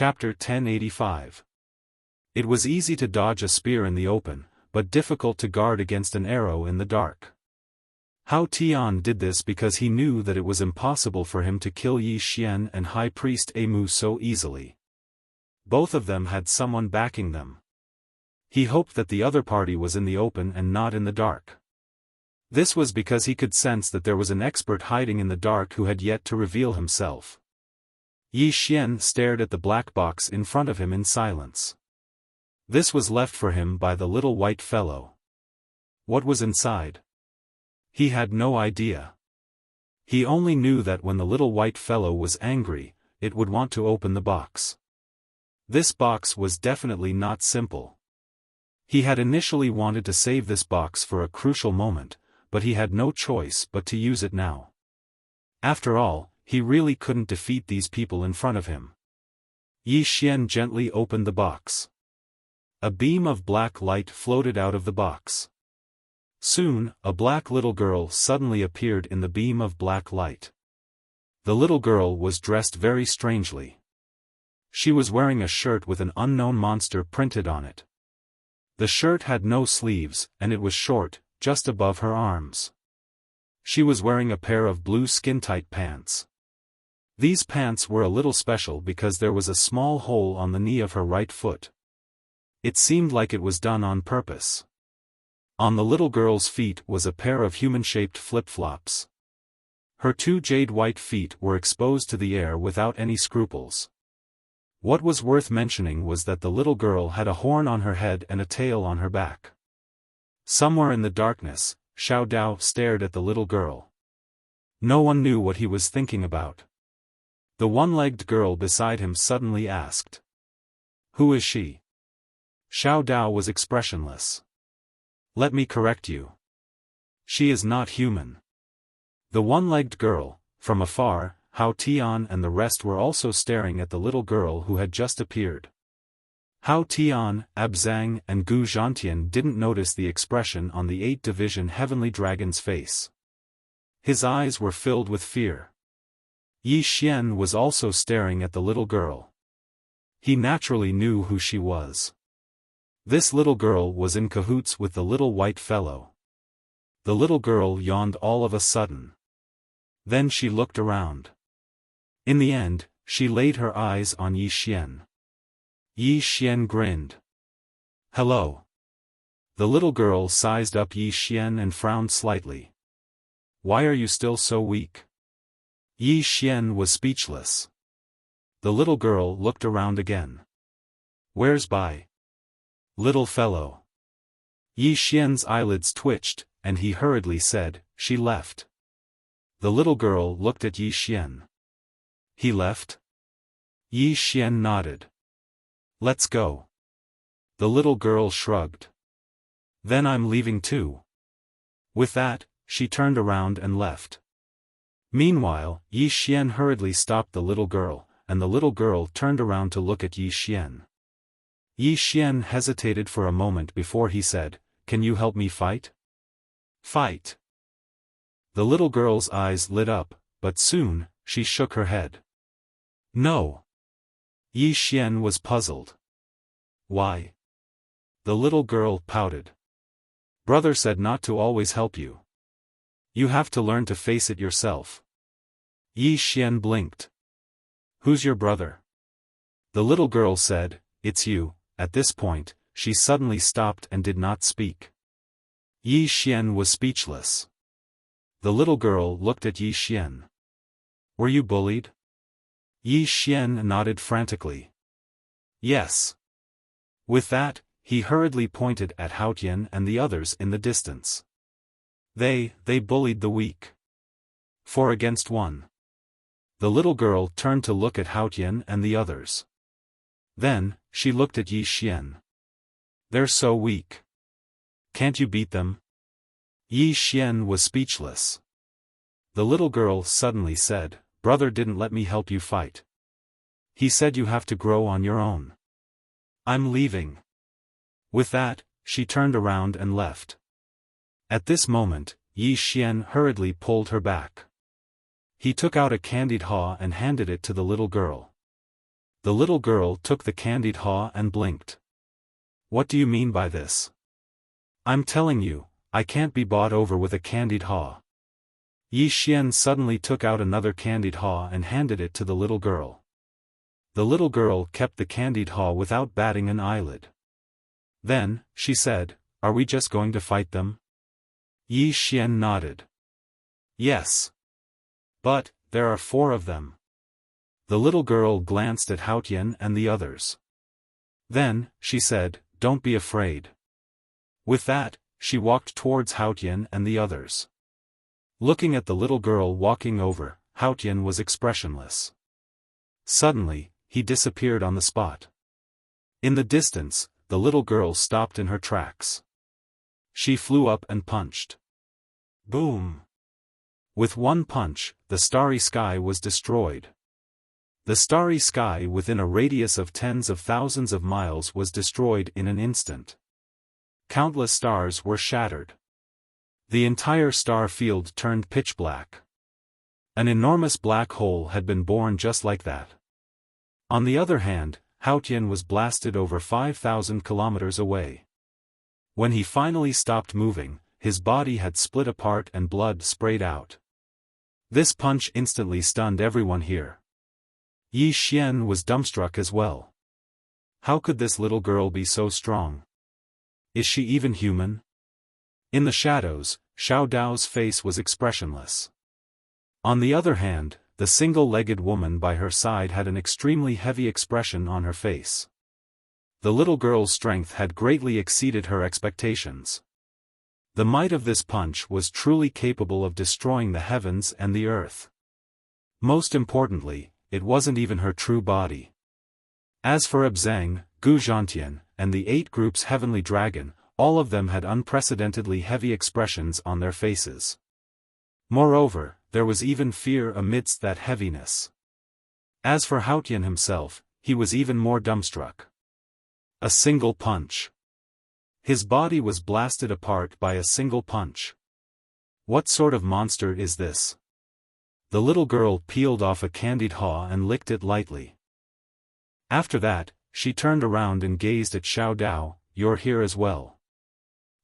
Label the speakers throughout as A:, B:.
A: Chapter 1085. It was easy to dodge a spear in the open, but difficult to guard against an arrow in the dark. Hao Tian did this because he knew that it was impossible for him to kill Yi Xian and High Priest Amu so easily. Both of them had someone backing them. He hoped that the other party was in the open and not in the dark. This was because he could sense that there was an expert hiding in the dark who had yet to reveal himself. Yi Xian stared at the black box in front of him in silence. This was left for him by the little white fellow. What was inside? He had no idea. He only knew that when the little white fellow was angry, it would want to open the box. This box was definitely not simple. He had initially wanted to save this box for a crucial moment, but he had no choice but to use it now. After all, he really couldn't defeat these people in front of him. Yi Xian gently opened the box. A beam of black light floated out of the box. Soon, a black little girl suddenly appeared in the beam of black light. The little girl was dressed very strangely. She was wearing a shirt with an unknown monster printed on it. The shirt had no sleeves, and it was short, just above her arms. She was wearing a pair of blue skin-tight pants. These pants were a little special because there was a small hole on the knee of her right foot. It seemed like it was done on purpose. On the little girl's feet was a pair of human-shaped flip-flops. Her two jade-white feet were exposed to the air without any scruples. What was worth mentioning was that the little girl had a horn on her head and a tail on her back. Somewhere in the darkness, Xiao Dao stared at the little girl. No one knew what he was thinking about. The one-legged girl beside him suddenly asked, "Who is she?" Xiao Dao was expressionless. "Let me correct you. She is not human." The one-legged girl, from afar, Hao Tian and the rest were also staring at the little girl who had just appeared. Hao Tian, Abzang and Gu Zhantian didn't notice the expression on the 8th Division Heavenly Dragon's face. His eyes were filled with fear. Yi Xian was also staring at the little girl. He naturally knew who she was. This little girl was in cahoots with the little white fellow. The little girl yawned all of a sudden. Then she looked around. In the end, she laid her eyes on Yi Xian. Yi Xian grinned. "Hello." The little girl sized up Yi Xian and frowned slightly. "Why are you still so weak?" Yi Xian was speechless. The little girl looked around again. "Where's Bai? Little fellow?" Yi Xian's eyelids twitched, and he hurriedly said, "She left." The little girl looked at Yi Xian. "He left?" Yi Xian nodded. "Let's go." The little girl shrugged. "Then I'm leaving too." With that, she turned around and left. Meanwhile, Yi Xian hurriedly stopped the little girl, and the little girl turned around to look at Yi Xian. Yi Xian hesitated for a moment before he said, "Can you help me fight?" "Fight?" The little girl's eyes lit up, but soon, she shook her head. "No." Yi Xian was puzzled. "Why?" The little girl pouted. "Brother said not to always help you. You have to learn to face it yourself." Yi Xian blinked. "Who's your brother?" The little girl said, "It's you." At this point, she suddenly stopped and did not speak. Yi Xian was speechless. The little girl looked at Yi Xian. "Were you bullied?" Yi Xian nodded frantically. "Yes." With that, he hurriedly pointed at Hao Tian and the others in the distance. They bullied the weak. 4 against 1. The little girl turned to look at Hao Tian and the others. Then, she looked at Yi Xian. "They're so weak. Can't you beat them?" Yi Xian was speechless. The little girl suddenly said, "Brother didn't let me help you fight. He said you have to grow on your own. I'm leaving." With that, she turned around and left. At this moment, Yi Xian hurriedly pulled her back. He took out a candied haw and handed it to the little girl. The little girl took the candied haw and blinked. What do you mean by this? I'm telling you, I can't be bought over with a candied haw. Yi Xian suddenly took out another candied haw and handed it to the little girl. The little girl kept the candied haw without batting an eyelid. Then, she said, "Are we just going to fight them?" Yi Xian nodded. "Yes. But, there are 4 of them." The little girl glanced at Haotian and the others. Then, she said, "Don't be afraid." With that, she walked towards Haotian and the others. Looking at the little girl walking over, Haotian was expressionless. Suddenly, he disappeared on the spot. In the distance, the little girl stopped in her tracks. She flew up and punched. Boom! With one punch, the starry sky was destroyed. The starry sky within a radius of tens of thousands of miles was destroyed in an instant. Countless stars were shattered. The entire star field turned pitch black. An enormous black hole had been born just like that. On the other hand, Haotian was blasted over 5,000 kilometers away. When he finally stopped moving, his body had split apart and blood sprayed out. This punch instantly stunned everyone here. Yi Xian was dumbstruck as well. How could this little girl be so strong? Is she even human? In the shadows, Xiao Dao's face was expressionless. On the other hand, the single-legged woman by her side had an extremely heavy expression on her face. The little girl's strength had greatly exceeded her expectations. The might of this punch was truly capable of destroying the heavens and the earth. Most importantly, it wasn't even her true body. As for Abzang, Gu Zhantian, and the 8 groups Heavenly Dragon, all of them had unprecedentedly heavy expressions on their faces. Moreover, there was even fear amidst that heaviness. As for Haotian himself, he was even more dumbstruck. A single punch. His body was blasted apart by a single punch. What sort of monster is this? The little girl peeled off a candied haw and licked it lightly. After that, she turned around and gazed at Xiao Dao. "You're here as well."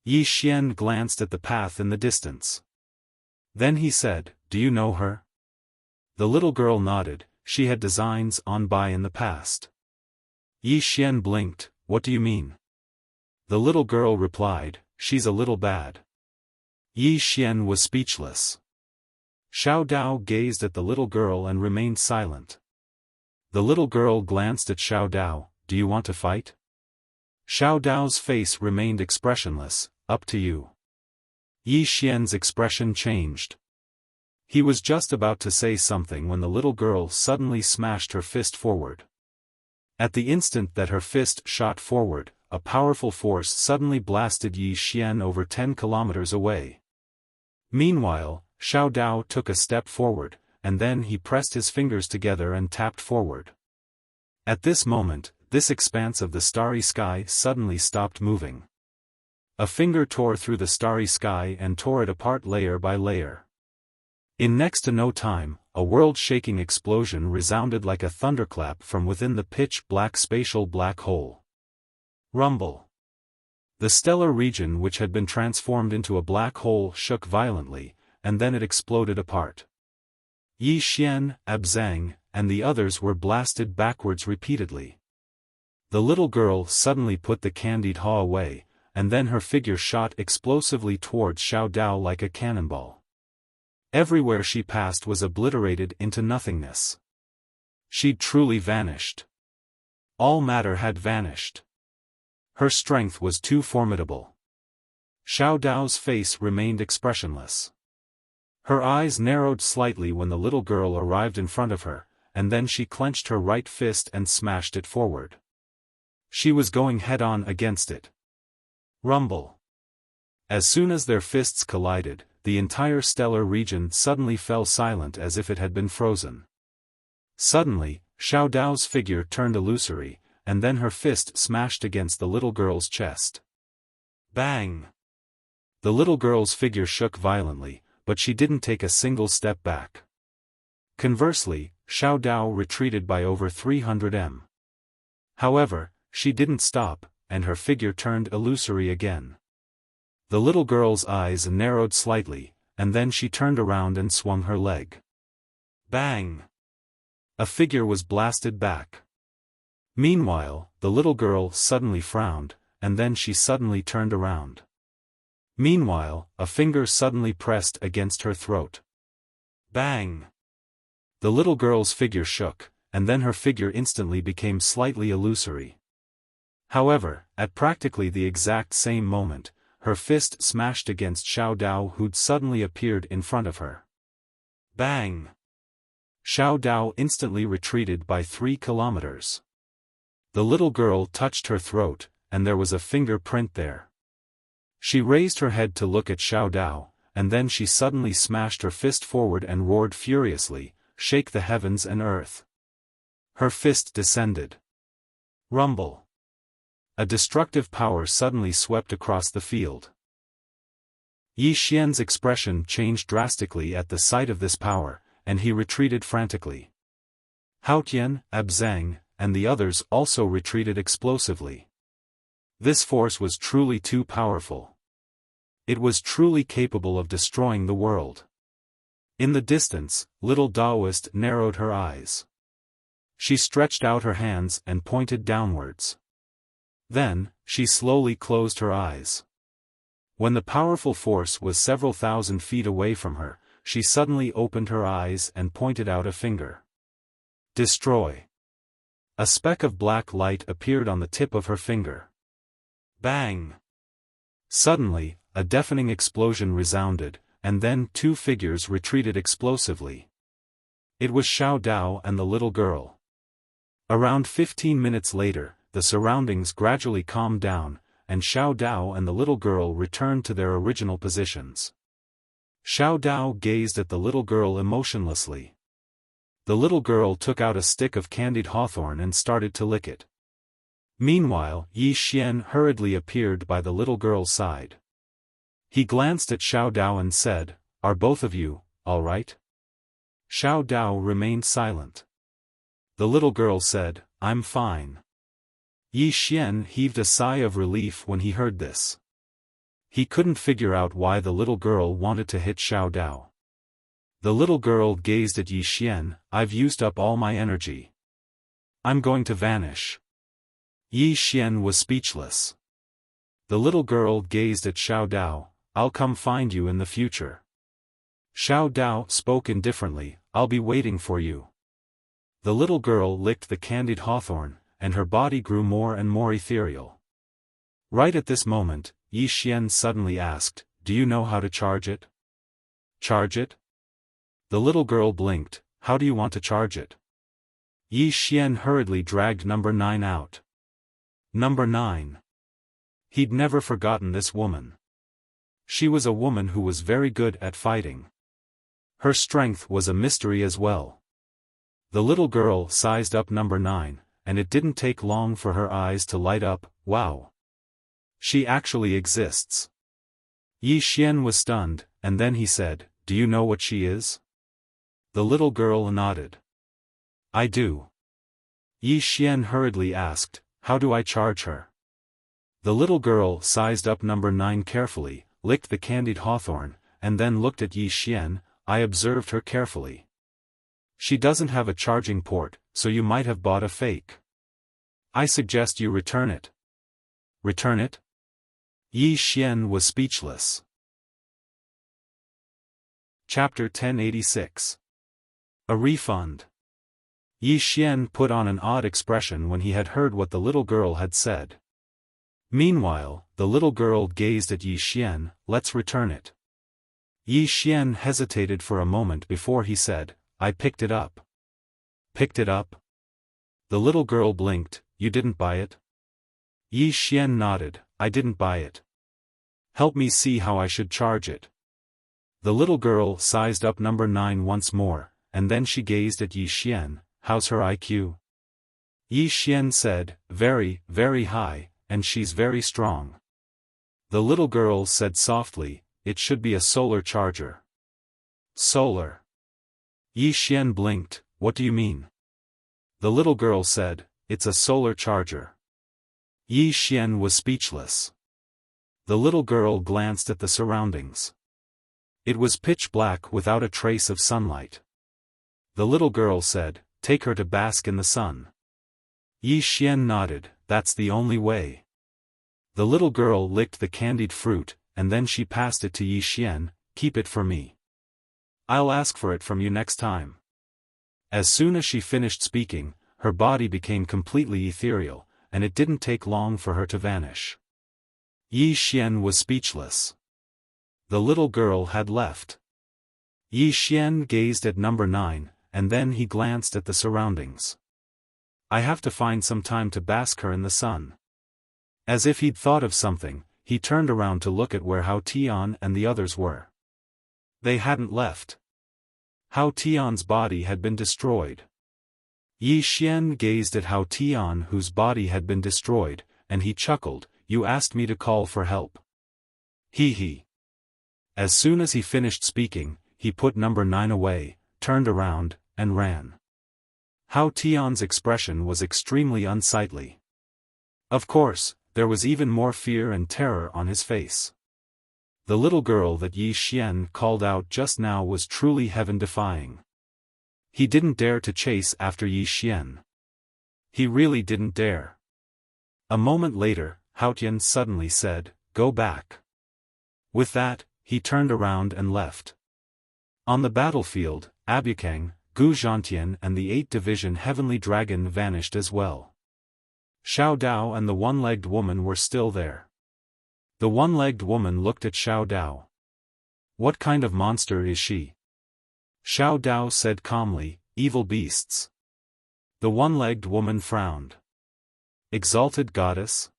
A: Yi Xian glanced at the path in the distance. Then he said, "Do you know her?" The little girl nodded. She had designs on Bai in the past. Yi Xian blinked. "What do you mean?" The little girl replied, "She's a little bad." Yi Xian was speechless. Xiao Dao gazed at the little girl and remained silent. The little girl glanced at Xiao Dao. "Do you want to fight?" Xiao Dao's face remained expressionless. "Up to you." Yi Xian's expression changed. He was just about to say something when the little girl suddenly smashed her fist forward. At the instant that her fist shot forward, a powerful force suddenly blasted Yi Xian over 10 kilometers away. Meanwhile, Xiao Dao took a step forward, and then he pressed his fingers together and tapped forward. At this moment, this expanse of the starry sky suddenly stopped moving. A finger tore through the starry sky and tore it apart layer by layer. In next to no time, a world-shaking explosion resounded like a thunderclap from within the pitch-black spatial black hole. Rumble. The stellar region which had been transformed into a black hole shook violently, and then it exploded apart. Yi Xian, Abzang, and the others were blasted backwards repeatedly. The little girl suddenly put the candied haw away, and then her figure shot explosively towards Xiao Dao like a cannonball. Everywhere she passed was obliterated into nothingness. She'd truly vanished. All matter had vanished. Her strength was too formidable. Xiao Dao's face remained expressionless. Her eyes narrowed slightly when the little girl arrived in front of her, and then she clenched her right fist and smashed it forward. She was going head-on against it. Rumble. As soon as their fists collided, the entire stellar region suddenly fell silent as if it had been frozen. Suddenly, Xiao Dao's figure turned illusory, and then her fist smashed against the little girl's chest. Bang! The little girl's figure shook violently, but she didn't take a single step back. Conversely, Xiao Dao retreated by over 300 m. However, she didn't stop, and her figure turned illusory again. The little girl's eyes narrowed slightly, and then she turned around and swung her leg. Bang! A figure was blasted back. Meanwhile, the little girl suddenly frowned, and then she suddenly turned around. Meanwhile, a finger suddenly pressed against her throat. Bang! The little girl's figure shook, and then her figure instantly became slightly illusory. However, at practically the exact same moment, her fist smashed against Xiao Dao, who'd suddenly appeared in front of her. Bang! Xiao Dao instantly retreated by 3 kilometers. The little girl touched her throat, and there was a fingerprint there. She raised her head to look at Xiao Dao, and then she suddenly smashed her fist forward and roared furiously, "Shake the heavens and earth." Her fist descended. Rumble. A destructive power suddenly swept across the field. Yi Xian's expression changed drastically at the sight of this power, and he retreated frantically. Hao Tian, Abzang, and the others also retreated explosively. This force was truly too powerful. It was truly capable of destroying the world. In the distance, little Daoist narrowed her eyes. She stretched out her hands and pointed downwards. Then, she slowly closed her eyes. When the powerful force was several thousand feet away from her, she suddenly opened her eyes and pointed out a finger. Destroy. A speck of black light appeared on the tip of her finger. Bang! Suddenly, a deafening explosion resounded, and then 2 figures retreated explosively. It was Xiao Dao and the little girl. Around 15 minutes later, the surroundings gradually calmed down, and Xiao Dao and the little girl returned to their original positions. Xiao Dao gazed at the little girl emotionlessly. The little girl took out a stick of candied hawthorn and started to lick it. Meanwhile, Yi Xian hurriedly appeared by the little girl's side. He glanced at Xiao Dao and said, "Are both of you, all right?" Xiao Dao remained silent. The little girl said, "I'm fine." Yi Xian heaved a sigh of relief when he heard this. He couldn't figure out why the little girl wanted to hit Xiao Dao. The little girl gazed at Yi Xian. "I've used up all my energy. I'm going to vanish." Yi Xian was speechless. The little girl gazed at Xiao Dao. "I'll come find you in the future." Xiao Dao spoke indifferently, "I'll be waiting for you." The little girl licked the candied hawthorn, and her body grew more and more ethereal. Right at this moment, Yi Xian suddenly asked, "Do you know how to charge it?" "Charge it?" The little girl blinked. "How do you want to charge it?" Yi Xian hurriedly dragged number 9 out. Number 9. He'd never forgotten this woman. She was a woman who was very good at fighting. Her strength was a mystery as well. The little girl sized up number 9, and it didn't take long for her eyes to light up. Wow! She actually exists. Yi Xian was stunned, and then he said, "Do you know what she is?" The little girl nodded. "I do." Yi Xian hurriedly asked, "How do I charge her?" The little girl sized up number 9 carefully, licked the candied hawthorn, and then looked at Yi Xian. "I observed her carefully. She doesn't have a charging port, so you might have bought a fake. I suggest you return it." "Return it?" Yi Xian was speechless. Chapter 1086. A refund. Yi Xian put on an odd expression when he had heard what the little girl had said. Meanwhile, the little girl gazed at Yi Xian. "Let's return it." Yi Xian hesitated for a moment before he said, "I picked it up." "Picked it up?" The little girl blinked. "You didn't buy it?" Yi Xian nodded. "I didn't buy it." "Help me see how I should charge it." The little girl sized up number 9 once more, and then she gazed at Yi Xian. "How's her IQ?" Yi Xian said, "Very, very high, and she's very strong." The little girl said softly, "It should be a solar charger." "Solar?" Yi Xian blinked. "What do you mean?" The little girl said, it's a solar charger. Yi Xian was speechless. The little girl glanced at the surroundings. It was pitch black without a trace of sunlight. The little girl said, "Take her to bask in the sun." Yi Xian nodded, "That's the only way." The little girl licked the candied fruit, and then she passed it to Yi Xian, "Keep it for me. I'll ask for it from you next time." As soon as she finished speaking, her body became completely ethereal, and it didn't take long for her to vanish. Yi Xian was speechless. The little girl had left. Yi Xian gazed at number 9, and then he glanced at the surroundings. "I have to find some time to bask her in the sun." As if he'd thought of something, he turned around to look at where Hao Tian and the others were. They hadn't left. Hao Tian's body had been destroyed. Yi Xian gazed at Hao Tian, whose body had been destroyed, and he chuckled, "You asked me to call for help. Hee hee." As soon as he finished speaking, he put number 9 away, turned around, and ran. Hao Tian's expression was extremely unsightly. Of course, there was even more fear and terror on his face. The little girl that Yi Xian called out just now was truly heaven-defying. He didn't dare to chase after Yi Xian. He really didn't dare. A moment later, Hao Tian suddenly said, "Go back." With that, he turned around and left. On the battlefield, Abukang, Gu Zhantian and the 8th Division Heavenly Dragon vanished as well. Xiao Dao and the one-legged woman were still there. The one-legged woman looked at Xiao Dao. "What kind of monster is she?" Xiao Dao said calmly, "Evil beasts." The one-legged woman frowned. "Exalted goddess?"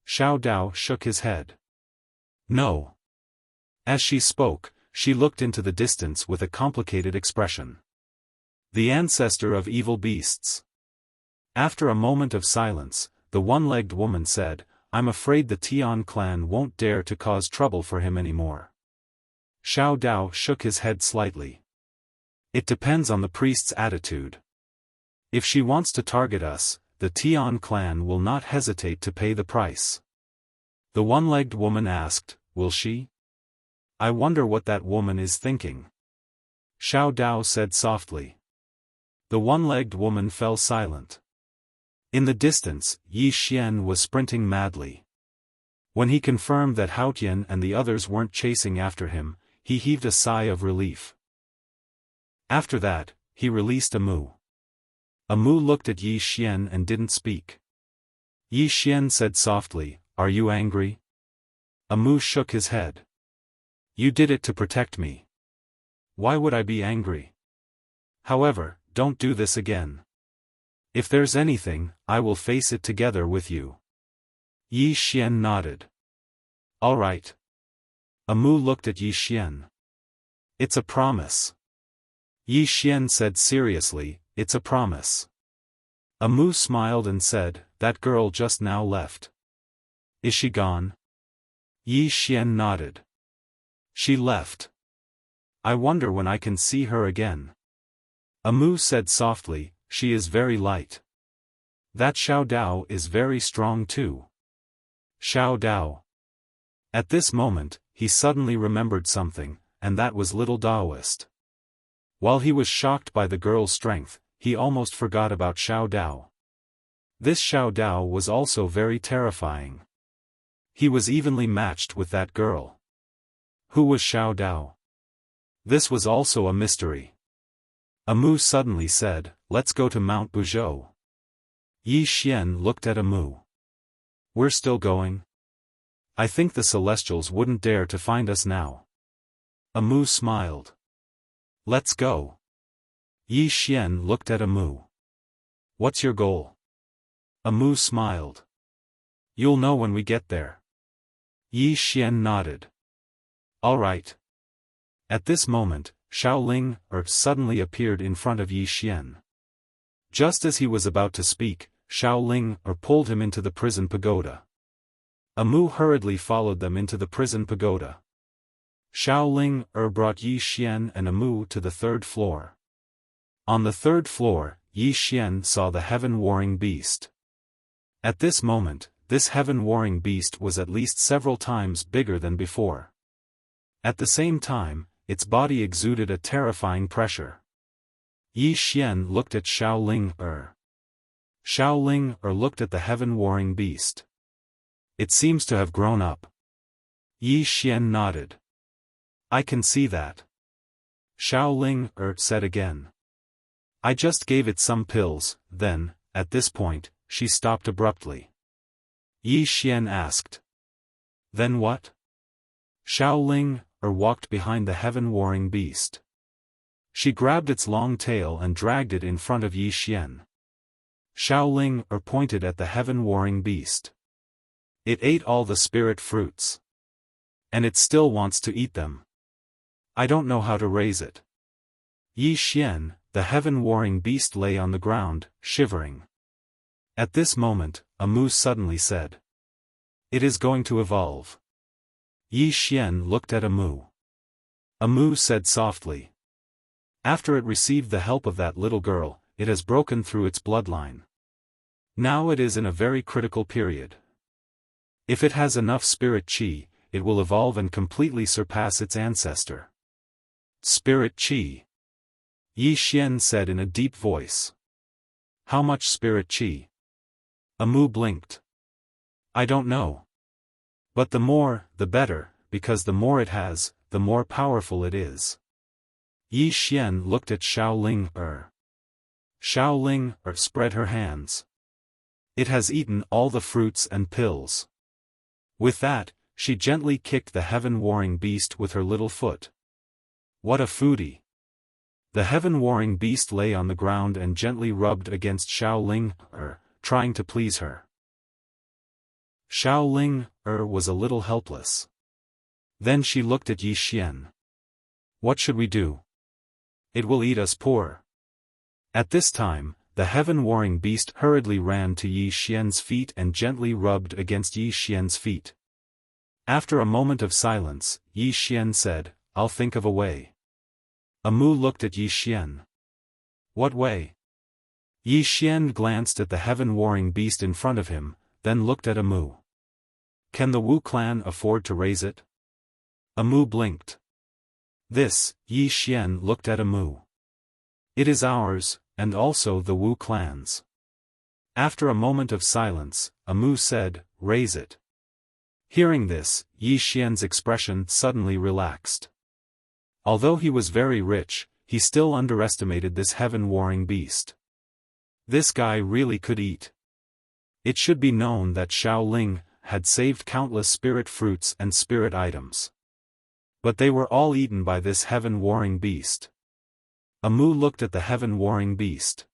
A: Xiao Dao shook his head. "No." As she spoke, she looked into the distance with a complicated expression. "The ancestor of evil beasts." After a moment of silence, the one-legged woman said, "I'm afraid the Tian clan won't dare to cause trouble for him anymore." Xiao Dao shook his head slightly. "It depends on the priest's attitude. If she wants to target us, the Tian clan will not hesitate to pay the price." The one-legged woman asked, "Will she?" "I wonder what that woman is thinking." Xiao Dao said softly. The one-legged woman fell silent. In the distance, Yi Xian was sprinting madly. When he confirmed that Hao Tian and the others weren't chasing after him, he heaved a sigh of relief. After that, he released Amu. Amu looked at Yi Xian and didn't speak. Yi Xian said softly, "Are you angry?" Amu shook his head. "You did it to protect me. Why would I be angry? However, don't do this again. If there's anything, I will face it together with you." Yi Xian nodded. "All right." Amu looked at Yi Xian. "It's a promise." Yi Xian said seriously, "It's a promise." Amu smiled and said, "That girl just now left. Is she gone?" Yi Xian nodded. "She left. I wonder when I can see her again." Amu said softly, "She is very light. That Xiao Dao is very strong too." Xiao Dao. At this moment, he suddenly remembered something, and that was little Daoist. While he was shocked by the girl's strength, he almost forgot about Xiao Dao. This Xiao Dao was also very terrifying. He was evenly matched with that girl. Who was Xiao Dao? This was also a mystery. Amu suddenly said, "Let's go to Mount Buzhou." Yi Xian looked at Amu. "We're still going? I think the Celestials wouldn't dare to find us now." Amu smiled. "Let's go." Yi Xian looked at Amu. "What's your goal?" Amu smiled. "You'll know when we get there." Yi Xian nodded. "All right." At this moment, Shaoling suddenly appeared in front of Yi Xian. Just as he was about to speak, Shaoling pulled him into the prison pagoda. Amu hurriedly followed them into the prison pagoda. Shaoling brought Yi Xian and Amu to the 3rd floor. On the 3rd floor, Yi Xian saw the heaven-warring beast. At this moment, this heaven-warring beast was at least several times bigger than before. At the same time, its body exuded a terrifying pressure. Yi Xian looked at Xiao Er. Xiao Er looked at the heaven-warring beast. It seems to have grown up. Yi Xian nodded. I can see that. Xiao Er said again. I just gave it some pills, then, at this point, she stopped abruptly. Yi Xian asked. Then what? Xiao Er walked behind the heaven-warring beast. She grabbed its long tail and dragged it in front of Yi Xian. Xiao Er pointed at the heaven-warring beast. It ate all the spirit fruits. And it still wants to eat them. I don't know how to raise it. Yi Xian, the heaven-warring beast, lay on the ground, shivering. At this moment, a moose suddenly said. It is going to evolve. Yi Xian looked at a moo. A moo said softly. After it received the help of that little girl, it has broken through its bloodline. Now it is in a very critical period. If it has enough spirit qi, it will evolve and completely surpass its ancestor. Spirit qi. Yi Xian said in a deep voice. How much spirit qi? A moo blinked. I don't know. But the more, the better, because the more it has, the more powerful it is. Yi Xian looked at Xiao Er. Xiao Er spread her hands. It has eaten all the fruits and pills. With that, she gently kicked the heaven-warring beast with her little foot. What a foodie! The heaven-warring beast lay on the ground and gently rubbed against Xiao Er, trying to please her. Xiao Er was a little helpless. Then she looked at Yi Xian. What should we do? It will eat us poor. At this time, the heaven-warring beast hurriedly ran to Yi Xian's feet and gently rubbed against Yi Xian's feet. After a moment of silence, Yi Xian said, I'll think of a way. A moo looked at Yi Xian. What way? Yi Xian glanced at the heaven-warring beast in front of him, then looked at a moo. Can the Wu clan afford to raise it? A moo blinked. This, Yi Xian looked at a moo. It is ours, and also the Wu clan's. After a moment of silence, a moo said, raise it. Hearing this, Yi Xian's expression suddenly relaxed. Although he was very rich, he still underestimated this heaven-warring beast. This guy really could eat. It should be known that Xiao had saved countless spirit fruits and spirit items. But they were all eaten by this heaven-warring beast. A moo looked at the heaven-warring beast.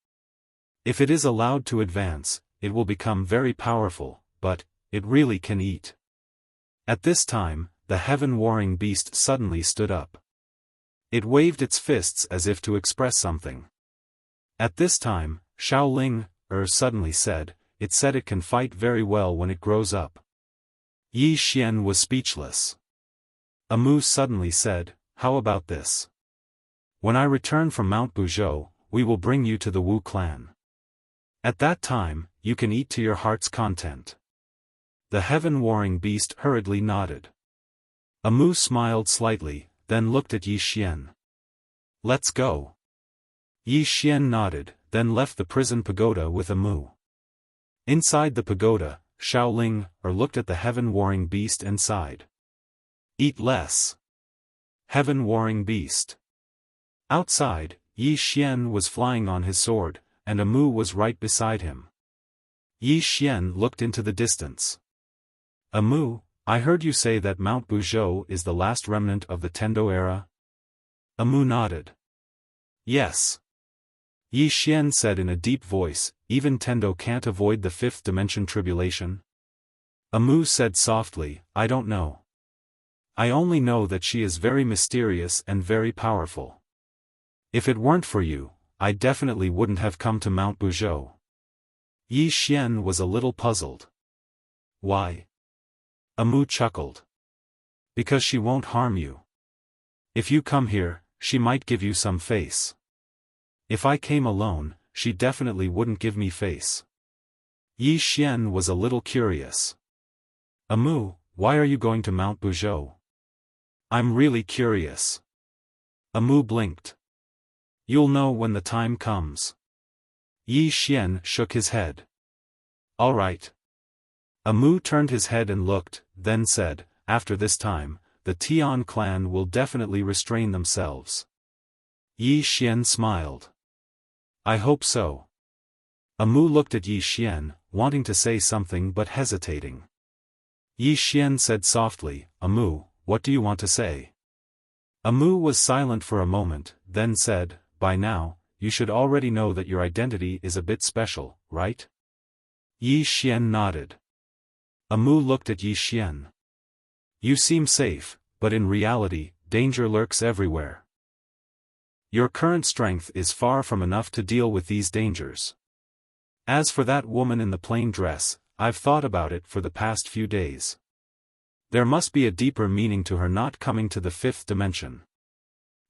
A: If it is allowed to advance, it will become very powerful, but it really can eat. At this time, the heaven-warring beast suddenly stood up. It waved its fists as if to express something. At this time, Xiao suddenly said, it said it can fight very well when it grows up. Yi Xian was speechless. A moo suddenly said, how about this? When I return from Mount Buzhou, we will bring you to the Wu clan. At that time, you can eat to your heart's content. The heaven-warring beast hurriedly nodded. A moo smiled slightly, then looked at Yi Xian. Let's go. Yi Xian nodded, then left the prison pagoda with a moo. Inside the pagoda, Xiao looked at the heaven-warring beast and sighed. Eat less. Heaven-warring beast. Outside, Yi Xian was flying on his sword, and a moo was right beside him. Yi Xian looked into the distance. A moo, I heard you say that Mount Buzhou is the last remnant of the Tendo era? A moo nodded. Yes. Yi Xian said in a deep voice, even Tendo can't avoid the fifth dimension tribulation? A moo said softly, I don't know. I only know that she is very mysterious and very powerful. If it weren't for you, I definitely wouldn't have come to Mount Buzhou. Yi Xian was a little puzzled. Why? A moo chuckled. Because she won't harm you. If you come here, she might give you some face. If I came alone, she definitely wouldn't give me face. Yi Xian was a little curious. Amu, why are you going to Mount Buzhou? I'm really curious. Amu blinked. You'll know when the time comes. Yi Xian shook his head. All right. Amu turned his head and looked, then said, after this time, the Tian clan will definitely restrain themselves. Yi Xian smiled. I hope so. Amu looked at Yi Xian, wanting to say something but hesitating. Yi Xian said softly, Amu, what do you want to say? Amu was silent for a moment, then said, by now, you should already know that your identity is a bit special, right? Yi Xian nodded. Amu looked at Yi Xian. You seem safe, but in reality, danger lurks everywhere. Your current strength is far from enough to deal with these dangers. As for that woman in the plain dress, I've thought about it for the past few days. There must be a deeper meaning to her not coming to the fifth dimension.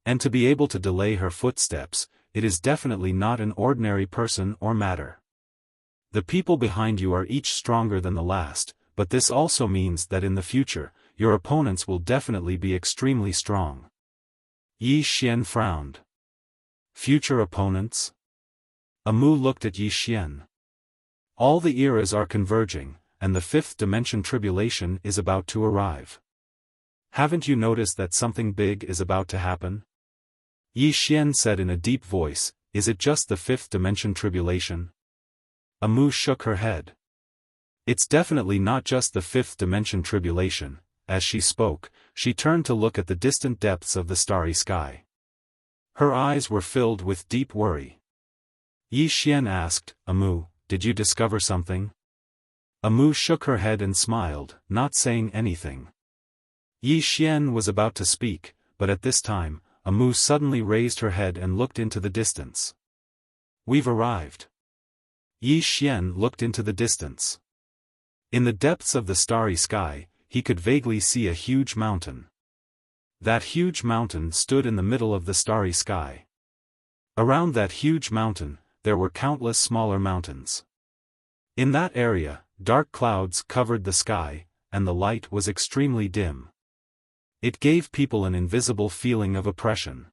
A: And to be able to delay her footsteps, it is definitely not an ordinary person or matter. The people behind you are each stronger than the last, but this also means that in the future, your opponents will definitely be extremely strong. Yi Xian frowned. Future opponents? Amu looked at Yi Xian. All the eras are converging, and the fifth dimension tribulation is about to arrive. Haven't you noticed that something big is about to happen? Yi Xian said in a deep voice, is it just the fifth dimension tribulation? Amu shook her head. It's definitely not just the fifth dimension tribulation. As she spoke, she turned to look at the distant depths of the starry sky. Her eyes were filled with deep worry. Yi Xian asked, Amu, did you discover something? Amu shook her head and smiled, not saying anything. Yi Xian was about to speak, but at this time, Amu suddenly raised her head and looked into the distance. We've arrived. Yi Xian looked into the distance. In the depths of the starry sky, he could vaguely see a huge mountain. That huge mountain stood in the middle of the starry sky. Around that huge mountain, there were countless smaller mountains. In that area, dark clouds covered the sky, and the light was extremely dim. It gave people an invisible feeling of oppression.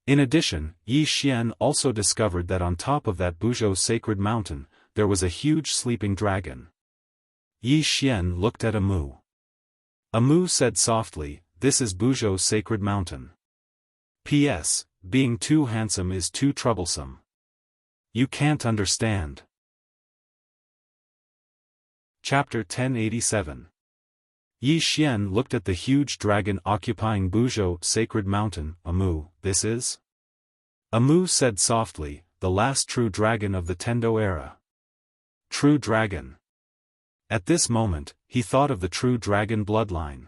A: In addition, Yi Xian also discovered that on top of that Buzhou sacred mountain, there was a huge sleeping dragon. Yi Xian looked at Amu. Amu said softly, this is Buzhou's sacred mountain. P.S. Being too handsome is too troublesome. You can't understand. Chapter 1087. Yi Xian looked at the huge dragon occupying Buzhou sacred mountain. Amu, this is? Amu said softly, the last true dragon of the Tendo era. True dragon. At this moment, he thought of the true dragon bloodline.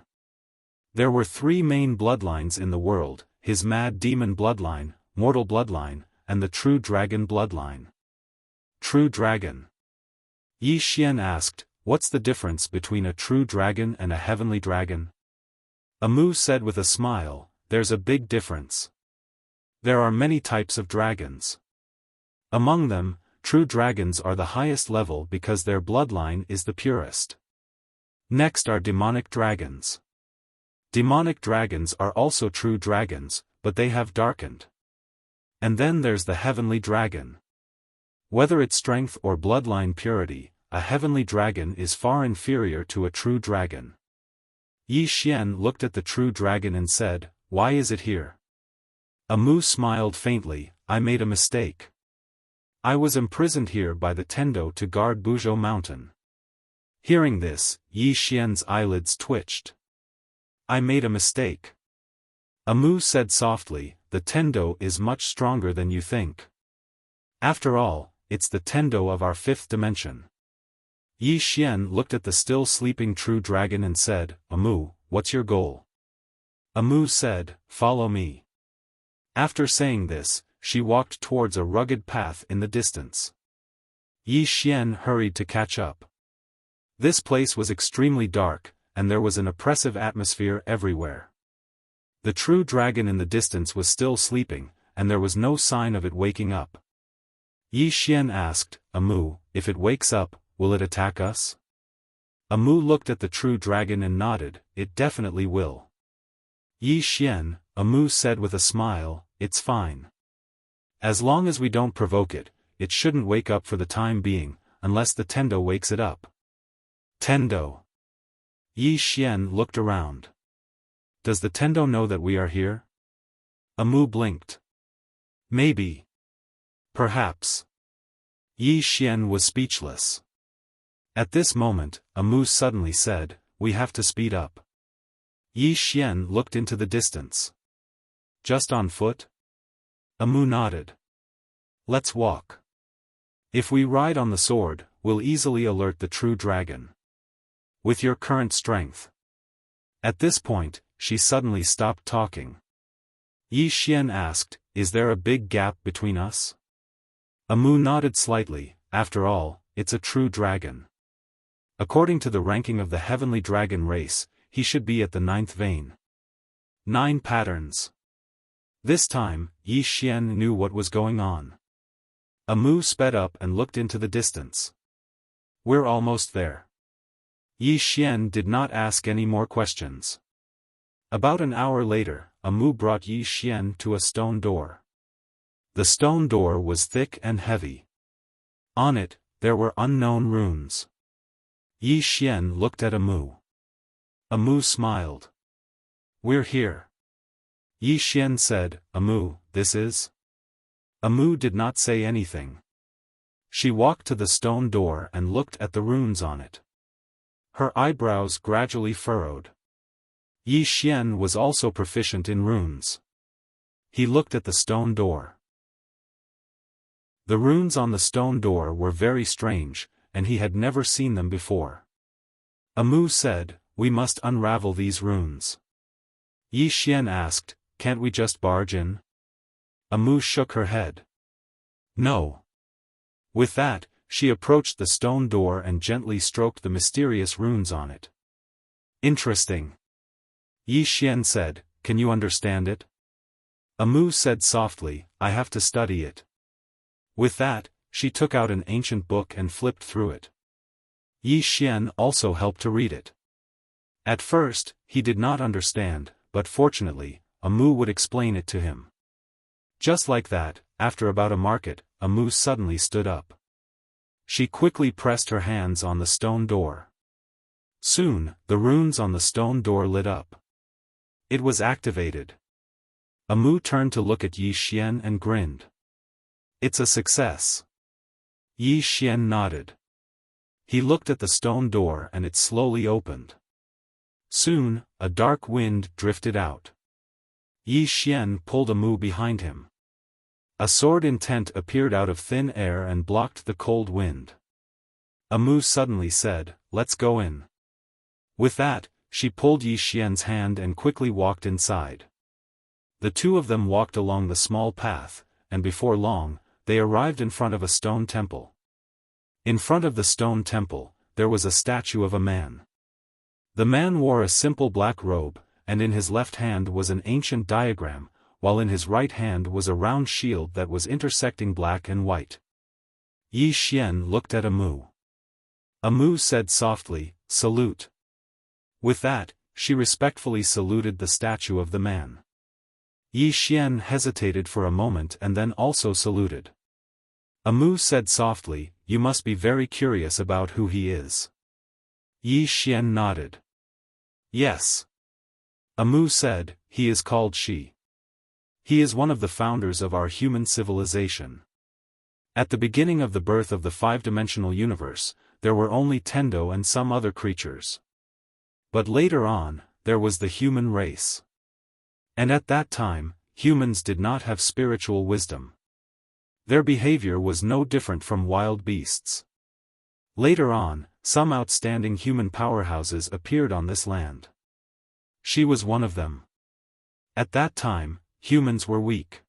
A: There were three main bloodlines in the world, his mad demon bloodline, mortal bloodline, and the true dragon bloodline. True dragon. Yi Xian asked, what's the difference between a true dragon and a heavenly dragon? Amu said with a smile, there's a big difference. There are many types of dragons. Among them, true dragons are the highest level because their bloodline is the purest. Next are demonic dragons. Demonic dragons are also true dragons, but they have darkened. And then there's the heavenly dragon. Whether it's strength or bloodline purity, a heavenly dragon is far inferior to a true dragon. Yi Xian looked at the true dragon and said, why is it here? Amu smiled faintly, I made a mistake. I was imprisoned here by the Tendo to guard Buzhou mountain. Hearing this, Yi Xian's eyelids twitched. I made a mistake. Amu said softly, the Tendo is much stronger than you think. After all, it's the Tendo of our fifth dimension. Yi Xian looked at the still sleeping true dragon and said, Amu, what's your goal? Amu said, follow me. After saying this, she walked towards a rugged path in the distance. Yi Xian hurried to catch up. This place was extremely dark, and there was an oppressive atmosphere everywhere. The true dragon in the distance was still sleeping, and there was no sign of it waking up. Yi Xian asked, Amu, if it wakes up, will it attack us? Amu looked at the true dragon and nodded, it definitely will. Yi Xian, Amu said with a smile, it's fine. As long as we don't provoke it, it shouldn't wake up for the time being, unless the Tendo wakes it up. Tendo. Yi Xian looked around. Does the Tendo know that we are here? Amu blinked. Maybe. Perhaps. Yi Xian was speechless. At this moment, Amu suddenly said, we have to speed up. Yi Xian looked into the distance. Just on foot? Amu nodded. Let's walk. If we ride on the sword, we'll easily alert the true dragon. With your current strength. At this point, she suddenly stopped talking. Yi Xian asked, is there a big gap between us? Amu nodded slightly, after all, it's a true dragon. According to the ranking of the heavenly dragon race, he should be at the 9th vein. 9 patterns. This time, Yi Xian knew what was going on. Amu sped up and looked into the distance. We're almost there. Yi Xian did not ask any more questions. About an hour later, Amu brought Yi Xian to a stone door. The stone door was thick and heavy. On it, there were unknown runes. Yi Xian looked at Amu. Amu smiled. We're here. Yi Xian said, Amu, this is? Amu did not say anything. She walked to the stone door and looked at the runes on it. Her eyebrows gradually furrowed. Yi Xian was also proficient in runes. He looked at the stone door. The runes on the stone door were very strange, and he had never seen them before. Amu said, we must unravel these runes. Yi Xian asked, can't we just barge in? Amu shook her head. No. With that, she approached the stone door and gently stroked the mysterious runes on it. Interesting. Yi Xian said, can you understand it? Amu said softly, I have to study it. With that, she took out an ancient book and flipped through it. Yi Xian also helped to read it. At first, he did not understand, but fortunately, Amu would explain it to him. Just like that, after about a market, Amu suddenly stood up. She quickly pressed her hands on the stone door. Soon, the runes on the stone door lit up. It was activated. Amu turned to look at Yi Xian and grinned. It's a success. Yi Xian nodded. He looked at the stone door and it slowly opened. Soon, a dark wind drifted out. Yi Xian pulled Amu behind him. A sword intent appeared out of thin air and blocked the cold wind. Amu suddenly said, let's go in. With that, she pulled Yi Xian's hand and quickly walked inside. The two of them walked along the small path, and before long, they arrived in front of a stone temple. In front of the stone temple, there was a statue of a man. The man wore a simple black robe, and in his left hand was an ancient diagram, while in his right hand was a round shield that was intersecting black and white. Yi Xian looked at Amu. Amu said softly, salute. With that, she respectfully saluted the statue of the man. Yi Xian hesitated for a moment and then also saluted. Amu said softly, you must be very curious about who he is. Yi Xian nodded. Yes. Amu said, he is called Shi. He is one of the founders of our human civilization. At the beginning of the birth of the five-dimensional universe, there were only Tendo and some other creatures. But later on, there was the human race. And at that time, humans did not have spiritual wisdom. Their behavior was no different from wild beasts. Later on, some outstanding human powerhouses appeared on this land. She was one of them. At that time, humans were weak.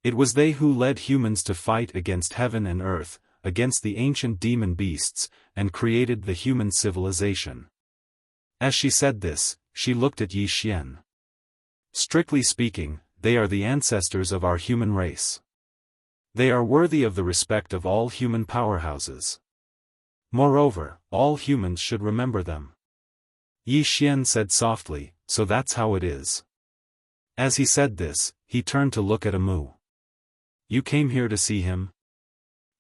A: It was they who led humans to fight against heaven and earth, against the ancient demon beasts, and created the human civilization. As she said this, she looked at Yi Xian. Strictly speaking, they are the ancestors of our human race. They are worthy of the respect of all human powerhouses. Moreover, all humans should remember them. Yi Xian said softly, so that's how it is. As he said this, he turned to look at Amu. You came here to see him?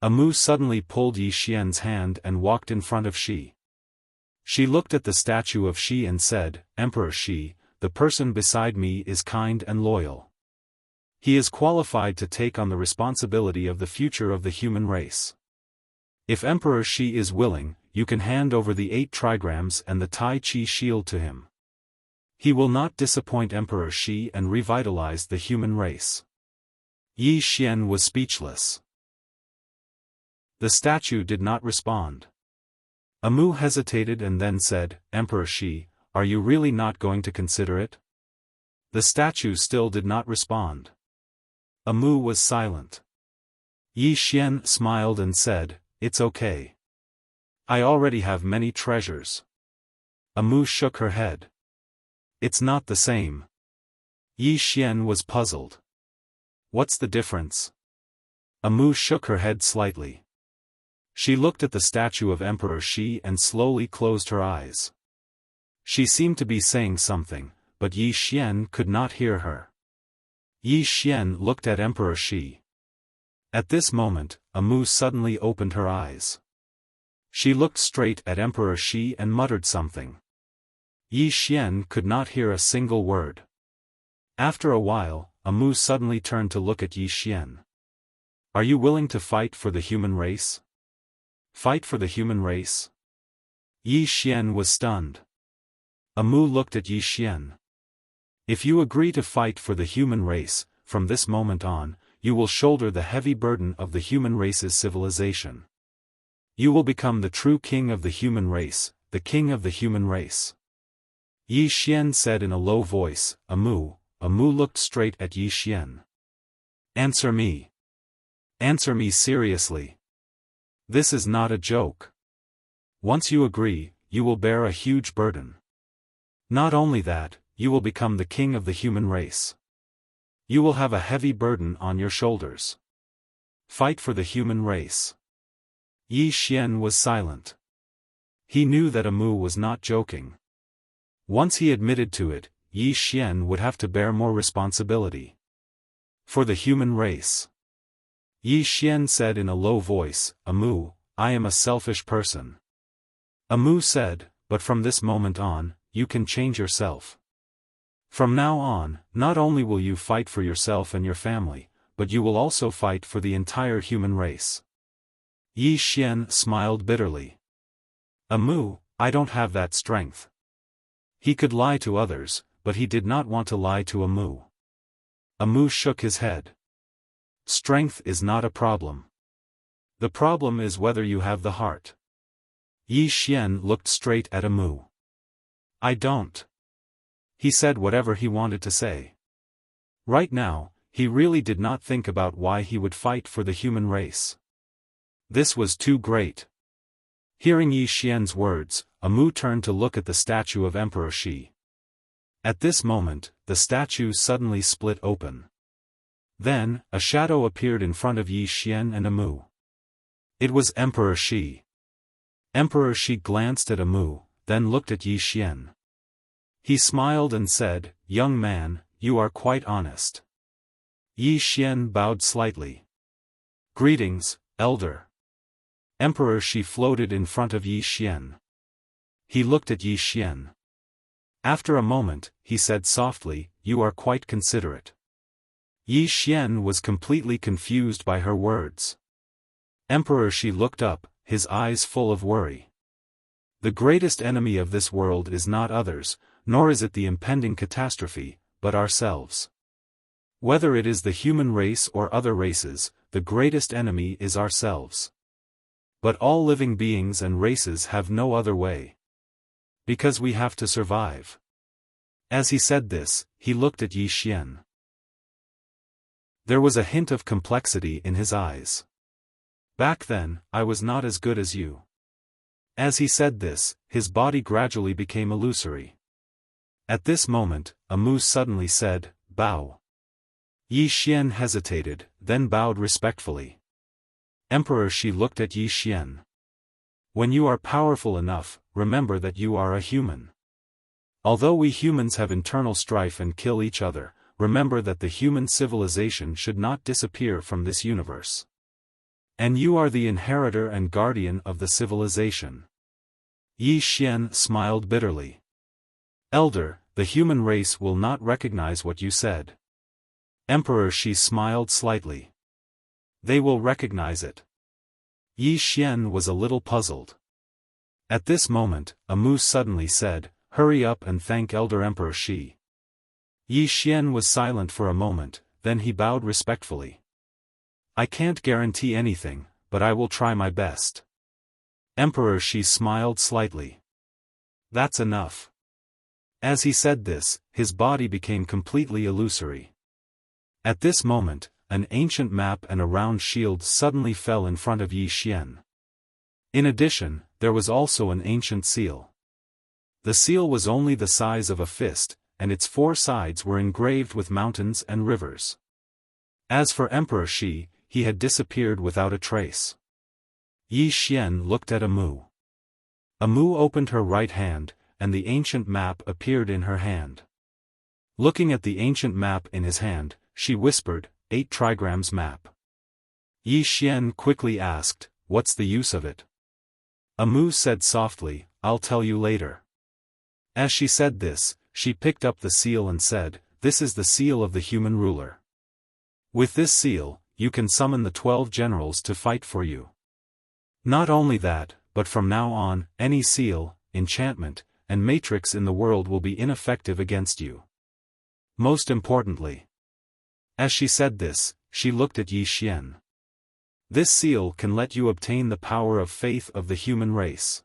A: Amu suddenly pulled Yi Xian's hand and walked in front of Shi. She looked at the statue of Shi and said, Emperor Shi, the person beside me is kind and loyal. He is qualified to take on the responsibility of the future of the human race. If Emperor Shi is willing, you can hand over the 8 trigrams and the Tai Chi shield to him. He will not disappoint Emperor Shi and revitalize the human race. Yi Xian was speechless. The statue did not respond. Amu hesitated and then said, Emperor Shi, are you really not going to consider it? The statue still did not respond. Amu was silent. Yi Xian smiled and said, It's okay. I already have many treasures. Amu shook her head. It's not the same. Yi Xian was puzzled. What's the difference? Amu shook her head slightly. She looked at the statue of Emperor Shi and slowly closed her eyes. She seemed to be saying something, but Yi Xian could not hear her. Yi Xian looked at Emperor Shi. At this moment, Amu suddenly opened her eyes. She looked straight at Emperor Shi and muttered something. Yi Xian could not hear a single word. After a while, Amu suddenly turned to look at Yi Xian. Are you willing to fight for the human race? Fight for the human race? Yi Xian was stunned. Amu looked at Yi Xian. If you agree to fight for the human race, from this moment on, you will shoulder the heavy burden of the human race's civilization. You will become the true king of the human race, the king of the human race. Yi Xian said in a low voice, Amu. Amu looked straight at Yi Xian. Answer me. Answer me seriously. This is not a joke. Once you agree, you will bear a huge burden. Not only that, you will become the king of the human race. You will have a heavy burden on your shoulders. Fight for the human race. Yi Xian was silent. He knew that Amu was not joking. Once he admitted to it, Yi Xian would have to bear more responsibility. For the human race. Yi Xian said in a low voice, Amu, I am a selfish person. Amu said, but from this moment on, you can change yourself. From now on, not only will you fight for yourself and your family, but you will also fight for the entire human race. Yi Xian smiled bitterly. Amu, I don't have that strength. He could lie to others, but he did not want to lie to Amu. Amu shook his head. Strength is not a problem. The problem is whether you have the heart. Yi Xian looked straight at Amu. I don't. He said whatever he wanted to say. Right now, he really did not think about why he would fight for the human race. This was too great. Hearing Yi Xian's words, Amu turned to look at the statue of Emperor Shi. At this moment, the statue suddenly split open. Then, a shadow appeared in front of Yi Xian and Amu. It was Emperor Shi. Emperor Shi glanced at Amu, then looked at Yi Xian. He smiled and said, Young man, you are quite honest. Yi Xian bowed slightly. Greetings, elder. Emperor Shi floated in front of Yi Xian. He looked at Yi Xian. After a moment, he said softly, You are quite considerate. Yi Xian was completely confused by her words. Emperor Shi looked up, his eyes full of worry. The greatest enemy of this world is not others, nor is it the impending catastrophe, but ourselves. Whether it is the human race or other races, the greatest enemy is ourselves. But all living beings and races have no other way. Because we have to survive. As he said this, he looked at Yi Xian. There was a hint of complexity in his eyes. Back then, I was not as good as you. As he said this, his body gradually became illusory. At this moment, Amu suddenly said, Bow. Yi Xian hesitated, then bowed respectfully. Emperor Shi looked at Yi Xian. When you are powerful enough, remember that you are a human. Although we humans have internal strife and kill each other, remember that the human civilization should not disappear from this universe. And you are the inheritor and guardian of the civilization. Yi Xian smiled bitterly. Elder, the human race will not recognize what you said. Emperor Shi smiled slightly. They will recognize it. Yi Xian was a little puzzled. At this moment, a moose suddenly said, "Hurry up and thank Elder Emperor Shi." Yi Xian was silent for a moment, then he bowed respectfully. I can't guarantee anything, but I will try my best. Emperor Shi smiled slightly. That's enough. As he said this, his body became completely illusory. At this moment, an ancient map and a round shield suddenly fell in front of Yi Xian. In addition, there was also an ancient seal. The seal was only the size of a fist, and its 4 sides were engraved with mountains and rivers. As for Emperor Shi, he had disappeared without a trace. Yi Xian looked at Amu. Amu opened her right hand, and the ancient map appeared in her hand. Looking at the ancient map in his hand, she whispered, 8 trigrams map. Yi Xian quickly asked, what's the use of it? Amu said softly, I'll tell you later. As she said this, she picked up the seal and said, this is the seal of the human ruler. With this seal, you can summon the 12 generals to fight for you. Not only that, but from now on, any seal, enchantment, and matrix in the world will be ineffective against you. Most importantly. As she said this, she looked at Yi Xian. This seal can let you obtain the power of faith of the human race.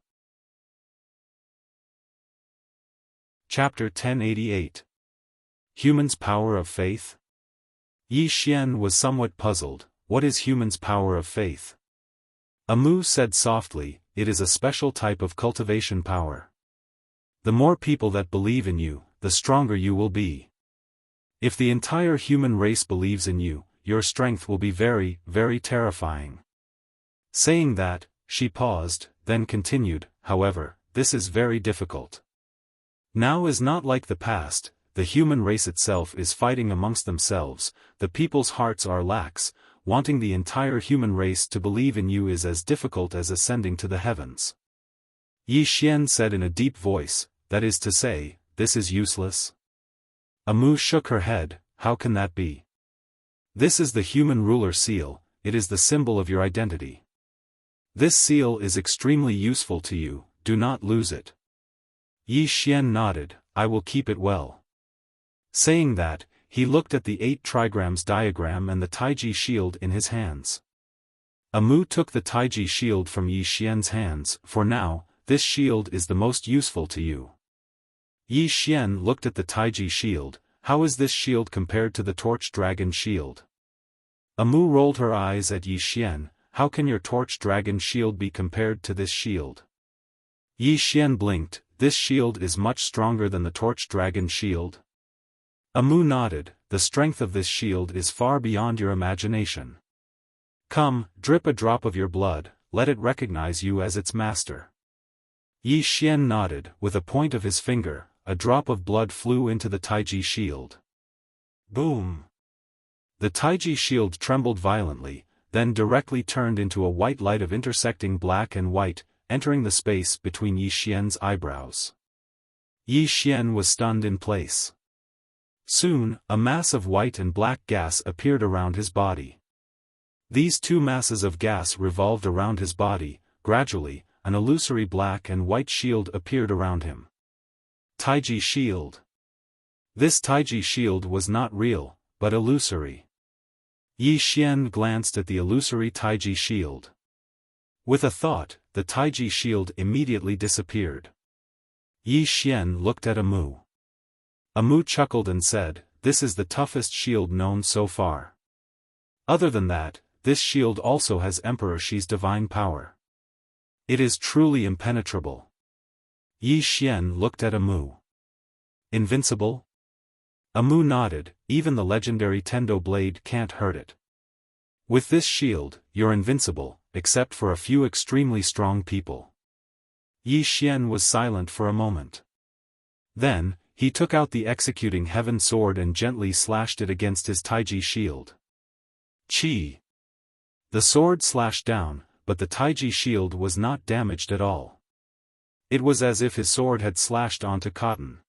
A: Chapter 1088. Human's Power of Faith? Yi Xian was somewhat puzzled. What is human's power of faith? Amu said softly, it is a special type of cultivation power. The more people that believe in you, the stronger you will be. If the entire human race believes in you, your strength will be very, very terrifying. Saying that, she paused, then continued, however, this is very difficult. Now is not like the past, the human race itself is fighting amongst themselves, the people's hearts are lax, wanting the entire human race to believe in you is as difficult as ascending to the heavens. Yi Xian said in a deep voice, that is to say, this is useless? Amu shook her head, how can that be? This is the human ruler seal, it is the symbol of your identity. This seal is extremely useful to you, do not lose it. Yi Xian nodded, I will keep it well. Saying that, he looked at the 8 trigrams diagram and the Taiji shield in his hands. Amu took the Taiji shield from Yi Xian's hands, for now, this shield is the most useful to you. Yi Xian looked at the Taiji shield, how is this shield compared to the torch dragon shield? Amu rolled her eyes at Yi Xian, how can your torch dragon shield be compared to this shield? Yi Xian blinked, this shield is much stronger than the torch dragon shield. Amu nodded, the strength of this shield is far beyond your imagination. Come, drip a drop of your blood, let it recognize you as its master. Yi Xian nodded, with a point of his finger, a drop of blood flew into the Taiji shield. Boom! The Taiji shield trembled violently, then directly turned into a white light of intersecting black and white, entering the space between Yi Xian's eyebrows. Yi Xian was stunned in place. Soon, a mass of white and black gas appeared around his body. These 2 masses of gas revolved around his body, gradually, an illusory black and white shield appeared around him. Taiji shield. This Taiji shield was not real, but illusory. Yi Xian glanced at the illusory Taiji shield. With a thought, the Taiji shield immediately disappeared. Yi Xian looked at Amu. Amu chuckled and said, this is the toughest shield known so far. Other than that, this shield also has Emperor Shi's divine power. It is truly impenetrable. Yi Xian looked at Amu. Invincible? Amu nodded, even the legendary Tendo blade can't hurt it. With this shield, you're invincible, except for a few extremely strong people. Yi Xian was silent for a moment. Then, he took out the executing heaven sword and gently slashed it against his Taiji shield. Chi! The sword slashed down, but the Taiji shield was not damaged at all. It was as if his sword had slashed onto cotton.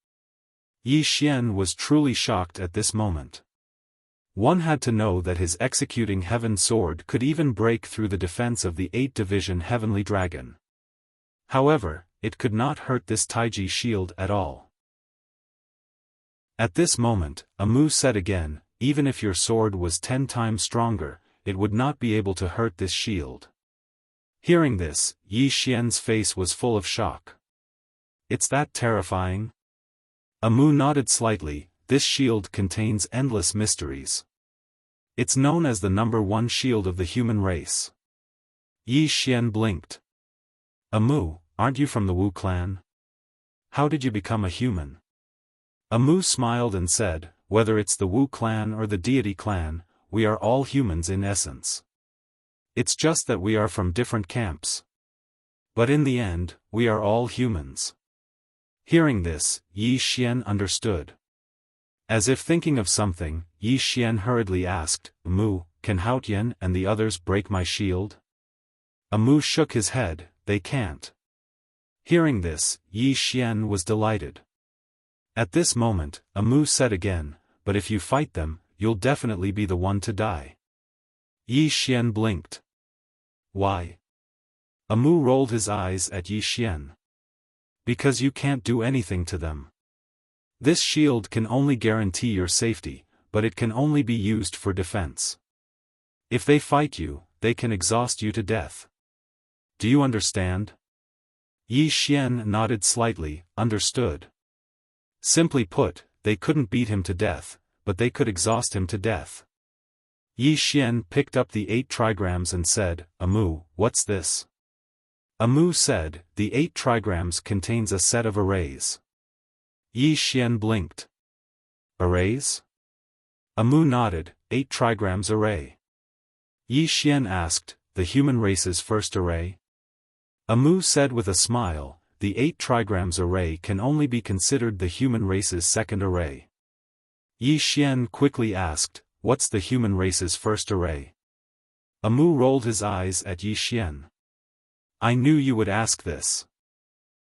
A: Yi Xian was truly shocked at this moment. One had to know that his executing heaven sword could even break through the defense of the 8th Division Heavenly Dragon. However, it could not hurt this Taiji shield at all. At this moment, Amu said again, even if your sword was 10 times stronger, it would not be able to hurt this shield. Hearing this, Yi Xian's face was full of shock. It's that terrifying? Amu nodded slightly. This shield contains endless mysteries. It's known as the #1 shield of the human race. Yi Xian blinked. Amu, aren't you from the Wu clan? How did you become a human? Amu smiled and said, whether it's the Wu clan or the deity clan, we are all humans in essence. It's just that we are from different camps. But in the end, we are all humans. Hearing this, Yi Xian understood. As if thinking of something, Yi Xian hurriedly asked, Amu, can Haotian and the others break my shield? Amu shook his head, they can't. Hearing this, Yi Xian was delighted. At this moment, Amu said again, but if you fight them, you'll definitely be the one to die. Yi Xian blinked. Why? Amu rolled his eyes at Yi Xian. Because you can't do anything to them. This shield can only guarantee your safety, but it can only be used for defense. If they fight you, they can exhaust you to death. Do you understand? Yi Xian nodded slightly, understood. Simply put, they couldn't beat him to death, but they could exhaust him to death. Yi Xian picked up the 8 trigrams and said, Amu, what's this? Amu said, the 8 trigrams contains a set of arrays. Yi Xian blinked. Arrays? Amu nodded, 8 trigrams array. Yi Xian asked, the human race's first array? Amu said with a smile, the 8 trigrams array can only be considered the human race's second array. Yi Xian quickly asked, what's the human race's first array? Amu rolled his eyes at Yi Xian. I knew you would ask this.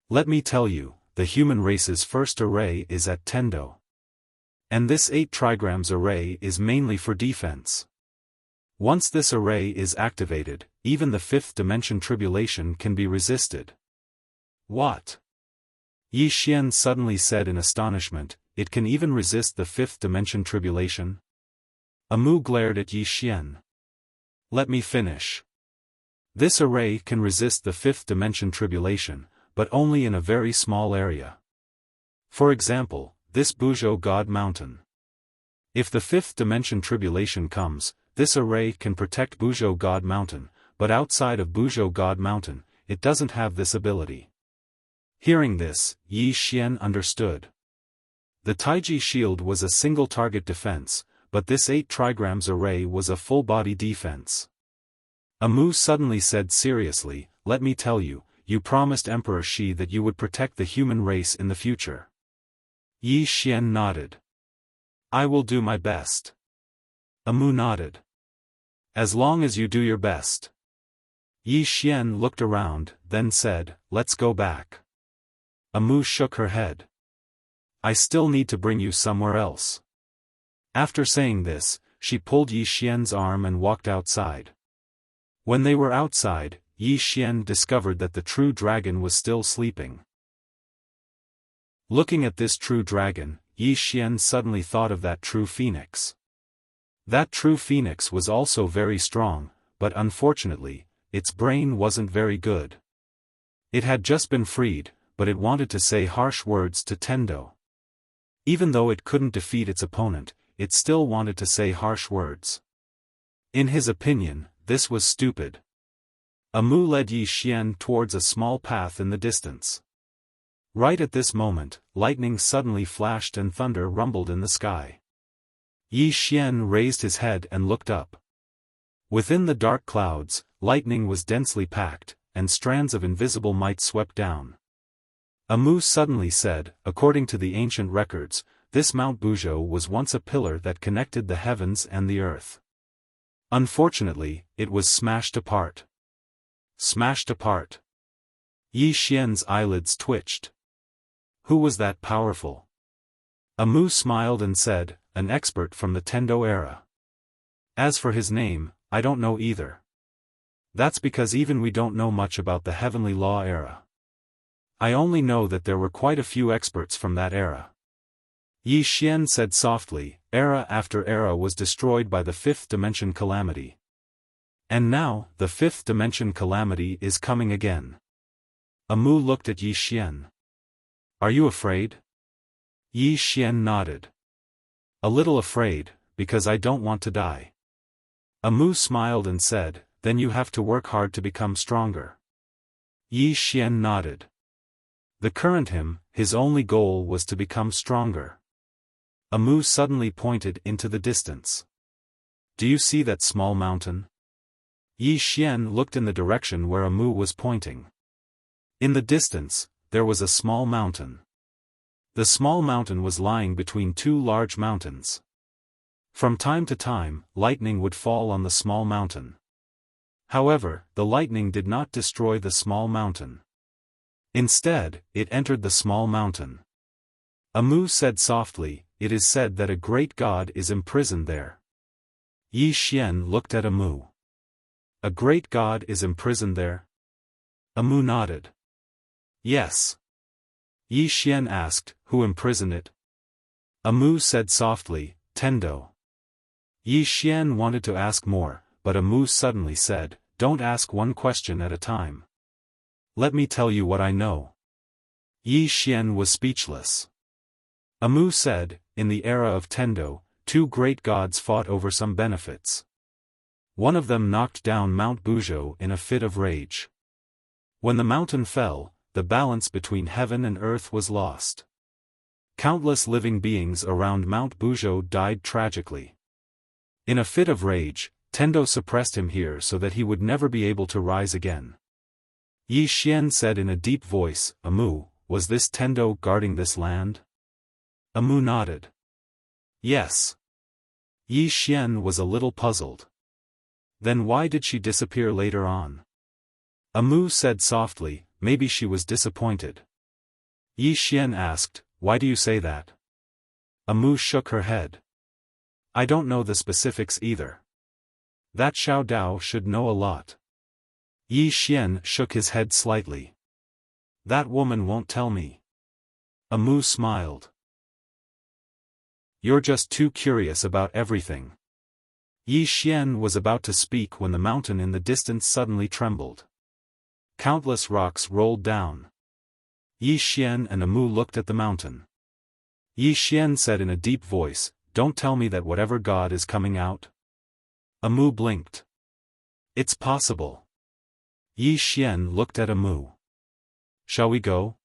A: Let me tell you, the human race's first array is at Tendo. And this 8 trigrams array is mainly for defense. Once this array is activated, even the 5th dimension tribulation can be resisted. What? Yi Xian suddenly said in astonishment, it can even resist the 5th dimension tribulation? Amu glared at Yi Xian. Let me finish. This array can resist the 5th dimension tribulation, but only in a very small area. For example, this Buzhou God Mountain. If the 5th dimension tribulation comes, this array can protect Buzhou God Mountain, but outside of Buzhou God Mountain, it doesn't have this ability. Hearing this, Yi Xian understood. The Taiji shield was a single target defense, but this 8 trigrams array was a full-body defense. Amu suddenly said seriously, let me tell you, you promised Emperor Shi that you would protect the human race in the future. Yi Xian nodded. I will do my best. Amu nodded. As long as you do your best. Yi Xian looked around, then said, let's go back. Amu shook her head. I still need to bring you somewhere else. After saying this, she pulled Yi Xian's arm and walked outside. When they were outside, Yi Xian discovered that the true dragon was still sleeping. Looking at this true dragon, Yi Xian suddenly thought of that true phoenix. That true phoenix was also very strong, but unfortunately, its brain wasn't very good. It had just been freed, but it wanted to say harsh words to Tendo. Even though it couldn't defeat its opponent, it still wanted to say harsh words. In his opinion, this was stupid. Amu led Yi Xian towards a small path in the distance. Right at this moment, lightning suddenly flashed and thunder rumbled in the sky. Yi Xian raised his head and looked up. Within the dark clouds, lightning was densely packed, and strands of invisible might swept down. Amu suddenly said, according to the ancient records, this Mount Buzhou was once a pillar that connected the heavens and the earth. Unfortunately, it was smashed apart. Smashed apart. Yi Xian's eyelids twitched. Who was that powerful? Amu smiled and said, an expert from the Tendo era. As for his name, I don't know either. That's because even we don't know much about the heavenly law era. I only know that there were quite a few experts from that era. Yi Xian said softly, era after era was destroyed by the fifth dimension calamity. And now, the fifth dimension calamity is coming again. Amu looked at Yi Xian. Are you afraid? Yi Xian nodded. A little afraid, because I don't want to die. Amu smiled and said, then you have to work hard to become stronger. Yi Xian nodded. The current him, his only goal was to become stronger. Amu suddenly pointed into the distance. Do you see that small mountain? Yi Xian looked in the direction where Amu was pointing. In the distance, there was a small mountain. The small mountain was lying between two large mountains. From time to time, lightning would fall on the small mountain. However, the lightning did not destroy the small mountain. Instead, it entered the small mountain. Amu said softly, it is said that a great god is imprisoned there. Yi Xian looked at Amu. A great god is imprisoned there? Amu nodded. Yes. Yi Xian asked, who imprisoned it? Amu said softly, Tendo. Yi Xian wanted to ask more, but Amu suddenly said, don't ask one question at a time. Let me tell you what I know. Yi Xian was speechless. Amu said, in the era of Tendo, two great gods fought over some benefits. One of them knocked down Mount Buzhou in a fit of rage. When the mountain fell, the balance between heaven and earth was lost. Countless living beings around Mount Buzhou died tragically. In a fit of rage, Tendo suppressed him here so that he would never be able to rise again. Yi Xian said in a deep voice, Amu, was this Tendo guarding this land? Amu nodded. Yes. Yi Xian was a little puzzled. Then why did she disappear later on? Amu said softly, maybe she was disappointed. Yi Xian asked, why do you say that? Amu shook her head. I don't know the specifics either. That Xiao Dao should know a lot. Yi Xian shook his head slightly. That woman won't tell me. Amu smiled. You're just too curious about everything. Yi Xian was about to speak when the mountain in the distance suddenly trembled. Countless rocks rolled down. Yi Xian and Amu looked at the mountain. Yi Xian said in a deep voice, don't tell me that whatever god is coming out. Amu blinked. It's possible. Yi Xian looked at Amu. Shall we go?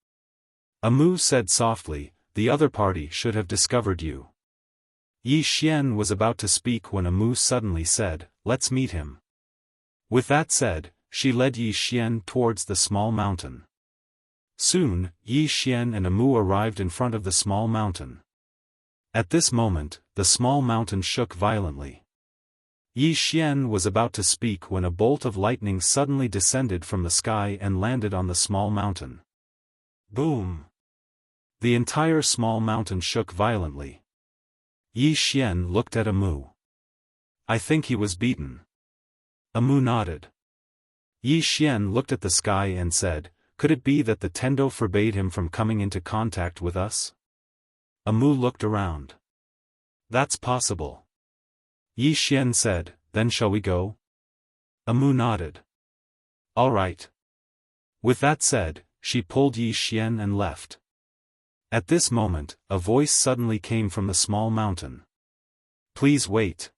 A: Amu said softly, the other party should have discovered you. Yi Xian was about to speak when Amu suddenly said, let's meet him. With that said, she led Yi Xian towards the small mountain. Soon, Yi Xian and Amu arrived in front of the small mountain. At this moment, the small mountain shook violently. Yi Xian was about to speak when a bolt of lightning suddenly descended from the sky and landed on the small mountain. Boom! The entire small mountain shook violently. Yi Xian looked at Amu. I think he was beaten. Amu nodded. Yi Xian looked at the sky and said, could it be that the Tendo forbade him from coming into contact with us? Amu looked around. That's possible. Yi Xian said, then shall we go? Amu nodded. All right. With that said, she pulled Yi Xian and left. At this moment, a voice suddenly came from the small mountain. Please wait.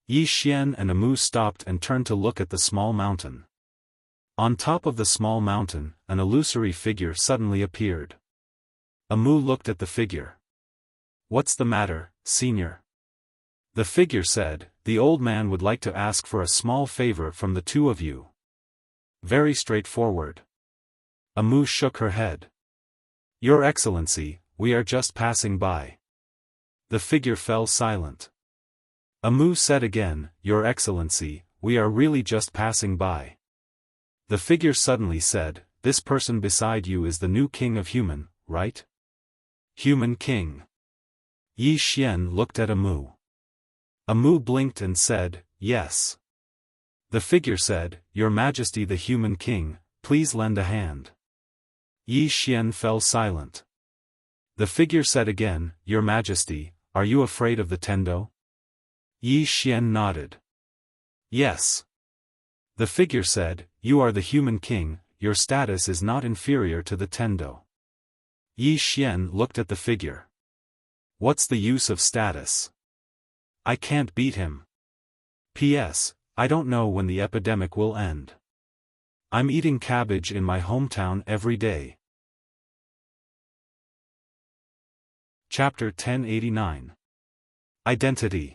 A: Yi Xian and Amu stopped and turned to look at the small mountain. On top of the small mountain, an illusory figure suddenly appeared. Amu looked at the figure. "What's the matter, senior?" The figure said, "The old man would like to ask for a small favor from the two of you." Very straightforward. Amu shook her head. "Your Excellency, we are just passing by." The figure fell silent. Amu said again, "Your Excellency, we are really just passing by." The figure suddenly said, "This person beside you is the new king of human, right?" Human king. Yi Xian looked at Amu. Amu blinked and said, "Yes." The figure said, "Your Majesty the human king, please lend a hand." Yi Xian fell silent. The figure said again, "Your Majesty, are you afraid of the Tendo?" Yi Xian nodded. "Yes." The figure said, "You are the human king, your status is not inferior to the Tendo." Yi Xian looked at the figure. "What's the use of status? I can't beat him. P.S. I don't know when the epidemic will end. I'm eating cabbage in my hometown every day." Chapter 1089. Identity.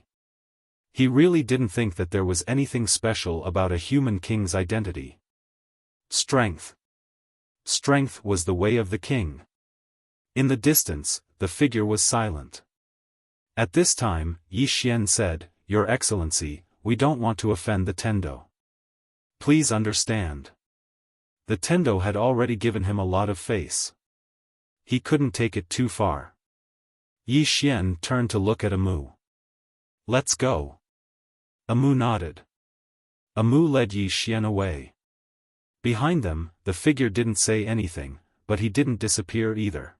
A: He really didn't think that there was anything special about a human king's identity. Strength. Strength was the way of the king. In the distance, the figure was silent. At this time, Yi Xian said, "Your Excellency, we don't want to offend the Tendo. Please understand." The Tendo had already given him a lot of face. He couldn't take it too far. Yi Xian turned to look at Amu. "Let's go." Amu nodded. Amu led Yi Xian away. Behind them, the figure didn't say anything, but he didn't disappear either.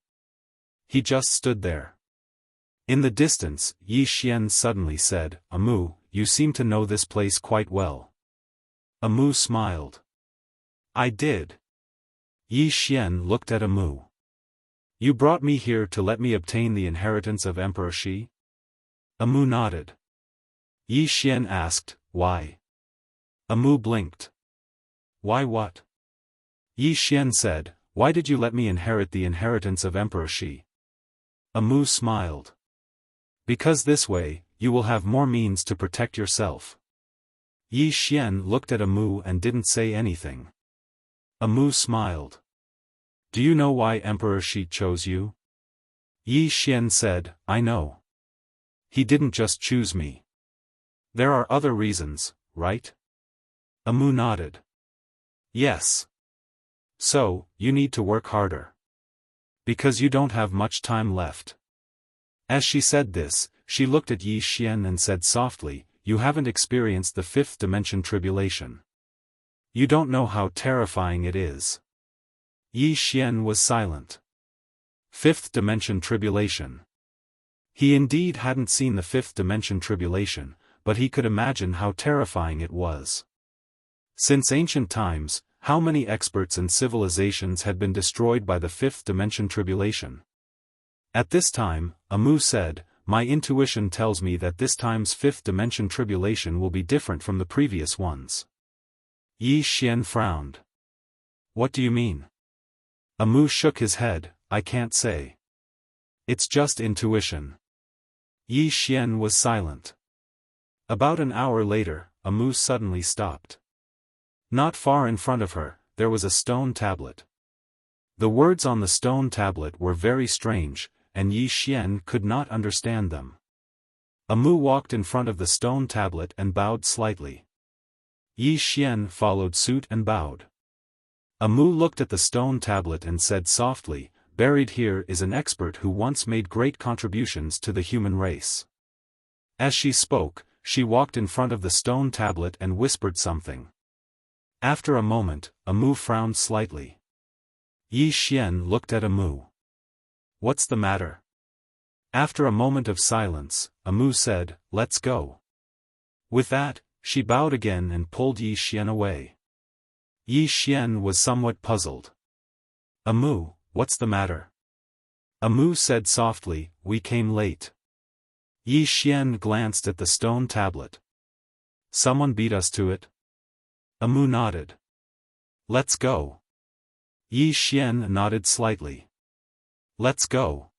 A: He just stood there. In the distance, Yi Xian suddenly said, "Amu, you seem to know this place quite well." Amu smiled. "I did." Yi Xian looked at Amu. "You brought me here to let me obtain the inheritance of Emperor Shi?" Amu nodded. Yi Xian asked, "Why?" Amu blinked. "Why what?" Yi Xian said, "Why did you let me inherit the inheritance of Emperor Shi?" Amu smiled. "Because this way, you will have more means to protect yourself." Yi Xian looked at Amu and didn't say anything. Amu smiled. "Do you know why Emperor Shi chose you?" Yi Xian said, "I know. He didn't just choose me. There are other reasons, right?" Amu nodded. "Yes. So, you need to work harder. Because you don't have much time left." As she said this, she looked at Yi Xian and said softly, "You haven't experienced the fifth dimension tribulation. You don't know how terrifying it is." Yi Xian was silent. Fifth dimension tribulation. He indeed hadn't seen the fifth dimension tribulation, but he could imagine how terrifying it was. Since ancient times, how many experts and civilizations had been destroyed by the fifth dimension tribulation? At this time, Amu said, "My intuition tells me that this time's fifth dimension tribulation will be different from the previous ones." Yi Xian frowned. "What do you mean?" Amu shook his head, "I can't say. It's just intuition." Yi Xian was silent. About an hour later, Amu suddenly stopped. Not far in front of her, there was a stone tablet. The words on the stone tablet were very strange, and Yi Xian could not understand them. Amu walked in front of the stone tablet and bowed slightly. Yi Xian followed suit and bowed. Amu looked at the stone tablet and said softly, "Buried here is an expert who once made great contributions to the human race." As she spoke, she walked in front of the stone tablet and whispered something. After a moment, Amu frowned slightly. Yi Xian looked at Amu. "What's the matter?" After a moment of silence, Amu said, "Let's go." With that, she bowed again and pulled Yi Xian away. Yi Xian was somewhat puzzled. "Amu, what's the matter?" Amu said softly, "We came late." Yi Xian glanced at the stone tablet. "Someone beat us to it?" Amu nodded. Let's go. Yi Xian nodded slightly. Let's go.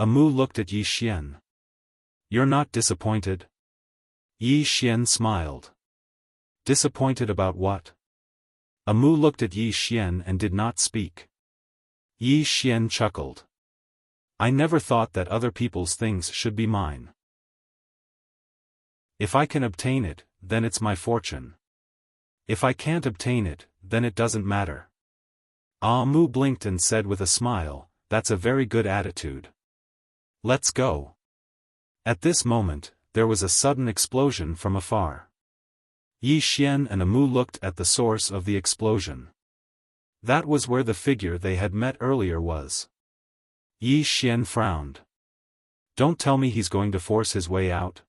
A: Amu looked at Yi Xian. You're not disappointed? Yi Xian smiled. Disappointed about what? Amu looked at Yi Xian and did not speak. Yi Xian chuckled. I never thought that other people's things should be mine. If I can obtain it, then it's my fortune. If I can't obtain it, then it doesn't matter. Amu blinked and said with a smile, that's a very good attitude. Let's go. At this moment, there was a sudden explosion from afar. Yi Xian and Amu looked at the source of the explosion. That was where the figure they had met earlier was. Yi Xian frowned. Don't tell me he's going to force his way out.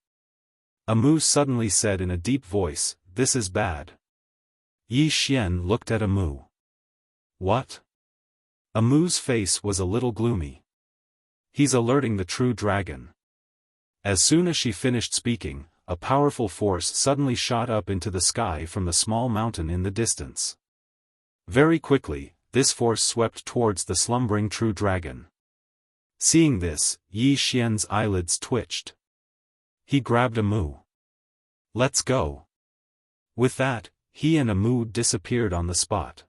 A: Amu suddenly said in a deep voice, this is bad. Yi Xian looked at Amu. What? Amu's face was a little gloomy. He's alerting the true dragon. As soon as she finished speaking, a powerful force suddenly shot up into the sky from the small mountain in the distance. Very quickly, this force swept towards the slumbering true dragon. Seeing this, Yi Xian's eyelids twitched. He grabbed Amu. Let's go. With that, he and Amu disappeared on the spot.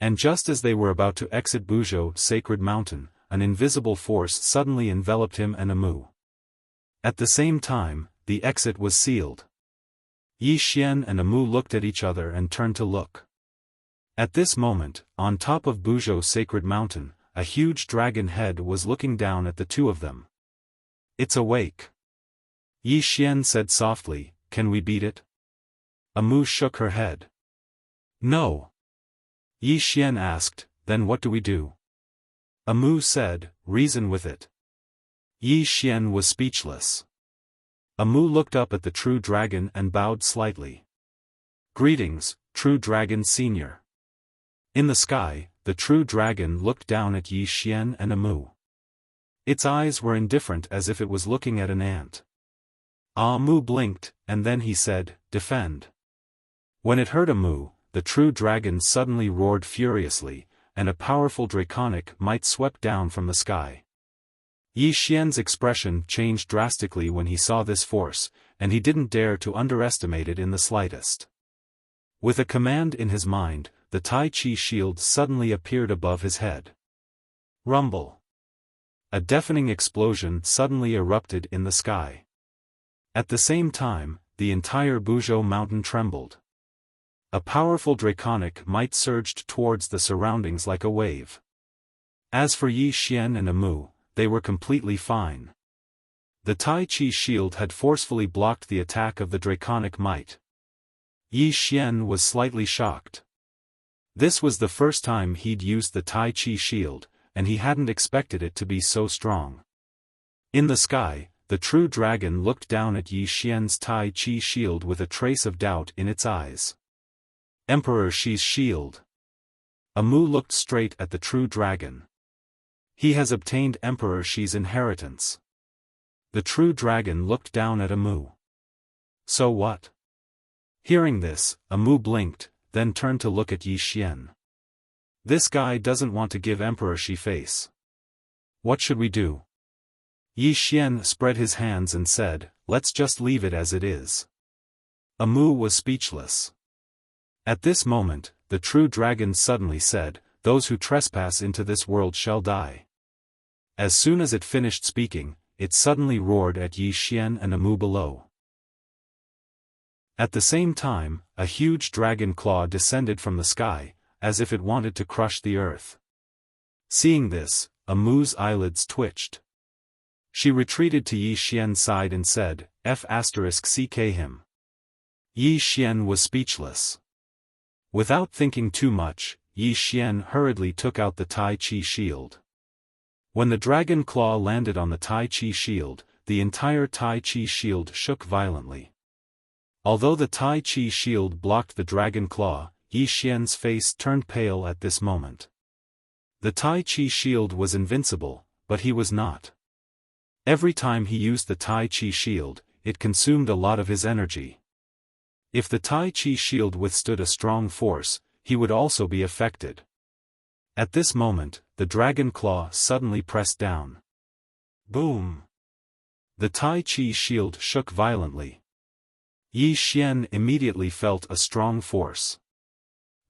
A: And just as they were about to exit Buzhou Sacred Mountain, an invisible force suddenly enveloped him and Amu. At the same time, the exit was sealed. Yi Xian and Amu looked at each other and turned to look. At this moment, on top of Buzhou Sacred Mountain, a huge dragon head was looking down at the two of them. It's awake. Yi Xian said softly, can we beat it? Amu shook her head. No. Yi Xian asked, then what do we do? Amu said, reason with it. Yi Xian was speechless. Amu looked up at the true dragon and bowed slightly. Greetings, true dragon senior. In the sky, the true dragon looked down at Yi Xian and Amu. Its eyes were indifferent as if it was looking at an ant. Amu blinked, and then he said, defend. When it heard Amu, the true dragon suddenly roared furiously, and a powerful draconic might swept down from the sky. Yi Xian's expression changed drastically when he saw this force, and he didn't dare to underestimate it in the slightest. With a command in his mind, the Tai Chi shield suddenly appeared above his head. Rumble. A deafening explosion suddenly erupted in the sky. At the same time, the entire Buzhou mountain trembled. A powerful draconic might surged towards the surroundings like a wave. As for Yi Xian and Amu, they were completely fine. The Tai Chi shield had forcefully blocked the attack of the draconic might. Yi Xian was slightly shocked. This was the first time he'd used the Tai Chi shield, and he hadn't expected it to be so strong. In the sky, the true dragon looked down at Yi Xian's Tai Chi shield with a trace of doubt in its eyes. Emperor Shi's shield. Amu looked straight at the true dragon. He has obtained Emperor Shi's inheritance. The true dragon looked down at Amu. So what? Hearing this, Amu blinked, then turned to look at Yi Xian. This guy doesn't want to give Emperor Shi face. What should we do? Yi Xian spread his hands and said, let's just leave it as it is. Amu was speechless. At this moment, the true dragon suddenly said, those who trespass into this world shall die. As soon as it finished speaking, it suddenly roared at Yi Xian and Amu below. At the same time, a huge dragon claw descended from the sky, as if it wanted to crush the earth. Seeing this, Amu's eyelids twitched. She retreated to Yi Xian's side and said, F***ck him. Yi Xian was speechless. Without thinking too much, Yi Xian hurriedly took out the Tai Chi shield. When the dragon claw landed on the Tai Chi shield, the entire Tai Chi shield shook violently. Although the Tai Chi shield blocked the dragon claw, Yi Xian's face turned pale at this moment. The Tai Chi shield was invincible, but he was not. Every time he used the Tai Chi shield, it consumed a lot of his energy. If the Tai Chi shield withstood a strong force, he would also be affected. At this moment, the dragon claw suddenly pressed down. Boom! The Tai Chi shield shook violently. Yi Xian immediately felt a strong force.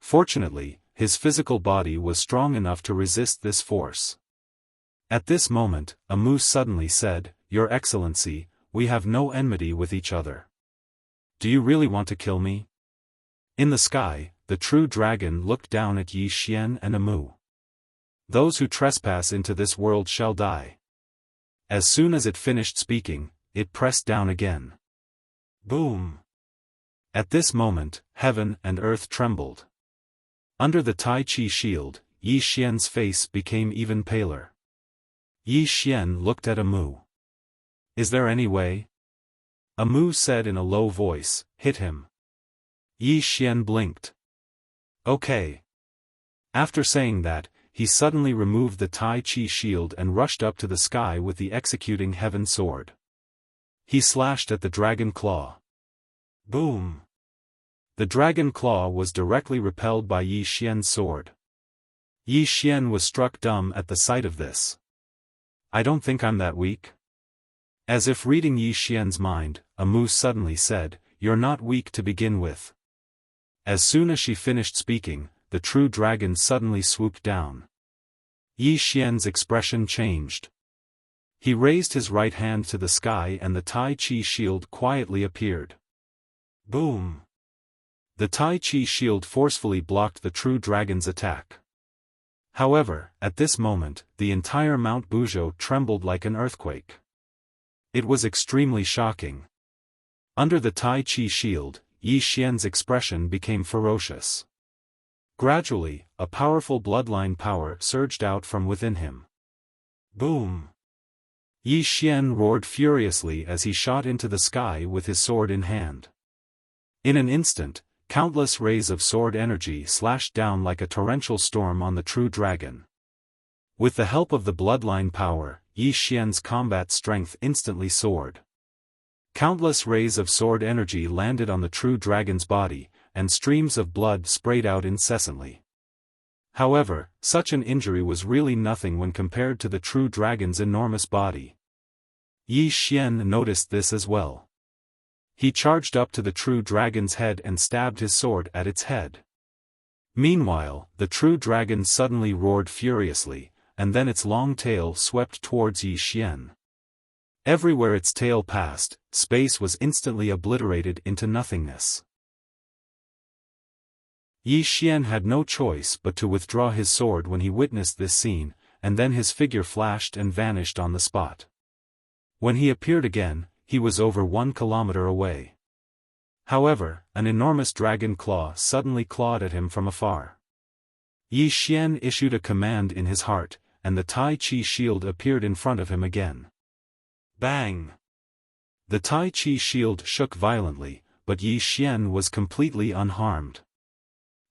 A: Fortunately, his physical body was strong enough to resist this force. At this moment, a moose suddenly said, "Your Excellency, we have no enmity with each other. Do you really want to kill me?" In the sky, the true dragon looked down at Yi Xian and Amu. "Those who trespass into this world shall die." As soon as it finished speaking, it pressed down again. Boom! At this moment, heaven and earth trembled. Under the Tai Chi shield, Yi Xian's face became even paler. Yi Xian looked at Amu. "Is there any way?" Amu said in a low voice, "Hit him." Yi Xian blinked. "Okay." After saying that, he suddenly removed the Tai Chi shield and rushed up to the sky with the executing heaven sword. He slashed at the dragon claw. Boom! The dragon claw was directly repelled by Yi Xian's sword. Yi Xian was struck dumb at the sight of this. "I don't think I'm that weak." As if reading Yi Xian's mind, Amu suddenly said, "You're not weak to begin with." As soon as she finished speaking, the true dragon suddenly swooped down. Yi Xian's expression changed. He raised his right hand to the sky and the Tai Chi shield quietly appeared. Boom! The Tai Chi shield forcefully blocked the true dragon's attack. However, at this moment, the entire Mount Buzhou trembled like an earthquake. It was extremely shocking. Under the Tai Chi shield, Yi Xian's expression became ferocious. Gradually, a powerful bloodline power surged out from within him. Boom! Yi Xian roared furiously as he shot into the sky with his sword in hand. In an instant, countless rays of sword energy slashed down like a torrential storm on the true dragon. With the help of the bloodline power, Yi Xian's combat strength instantly soared. Countless rays of sword energy landed on the true dragon's body, and streams of blood sprayed out incessantly. However, such an injury was really nothing when compared to the true dragon's enormous body. Yi Xian noticed this as well. He charged up to the true dragon's head and stabbed his sword at its head. Meanwhile, the true dragon suddenly roared furiously, and then its long tail swept towards Yi Xian. Everywhere its tail passed, space was instantly obliterated into nothingness. Yi Xian had no choice but to withdraw his sword when he witnessed this scene, and then his figure flashed and vanished on the spot. When he appeared again, he was over 1 kilometer away. However, an enormous dragon claw suddenly clawed at him from afar. Yi Xian issued a command in his heart, and the Tai Chi shield appeared in front of him again. Bang! The Tai Chi shield shook violently, but Yi Xian was completely unharmed.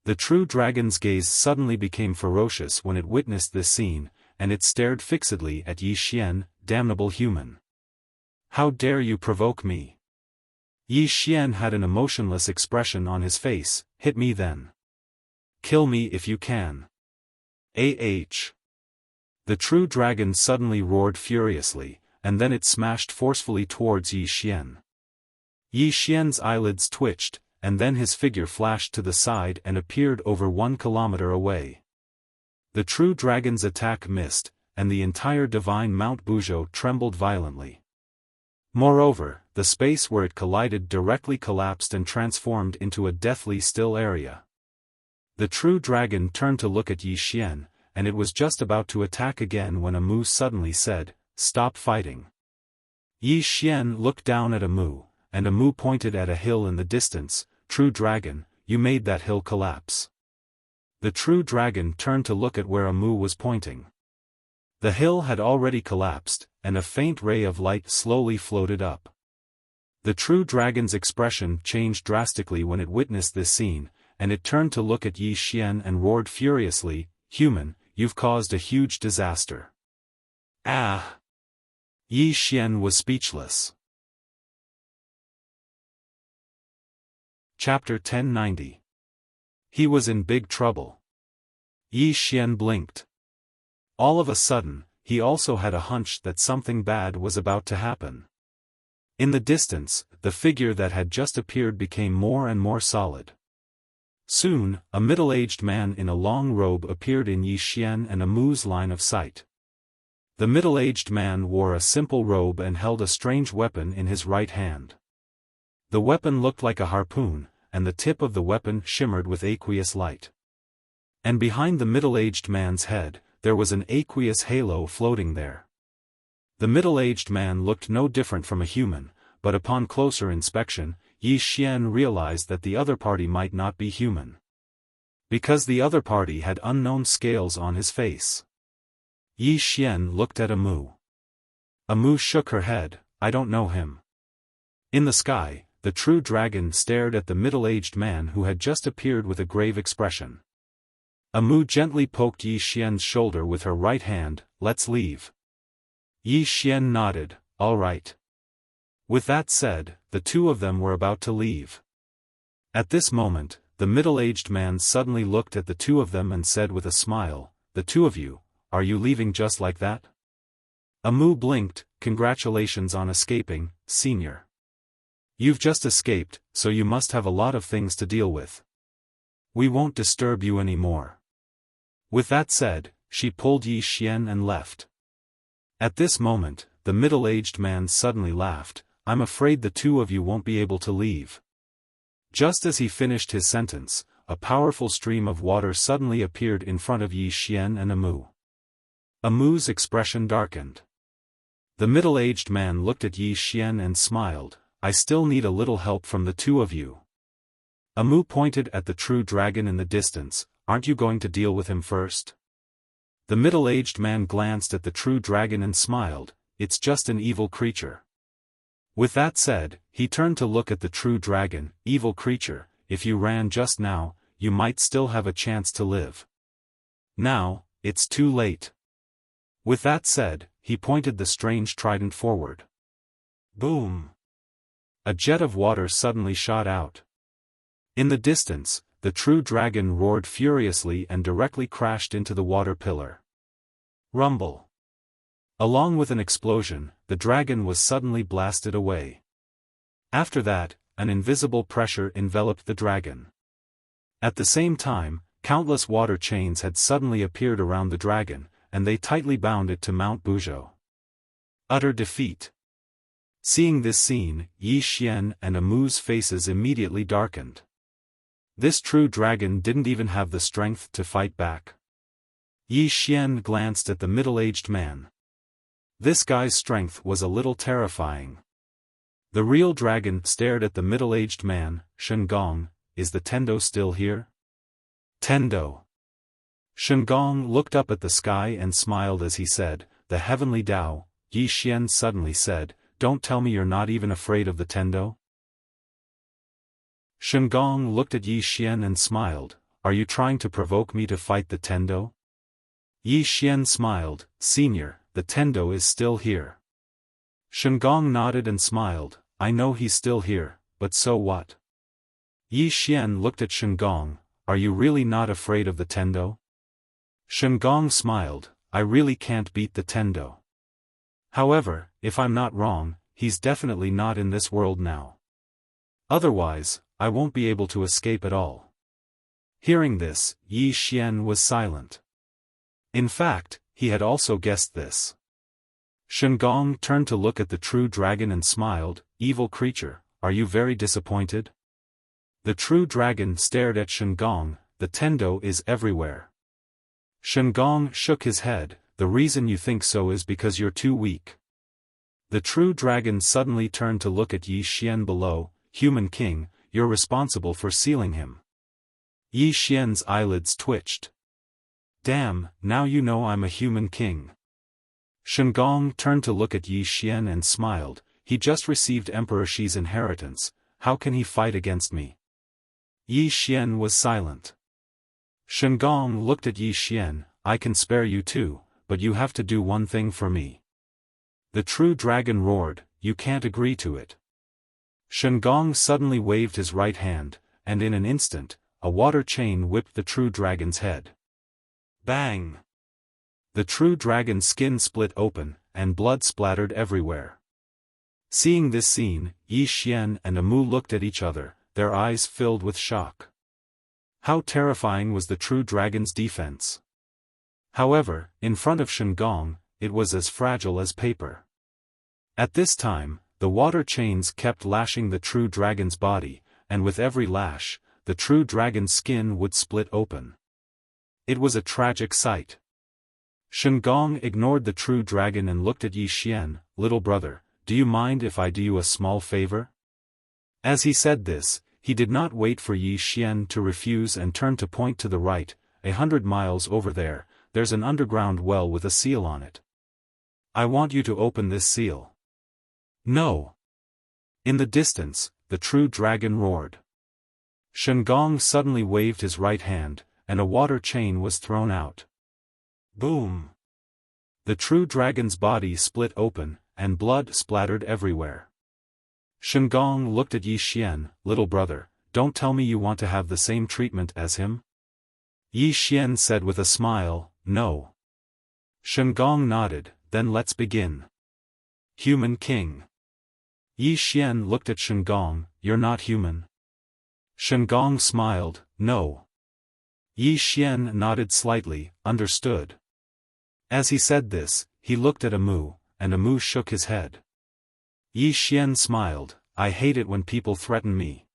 A: The true dragon's gaze suddenly became ferocious when it witnessed this scene, and it stared fixedly at Yi Xian, "Damnable human! How dare you provoke me?" Yi Xian had an emotionless expression on his face. "Hit me then. Kill me if you can. The true dragon suddenly roared furiously, and then it smashed forcefully towards Yi Xian. Yi Xian's eyelids twitched, and then his figure flashed to the side and appeared over 1 kilometer away. The true dragon's attack missed, and the entire divine Mount Buzhou trembled violently. Moreover, the space where it collided directly collapsed and transformed into a deathly still area. The true dragon turned to look at Yi Xian, and it was just about to attack again when Amu suddenly said, "Stop fighting." Yi Xian looked down at Amu, and Amu pointed at a hill in the distance. "True dragon, you made that hill collapse." The true dragon turned to look at where Amu was pointing. The hill had already collapsed, and a faint ray of light slowly floated up. The true dragon's expression changed drastically when it witnessed this scene, and it turned to look at Yi Xian and roared furiously, "Human, you've caused a huge disaster." Ah! Yi Xian was speechless. Chapter 1090. He was in big trouble. Yi Xian blinked. All of a sudden, he also had a hunch that something bad was about to happen. In the distance, the figure that had just appeared became more and more solid. Soon, a middle-aged man in a long robe appeared in Yi Xian and Amu's line of sight. The middle-aged man wore a simple robe and held a strange weapon in his right hand. The weapon looked like a harpoon, and the tip of the weapon shimmered with aqueous light. And behind the middle-aged man's head, there was an aqueous halo floating there. The middle-aged man looked no different from a human, but upon closer inspection, Yi Xian realized that the other party might not be human. Because the other party had unknown scales on his face. Yi Xian looked at Amu. Amu shook her head, I don't know him. In the sky, the true dragon stared at the middle-aged man who had just appeared with a grave expression. Amu gently poked Yi Xian's shoulder with her right hand, let's leave. Yi Xian nodded, all right. With that said, the two of them were about to leave. At this moment, the middle-aged man suddenly looked at the two of them and said with a smile, the two of you, are you leaving just like that? Amu blinked, congratulations on escaping, senior. You've just escaped, so you must have a lot of things to deal with. We won't disturb you anymore. With that said, she pulled Yi Xian and left. At this moment, the middle-aged man suddenly laughed, I'm afraid the two of you won't be able to leave. Just as he finished his sentence, a powerful stream of water suddenly appeared in front of Yi Xian and Amu. Amu's expression darkened. The middle-aged man looked at Yi Xian and smiled, I still need a little help from the two of you. Amu pointed at the true dragon in the distance, aren't you going to deal with him first? The middle-aged man glanced at the true dragon and smiled, it's just an evil creature. With that said, he turned to look at the true dragon, evil creature, if you ran just now, you might still have a chance to live. Now, it's too late. With that said, he pointed the strange trident forward. Boom! A jet of water suddenly shot out. In the distance, the true dragon roared furiously and directly crashed into the water pillar. Rumble! Along with an explosion, the dragon was suddenly blasted away. After that, an invisible pressure enveloped the dragon. At the same time, countless water chains had suddenly appeared around the dragon, and they tightly bound it to Mount Buzhou. Utter defeat. Seeing this scene, Yi Xian and Amu's faces immediately darkened. This true dragon didn't even have the strength to fight back. Yi Xian glanced at the middle-aged man. This guy's strength was a little terrifying. The real dragon stared at the middle-aged man, Shengong, is the Tendo still here? Tendo. Shengong looked up at the sky and smiled as he said, the heavenly Tao. Yi Xian suddenly said, don't tell me you're not even afraid of the Tendo? Shengong looked at Yi Xian and smiled, are you trying to provoke me to fight the Tendo? Yi Xian smiled, senior, the Tendo is still here. Shengong nodded and smiled, I know he's still here, but so what? Yi Xian looked at Shengong, are you really not afraid of the Tendo? Shengong smiled, I really can't beat the Tendo. However, if I'm not wrong, he's definitely not in this world now. Otherwise, I won't be able to escape at all. Hearing this, Yi Xian was silent. In fact, he had also guessed this. Shengong turned to look at the true dragon and smiled, evil creature, are you very disappointed? The true dragon stared at Shengong, the Tendo is everywhere. Shengong shook his head, the reason you think so is because you're too weak. The true dragon suddenly turned to look at Yi Xian below, human king, you're responsible for sealing him. Yi Xian's eyelids twitched. Damn, now you know I'm a human king. Shengong turned to look at Yi Xian and smiled, he just received Emperor Shi's inheritance, how can he fight against me? Yi Xian was silent. Shengong looked at Yi Xian, I can spare you too, but you have to do one thing for me. The true dragon roared, you can't agree to it. Shengong suddenly waved his right hand, and in an instant, a water chain whipped the true dragon's head. Bang! The true dragon's skin split open, and blood splattered everywhere. Seeing this scene, Yi Xian and Amu looked at each other, their eyes filled with shock. How terrifying was the true dragon's defense! However, in front of Shengong, it was as fragile as paper. At this time, the water chains kept lashing the true dragon's body, and with every lash, the true dragon's skin would split open. It was a tragic sight. Shengong ignored the true dragon and looked at Yi Xian. "Little brother, do you mind if I do you a small favor?" As he said this, he did not wait for Yi Xian to refuse and turned to point to the right. 100 miles over there, there's an underground well with a seal on it. I want you to open this seal. No. In the distance, the true dragon roared. Shengong suddenly waved his right hand, and a water chain was thrown out. Boom! The true dragon's body split open, and blood splattered everywhere. Shengong looked at Yi Xian. "Little brother, don't tell me you want to have the same treatment as him?" Yi Xian said with a smile, "No." Shengong nodded. "Then let's begin." Human King. Yi Xian looked at Shengong. "You're not human?" Shengong smiled. "No." Yi Xian nodded slightly, understood. As he said this, he looked at Amu, and Amu shook his head. Yi Xian smiled. "I hate it when people threaten me."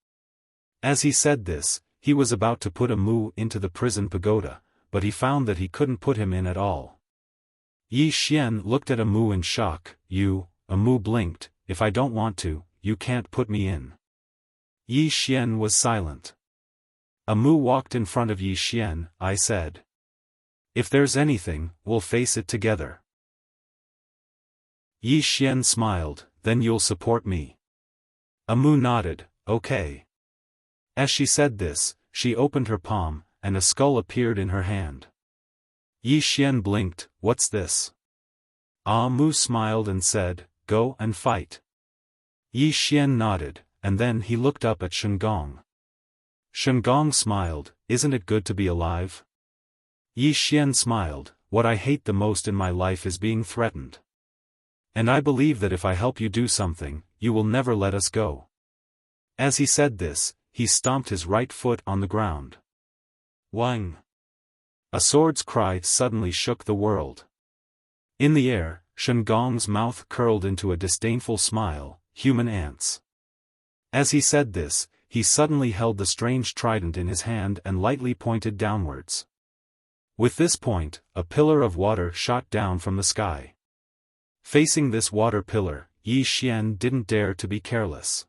A: As he said this, he was about to put Amu into the prison pagoda, but he found that he couldn't put him in at all. Yi Xian looked at Amu in shock. Amu blinked. "If I don't want to, you can't put me in." Yi Xian was silent. Amu walked in front of Yi Xian. "I said. If there's anything, we'll face it together." Yi Xian smiled. "Then you'll support me." Amu nodded. "Okay." As she said this, she opened her palm, and a skull appeared in her hand. Yi Xian blinked. "What's this?" Amu smiled and said, "Go and fight." Yi Xian nodded, and then he looked up at Shengong. Shengong smiled. "Isn't it good to be alive?" Yi Xian smiled. "What I hate the most in my life is being threatened. And I believe that if I help you do something, you will never let us go." As he said this, he stomped his right foot on the ground. Wang! A sword's cry suddenly shook the world. In the air, Shengong's mouth curled into a disdainful smile. Human ants. As he said this, he suddenly held the strange trident in his hand and lightly pointed downwards. With this point, a pillar of water shot down from the sky. Facing this water pillar, Yi Xian didn't dare to be careless.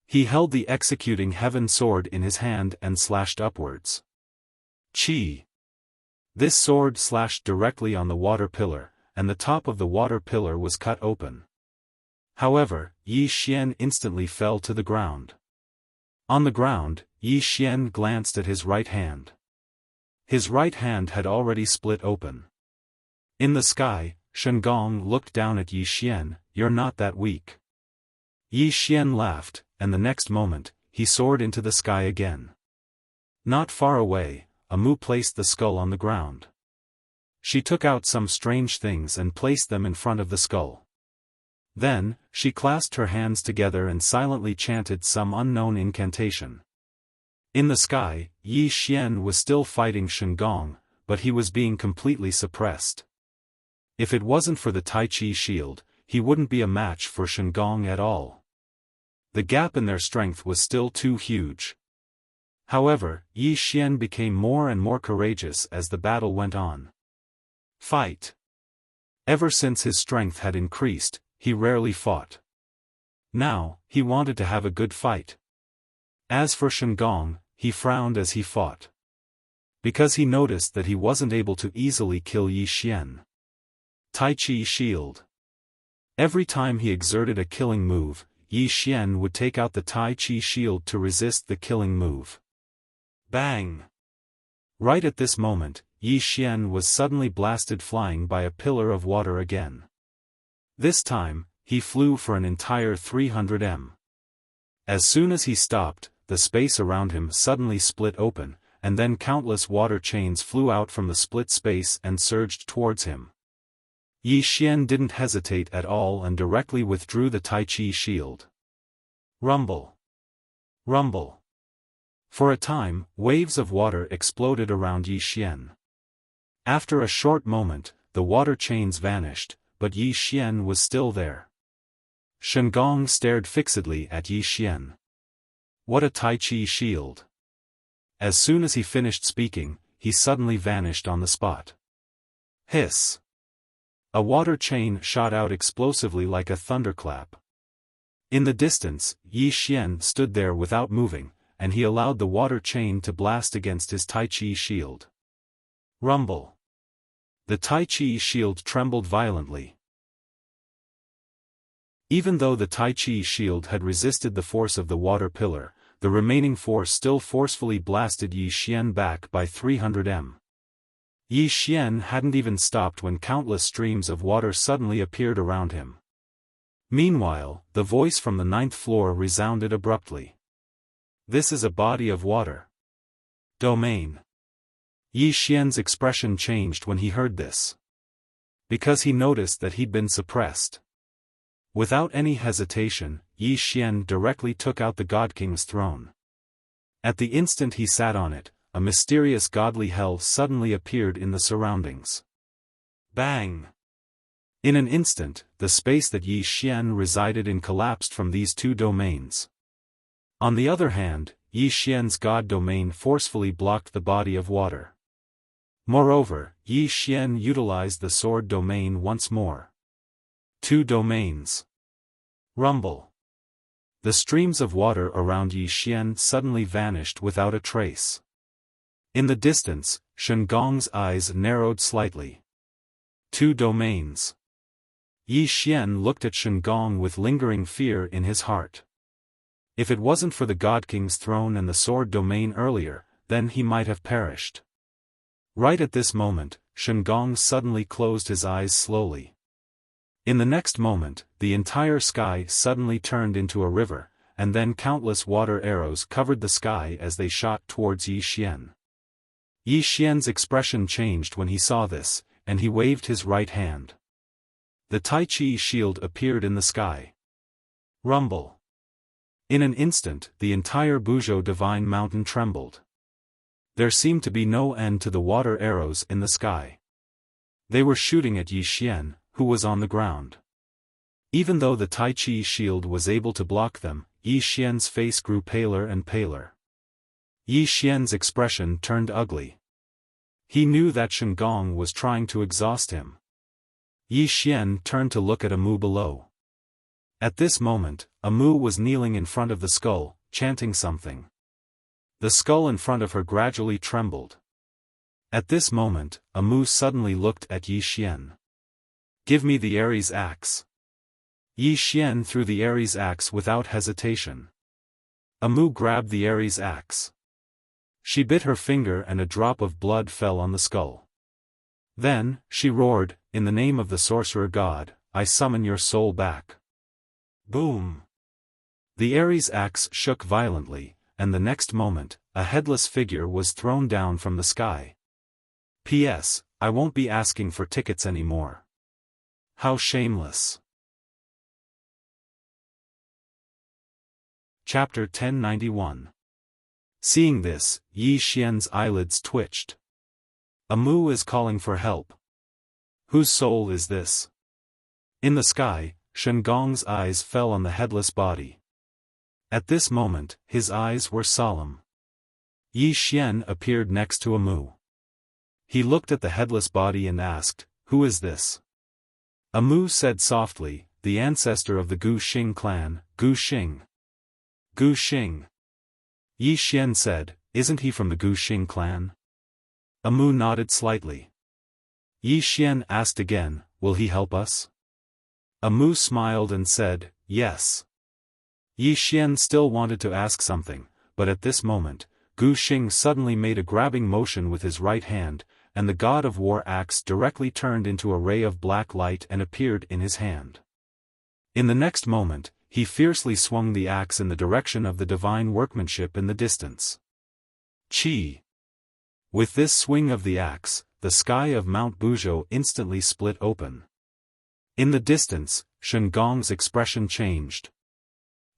A: He held the executing heaven sword in his hand and slashed upwards. Chi! This sword slashed directly on the water pillar, and the top of the water pillar was cut open. However, Yi Xian instantly fell to the ground. On the ground, Yi Xian glanced at his right hand. His right hand had already split open. In the sky, Shengong looked down at Yi Xian. "You're not that weak." Yi Xian laughed, and the next moment, he soared into the sky again. Not far away, Amu placed the skull on the ground. She took out some strange things and placed them in front of the skull. Then, she clasped her hands together and silently chanted some unknown incantation. In the sky, Yi Xian was still fighting Shengong, but he was being completely suppressed. If it wasn't for the Tai Chi shield, he wouldn't be a match for Shengong at all. The gap in their strength was still too huge. However, Yi Xian became more and more courageous as the battle went on. Fight! Ever since his strength had increased, he rarely fought. Now, he wanted to have a good fight. As for Shengong, he frowned as he fought. Because he noticed that he wasn't able to easily kill Yi Xian. Tai Chi shield. Every time he exerted a killing move, Yi Xian would take out the Tai Chi shield to resist the killing move. Bang! Right at this moment, Yi Xian was suddenly blasted flying by a pillar of water again. This time, he flew for an entire 300 m. As soon as he stopped, the space around him suddenly split open, and then countless water chains flew out from the split space and surged towards him. Yi Xian didn't hesitate at all and directly withdrew the Tai Chi shield. Rumble. Rumble. For a time, waves of water exploded around Yi Xian. After a short moment, the water chains vanished, but Yi Xian was still there. Shen Gong stared fixedly at Yi Xian. What a Tai Chi shield! As soon as he finished speaking, he suddenly vanished on the spot. Hiss! A water chain shot out explosively like a thunderclap. In the distance, Yi Xian stood there without moving, and he allowed the water chain to blast against his Tai Chi shield. Rumble! The Tai Chi shield trembled violently. Even though the Tai Chi shield had resisted the force of the water pillar, the remaining force still forcefully blasted Yi Xian back by 300 m. Yi Xian hadn't even stopped when countless streams of water suddenly appeared around him. Meanwhile, the voice from the 9th floor resounded abruptly. This is a body of water. Domain. Yi Xian's expression changed when he heard this. Because he noticed that he'd been suppressed. Without any hesitation, Yi Xian directly took out the God King's throne. At the instant he sat on it, a mysterious godly hell suddenly appeared in the surroundings. Bang! In an instant, the space that Yi Xian resided in collapsed from these two domains. On the other hand, Yi Xian's God domain forcefully blocked the body of water. Moreover, Yi Xian utilized the sword domain once more. Two domains. Rumble. The streams of water around Yi Xian suddenly vanished without a trace. In the distance, Shen Gong's eyes narrowed slightly. Two domains. Yi Xian looked at Shen Gong with lingering fear in his heart. If it wasn't for the God King's throne and the sword domain earlier, then he might have perished. Right at this moment, Shen Gong suddenly closed his eyes slowly. In the next moment, the entire sky suddenly turned into a river, and then countless water arrows covered the sky as they shot towards Yi Xian. Yi Xian's expression changed when he saw this, and he waved his right hand. The Tai Chi shield appeared in the sky. Rumble. In an instant, the entire Buzhou Divine Mountain trembled. There seemed to be no end to the water arrows in the sky. They were shooting at Yi Xian, who was on the ground. Even though the Tai Chi shield was able to block them, Yi Xian's face grew paler and paler. Yi Xian's expression turned ugly. He knew that Shen Gong was trying to exhaust him. Yi Xian turned to look at Amu below. At this moment, Amu was kneeling in front of the skull, chanting something. The skull in front of her gradually trembled. At this moment, Amu suddenly looked at Yi Xian. Give me the Ares axe. Yi Xian threw the Ares axe without hesitation. Amu grabbed the Ares axe. She bit her finger and a drop of blood fell on the skull. Then, she roared, in the name of the sorcerer god, I summon your soul back. Boom! The Ares axe shook violently, and the next moment, a headless figure was thrown down from the sky. P.S. I won't be asking for tickets anymore. How shameless. Chapter 1091. Seeing this, Yi Xian's eyelids twitched. Amu is calling for help. Whose soul is this? In the sky, Shen Gong's eyes fell on the headless body. At this moment, his eyes were solemn. Yi Xian appeared next to Amu. He looked at the headless body and asked, Who is this? Amu said softly, the ancestor of the Gu Xing clan, Gu Xing. Gu Xing. Yi Xian said, Isn't he from the Gu Xing clan? Amu nodded slightly. Yi Xian asked again, Will he help us? Amu smiled and said, Yes. Yi Xian still wanted to ask something, but at this moment, Gu Xing suddenly made a grabbing motion with his right hand, and the god of war axe directly turned into a ray of black light and appeared in his hand. In the next moment, he fiercely swung the axe in the direction of the divine workmanship in the distance. Chi! With this swing of the axe, the sky of Mount Buzhou instantly split open. In the distance, Shen Gong's expression changed.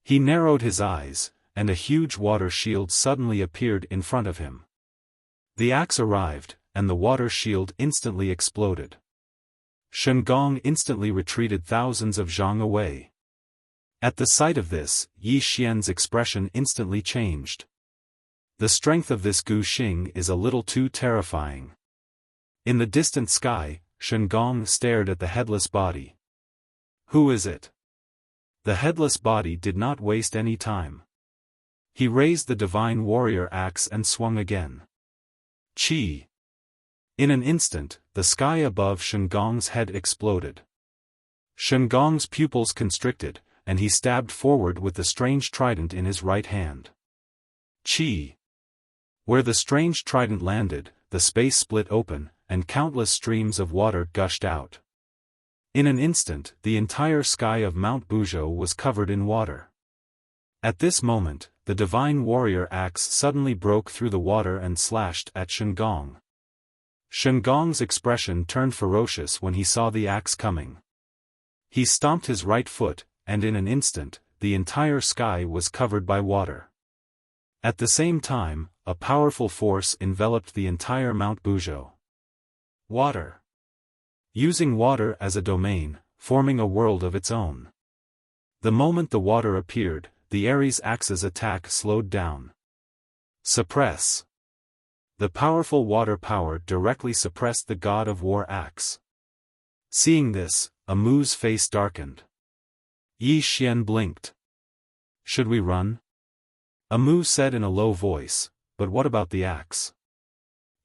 A: He narrowed his eyes, and a huge water shield suddenly appeared in front of him. The axe arrived, and the water shield instantly exploded. Shen Gong instantly retreated thousands of zhang away. At the sight of this, Yi Xian's expression instantly changed. The strength of this Gu Xing is a little too terrifying. In the distant sky, Shen Gong stared at the headless body. Who is it? The headless body did not waste any time. He raised the divine warrior axe and swung again. Chi! In an instant, the sky above Shen Gong's head exploded. Shen Gong's pupils constricted, and he stabbed forward with the strange trident in his right hand. Chi! Where the strange trident landed, the space split open, and countless streams of water gushed out. In an instant, the entire sky of Mount Buzhou was covered in water. At this moment, the divine warrior axe suddenly broke through the water and slashed at Shen Gong. Shen Gong's expression turned ferocious when he saw the axe coming. He stomped his right foot, and in an instant, the entire sky was covered by water. At the same time, a powerful force enveloped the entire Mount Buzhou. Water. Using water as a domain, forming a world of its own. The moment the water appeared, the Ares axe's attack slowed down. Suppress. The powerful water power directly suppressed the god of war axe. Seeing this, Amu's face darkened. Yi Xian blinked. Should we run? Amu said in a low voice, but what about the axe?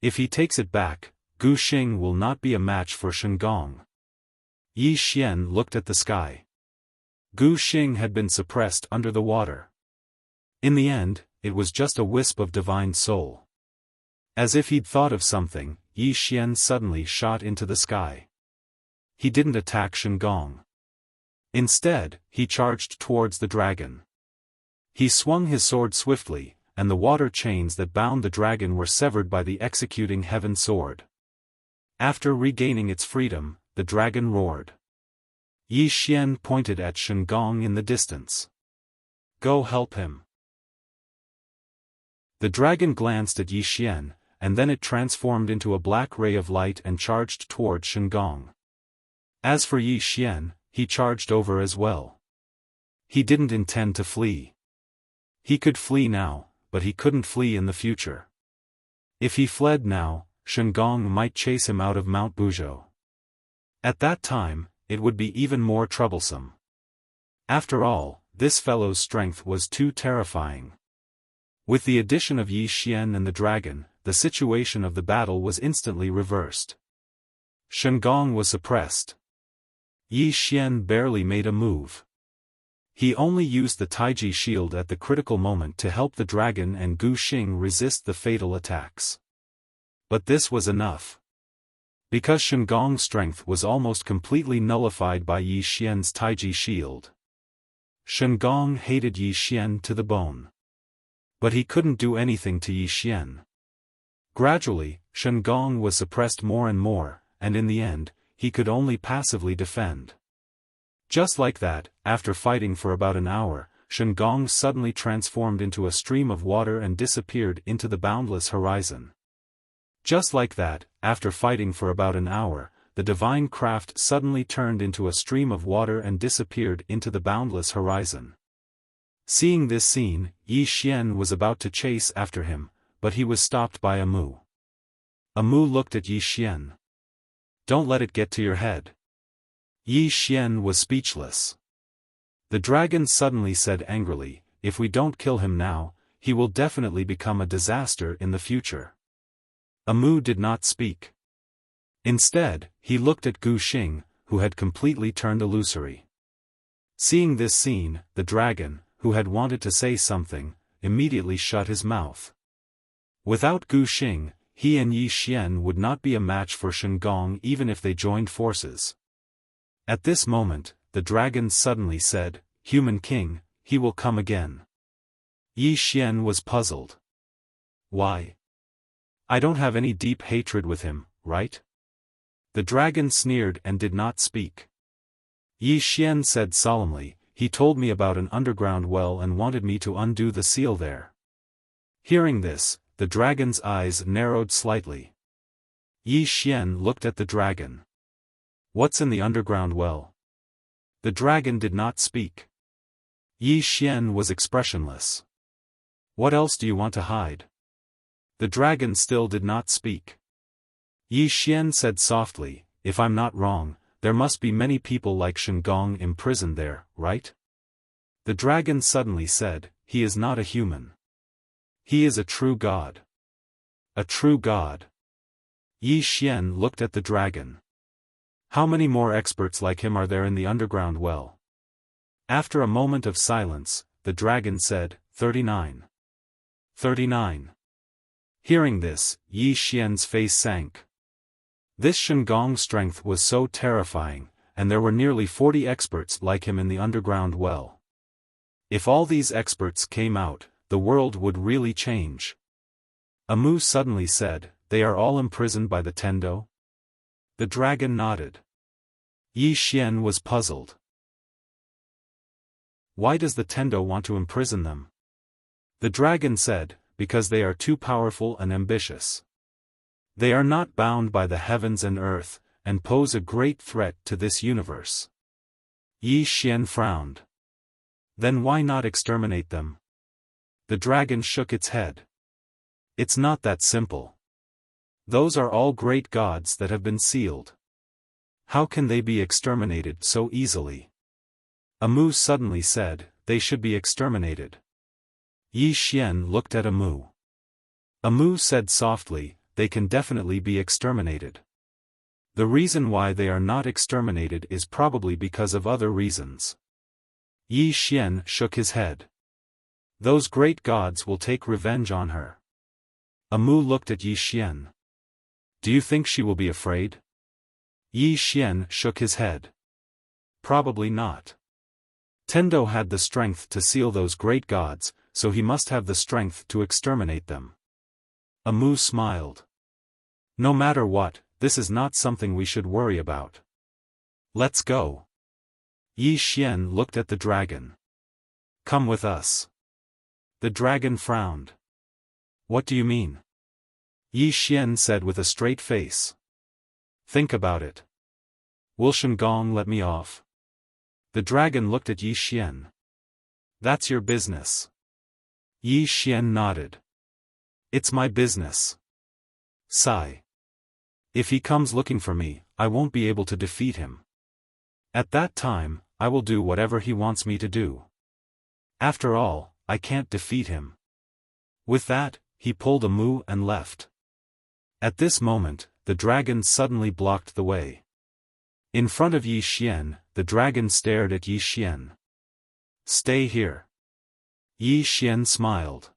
A: If he takes it back, Gu Xing will not be a match for Shen Gong. Yi Xian looked at the sky. Gu Xing had been suppressed under the water. In the end, it was just a wisp of divine soul. As if he'd thought of something, Yi Xian suddenly shot into the sky. He didn't attack Shen Gong. Instead, he charged towards the dragon. He swung his sword swiftly, and the water chains that bound the dragon were severed by the executing heaven sword. After regaining its freedom, the dragon roared. Yi Xian pointed at Shen Gong in the distance. Go help him. The dragon glanced at Yi Xian, and then it transformed into a black ray of light and charged toward Shen Gong. As for Yi Xian, he charged over as well. He didn't intend to flee. He could flee now, but he couldn't flee in the future. If he fled now, Shen Gong might chase him out of Mount Buzhou. At that time, it would be even more troublesome. After all, this fellow's strength was too terrifying. With the addition of Yi Xian and the dragon, the situation of the battle was instantly reversed. Shen Gong was suppressed. Yi Xian barely made a move. He only used the Taiji shield at the critical moment to help the dragon and Gu Xing resist the fatal attacks. But this was enough. Because Shen Gong's strength was almost completely nullified by Yi Xian's Taiji shield. Shen Gong hated Yi Xian to the bone. But he couldn't do anything to Yi Xian. Gradually, Shen Gong was suppressed more and more, and in the end, he could only passively defend. Just like that, after fighting for about an hour, Shen Gong suddenly transformed into a stream of water and disappeared into the boundless horizon. Just like that, after fighting for about an hour, the divine craft suddenly turned into a stream of water and disappeared into the boundless horizon. Seeing this scene, Yi Xian was about to chase after him, but he was stopped by Amu. Amu looked at Yi Xian. Don't let it get to your head. Yi Xian was speechless. The dragon suddenly said angrily, if we don't kill him now, he will definitely become a disaster in the future. Amu did not speak. Instead, he looked at Gu Xing, who had completely turned illusory. Seeing this scene, the dragon, who had wanted to say something, immediately shut his mouth. Without Gu Xing, he and Yi Xian would not be a match for Shen Gong even if they joined forces. At this moment, the dragon suddenly said, human king, he will come again. Yi Xian was puzzled. Why? I don't have any deep hatred with him, right? The dragon sneered and did not speak. Yi Xian said solemnly, he told me about an underground well and wanted me to undo the seal there. Hearing this, the dragon's eyes narrowed slightly. Yi Xian looked at the dragon. What's in the underground well? The dragon did not speak. Yi Xian was expressionless. What else do you want to hide? The dragon still did not speak. Yi Xian said softly, if I'm not wrong, there must be many people like Shengong imprisoned there, right? The dragon suddenly said, he is not a human. He is a true god. A true god. Yi Xian looked at the dragon. How many more experts like him are there in the underground well? After a moment of silence, the dragon said, 39. 39. Hearing this, Yi Xian's face sank. This Shengong's strength was so terrifying, and there were nearly 40 experts like him in the underground well. If all these experts came out, the world would really change. Amu suddenly said, they are all imprisoned by the Tendo? The dragon nodded. Yi Xian was puzzled. Why does the Tendo want to imprison them? The dragon said, because they are too powerful and ambitious. They are not bound by the heavens and earth, and pose a great threat to this universe. Yi Xian frowned. Then why not exterminate them? The dragon shook its head. It's not that simple. Those are all great gods that have been sealed. How can they be exterminated so easily? Amu suddenly said, they should be exterminated. Yi Xian looked at Amu. Amu said softly, they can definitely be exterminated. The reason why they are not exterminated is probably because of other reasons. Yi Xian shook his head. Those great gods will take revenge on her. Amu looked at Yi Xian. Do you think she will be afraid? Yi Xian shook his head. Probably not. Tendo had the strength to seal those great gods, so he must have the strength to exterminate them. Amu smiled. No matter what, this is not something we should worry about. Let's go. Yi Xian looked at the dragon. Come with us. The dragon frowned. What do you mean? Yi Xian said with a straight face. Think about it. Will Shengong let me off? The dragon looked at Yi Xian. That's your business. Yi Xian nodded. It's my business. Sigh. If he comes looking for me, I won't be able to defeat him. At that time, I will do whatever he wants me to do. After all, I can't defeat him. With that, he pulled Amu and left. At this moment, the dragon suddenly blocked the way. In front of Yi Xian, the dragon stared at Yi Xian. Stay here. Yi Xian smiled.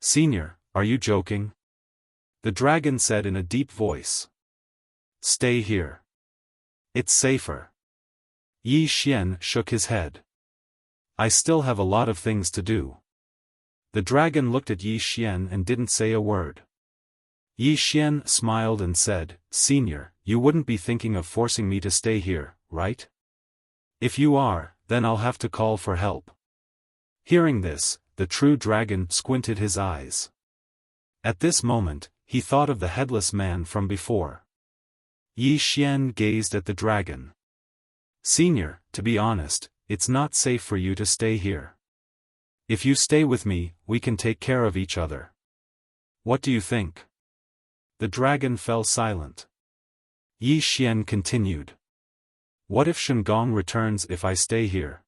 A: Senior, are you joking? The dragon said in a deep voice. Stay here. It's safer. Yi Xian shook his head. I still have a lot of things to do. The dragon looked at Yi Xian and didn't say a word. Yi Xian smiled and said, Senior, you wouldn't be thinking of forcing me to stay here, right? If you are, then I'll have to call for help. Hearing this, the true dragon squinted his eyes. At this moment, he thought of the headless man from before. Yi Xian gazed at the dragon. Senior, to be honest, it's not safe for you to stay here. If you stay with me, we can take care of each other. What do you think? The dragon fell silent. Yi Xian continued. What if Shengong returns if I stay here?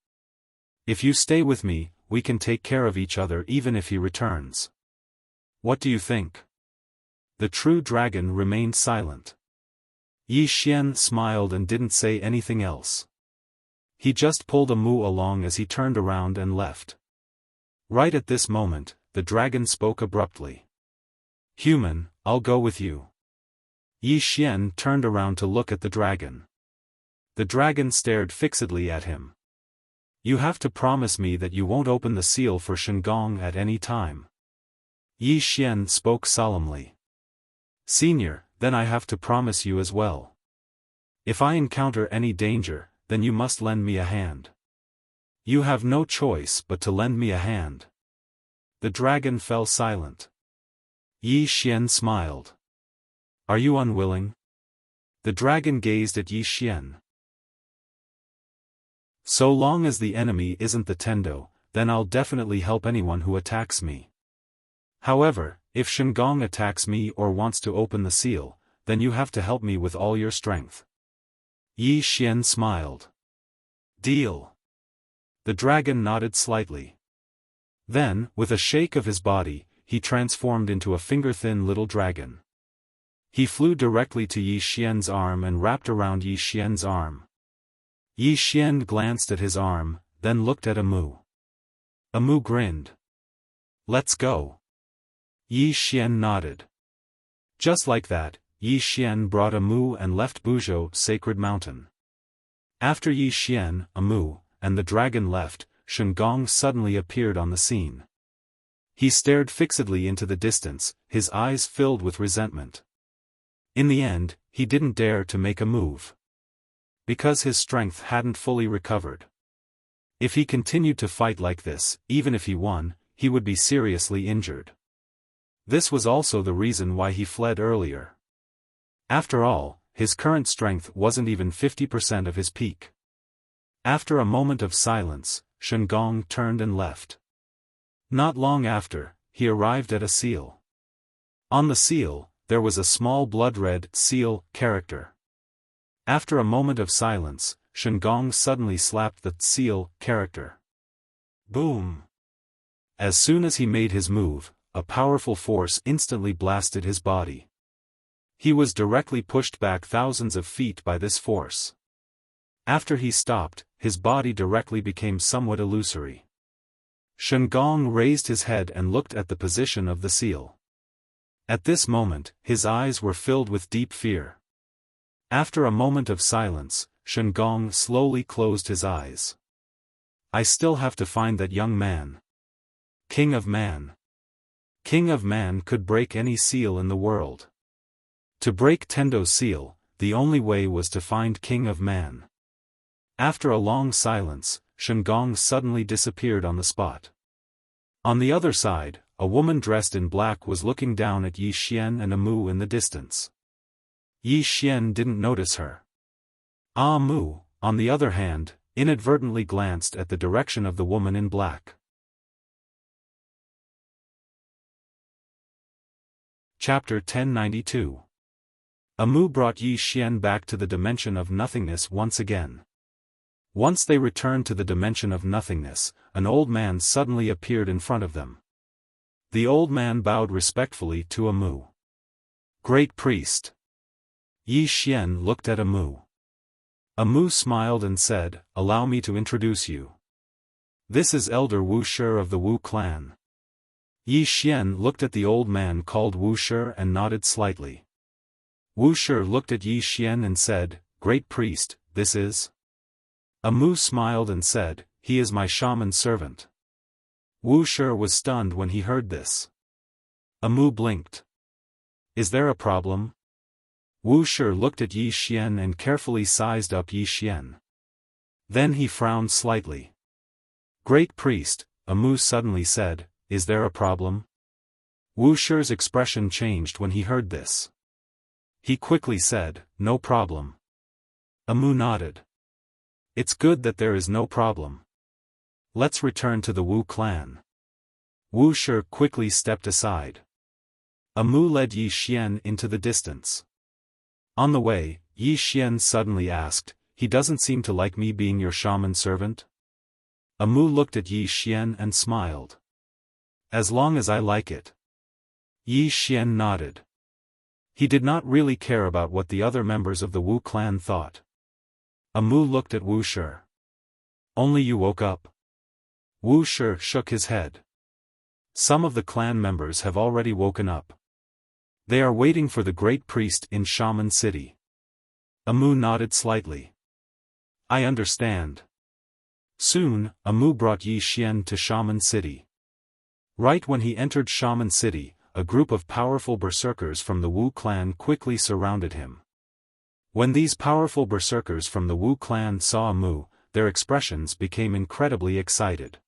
A: If you stay with me, we can take care of each other even if he returns. What do you think? The true dragon remained silent. Yi Xian smiled and didn't say anything else. He just pulled Amu along as he turned around and left. Right at this moment, the dragon spoke abruptly. Human, I'll go with you. Yi Xian turned around to look at the dragon. The dragon stared fixedly at him. You have to promise me that you won't open the seal for Shengong at any time. Yi Xian spoke solemnly. Senior, then I have to promise you as well. If I encounter any danger, then you must lend me a hand. You have no choice but to lend me a hand. The dragon fell silent. Yi Xian smiled. Are you unwilling? The dragon gazed at Yi Xian. So long as the enemy isn't the Tendo, then I'll definitely help anyone who attacks me. However, if Shengong attacks me or wants to open the seal, then you have to help me with all your strength. Yi Xian smiled. Deal. The dragon nodded slightly. Then, with a shake of his body, he transformed into a finger-thin little dragon. He flew directly to Yi Xian's arm and wrapped around Yi Xian's arm. Yi Xian glanced at his arm, then looked at Amu. Amu grinned. Let's go. Yi Xian nodded. Just like that, Yi Xian brought Amu and left Buzhou Sacred Mountain. After Yi Xian, Amu, and the dragon left, Shengong suddenly appeared on the scene. He stared fixedly into the distance, his eyes filled with resentment. In the end, he didn't dare to make a move. Because his strength hadn't fully recovered. If he continued to fight like this, even if he won, he would be seriously injured. This was also the reason why he fled earlier. After all, his current strength wasn't even 50% of his peak. After a moment of silence, Shengong turned and left. Not long after, he arrived at a seal. On the seal, there was a small blood-red seal character. After a moment of silence, Shengong suddenly slapped the seal character. Boom! As soon as he made his move, a powerful force instantly blasted his body. He was directly pushed back thousands of feet by this force. After he stopped, his body directly became somewhat illusory. Shengong raised his head and looked at the position of the seal. At this moment, his eyes were filled with deep fear. After a moment of silence, Shengong slowly closed his eyes. I still have to find that young man. King of Man. King of Man could break any seal in the world. To break Tendo's seal, the only way was to find King of Man. After a long silence, Shengong suddenly disappeared on the spot. On the other side, a woman dressed in black was looking down at Yi Xian and Amu in the distance. Yi Xian didn't notice her. Amu, on the other hand, inadvertently glanced at the direction of the woman in black. Chapter 1092. Amu brought Yi Xian back to the dimension of nothingness once again. Once they returned to the dimension of nothingness, an old man suddenly appeared in front of them. The old man bowed respectfully to Amu. Great priest. Yi Xian looked at Amu. Amu smiled and said, Allow me to introduce you. This is Elder Wuxia of the Wu clan. Yi Xian looked at the old man called Wuxia and nodded slightly. Wuxia looked at Yi Xian and said, Great priest, this is? Amu smiled and said, He is my shaman servant. Wuxia was stunned when he heard this. Amu blinked. Is there a problem? Wuxia looked at Yi Xian and carefully sized up Yi Xian. Then he frowned slightly. Great priest, Amu suddenly said, Is there a problem? Wuxia's expression changed when he heard this. He quickly said, No problem. Amu nodded. It's good that there is no problem. Let's return to the Wu clan. Wuxia quickly stepped aside. Amu led Yi Xian into the distance. On the way, Yi Xian suddenly asked, He doesn't seem to like me being your shaman servant? Amu looked at Yi Xian and smiled. As long as I like it. Yi Xian nodded. He did not really care about what the other members of the Wu clan thought. Amu looked at Wuxia. Only you woke up? Wuxia shook his head. Some of the clan members have already woken up. They are waiting for the great priest in Shaman City. Amu nodded slightly. I understand. Soon, Amu brought Yi Xian to Shaman City. Right when he entered Shaman City, a group of powerful berserkers from the Wu clan quickly surrounded him. When these powerful berserkers from the Wu clan saw Amu, their expressions became incredibly excited.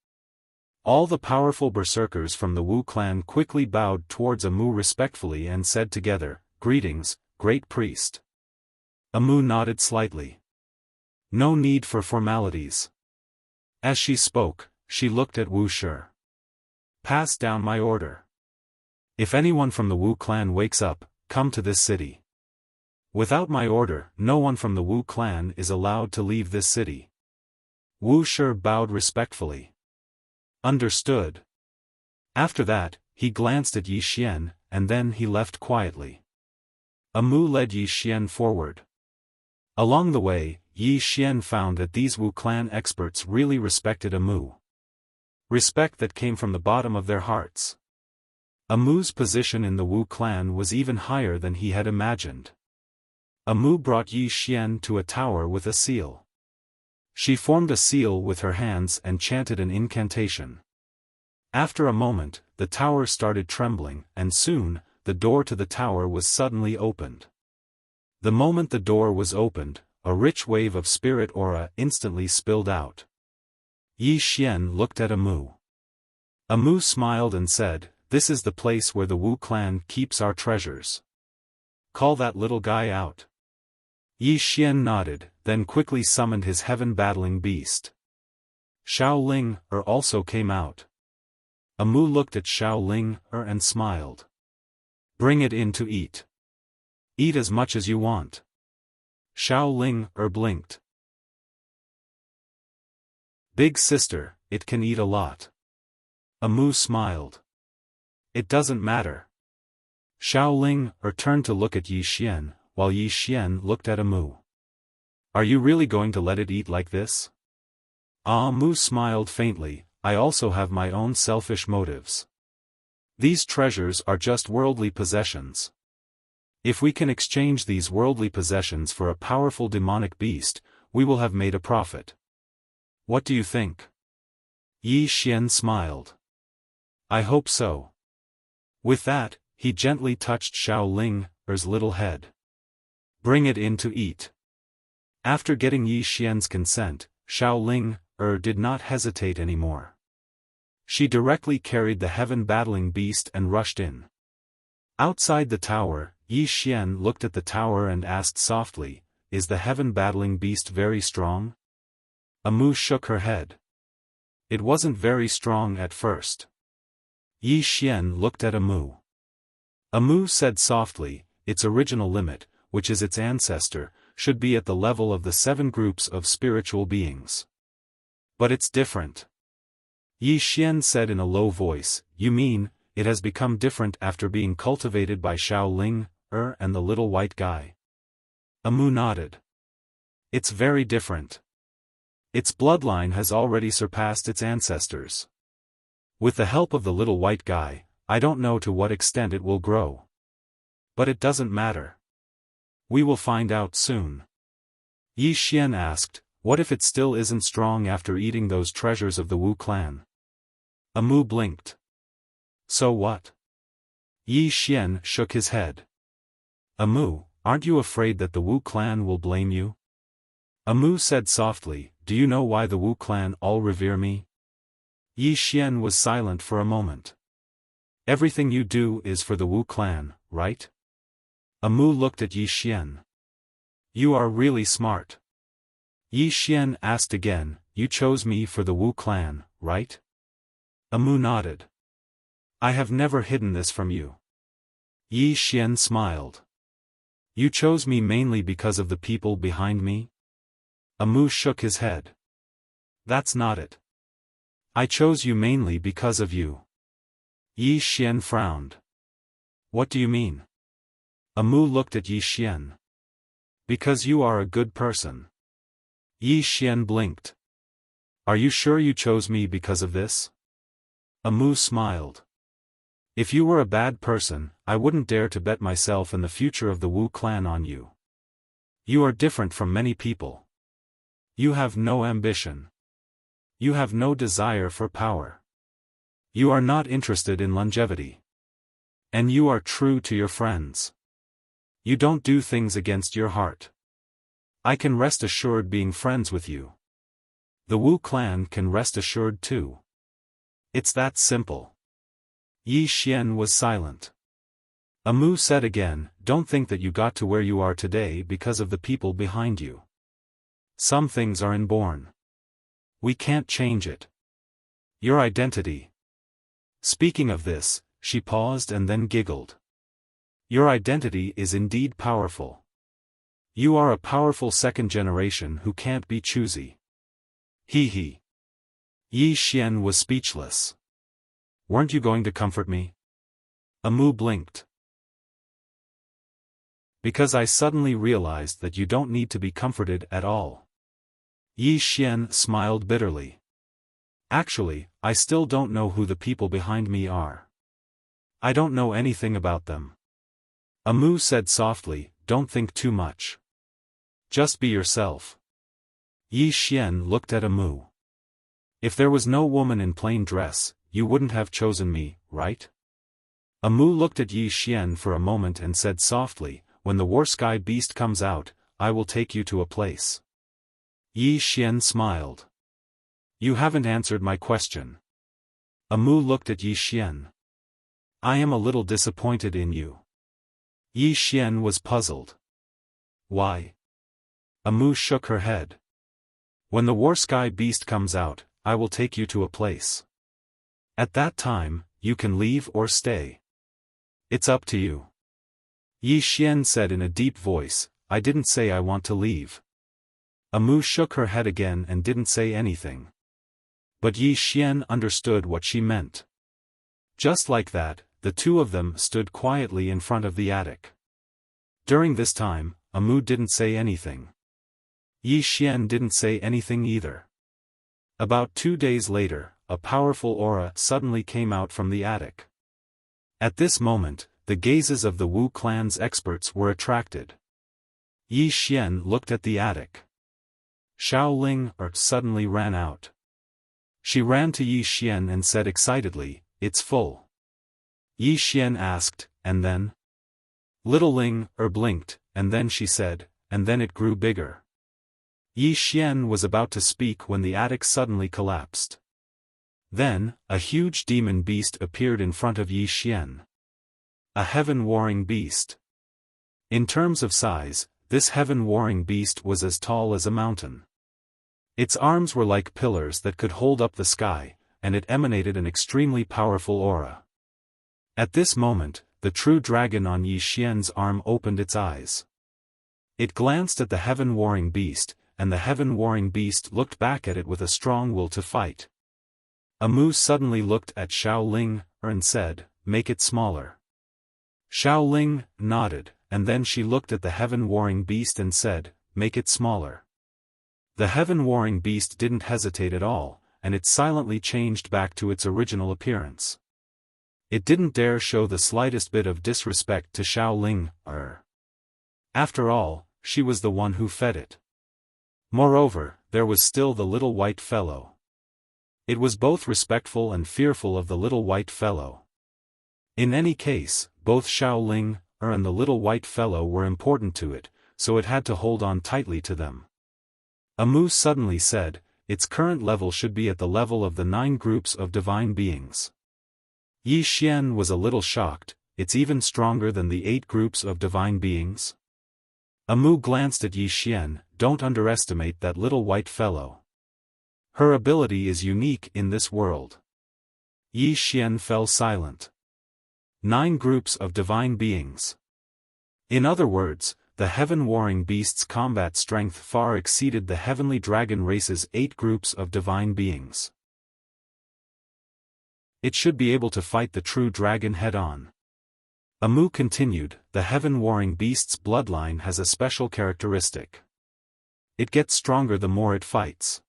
A: All the powerful berserkers from the Wu clan quickly bowed towards Amu respectfully and said together, "Greetings, great priest." Amu nodded slightly. No need for formalities. As she spoke, she looked at Wuxia. "Pass down my order. If anyone from the Wu clan wakes up, come to this city. Without my order, no one from the Wu clan is allowed to leave this city." Wuxia bowed respectfully. Understood. After that, he glanced at Yi Xian, and then he left quietly. Amu led Yi Xian forward. Along the way, Yi Xian found that these Wu clan experts really respected Amu. Respect that came from the bottom of their hearts. Amu's position in the Wu clan was even higher than he had imagined. Amu brought Yi Xian to a tower with a seal. She formed a seal with her hands and chanted an incantation. After a moment, the tower started trembling, and soon, the door to the tower was suddenly opened. The moment the door was opened, a rich wave of spirit aura instantly spilled out. Yi Xian looked at Amu. Amu smiled and said, "This is the place where the Wu clan keeps our treasures. Call that little guy out." Yi Xian nodded, then quickly summoned his heaven-battling beast. Xiao also came out. Amu looked at Xiao and smiled. "Bring it in to eat. Eat as much as you want." Xiao blinked. "Big sister, it can eat a lot." Amu smiled. "It doesn't matter." Xiao turned to look at Yi Xian, while Yi Xian looked at Amu. "Are you really going to let it eat like this?" Amu smiled faintly. "I also have my own selfish motives. These treasures are just worldly possessions. If we can exchange these worldly possessions for a powerful demonic beast, we will have made a profit. What do you think?" Yi Xian smiled. "I hope so." With that, he gently touched Xiaoling's little head. "Bring it in to eat." After getting Yi Xian's consent, Xiaoling did not hesitate anymore. She directly carried the heaven-battling beast and rushed in. Outside the tower, Yi Xian looked at the tower and asked softly, "Is the heaven-battling beast very strong?" Amu shook her head. "It wasn't very strong at first." Yi Xian looked at Amu. Amu said softly, "Its original limit, which is its ancestor, should be at the level of the 7 groups of spiritual beings. But it's different." Yi Xian said in a low voice, "You mean, it has become different after being cultivated by Xiaoling and the little white guy?" Amu nodded. "It's very different. Its bloodline has already surpassed its ancestors. With the help of the little white guy, I don't know to what extent it will grow. But it doesn't matter. We will find out soon." Yi Xian asked, "What if it still isn't strong after eating those treasures of the Wu clan?" Amu blinked. "So what?" Yi Xian shook his head. "Amu, aren't you afraid that the Wu clan will blame you?" Amu said softly, "Do you know why the Wu clan all revere me?" Yi Xian was silent for a moment. "Everything you do is for the Wu clan, right?" Amu looked at Yi Xian. "You are really smart." Yi Xian asked again, "You chose me for the Wu clan, right?" Amu nodded. "I have never hidden this from you." Yi Xian smiled. "You chose me mainly because of the people behind me?" Amu shook his head. "That's not it. I chose you mainly because of you." Yi Xian frowned. "What do you mean?" Amu looked at Yi Xian. "Because you are a good person." Yi Xian blinked. "Are you sure you chose me because of this?" Amu smiled. "If you were a bad person, I wouldn't dare to bet myself and the future of the Wu clan on you. You are different from many people. You have no ambition. You have no desire for power. You are not interested in longevity. And you are true to your friends. You don't do things against your heart. I can rest assured being friends with you. The Wu clan can rest assured too. It's that simple. Yi Xian was silent. Amu said again, don't think that you got to where you are today because of the people behind you. Some things are inborn. We can't change it. Your identity. Speaking of this, she paused and then giggled. Your identity is indeed powerful. You are a powerful second generation who can't be choosy. Hee hee. Yi Xian was speechless. Weren't you going to comfort me? Amu blinked. Because I suddenly realized that you don't need to be comforted at all. Yi Xian smiled bitterly. Actually, I still don't know who the people behind me are. I don't know anything about them. Amu said softly, don't think too much. Just be yourself. Yi Xian looked at Amu. If there was no woman in plain dress, you wouldn't have chosen me, right? Amu looked at Yi Xian for a moment and said softly, when the war sky beast comes out, I will take you to a place. Yi Xian smiled. You haven't answered my question. Amu looked at Yi Xian. I am a little disappointed in you. Yi Xian was puzzled. Why? Amu shook her head. When the war sky beast comes out, I will take you to a place. At that time, you can leave or stay. It's up to you. Yi Xian said in a deep voice, I didn't say I want to leave. Amu shook her head again and didn't say anything. But Yi Xian understood what she meant. Just like that, the two of them stood quietly in front of the attic. During this time, Amu didn't say anything. Yi Xian didn't say anything either. About 2 days later, a powerful aura suddenly came out from the attic. At this moment, the gazes of the Wu clan's experts were attracted. Yi Xian looked at the attic. Xiaoling suddenly ran out. She ran to Yi Xian and said excitedly, it's full. Yi Xian asked, and then? Little Ling blinked, and then she said, and then it grew bigger. Yi Xian was about to speak when the attic suddenly collapsed. Then, a huge demon beast appeared in front of Yi Xian. A heaven-warring beast. In terms of size, this heaven-warring beast was as tall as a mountain. Its arms were like pillars that could hold up the sky, and it emanated an extremely powerful aura. At this moment, the true dragon on Yi Xian's arm opened its eyes. It glanced at the heaven-warring beast, and the heaven-warring beast looked back at it with a strong will to fight. Amu suddenly looked at Xiaoling and said, make it smaller. Xiaoling nodded, and then she looked at the heaven-warring beast and said, make it smaller. The heaven-warring beast didn't hesitate at all, and it silently changed back to its original appearance. It didn't dare show the slightest bit of disrespect to Xiaoling. After all, she was the one who fed it. Moreover, there was still the little white fellow. It was both respectful and fearful of the little white fellow. In any case, both Xiaoling and the little white fellow were important to it, so it had to hold on tightly to them. Amu suddenly said, its current level should be at the level of the 9 groups of divine beings. Yi Xian was a little shocked, it's even stronger than the 8 groups of divine beings? Amu glanced at Yi Xian, don't underestimate that little white fellow. Her ability is unique in this world. Yi Xian fell silent. 9 groups of divine beings. In other words, the heaven-warring beast's combat strength far exceeded the heavenly dragon race's 8 groups of divine beings. It should be able to fight the true dragon head-on. Amu continued, the heaven-warring beast's bloodline has a special characteristic. It gets stronger the more it fights.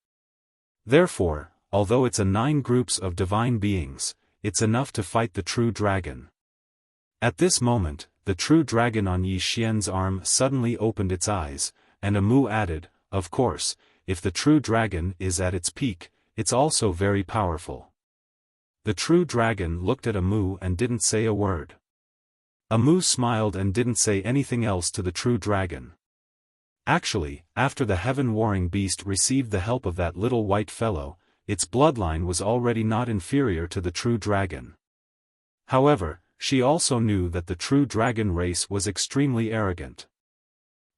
A: Therefore, although it's a 9 groups of divine beings, it's enough to fight the true dragon. At this moment, the true dragon on Yi Xian's arm suddenly opened its eyes, and Amu added, of course, if the true dragon is at its peak, it's also very powerful. The true dragon looked at Amu and didn't say a word. Amu smiled and didn't say anything else to the true dragon. Actually, after the heaven-warring beast received the help of that little white fellow, its bloodline was already not inferior to the true dragon. However, she also knew that the true dragon race was extremely arrogant.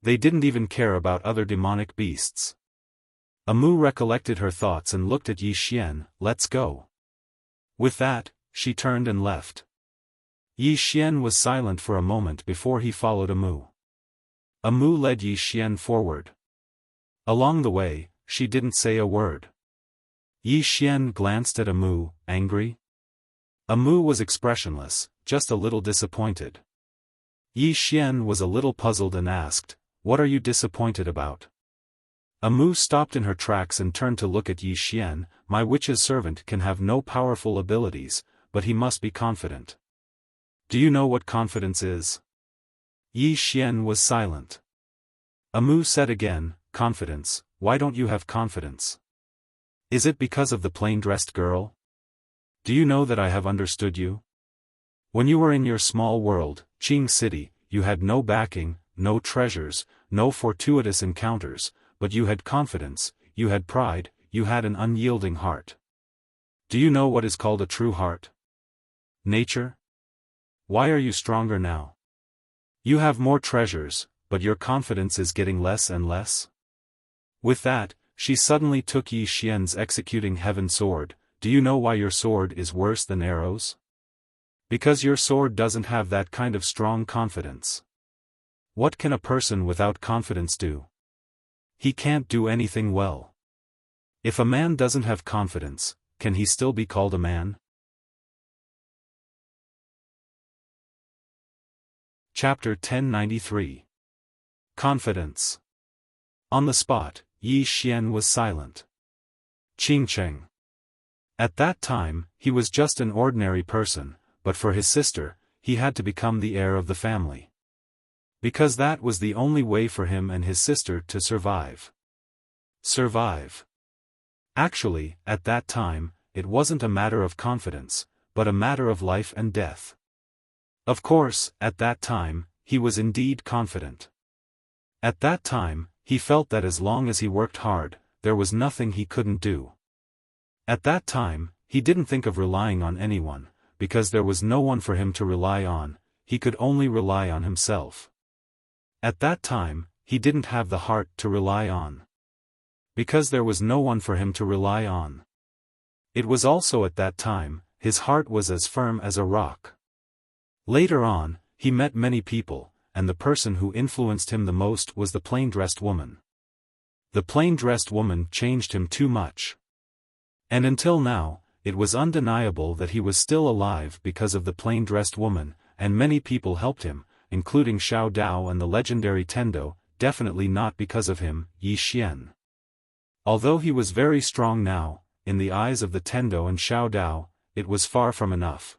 A: They didn't even care about other demonic beasts. Amu recollected her thoughts and looked at Yi Xian. Let's go. With that, she turned and left. Yi Xian was silent for a moment before he followed Amu. Amu led Yi Xian forward. Along the way, she didn't say a word. Yi Xian glanced at Amu, angry. Amu was expressionless, just a little disappointed. Yi Xian was a little puzzled and asked, "What are you disappointed about?" Amu stopped in her tracks and turned to look at Yi Xian. "My witch's servant can have no powerful abilities, but he must be confident." "Do you know what confidence is?" Yi Xian was silent. Amu said again, "Confidence, why don't you have confidence? Is it because of the plain-dressed girl? Do you know that I have understood you? When you were in your small world, Qing City, you had no backing, no treasures, no fortuitous encounters, but you had confidence, you had pride, you had an unyielding heart. Do you know what is called a true heart? Nature? Why are you stronger now? You have more treasures, but your confidence is getting less and less?" With that, she suddenly took Yi Xian's executing heaven sword. "Do you know why your sword is worse than arrows? Because your sword doesn't have that kind of strong confidence. What can a person without confidence do? He can't do anything well. If a man doesn't have confidence, can he still be called a man?" Chapter 1093. Confidence. On the spot, Yi Xian was silent. Qing Cheng. At that time, he was just an ordinary person, but for his sister, he had to become the heir of the family. Because that was the only way for him and his sister to survive. Survive. Actually, at that time, it wasn't a matter of confidence, but a matter of life and death. Of course, at that time, he was indeed confident. At that time, he felt that as long as he worked hard, there was nothing he couldn't do. At that time, he didn't think of relying on anyone, because there was no one for him to rely on, he could only rely on himself. At that time, he didn't have the heart to rely on. Because there was no one for him to rely on. It was also at that time, his heart was as firm as a rock. Later on, he met many people, and the person who influenced him the most was the plain-dressed woman. The plain-dressed woman changed him too much. And until now, it was undeniable that he was still alive because of the plain-dressed woman, and many people helped him, including Xiao Dao and the legendary Tendo, definitely not because of him, Yi Xian. Although he was very strong now, in the eyes of the Tendo and Xiao Dao, it was far from enough.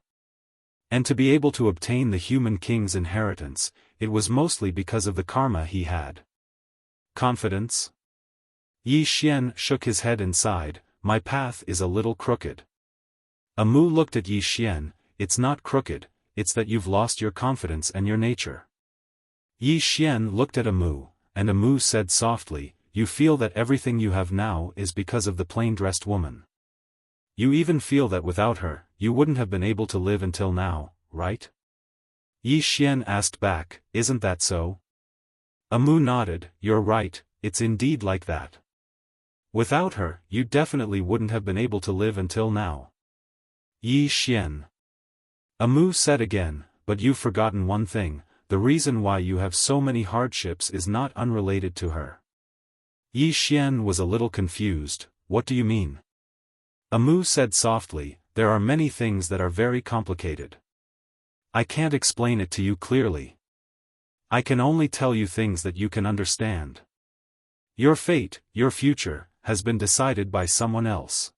A: And to be able to obtain the human king's inheritance, it was mostly because of the karma he had. Confidence? Yi Xian shook his head and sighed, "My path is a little crooked." Amu looked at Yi Xian, "It's not crooked, it's that you've lost your confidence and your nature." Yi Xian looked at Amu, and Amu said softly, "You feel that everything you have now is because of the plain-dressed woman. You even feel that without her, you wouldn't have been able to live until now, right?" Yi Xian asked back, "Isn't that so?" Amu nodded, "You're right, it's indeed like that. Without her, you definitely wouldn't have been able to live until now." Yi Xian. Amu said again, "But you've forgotten one thing, the reason why you have so many hardships is not unrelated to her." Yi Xian was a little confused, "What do you mean?" Amu said softly, "There are many things that are very complicated. I can't explain it to you clearly. I can only tell you things that you can understand. Your fate, your future, has been decided by someone else."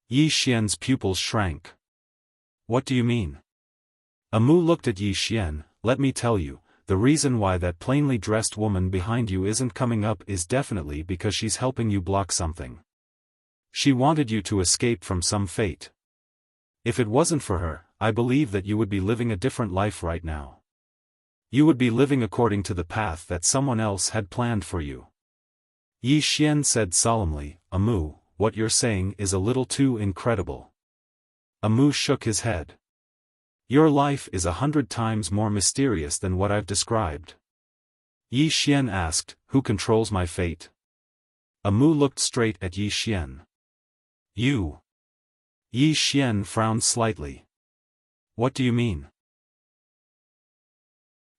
A: Yi Xian's pupils shrank. "What do you mean?" Amu looked at Yi Xian, "Let me tell you, the reason why that plainly dressed woman behind you isn't coming up is definitely because she's helping you block something. She wanted you to escape from some fate. If it wasn't for her, I believe that you would be living a different life right now. You would be living according to the path that someone else had planned for you. Yi Xian said solemnly, Amu, what you're saying is a little too incredible. Amu shook his head. Your life is 100 times more mysterious than what I've described. Yi Xian asked, who controls my fate? Amu looked straight at Yi Xian. You. Yi Xian frowned slightly. What do you mean?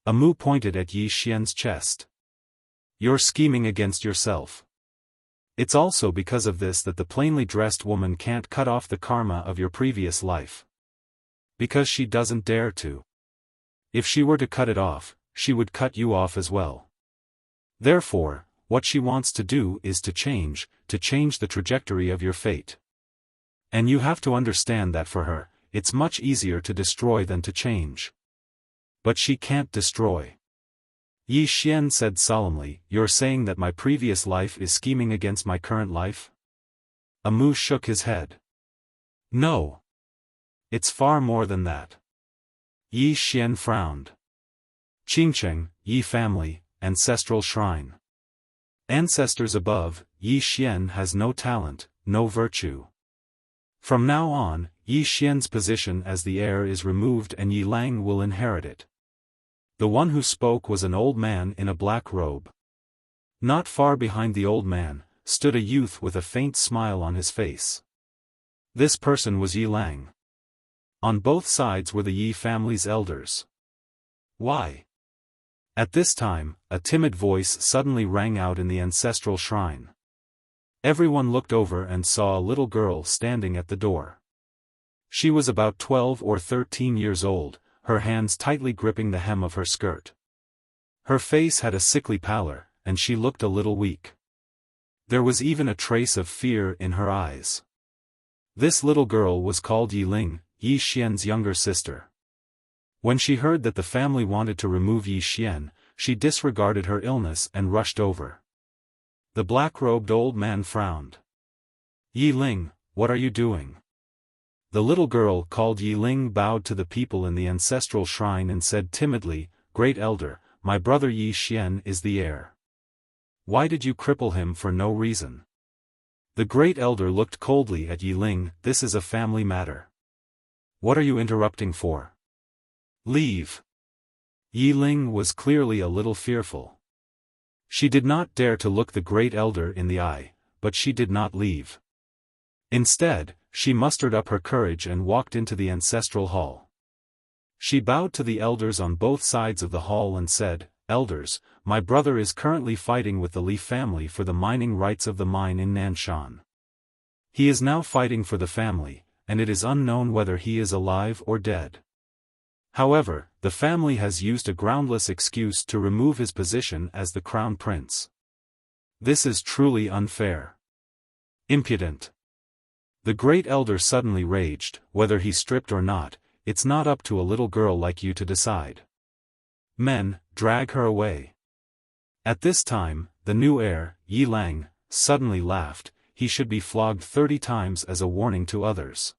A: Amu pointed at Yi Xian's chest. You're scheming against yourself. It's also because of this that the plainly dressed woman can't cut off the karma of your previous life. Because she doesn't dare to. If she were to cut it off, she would cut you off as well. Therefore, what she wants to do is to change the trajectory of your fate. And you have to understand that for her, it's much easier to destroy than to change. But she can't destroy. Yi Xian said solemnly, you're saying that my previous life is scheming against my current life? Amu shook his head. No. It's far more than that. Yi Xian frowned. Qingcheng, Yi family, ancestral shrine. Ancestors above, Yi Xian has no talent, no virtue. From now on, Yi Xian's position as the heir is removed and Yi Lang will inherit it. The one who spoke was an old man in a black robe. Not far behind the old man, stood a youth with a faint smile on his face. This person was Yi Lang. On both sides were the Yi family's elders. Why? At this time, a timid voice suddenly rang out in the ancestral shrine. Everyone looked over and saw a little girl standing at the door. She was about 12 or 13 years old, her hands tightly gripping the hem of her skirt. Her face had a sickly pallor, and she looked a little weak. There was even a trace of fear in her eyes. This little girl was called Yi Ling, Yi Xian's younger sister. When she heard that the family wanted to remove Yi Xian, she disregarded her illness and rushed over. The black-robed old man frowned. Yi Ling, what are you doing? The little girl called Yi Ling bowed to the people in the ancestral shrine and said timidly, Great Elder, my brother Yi Xian is the heir. Why did you cripple him for no reason? The Great Elder looked coldly at Yi Ling, this is a family matter. What are you interrupting for? Leave. Yi Ling was clearly a little fearful. She did not dare to look the Great Elder in the eye, but she did not leave. Instead, she mustered up her courage and walked into the ancestral hall. She bowed to the elders on both sides of the hall and said, Elders, my brother is currently fighting with the Li family for the mining rights of the mine in Nanshan. He is now fighting for the family, and it is unknown whether he is alive or dead. However, the family has used a groundless excuse to remove his position as the crown prince. This is truly unfair. Impudent. The Great Elder suddenly raged, whether he stripped or not, it's not up to a little girl like you to decide. Men, drag her away. At this time, the new heir, Yi Lang, suddenly laughed, he should be flogged 30 times as a warning to others.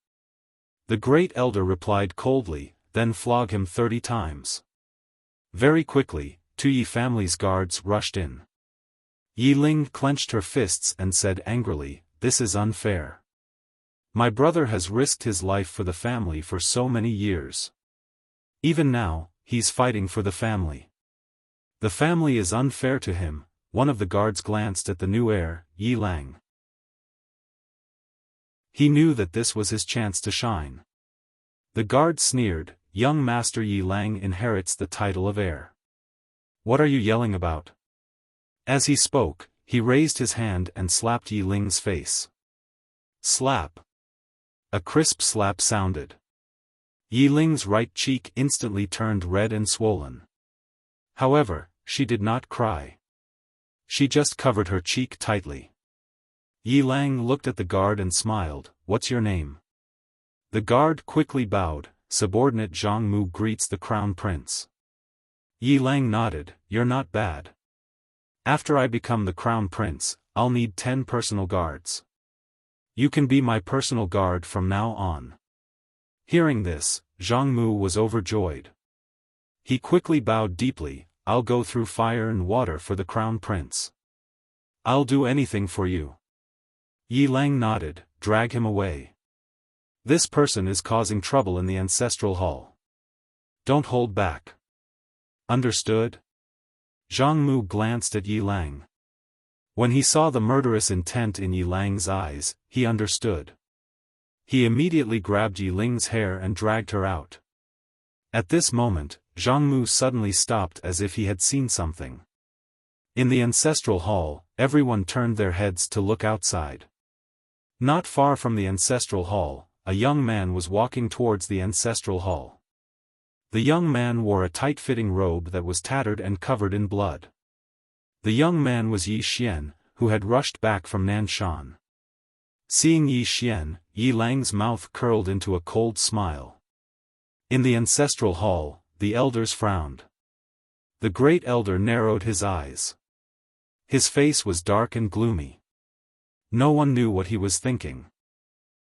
A: The Great Elder replied coldly, then flog him 30 times. Very quickly, 2 Yi family's guards rushed in. Yi Ling clenched her fists and said angrily, this is unfair. My brother has risked his life for the family for so many years. Even now, he's fighting for the family. The family is unfair to him. One of the guards glanced at the new heir, Yi Lang. He knew that this was his chance to shine. The guard sneered, young Master Yi Lang inherits the title of heir. What are you yelling about? As he spoke, he raised his hand and slapped Yi Ling's face. Slap. A crisp slap sounded. Yi Ling's right cheek instantly turned red and swollen. However, she did not cry. She just covered her cheek tightly. Yi Lang looked at the guard and smiled, what's your name? The guard quickly bowed, subordinate Zhang Mu greets the crown prince. Yi Lang nodded, you're not bad. After I become the crown prince, I'll need 10 personal guards. You can be my personal guard from now on. Hearing this, Zhang Mu was overjoyed. He quickly bowed deeply. I'll go through fire and water for the crown prince. I'll do anything for you. Yi Lang nodded. Drag him away. This person is causing trouble in the ancestral hall. Don't hold back. Understood? Zhang Mu glanced at Yi Lang. When he saw the murderous intent in Yi Lang's eyes, he understood. He immediately grabbed Yi Ling's hair and dragged her out. At this moment, Zhang Mu suddenly stopped as if he had seen something. In the ancestral hall, everyone turned their heads to look outside. Not far from the ancestral hall, a young man was walking towards the ancestral hall. The young man wore a tight-fitting robe that was tattered and covered in blood. The young man was Yi Xian, who had rushed back from Nanshan. Seeing Yi Xian, Yi Lang's mouth curled into a cold smile. In the ancestral hall, the elders frowned. The great elder narrowed his eyes. His face was dark and gloomy. No one knew what he was thinking.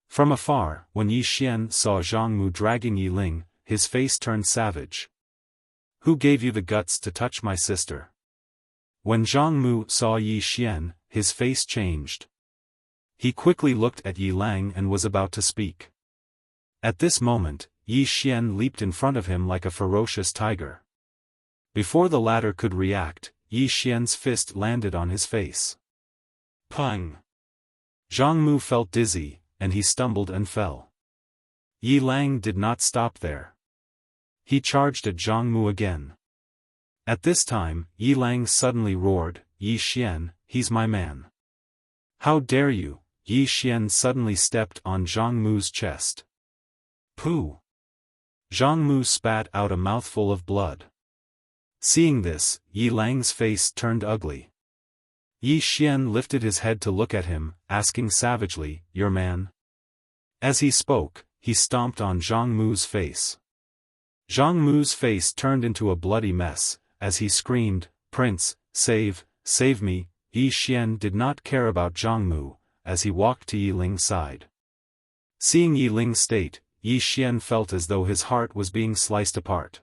A: From afar, when Yi Xian saw Zhang Mu dragging Yi Ling, his face turned savage. Who gave you the guts to touch my sister? When Zhang Mu saw Yi Xian, his face changed. He quickly looked at Yi Lang and was about to speak. At this moment, Yi Xian leaped in front of him like a ferocious tiger. Before the latter could react, Yi Xian's fist landed on his face. Pang! Zhang Mu felt dizzy, and he stumbled and fell. Yi Lang did not stop there. He charged at Zhang Mu again. At this time, Yi Lang suddenly roared, Yi Xian, he's my man. How dare you? Yi Xian suddenly stepped on Zhang Mu's chest. Pooh! Zhang Mu spat out a mouthful of blood. Seeing this, Yi Lang's face turned ugly. Yi Xian lifted his head to look at him, asking savagely, your man? As he spoke, he stomped on Zhang Mu's face. Zhang Mu's face turned into a bloody mess, as he screamed, Prince, save me. Yi Xian did not care about Zhang Mu, as he walked to Yi Ling's side. Seeing Yi Ling's state, Yi Xian felt as though his heart was being sliced apart.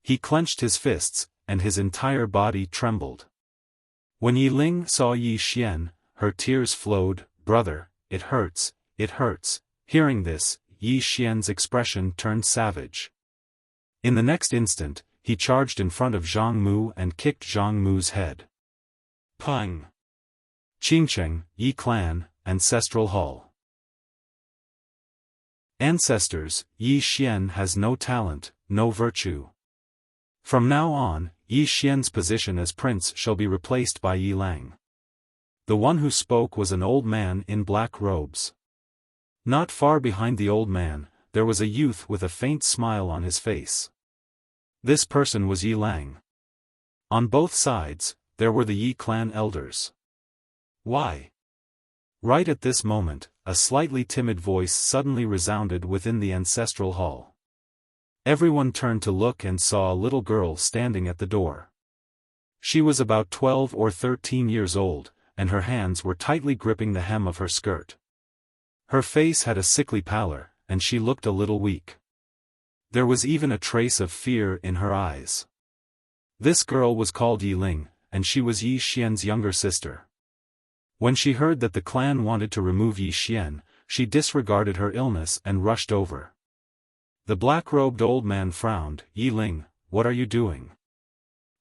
A: He clenched his fists, and his entire body trembled. When Yi Ling saw Yi Xian, her tears flowed, brother, it hurts. Hearing this, Yi Xian's expression turned savage. In the next instant, he charged in front of Zhang Mu and kicked Zhang Mu's head. Pang! Qingcheng, Yi Clan, Ancestral Hall. Ancestors, Yi Xian has no talent, no virtue. From now on, Yi Xian's position as prince shall be replaced by Yi Lang. The one who spoke was an old man in black robes. Not far behind the old man, there was a youth with a faint smile on his face. This person was Yi Lang. On both sides, there were the Yi clan elders. Why? Right at this moment, a slightly timid voice suddenly resounded within the ancestral hall. Everyone turned to look and saw a little girl standing at the door. She was about 12 or 13 years old, and her hands were tightly gripping the hem of her skirt. Her face had a sickly pallor, and she looked a little weak. There was even a trace of fear in her eyes. This girl was called Yi Ling, and she was Yi Xian's younger sister. When she heard that the clan wanted to remove Yi Xian, she disregarded her illness and rushed over. The black-robed old man frowned, Yi Ling, what are you doing?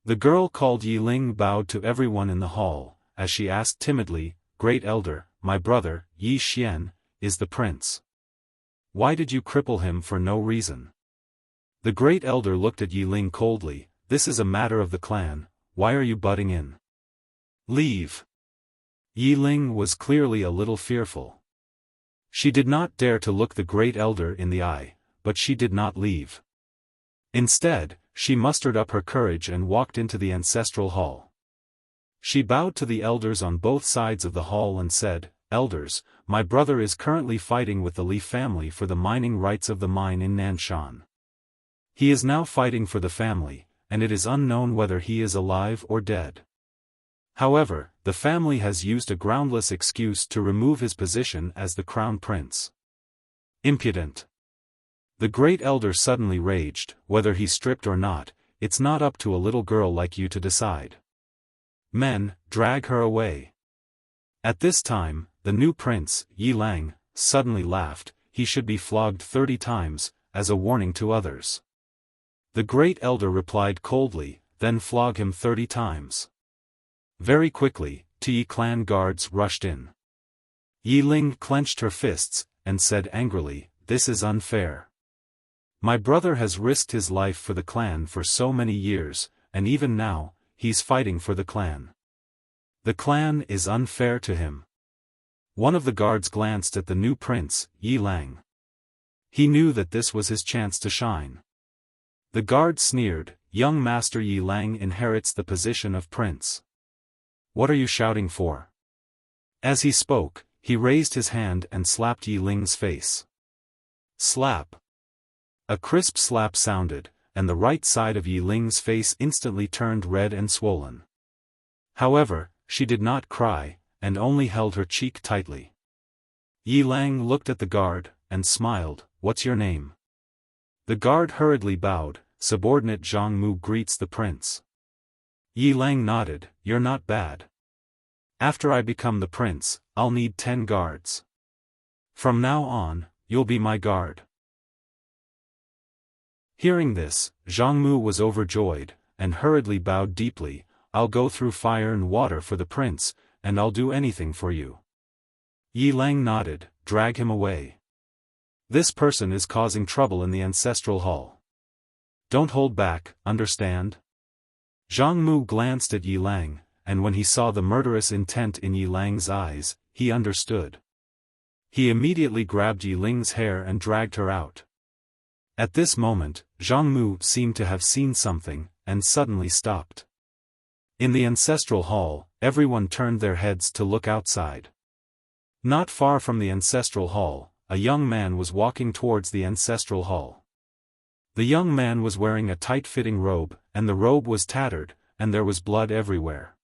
A: The girl called Yi Ling bowed to everyone in the hall, as she asked timidly, Great Elder, my brother, Yi Xian, is the prince. Why did you cripple him for no reason? The Great Elder looked at Yi Ling coldly, this is a matter of the clan, why are you butting in? Leave. Yi Ling was clearly a little fearful. She did not dare to look the Great Elder in the eye, but she did not leave. Instead, she mustered up her courage and walked into the ancestral hall. She bowed to the elders on both sides of the hall and said, Elders, my brother is currently fighting with the Li family for the mining rights of the mine in Nanshan. He is now fighting for the family, and it is unknown whether he is alive or dead. However, the family has used a groundless excuse to remove his position as the crown prince. Impudent. The great elder suddenly raged, whether he's stripped or not, it's not up to a little girl like you to decide. Men, drag her away. At this time, the new prince, Yi Lang, suddenly laughed. He should be flogged 30 times, as a warning to others. The great elder replied coldly, then flog him 30 times. Very quickly, Yi clan guards rushed in. Yi Ling clenched her fists, and said angrily, "This is unfair. My brother has risked his life for the clan for so many years, and even now, he's fighting for the clan. The clan is unfair to him." One of the guards glanced at the new prince, Yi Lang. He knew that this was his chance to shine. The guard sneered, "Young Master Yi Lang inherits the position of prince. What are you shouting for?" As he spoke, he raised his hand and slapped Yi Ling's face. Slap. A crisp slap sounded, and the right side of Yi Ling's face instantly turned red and swollen. However, she did not cry, and only held her cheek tightly. Yi Lang looked at the guard, and smiled, "What's your name?" The guard hurriedly bowed. "Subordinate Zhang Mu greets the prince." Yi Lang nodded, "You're not bad. After I become the prince, I'll need 10 guards. From now on, you'll be my guard." Hearing this, Zhang Mu was overjoyed, and hurriedly bowed deeply. "I'll go through fire and water for the prince, and I'll do anything for you." Yi Lang nodded, "Drag him away. This person is causing trouble in the ancestral hall. Don't hold back, understand?" Zhang Mu glanced at Yi Lang, and when he saw the murderous intent in Yi Lang's eyes, he understood. He immediately grabbed Yi Ling's hair and dragged her out. At this moment, Zhang Mu seemed to have seen something, and suddenly stopped. In the ancestral hall, everyone turned their heads to look outside. Not far from the ancestral hall, a young man was walking towards the ancestral hall. The young man was wearing a tight-fitting robe, and the robe was tattered, and there was blood everywhere.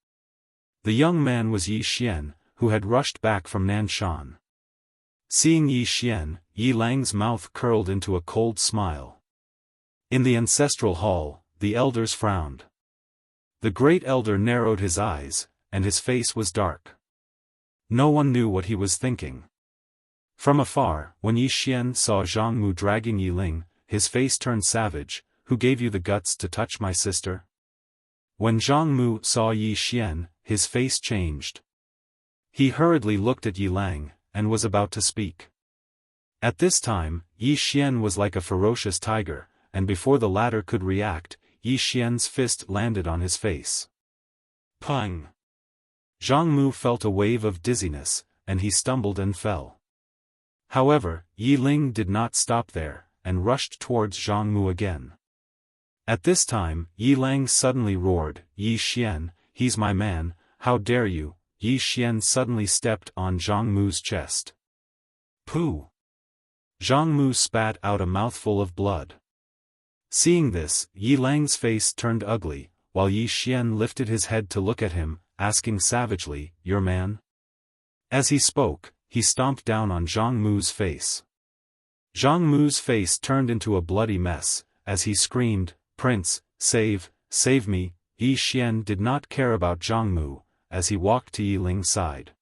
A: The young man was Yi Xian, who had rushed back from Nanshan. Seeing Yi Xian, Yi Lang's mouth curled into a cold smile. In the ancestral hall, the elders frowned. The great elder narrowed his eyes, and his face was dark. No one knew what he was thinking. From afar, when Yi Xian saw Zhang Mu dragging Yi Ling, his face turned savage. "Who gave you the guts to touch my sister?" When Zhang Mu saw Yi Xian, his face changed. He hurriedly looked at Yi Lang, and was about to speak. At this time, Yi Xian was like a ferocious tiger, and before the latter could react, Yi Xian's fist landed on his face. Pang! Zhang Mu felt a wave of dizziness, and he stumbled and fell. However, Yi Ling did not stop there, and rushed towards Zhang Mu again. At this time, Yi Lang suddenly roared, "Yi Xian, he's my man, how dare you!" Yi Xian suddenly stepped on Zhang Mu's chest. Pooh! Zhang Mu spat out a mouthful of blood. Seeing this, Yi Lang's face turned ugly, while Yi Xian lifted his head to look at him, asking savagely, "Your man?" As he spoke, he stomped down on Zhang Mu's face. Zhang Mu's face turned into a bloody mess, as he screamed, "Prince, save me!" Yi Xian did not care about Zhang Mu, as he walked to Yi Ling's side.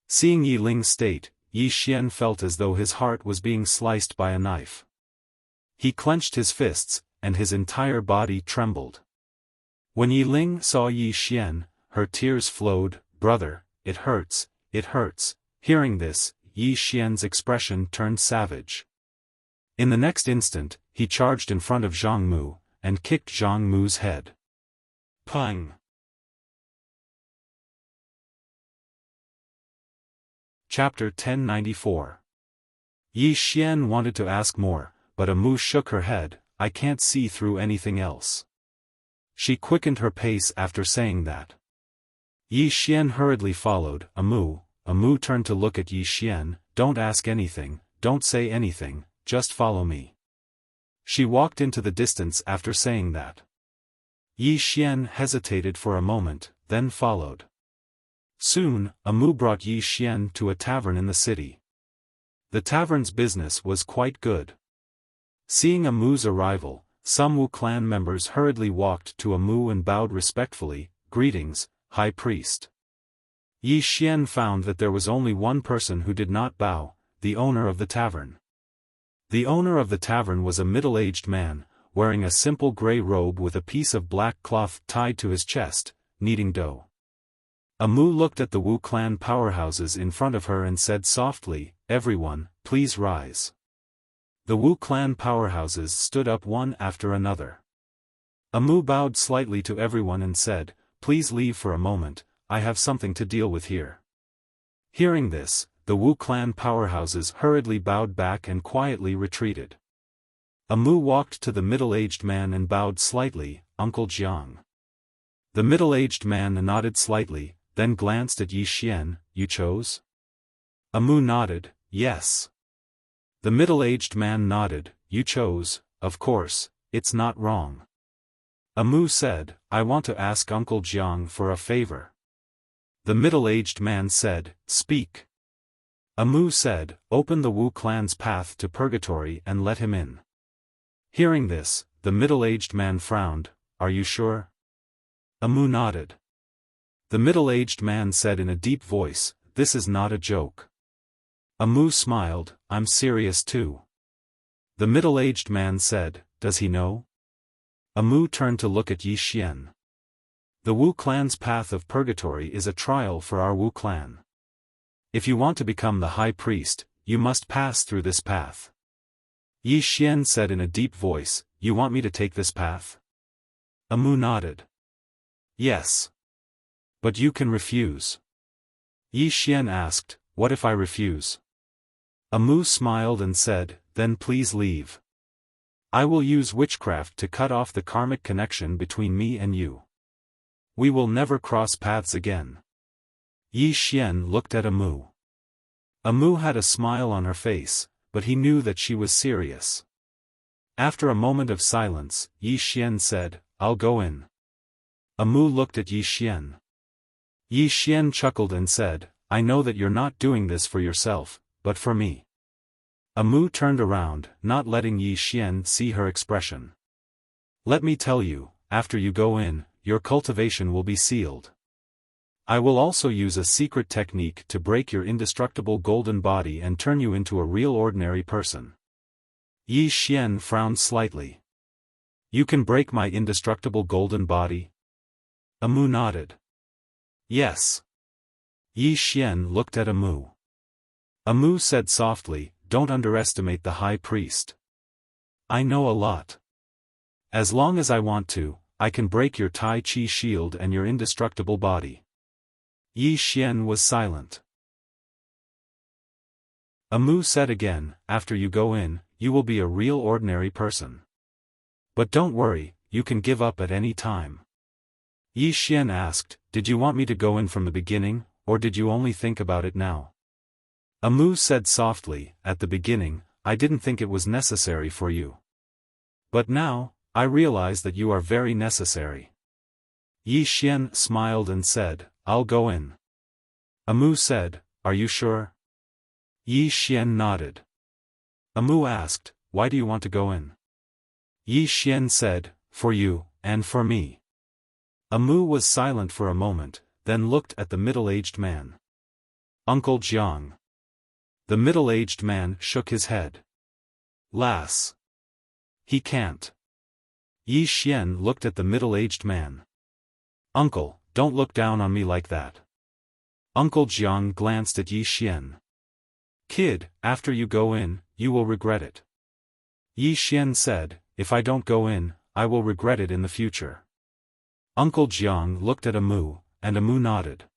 A: Seeing Yi Ling's state, Yi Xian felt as though his heart was being sliced by a knife. He clenched his fists, and his entire body trembled. When Yi Ling saw Yi Xian, her tears flowed. "Brother, it hurts, it hurts." Hearing this, Yi Xian's expression turned savage. In the next instant, he charged in front of Zhang Mu, and kicked Zhang Mu's head. Pang! Chapter 1094. Yi Xian wanted to ask more, but Amu shook her head, "I can't see through anything else." She quickened her pace after saying that. Yi Xian hurriedly followed Amu. Amu turned to look at Yi Xian, "Don't ask anything, don't say anything, just follow me." She walked into the distance after saying that. Yi Xian hesitated for a moment, then followed. Soon, Amu brought Yi Xian to a tavern in the city. The tavern's business was quite good. Seeing Amu's arrival, some Wu clan members hurriedly walked to Amu and bowed respectfully. "Greetings, High Priest." Yi Xian found that there was only one person who did not bow, the owner of the tavern. The owner of the tavern was a middle-aged man, wearing a simple gray robe with a piece of black cloth tied to his chest, kneading dough. Amu looked at the Wu clan powerhouses in front of her and said softly, "Everyone, please rise." The Wu clan powerhouses stood up one after another. Amu bowed slightly to everyone and said, "Please leave for a moment, I have something to deal with here." Hearing this, the Wu clan powerhouses hurriedly bowed back and quietly retreated. Amu walked to the middle-aged man and bowed slightly, "Uncle Jiang." The middle-aged man nodded slightly, then glanced at Yi Xian. "You chose?" Amu nodded, "Yes." The middle-aged man nodded, "You chose, of course, it's not wrong." Amu said, "I want to ask Uncle Jiang for a favor." The middle-aged man said, "Speak." Amu said, "Open the Wu clan's path to purgatory and let him in." Hearing this, the middle-aged man frowned, "Are you sure?" Amu nodded. The middle-aged man said in a deep voice, "This is not a joke." Amu smiled, "I'm serious too." The middle-aged man said, "Does he know?" Amu turned to look at Yi Xian. "The Wu clan's path of purgatory is a trial for our Wu clan. If you want to become the high priest, you must pass through this path." Yi Xian said in a deep voice, "You want me to take this path?" Amu nodded. "Yes. But you can refuse." Yi Xian asked, "What if I refuse?" Amu smiled and said, "Then please leave. I will use witchcraft to cut off the karmic connection between me and you. We will never cross paths again." Yi Xian looked at Amu. Amu had a smile on her face, but he knew that she was serious. After a moment of silence, Yi Xian said, "I'll go in." Amu looked at Yi Xian. Yi Xian chuckled and said, "I know that you're not doing this for yourself, but for me." Amu turned around, not letting Yi Xian see her expression. "Let me tell you, after you go in, your cultivation will be sealed. I will also use a secret technique to break your indestructible golden body and turn you into a real ordinary person." Yi Xian frowned slightly. "You can break my indestructible golden body?" Amu nodded. "Yes." Yi Xian looked at Amu. Amu said softly, "Don't underestimate the high priest. I know a lot. As long as I want to, I can break your Tai Chi shield and your indestructible body." Yi Xian was silent. Amu said again, "After you go in, you will be a real ordinary person. But don't worry, you can give up at any time." Yi Xian asked, "Did you want me to go in from the beginning, or did you only think about it now?" Amu said softly, "At the beginning, I didn't think it was necessary for you. But now, I realize that you are very necessary." Yi Xian smiled and said, "I'll go in." Amu said, "Are you sure?" Yi Xian nodded. Amu asked, "Why do you want to go in?" Yi Xian said, "For you, and for me." Amu was silent for a moment, then looked at the middle-aged man. "Uncle Jiang." The middle-aged man shook his head. "Lass. He can't." Yi Xian looked at the middle-aged man. "Uncle, don't look down on me like that." Uncle Jiang glanced at Yi Xian. "Kid, after you go in, you will regret it." Yi Xian said, "If I don't go in, I will regret it in the future." Uncle Jiang looked at Amu, and Amu nodded.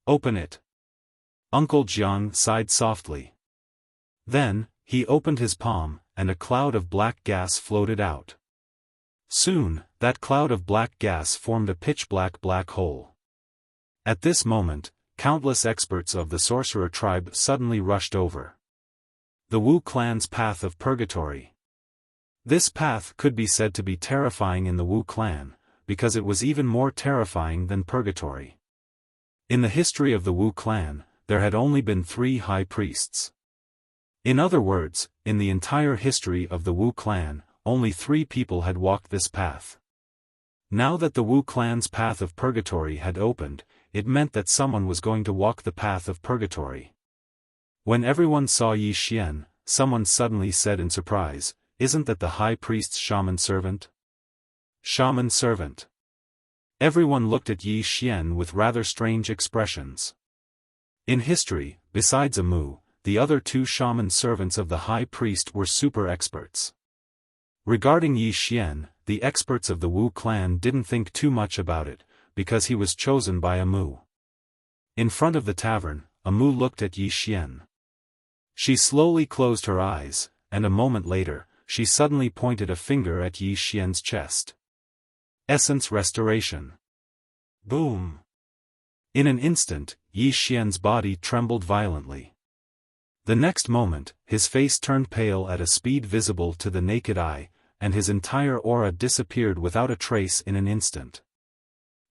A: "Open it." Uncle Jiang sighed softly. Then, he opened his palm, and a cloud of black gas floated out. Soon, that cloud of black gas formed a pitch-black black hole. At this moment, countless experts of the sorcerer tribe suddenly rushed over. The Wu clan's path of purgatory. This path could be said to be terrifying in the Wu clan, because it was even more terrifying than purgatory. In the history of the Wu clan, there had only been 3 high priests. In other words, in the entire history of the Wu clan, only 3 people had walked this path. Now that the Wu clan's path of purgatory had opened, it meant that someone was going to walk the path of purgatory. When everyone saw Yi Xian, someone suddenly said in surprise, "Isn't that the high priest's shaman servant?" Shaman servant. Everyone looked at Yi Xian with rather strange expressions. In history, besides Amu, the other 2 shaman servants of the high priest were super experts. Regarding Yi Xian, the experts of the Wu clan didn't think too much about it, because he was chosen by Amu. In front of the tavern, Amu looked at Yi Xian. She slowly closed her eyes, and a moment later, she suddenly pointed a finger at Yi Xian's chest. Essence restoration. Boom! In an instant, Yi Xian's body trembled violently. The next moment, his face turned pale at a speed visible to the naked eye, and his entire aura disappeared without a trace in an instant.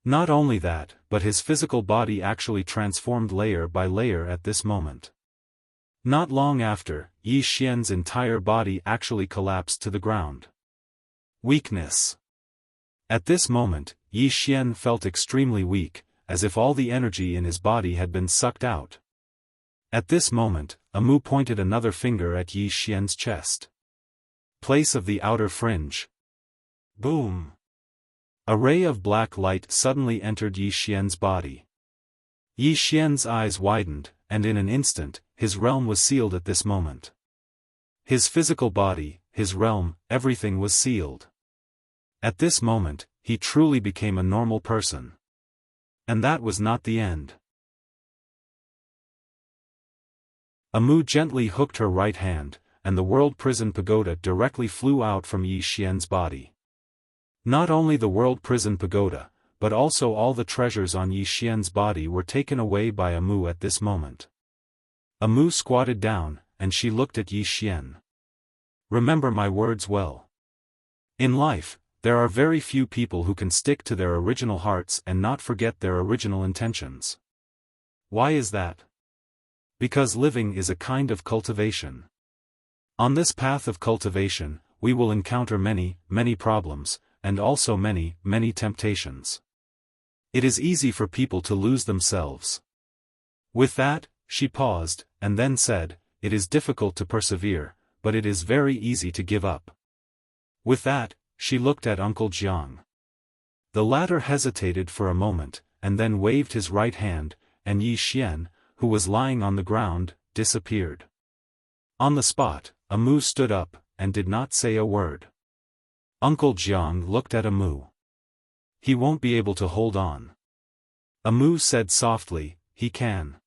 A: Not only that, but his physical body actually transformed layer by layer at this moment. Not long after, Yi Xian's entire body actually collapsed to the ground. Weakness. At this moment, Yi Xian felt extremely weak, as if all the energy in his body had been sucked out. At this moment, Amu pointed another finger at Yi Xian's chest. Place of the outer fringe. Boom! A ray of black light suddenly entered Yi Xian's body. Yi Xian's eyes widened, and in an instant, his realm was sealed at this moment. His physical body, his realm, everything was sealed. At this moment, he truly became a normal person. And that was not the end. Amu gently hooked her right hand, and the World Prison Pagoda directly flew out from Yi Xian's body. Not only the World Prison Pagoda, but also all the treasures on Yi Xian's body were taken away by Amu at this moment. Amu squatted down, and she looked at Yi Xian. Remember my words well. In life, there are very few people who can stick to their original hearts and not forget their original intentions. Why is that? Because living is a kind of cultivation. On this path of cultivation, we will encounter many, many problems, and also many, many temptations. It is easy for people to lose themselves. With that, she paused, and then said, "It is difficult to persevere, but it is very easy to give up." With that, she looked at Uncle Jiang. The latter hesitated for a moment, and then waved his right hand, and Yi Xian, who was lying on the ground, disappeared. On the spot, Amu stood up, and did not say a word. Uncle Jiang looked at Amu. "He won't be able to hold on." Amu said softly, "He can."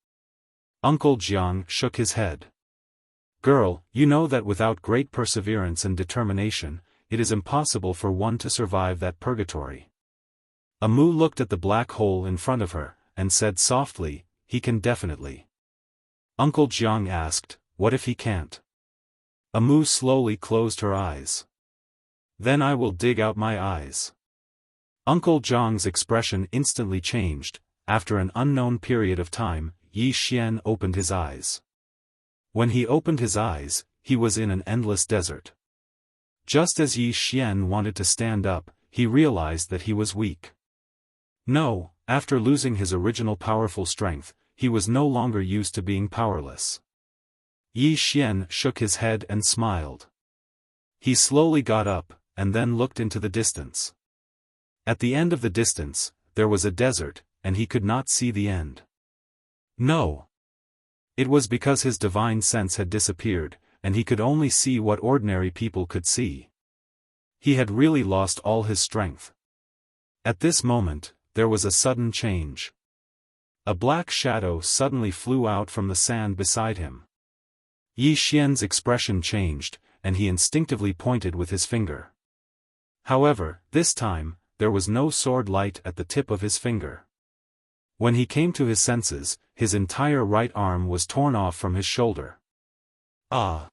A: Uncle Jiang shook his head. "Girl, you know that without great perseverance and determination, it is impossible for one to survive that purgatory." Amu looked at the black hole in front of her, and said softly, "He can definitely." Uncle Jiang asked, "What if he can't?" Amu slowly closed her eyes. "Then I will dig out my eyes." Uncle Jiang's expression instantly changed. After an unknown period of time, Yi Xian opened his eyes. When he opened his eyes, he was in an endless desert. Just as Yi Xian wanted to stand up, he realized that he was weak. No, after losing his original powerful strength, he was no longer used to being powerless. Yi Xian shook his head and smiled. He slowly got up, and then looked into the distance. At the end of the distance, there was a desert, and he could not see the end. No. It was because his divine sense had disappeared, and he could only see what ordinary people could see. He had really lost all his strength. At this moment, there was a sudden change. A black shadow suddenly flew out from the sand beside him. Yi Xian's expression changed, and he instinctively pointed with his finger. However, this time, there was no sword light at the tip of his finger. When he came to his senses, his entire right arm was torn off from his shoulder. Ah!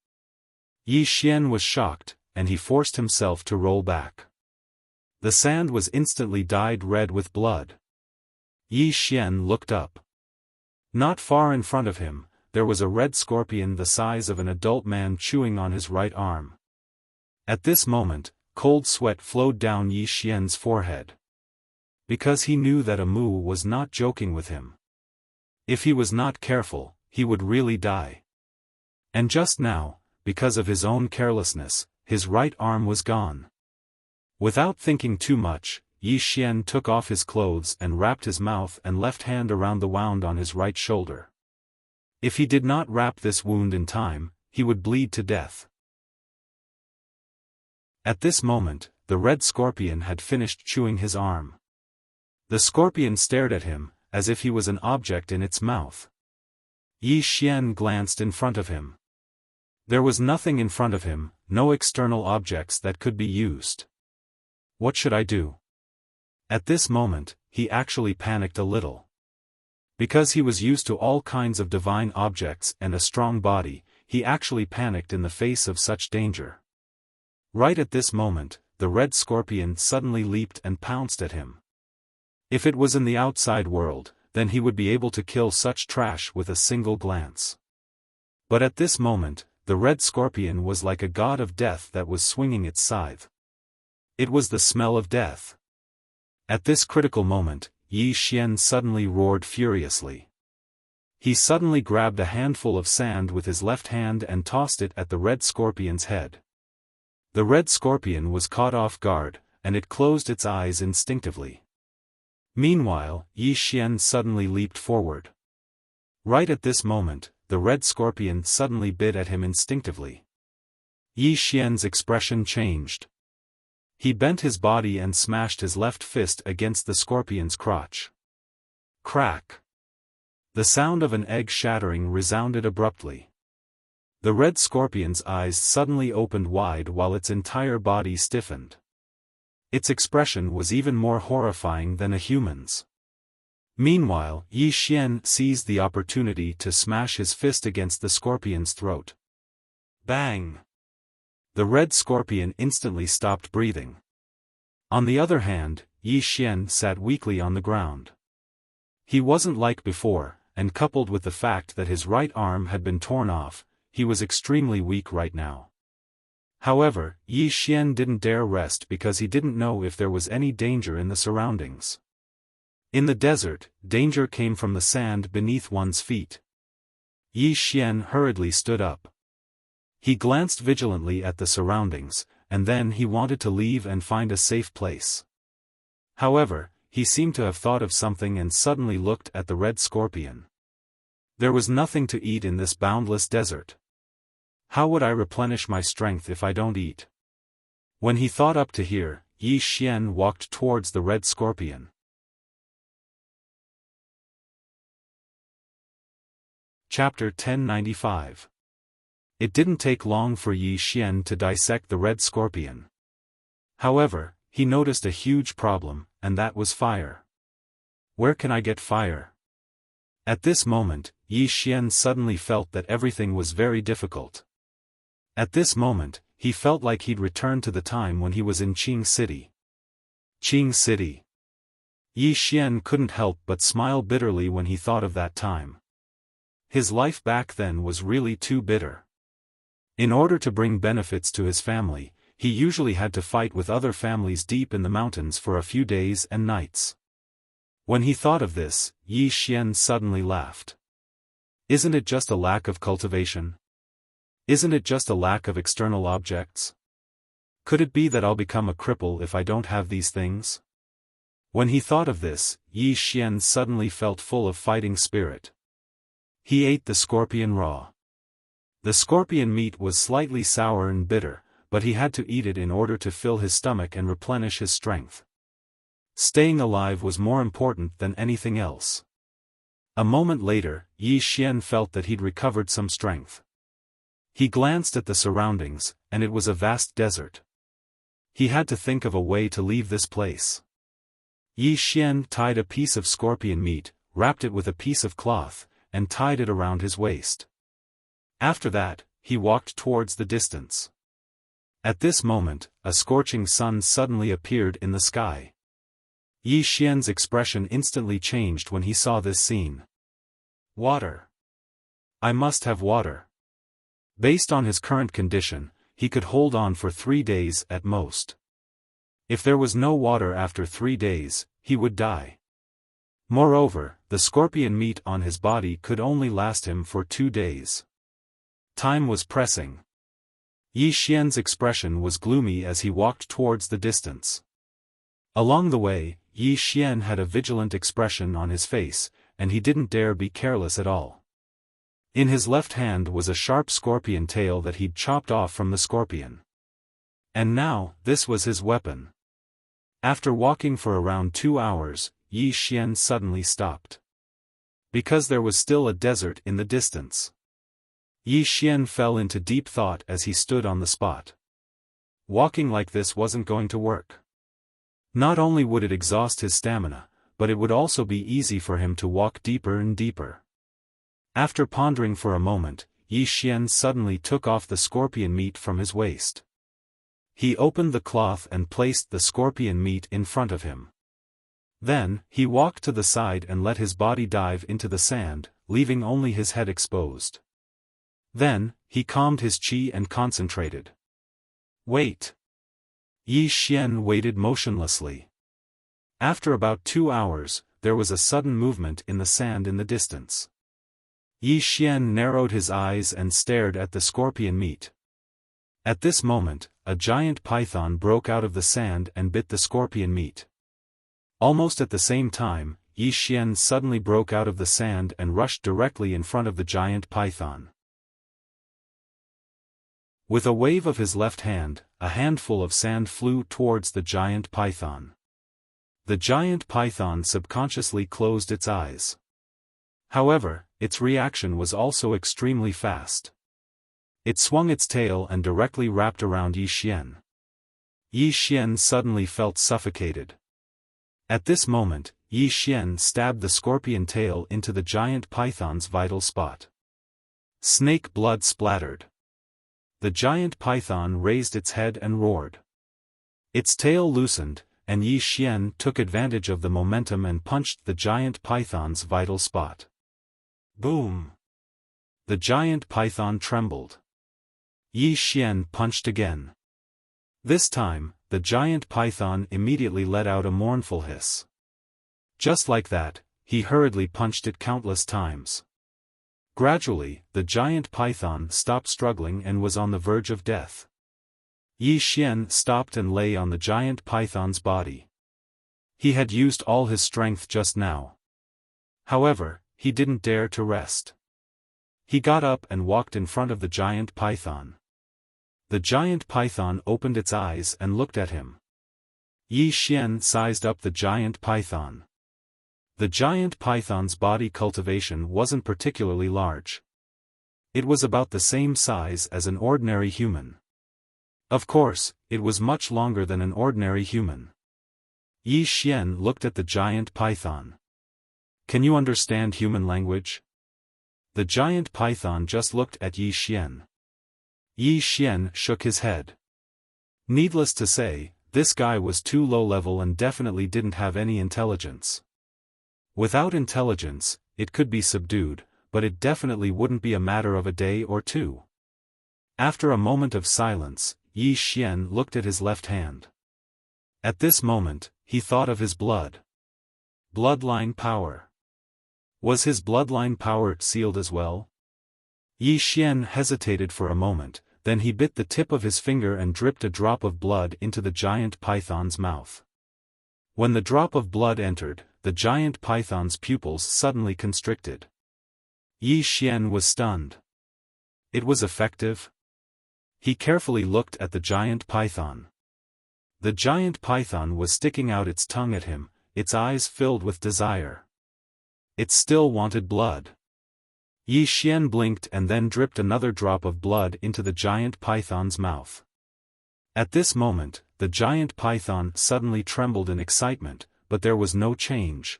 A: Yi Xian was shocked, and he forced himself to roll back. The sand was instantly dyed red with blood. Yi Xian looked up. Not far in front of him, there was a red scorpion the size of an adult man chewing on his right arm. At this moment, cold sweat flowed down Yi Xian's forehead. Because he knew that Amu was not joking with him. If he was not careful, he would really die. And just now, because of his own carelessness, his right arm was gone. Without thinking too much, Yi Xian took off his clothes and wrapped his mouth and left hand around the wound on his right shoulder. If he did not wrap this wound in time, he would bleed to death. At this moment, the red scorpion had finished chewing his arm. The scorpion stared at him, as if he was an object in its mouth. Yi Xian glanced in front of him. There was nothing in front of him, no external objects that could be used. What should I do? At this moment, he actually panicked a little. Because he was used to all kinds of divine objects and a strong body, he actually panicked in the face of such danger. Right at this moment, the red scorpion suddenly leaped and pounced at him. If it was in the outside world, then he would be able to kill such trash with a single glance. But at this moment, the red scorpion was like a god of death that was swinging its scythe. It was the smell of death. At this critical moment, Yi Xian suddenly roared furiously. He suddenly grabbed a handful of sand with his left hand and tossed it at the red scorpion's head. The red scorpion was caught off guard, and it closed its eyes instinctively. Meanwhile, Yi Xian suddenly leaped forward. Right at this moment, the red scorpion suddenly bit at him instinctively. Yi Xian's expression changed. He bent his body and smashed his left fist against the scorpion's crotch. Crack! The sound of an egg shattering resounded abruptly. The red scorpion's eyes suddenly opened wide while its entire body stiffened. Its expression was even more horrifying than a human's. Meanwhile, Yi Xian seized the opportunity to smash his fist against the scorpion's throat. Bang! The red scorpion instantly stopped breathing. On the other hand, Yi Xian sat weakly on the ground. He wasn't like before, and coupled with the fact that his right arm had been torn off, he was extremely weak right now. However, Yi Xian didn't dare rest because he didn't know if there was any danger in the surroundings. In the desert, danger came from the sand beneath one's feet. Yi Xian hurriedly stood up. He glanced vigilantly at the surroundings, and then he wanted to leave and find a safe place. However, he seemed to have thought of something and suddenly looked at the red scorpion. There was nothing to eat in this boundless desert. How would I replenish my strength if I don't eat? When he thought up to here, Yi Xian walked towards the red scorpion. Chapter 1095. It didn't take long for Yi Xian to dissect the red scorpion. However, he noticed a huge problem, and that was fire. Where can I get fire? At this moment, Yi Xian suddenly felt that everything was very difficult. At this moment, he felt like he'd returned to the time when he was in Qing City. Qing City. Yi Xian couldn't help but smile bitterly when he thought of that time. His life back then was really too bitter. In order to bring benefits to his family, he usually had to fight with other families deep in the mountains for a few days and nights. When he thought of this, Yi Xian suddenly laughed. Isn't it just a lack of cultivation? Isn't it just a lack of external objects? Could it be that I'll become a cripple if I don't have these things? When he thought of this, Yi Xian suddenly felt full of fighting spirit. He ate the scorpion raw. The scorpion meat was slightly sour and bitter, but he had to eat it in order to fill his stomach and replenish his strength. Staying alive was more important than anything else. A moment later, Yi Xian felt that he'd recovered some strength. He glanced at the surroundings, and it was a vast desert. He had to think of a way to leave this place. Yi Xian tied a piece of scorpion meat, wrapped it with a piece of cloth, and tied it around his waist. After that, he walked towards the distance. At this moment, a scorching sun suddenly appeared in the sky. Yi Xian's expression instantly changed when he saw this scene. Water. I must have water. Based on his current condition, he could hold on for 3 days at most. If there was no water after 3 days, he would die. Moreover, the scorpion meat on his body could only last him for 2 days. Time was pressing. Yi Xian's expression was gloomy as he walked towards the distance. Along the way, Yi Xian had a vigilant expression on his face, and he didn't dare be careless at all. In his left hand was a sharp scorpion tail that he'd chopped off from the scorpion. And now, this was his weapon. After walking for around 2 hours, Yi Xian suddenly stopped. Because there was still a desert in the distance. Yi Xian fell into deep thought as he stood on the spot. Walking like this wasn't going to work. Not only would it exhaust his stamina, but it would also be easy for him to walk deeper and deeper. After pondering for a moment, Yi Xian suddenly took off the scorpion meat from his waist. He opened the cloth and placed the scorpion meat in front of him. Then, he walked to the side and let his body dive into the sand, leaving only his head exposed. Then, he calmed his qi and concentrated. Wait. Yi Xian waited motionlessly. After about 2 hours, there was a sudden movement in the sand in the distance. Yi Xian narrowed his eyes and stared at the scorpion meat. At this moment, a giant python broke out of the sand and bit the scorpion meat. Almost at the same time, Yi Xian suddenly broke out of the sand and rushed directly in front of the giant python. With a wave of his left hand, a handful of sand flew towards the giant python. The giant python subconsciously closed its eyes. However, its reaction was also extremely fast. It swung its tail and directly wrapped around Yi Xian. Yi Xian suddenly felt suffocated. At this moment, Yi Xian stabbed the scorpion tail into the giant python's vital spot. Snake blood splattered. The giant python raised its head and roared. Its tail loosened, and Yi Xian took advantage of the momentum and punched the giant python's vital spot. Boom! The giant python trembled. Yi Xian punched again. This time, the giant python immediately let out a mournful hiss. Just like that, he hurriedly punched it countless times. Gradually, the giant python stopped struggling and was on the verge of death. Yi Xian stopped and lay on the giant python's body. He had used all his strength just now. However, he didn't dare to rest. He got up and walked in front of the giant python. The giant python opened its eyes and looked at him. Yi Xian sized up the giant python. The giant python's body cultivation wasn't particularly large. It was about the same size as an ordinary human. Of course, it was much longer than an ordinary human. Yi Xian looked at the giant python. Can you understand human language? The giant python just looked at Yi Xian. Yi Xian shook his head. Needless to say, this guy was too low level and definitely didn't have any intelligence. Without intelligence, it could be subdued, but it definitely wouldn't be a matter of a day or two. After a moment of silence, Yi Xian looked at his left hand. At this moment, he thought of his blood. Bloodline power. Was his bloodline power sealed as well? Yi Xian hesitated for a moment, then he bit the tip of his finger and dripped a drop of blood into the giant python's mouth. When the drop of blood entered, the giant python's pupils suddenly constricted. Yi Xian was stunned. It was effective? He carefully looked at the giant python. The giant python was sticking out its tongue at him, its eyes filled with desire. It still wanted blood. Yi Xian blinked and then dripped another drop of blood into the giant python's mouth. At this moment, the giant python suddenly trembled in excitement, but there was no change.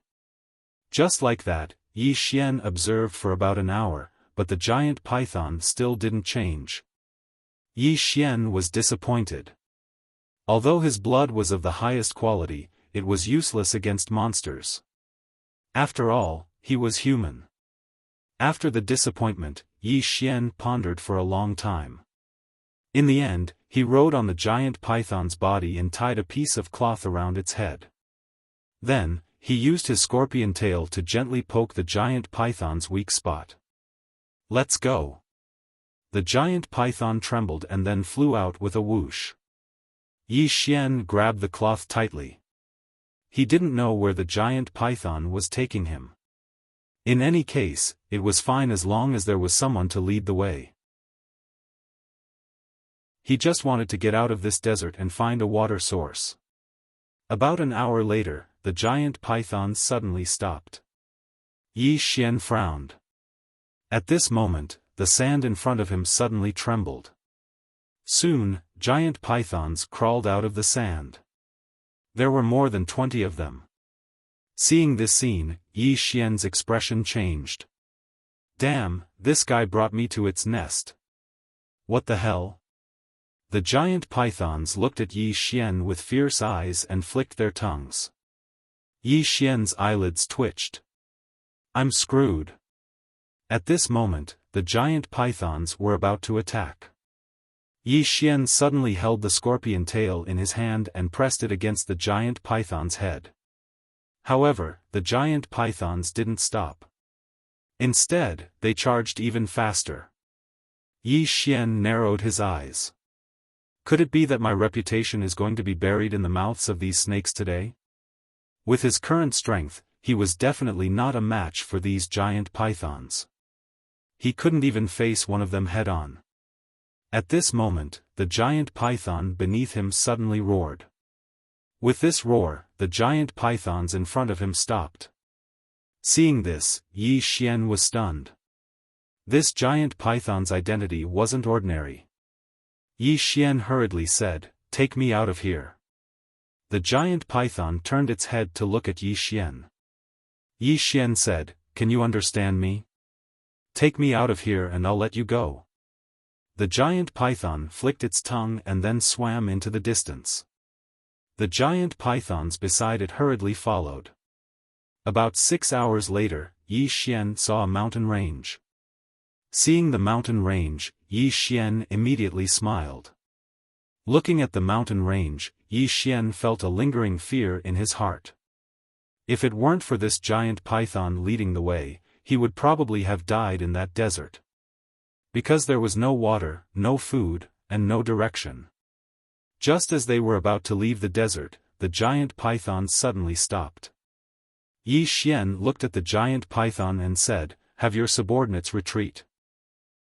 A: Just like that, Yi Xian observed for about an hour, but the giant python still didn't change. Yi Xian was disappointed. Although his blood was of the highest quality, it was useless against monsters. After all, he was human. After the disappointment, Yi Xian pondered for a long time. In the end, he rode on the giant python's body and tied a piece of cloth around its head. Then, he used his scorpion tail to gently poke the giant python's weak spot. "Let's go." The giant python trembled and then flew out with a whoosh. Yi Xian grabbed the cloth tightly. He didn't know where the giant python was taking him. In any case, it was fine as long as there was someone to lead the way. He just wanted to get out of this desert and find a water source. About an hour later, the giant python suddenly stopped. Yi Xian frowned. At this moment, the sand in front of him suddenly trembled. Soon, giant pythons crawled out of the sand. There were more than 20 of them. Seeing this scene, Yi Xian's expression changed. "Damn, this guy brought me to its nest. What the hell?" The giant pythons looked at Yi Xian with fierce eyes and flicked their tongues. Yi Xian's eyelids twitched. "I'm screwed." At this moment, the giant pythons were about to attack. Yi Xian suddenly held the scorpion tail in his hand and pressed it against the giant python's head. However, the giant pythons didn't stop. Instead, they charged even faster. Yi Xian narrowed his eyes. Could it be that my reputation is going to be buried in the mouths of these snakes today? With his current strength, he was definitely not a match for these giant pythons. He couldn't even face one of them head-on. At this moment, the giant python beneath him suddenly roared. With this roar, the giant pythons in front of him stopped. Seeing this, Yi Xian was stunned. This giant python's identity wasn't ordinary. Yi Xian hurriedly said, "Take me out of here." The giant python turned its head to look at Yi Xian. Yi Xian said, "Can you understand me? Take me out of here and I'll let you go." The giant python flicked its tongue and then swam into the distance. The giant pythons beside it hurriedly followed. About 6 hours later, Yi Xian saw a mountain range. Seeing the mountain range, Yi Xian immediately smiled. Looking at the mountain range, Yi Xian felt a lingering fear in his heart. If it weren't for this giant python leading the way, he would probably have died in that desert. Because there was no water, no food, and no direction. Just as they were about to leave the desert, the giant python suddenly stopped. Yi Xian looked at the giant python and said, "Have your subordinates retreat."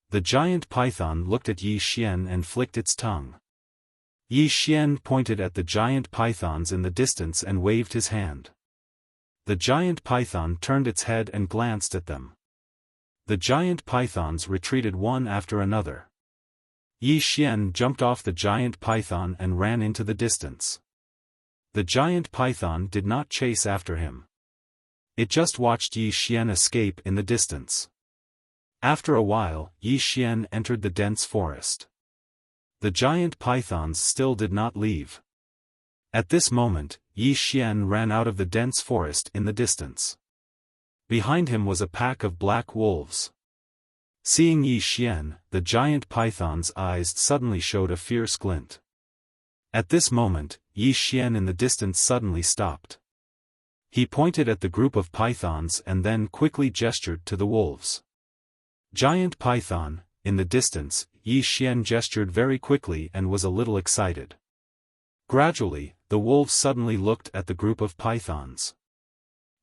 A: The giant python looked at Yi Xian and flicked its tongue. Yi Xian pointed at the giant pythons in the distance and waved his hand. The giant python turned its head and glanced at them. The giant pythons retreated one after another. Yi Xian jumped off the giant python and ran into the distance. The giant python did not chase after him. It just watched Yi Xian escape in the distance. After a while, Yi Xian entered the dense forest. The giant pythons still did not leave. At this moment, Yi Xian ran out of the dense forest in the distance. Behind him was a pack of black wolves. Seeing Yi Xian, the giant python's eyes suddenly showed a fierce glint. At this moment, Yi Xian in the distance suddenly stopped. He pointed at the group of pythons and then quickly gestured to the wolves. Giant python, in the distance, Yi Xian gestured very quickly and was a little excited. Gradually, the wolves suddenly looked at the group of pythons.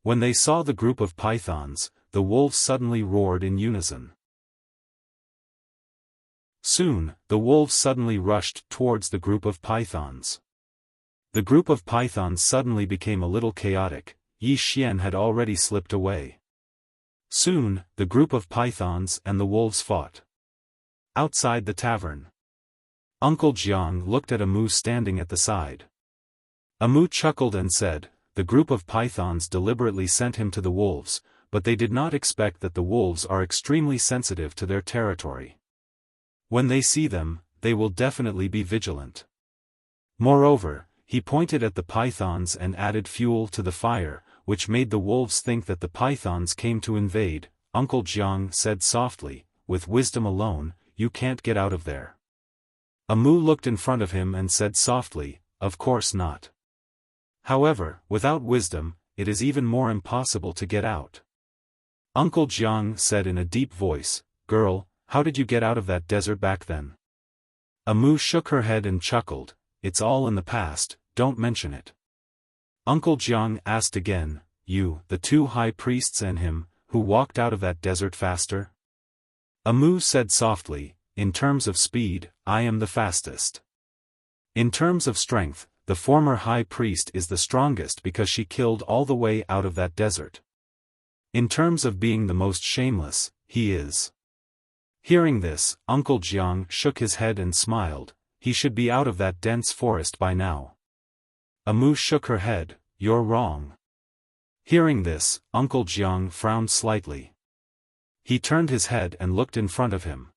A: When they saw the group of pythons, the wolves suddenly roared in unison. Soon, the wolves suddenly rushed towards the group of pythons. The group of pythons suddenly became a little chaotic. Yi Xian had already slipped away. Soon, the group of pythons and the wolves fought. Outside the tavern, Uncle Jiang looked at Amu standing at the side. Amu chuckled and said, "The group of pythons deliberately sent him to the wolves, but they did not expect that the wolves are extremely sensitive to their territory. When they see them, they will definitely be vigilant. Moreover, he pointed at the pythons and added fuel to the fire, which made the wolves think that the pythons came to invade. Uncle Jiang said softly, "With wisdom alone, you can't get out of there." Amu looked in front of him and said softly, "Of course not. However, without wisdom, it is even more impossible to get out." Uncle Jiang said in a deep voice, "Girl, how did you get out of that desert back then?" Amu shook her head and chuckled, "It's all in the past, don't mention it." Uncle Jiang asked again, "You, the two high priests and him, who walked out of that desert faster?" Amu said softly, "In terms of speed, I am the fastest. In terms of strength, the former high priest is the strongest because she killed all the way out of that desert. In terms of being the most shameless, he is." Hearing this, Uncle Jiang shook his head and smiled, "He should be out of that dense forest by now." Amu shook her head, "You're wrong." Hearing this, Uncle Jiang frowned slightly. He turned his head and looked in front of him.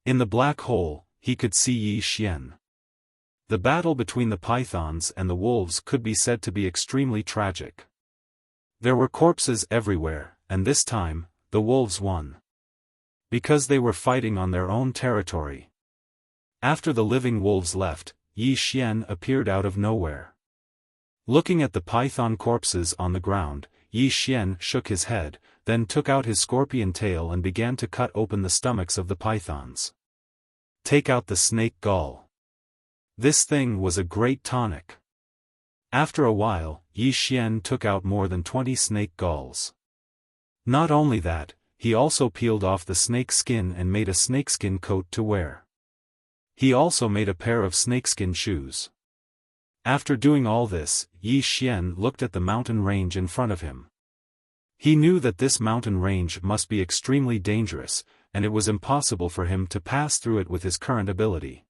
A: In the black hole, he could see Yi Xian. The battle between the pythons and the wolves could be said to be extremely tragic. There were corpses everywhere, and this time, the wolves won. Because they were fighting on their own territory. After the living wolves left, Yi Xian appeared out of nowhere. Looking at the python corpses on the ground, Yi Xian shook his head, then took out his scorpion tail and began to cut open the stomachs of the pythons. "Take out the snake gall. This thing was a great tonic." After a while, Yi Xian took out more than 20 snake galls. Not only that, he also peeled off the snake skin and made a snakeskin coat to wear. He also made a pair of snakeskin shoes. After doing all this, Yi Xian looked at the mountain range in front of him. He knew that this mountain range must be extremely dangerous, and it was impossible for him to pass through it with his current ability.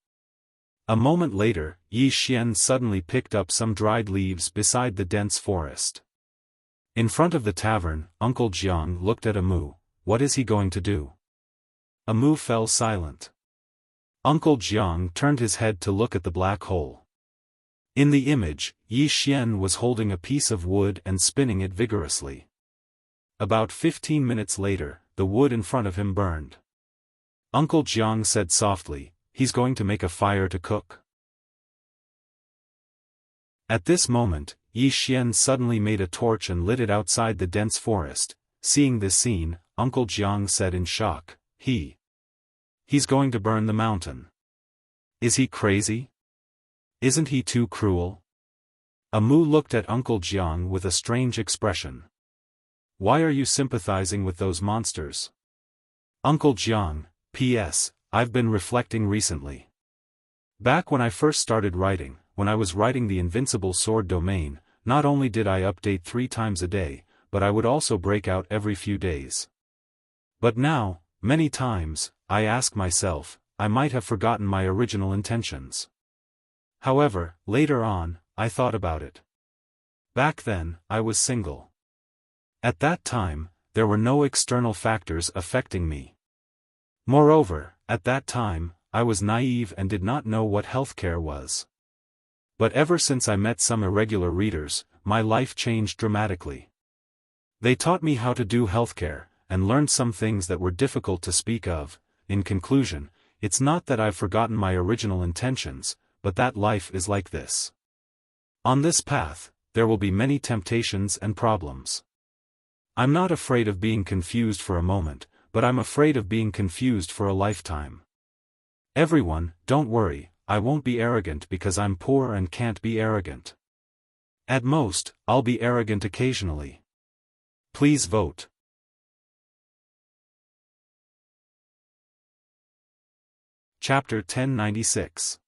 A: A moment later, Yi Xian suddenly picked up some dried leaves beside the dense forest. In front of the tavern, Uncle Jiang looked at Amu. What is he going to do? Amu fell silent. Uncle Jiang turned his head to look at the black hole. In the image, Yi Xian was holding a piece of wood and spinning it vigorously. About 15 minutes later, the wood in front of him burned. Uncle Jiang said softly, "He's going to make a fire to cook." At this moment, Yi Xian suddenly made a torch and lit it outside the dense forest. Seeing this scene, Uncle Jiang said in shock, He's going to burn the mountain. Is he crazy? Isn't he too cruel?" Amu looked at Uncle Jiang with a strange expression. "Why are you sympathizing with those monsters?" Uncle Jiang, P.S. I've been reflecting recently. Back when I first started writing, when I was writing the Invincible Sword domain, not only did I update 3 times a day, but I would also break out every few days. But now, many times, I ask myself, I might have forgotten my original intentions. However, later on, I thought about it. Back then, I was single. At that time, there were no external factors affecting me. Moreover, at that time, I was naive and did not know what healthcare was. But ever since I met some irregular readers, my life changed dramatically. They taught me how to do healthcare, and learned some things that were difficult to speak of. In conclusion, it's not that I've forgotten my original intentions, but that life is like this. On this path, there will be many temptations and problems. I'm not afraid of being confused for a moment, but I'm afraid of being confused for a lifetime. Everyone, don't worry, I won't be arrogant because I'm poor and can't be arrogant. At most, I'll be arrogant occasionally. Please vote. Chapter 1096.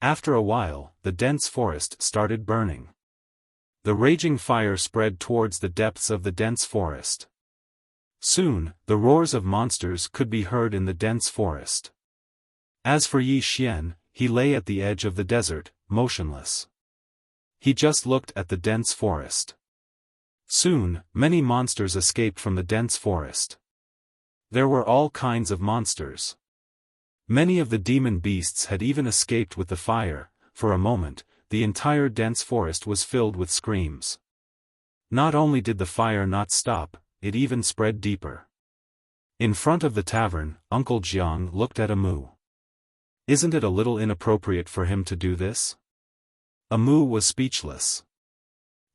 A: After a while, the dense forest started burning. The raging fire spread towards the depths of the dense forest. Soon, the roars of monsters could be heard in the dense forest. As for Yi Xian, he lay at the edge of the desert, motionless. He just looked at the dense forest. Soon, many monsters escaped from the dense forest. There were all kinds of monsters. Many of the demon beasts had even escaped with the fire. For a moment, the entire dense forest was filled with screams. Not only did the fire not stop, it even spread deeper. In front of the tavern, Uncle Jiang looked at Amu. Isn't it a little inappropriate for him to do this? Amu was speechless.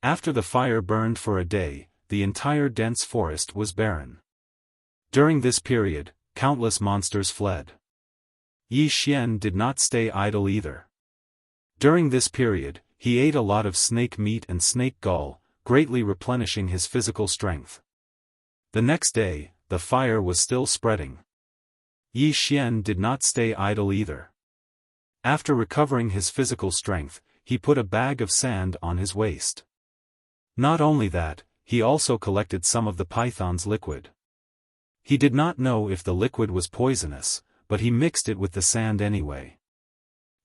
A: After the fire burned for a day, the entire dense forest was barren. During this period, countless monsters fled. Yi Xian did not stay idle either. During this period, he ate a lot of snake meat and snake gall, greatly replenishing his physical strength. The next day, the fire was still spreading. Yi Xian did not stay idle either. After recovering his physical strength, he put a bag of sand on his waist. Not only that, he also collected some of the python's liquid. He did not know if the liquid was poisonous, but he mixed it with the sand anyway.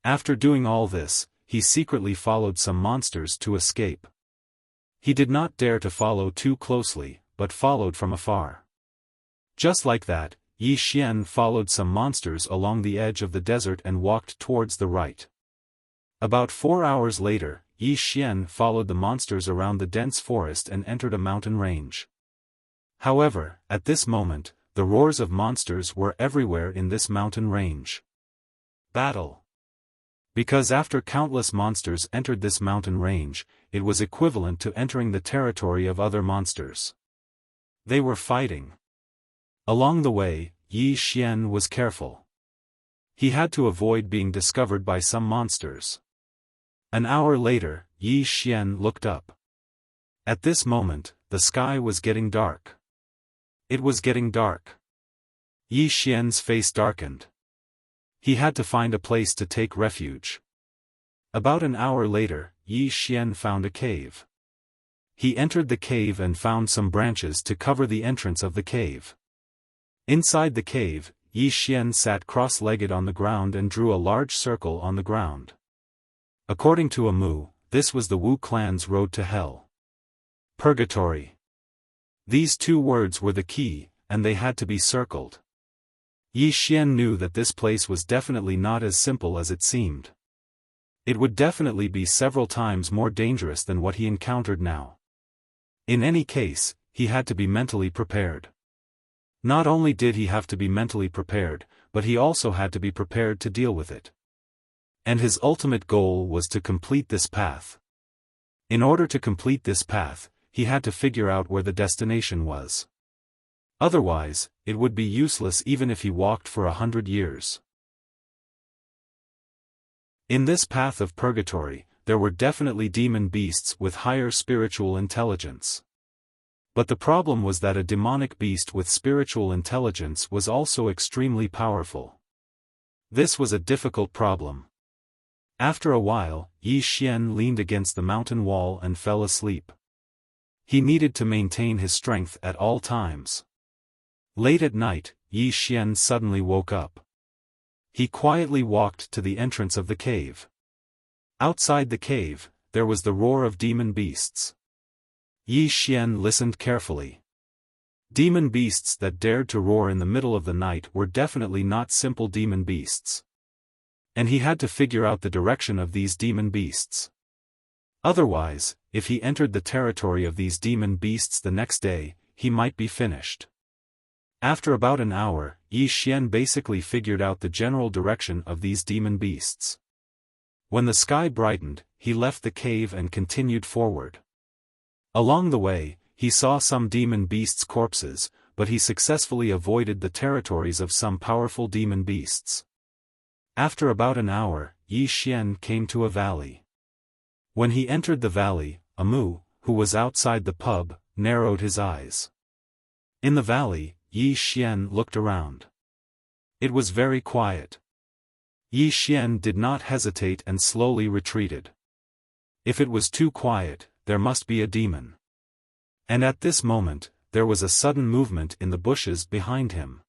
A: After doing all this, he secretly followed some monsters to escape. He did not dare to follow too closely, but followed from afar. Just like that, Yi Xian followed some monsters along the edge of the desert and walked towards the right. About 4 hours later, Yi Xian followed the monsters around the dense forest and entered a mountain range. However, at this moment, the roars of monsters were everywhere in this mountain range. Battle. Because after countless monsters entered this mountain range, it was equivalent to entering the territory of other monsters. They were fighting. Along the way, Yi Xian was careful. He had to avoid being discovered by some monsters. An hour later, Yi Xian looked up. At this moment, the sky was getting dark. It was getting dark. Yi Xian's face darkened. He had to find a place to take refuge. About an hour later, Yi Xian found a cave. He entered the cave and found some branches to cover the entrance of the cave. Inside the cave, Yi Xian sat cross-legged on the ground and drew a large circle on the ground. According to Amu, this was the Wu clan's road to hell. Purgatory. These two words were the key, and they had to be circled. Yi Xian knew that this place was definitely not as simple as it seemed. It would definitely be several times more dangerous than what he encountered now. In any case, he had to be mentally prepared. Not only did he have to be mentally prepared, but he also had to be prepared to deal with it. And his ultimate goal was to complete this path. In order to complete this path, he had to figure out where the destination was. Otherwise, it would be useless even if he walked for 100 years. In this path of purgatory, there were definitely demon beasts with higher spiritual intelligence. But the problem was that a demonic beast with spiritual intelligence was also extremely powerful. This was a difficult problem. After a while, Yi Xian leaned against the mountain wall and fell asleep. He needed to maintain his strength at all times. Late at night, Yi Xian suddenly woke up. He quietly walked to the entrance of the cave. Outside the cave, there was the roar of demon beasts. Yi Xian listened carefully. Demon beasts that dared to roar in the middle of the night were definitely not simple demon beasts. And he had to figure out the direction of these demon beasts. Otherwise, if he entered the territory of these demon beasts the next day, he might be finished. After about an hour, Yi Xian basically figured out the general direction of these demon beasts. When the sky brightened, he left the cave and continued forward. Along the way, he saw some demon beasts' corpses, but he successfully avoided the territories of some powerful demon beasts. After about an hour, Yi Xian came to a valley. When he entered the valley, Amu, who was outside the pub, narrowed his eyes. In the valley, Yi Xian looked around. It was very quiet. Yi Xian did not hesitate and slowly retreated. If it was too quiet, there must be a demon. And at this moment, there was a sudden movement in the bushes behind him.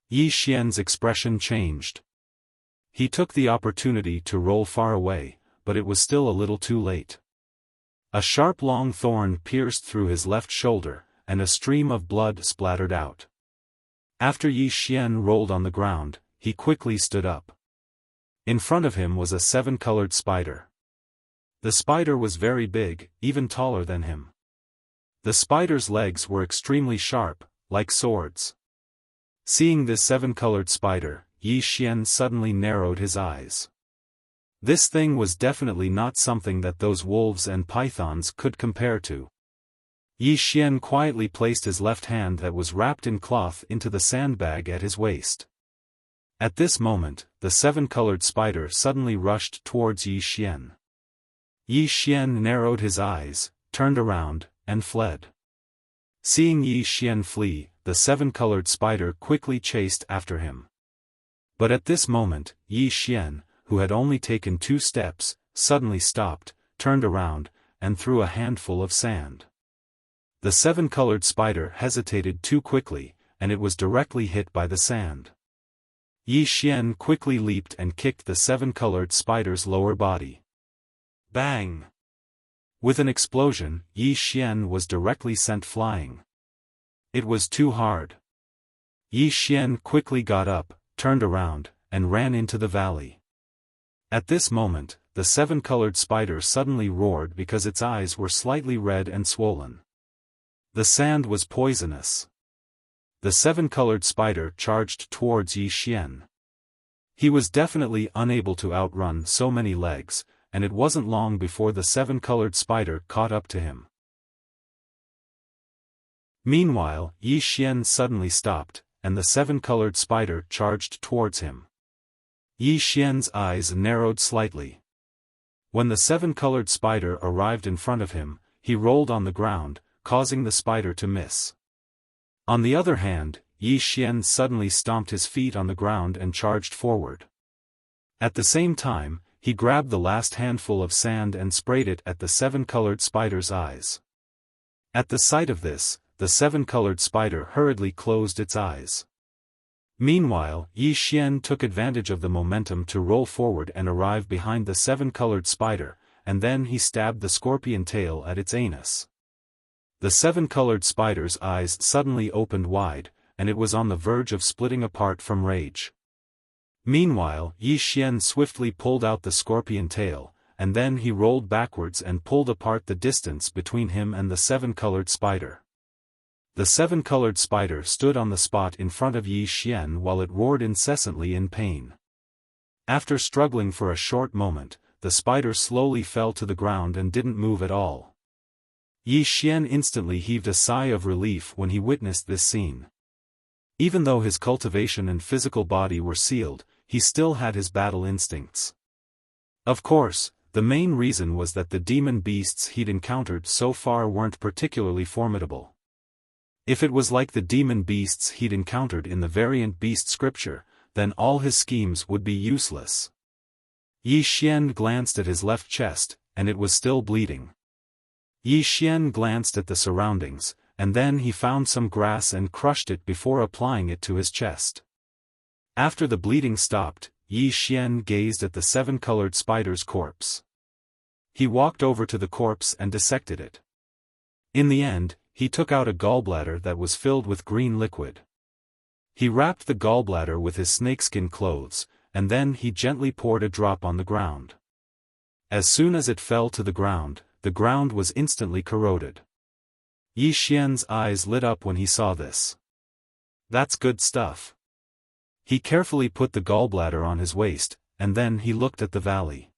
A: Yi Xian's expression changed. He took the opportunity to roll far away, but it was still a little too late. A sharp long thorn pierced through his left shoulder, and a stream of blood splattered out. After Yi Xian rolled on the ground, he quickly stood up. In front of him was a 7-colored spider. The spider was very big, even taller than him. The spider's legs were extremely sharp, like swords. Seeing this 7-colored spider, Yi Xian suddenly narrowed his eyes. This thing was definitely not something that those wolves and pythons could compare to. Yi Xian quietly placed his left hand that was wrapped in cloth into the sandbag at his waist. At this moment, the 7-colored spider suddenly rushed towards Yi Xian. Yi Xian narrowed his eyes, turned around, and fled. Seeing Yi Xian flee, the 7-colored spider quickly chased after him. But at this moment, Yi Xian, who had only taken 2 steps, suddenly stopped, turned around, and threw a handful of sand. The 7-colored spider hesitated too quickly, and it was directly hit by the sand. Yi Xian quickly leaped and kicked the 7-colored spider's lower body. Bang! With an explosion, Yi Xian was directly sent flying. It was too hard. Yi Xian quickly got up, turned around, and ran into the valley. At this moment, the 7-colored spider suddenly roared because its eyes were slightly red and swollen. The sand was poisonous. The 7-colored spider charged towards Yi Xian. He was definitely unable to outrun so many legs, and it wasn't long before the 7-colored spider caught up to him. Meanwhile, Yi Xian suddenly stopped, and the 7-colored spider charged towards him. Yi Xian's eyes narrowed slightly. When the 7-colored spider arrived in front of him, he rolled on the ground, causing the spider to miss. On the other hand, Yi Xian suddenly stomped his feet on the ground and charged forward. At the same time, he grabbed the last handful of sand and sprayed it at the 7-colored spider's eyes. At the sight of this, the 7-colored spider hurriedly closed its eyes. Meanwhile, Yi Xian took advantage of the momentum to roll forward and arrive behind the 7-colored spider, and then he stabbed the scorpion tail at its anus. The 7-colored spider's eyes suddenly opened wide, and it was on the verge of splitting apart from rage. Meanwhile, Yi Xian swiftly pulled out the scorpion tail, and then he rolled backwards and pulled apart the distance between him and the 7-colored spider. The 7-colored spider stood on the spot in front of Yi Xian while it roared incessantly in pain. After struggling for a short moment, the spider slowly fell to the ground and didn't move at all. Yi Xian instantly heaved a sigh of relief when he witnessed this scene. Even though his cultivation and physical body were sealed, he still had his battle instincts. Of course, the main reason was that the demon beasts he'd encountered so far weren't particularly formidable. If it was like the demon beasts he'd encountered in the variant beast scripture, then all his schemes would be useless. Yi Xian glanced at his left chest, and it was still bleeding. Yi Xian glanced at the surroundings, and then he found some grass and crushed it before applying it to his chest. After the bleeding stopped, Yi Xian gazed at the 7-colored spider's corpse. He walked over to the corpse and dissected it. In the end, he took out a gallbladder that was filled with green liquid. He wrapped the gallbladder with his snakeskin clothes, and then he gently poured a drop on the ground. As soon as it fell to the ground was instantly corroded. Yi Xian's eyes lit up when he saw this. That's good stuff. He carefully put the gallbladder on his waist, and then he looked at the valley.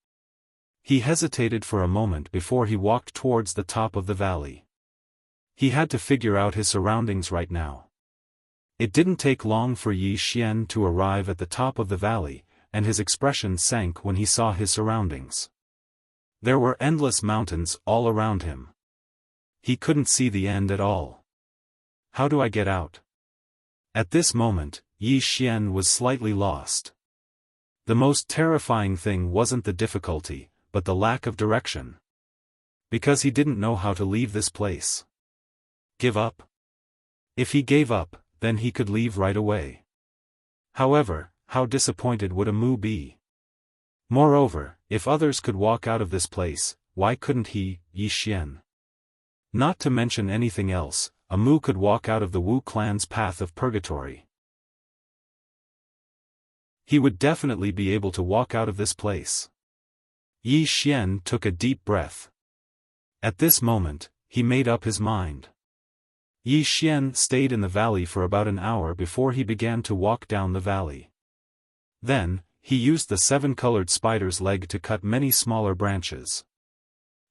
A: He hesitated for a moment before he walked towards the top of the valley. He had to figure out his surroundings right now. It didn't take long for Yi Xian to arrive at the top of the valley, and his expression sank when he saw his surroundings. There were endless mountains all around him. He couldn't see the end at all. How do I get out? At this moment, Yi Xian was slightly lost. The most terrifying thing wasn't the difficulty, but the lack of direction. Because he didn't know how to leave this place. Give up? If he gave up, then he could leave right away. However, how disappointed would Amu be? Moreover, if others could walk out of this place, why couldn't he, Yi Xian? Not to mention anything else, Amu could walk out of the Wu clan's path of purgatory. He would definitely be able to walk out of this place. Yi Xian took a deep breath. At this moment, he made up his mind. Yi Xian stayed in the valley for about an hour before he began to walk down the valley. Then, he used the 7-colored spider's leg to cut many smaller branches.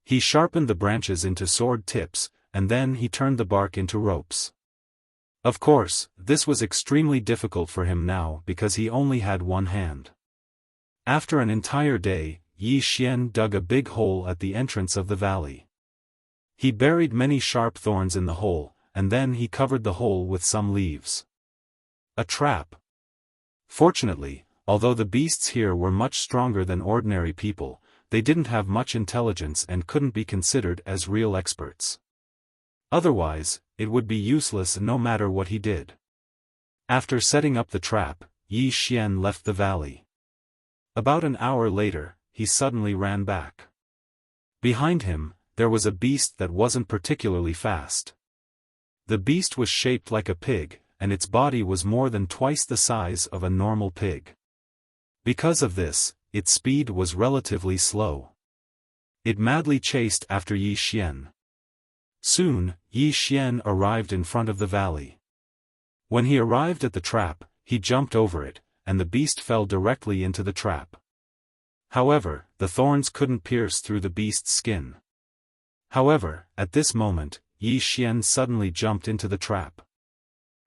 A: He sharpened the branches into sword tips, and then he turned the bark into ropes. Of course, this was extremely difficult for him now because he only had one hand. After an entire day, Yi Xian dug a big hole at the entrance of the valley. He buried many sharp thorns in the hole, and then he covered the hole with some leaves. A trap. Fortunately, although the beasts here were much stronger than ordinary people, they didn't have much intelligence and couldn't be considered as real experts. Otherwise, it would be useless no matter what he did. After setting up the trap, Yi Xian left the valley. About an hour later, he suddenly ran back. Behind him, there was a beast that wasn't particularly fast. The beast was shaped like a pig, and its body was more than twice the size of a normal pig. Because of this, its speed was relatively slow. It madly chased after Yi Xian. Soon, Yi Xian arrived in front of the valley. When he arrived at the trap, he jumped over it, and the beast fell directly into the trap. However, the thorns couldn't pierce through the beast's skin. However, at this moment, Yi Xian suddenly jumped into the trap.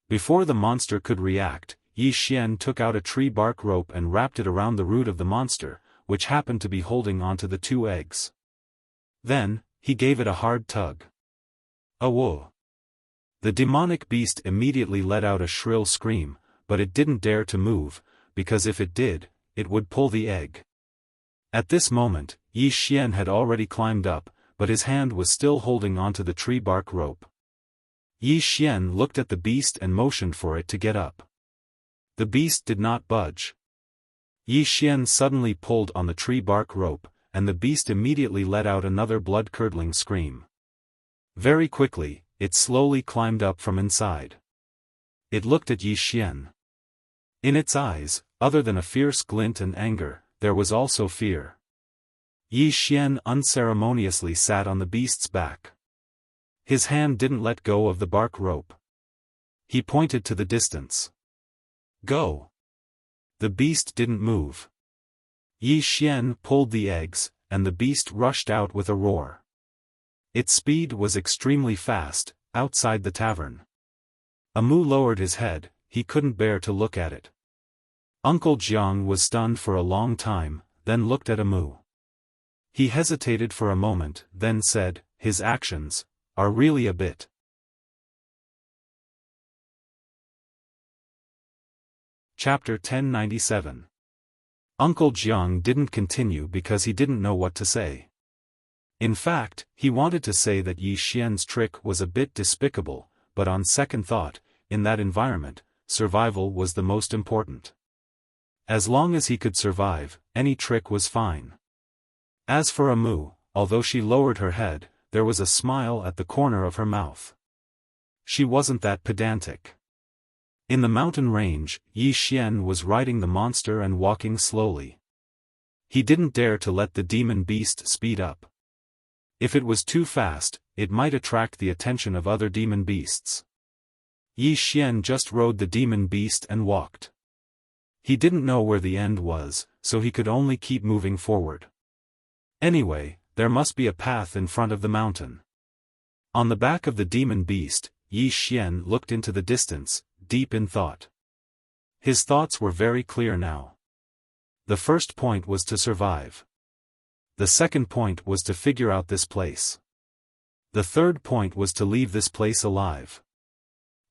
A: Before the monster could react, Yi Xian took out a tree bark rope and wrapped it around the root of the monster, which happened to be holding onto the 2 eggs. Then, he gave it a hard tug. Whoa! The demonic beast immediately let out a shrill scream, but it didn't dare to move, because if it did, it would pull the egg. At this moment, Yi Xian had already climbed up, but his hand was still holding onto the tree bark rope. Yi Xian looked at the beast and motioned for it to get up. The beast did not budge. Yi Xian suddenly pulled on the tree bark rope, and the beast immediately let out another blood-curdling scream. Very quickly, it slowly climbed up from inside. It looked at Yi Xian. In its eyes, other than a fierce glint and anger, there was also fear. Yi Xian unceremoniously sat on the beast's back. His hand didn't let go of the bark rope. He pointed to the distance. Go! The beast didn't move. Yi Xian pulled the eggs, and the beast rushed out with a roar. Its speed was extremely fast, outside the tavern. Amu lowered his head, he couldn't bear to look at it. Uncle Jiang was stunned for a long time, then looked at Amu. He hesitated for a moment, then said, "His actions are really a bit." Chapter 1097. Uncle Jiang didn't continue because he didn't know what to say. In fact, he wanted to say that Yi Xian's trick was a bit despicable, but on second thought, in that environment, survival was the most important. As long as he could survive, any trick was fine. As for Amu, although she lowered her head, there was a smile at the corner of her mouth. She wasn't that pedantic. In the mountain range, Yi Xian was riding the monster and walking slowly. He didn't dare to let the demon beast speed up. If it was too fast, it might attract the attention of other demon beasts. Yi Xian just rode the demon beast and walked. He didn't know where the end was, so he could only keep moving forward. Anyway, there must be a path in front of the mountain. On the back of the demon beast, Yi Xian looked into the distance, deep in thought. His thoughts were very clear now. The first point was to survive. The second point was to figure out this place. The third point was to leave this place alive.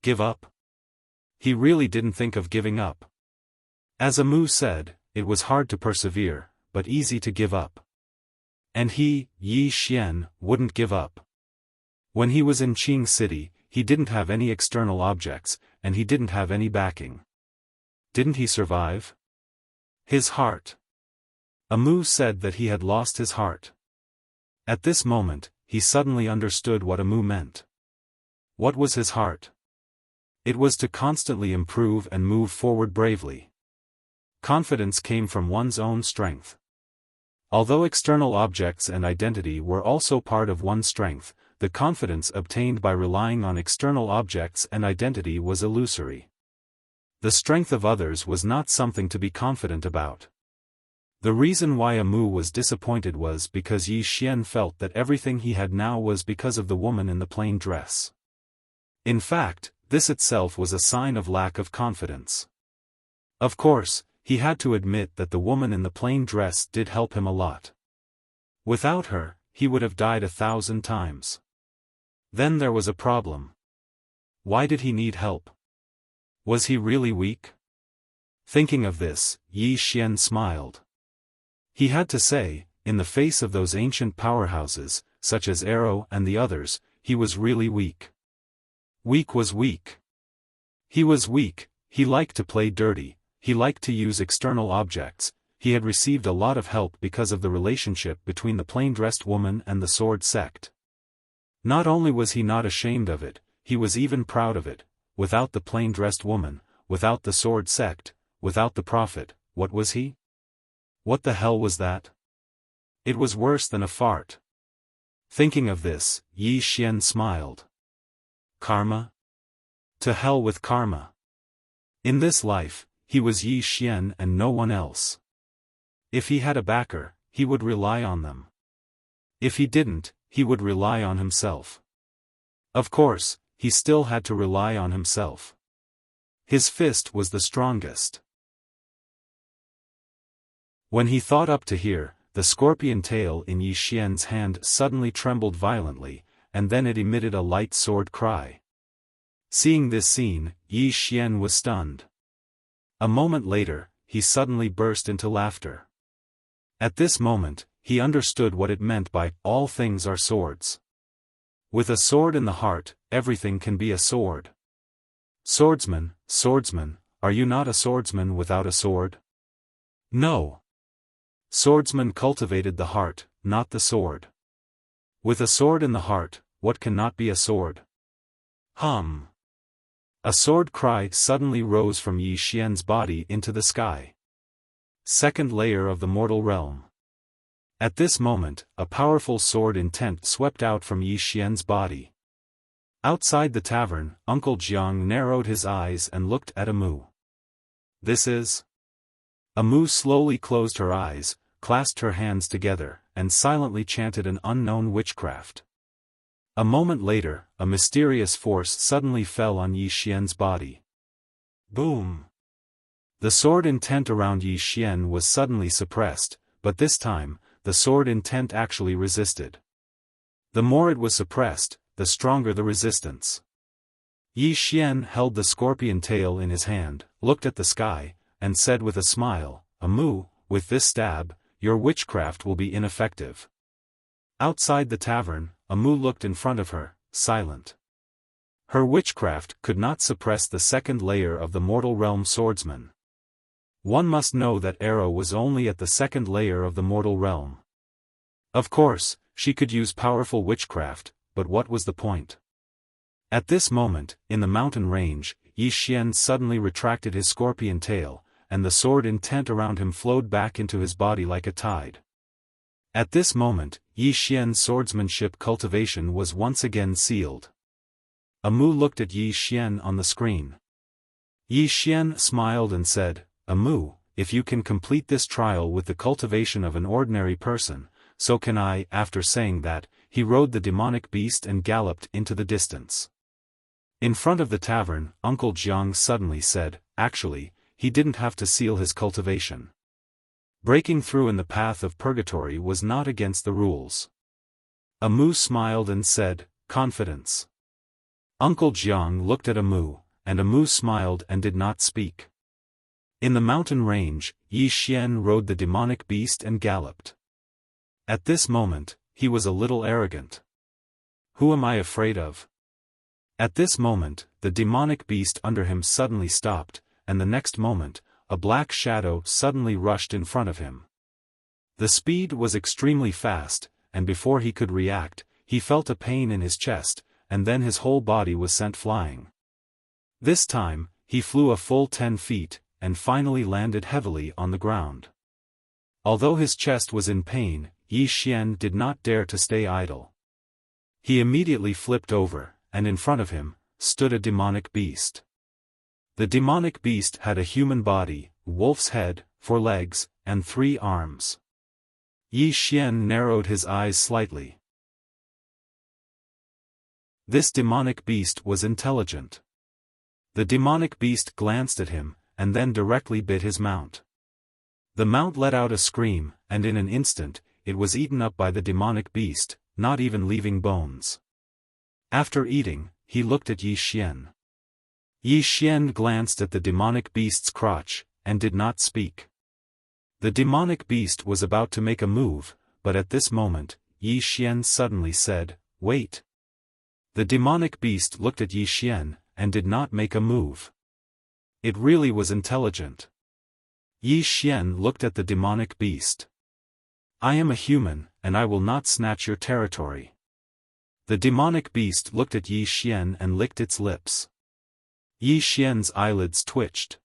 A: Give up? He really didn't think of giving up. As Amu said, it was hard to persevere, but easy to give up. And he, Yi Xian, wouldn't give up. When he was in Qing City, he didn't have any external objects, and he didn't have any backing. Didn't he survive? His heart. Amu said that he had lost his heart. At this moment, he suddenly understood what Amu meant. What was his heart? It was to constantly improve and move forward bravely. Confidence came from one's own strength. Although external objects and identity were also part of one's strength, the confidence obtained by relying on external objects and identity was illusory. The strength of others was not something to be confident about. The reason why Amu was disappointed was because Yi Xian felt that everything he had now was because of the woman in the plain dress. In fact, this itself was a sign of lack of confidence. Of course, he had to admit that the woman in the plain dress did help him a lot. Without her, he would have died 1,000 times. Then there was a problem. Why did he need help? Was he really weak? Thinking of this, Yi Xian smiled. He had to say, in the face of those ancient powerhouses, such as Arrow and the others, he was really weak. Weak was weak. He was weak, he liked to play dirty, he liked to use external objects, he had received a lot of help because of the relationship between the plain-dressed woman and the sword sect. Not only was he not ashamed of it, he was even proud of it. Without the plain-dressed woman, without the sword sect, without the prophet, what was he? What the hell was that? It was worse than a fart. Thinking of this, Yi Xian smiled. Karma? To hell with karma. In this life, he was Yi Xian and no one else. If he had a backer, he would rely on them. If he didn't, he would rely on himself. Of course, he still had to rely on himself. His fist was the strongest. When he thought up to here, the scorpion tail in Yi Xian's hand suddenly trembled violently, and then it emitted a light sword cry. Seeing this scene, Yi Xian was stunned. A moment later, he suddenly burst into laughter. At this moment, he understood what it meant by, all things are swords. With a sword in the heart, everything can be a sword. Swordsman, swordsman, are you not a swordsman without a sword? No. Swordsman cultivated the heart, not the sword. With a sword in the heart, what cannot be a sword? Hum. A sword cry suddenly rose from Yi Xian's body into the sky. Second layer of the mortal realm. At this moment, a powerful sword intent swept out from Yi Xian's body. Outside the tavern, Uncle Jiang narrowed his eyes and looked at Amu. This is... Amu slowly closed her eyes, clasped her hands together, and silently chanted an unknown witchcraft. A moment later, a mysterious force suddenly fell on Yi Xian's body. Boom! The sword intent around Yi Xian was suddenly suppressed, but this time, the sword intent actually resisted. The more it was suppressed, the stronger the resistance. Yi Xian held the scorpion tail in his hand, looked at the sky, and said with a smile, Amu, with this stab, your witchcraft will be ineffective. Outside the tavern, Amu looked in front of her, silent. Her witchcraft could not suppress the second layer of the mortal realm swordsman. One must know that Arrow was only at the second layer of the mortal realm. Of course, she could use powerful witchcraft, but what was the point? At this moment, in the mountain range, Yi Xian suddenly retracted his scorpion tail, and the sword intent around him flowed back into his body like a tide. At this moment, Yi Xian's swordsmanship cultivation was once again sealed. Amu looked at Yi Xian on the screen. Yi Xian smiled and said, Amu, if you can complete this trial with the cultivation of an ordinary person, so can I. After saying that, he rode the demonic beast and galloped into the distance. In front of the tavern, Uncle Jiang suddenly said, actually, he didn't have to seal his cultivation. Breaking through in the path of purgatory was not against the rules. Amu smiled and said, confidence. Uncle Jiang looked at Amu, and Amu smiled and did not speak. In the mountain range, Yi Xian rode the demonic beast and galloped. At this moment, he was a little arrogant. Who am I afraid of? At this moment, the demonic beast under him suddenly stopped, and the next moment, a black shadow suddenly rushed in front of him. The speed was extremely fast, and before he could react, he felt a pain in his chest, and then his whole body was sent flying. This time, he flew a full 10 feet, and finally landed heavily on the ground. Although his chest was in pain, Yi Xian did not dare to stay idle. He immediately flipped over, and in front of him stood a demonic beast. The demonic beast had a human body, wolf's head, 4 legs, and 3 arms. Yi Xian narrowed his eyes slightly. This demonic beast was intelligent. The demonic beast glanced at him, and then directly bit his mount. The mount let out a scream, and in an instant, it was eaten up by the demonic beast, not even leaving bones. After eating, he looked at Yi Xian. Yi Xian glanced at the demonic beast's crotch, and did not speak. The demonic beast was about to make a move, but at this moment, Yi Xian suddenly said, "Wait." The demonic beast looked at Yi Xian, and did not make a move. It really was intelligent. Yi Xian looked at the demonic beast. "I am a human, and I will not snatch your territory." The demonic beast looked at Yi Xian and licked its lips. Yi Xian's eyelids twitched.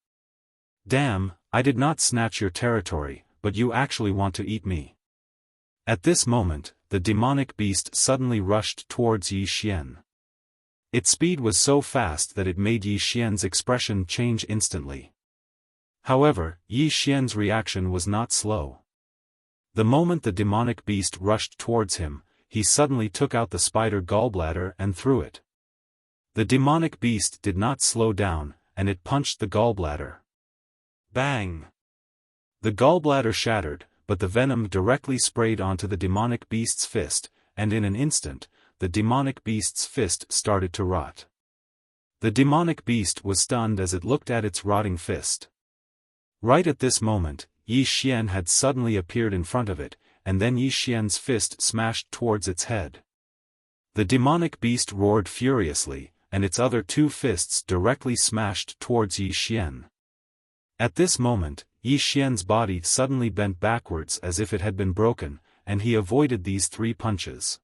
A: "Damn, I did not snatch your territory, but you actually want to eat me." At this moment, the demonic beast suddenly rushed towards Yi Xian. Its speed was so fast that it made Yi Xian's expression change instantly. However, Yi Xian's reaction was not slow. The moment the demonic beast rushed towards him, he suddenly took out the spider gallbladder and threw it. The demonic beast did not slow down, and it punched the gallbladder. Bang! The gallbladder shattered, but the venom directly sprayed onto the demonic beast's fist, and in an instant, the demonic beast's fist started to rot. The demonic beast was stunned as it looked at its rotting fist. Right at this moment, Yi Xian had suddenly appeared in front of it, and then Yi Xian's fist smashed towards its head. The demonic beast roared furiously, and its other 2 fists directly smashed towards Yi Xian. At this moment, Yi Xian's body suddenly bent backwards as if it had been broken, and he avoided these 3 punches.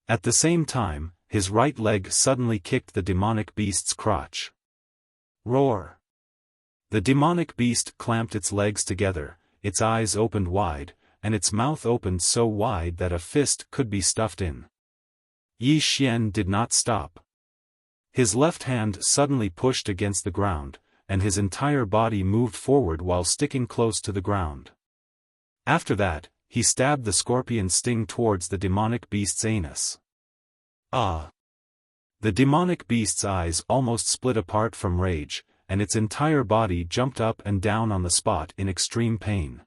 A: At the same time, his right leg suddenly kicked the demonic beast's crotch. Roar! The demonic beast clamped its legs together, its eyes opened wide, and its mouth opened so wide that a fist could be stuffed in. Yi Xian did not stop. His left hand suddenly pushed against the ground, and his entire body moved forward while sticking close to the ground. After that, he stabbed the scorpion sting towards the demonic beast's anus. Ah! The demonic beast's eyes almost split apart from rage, and its entire body jumped up and down on the spot in extreme pain.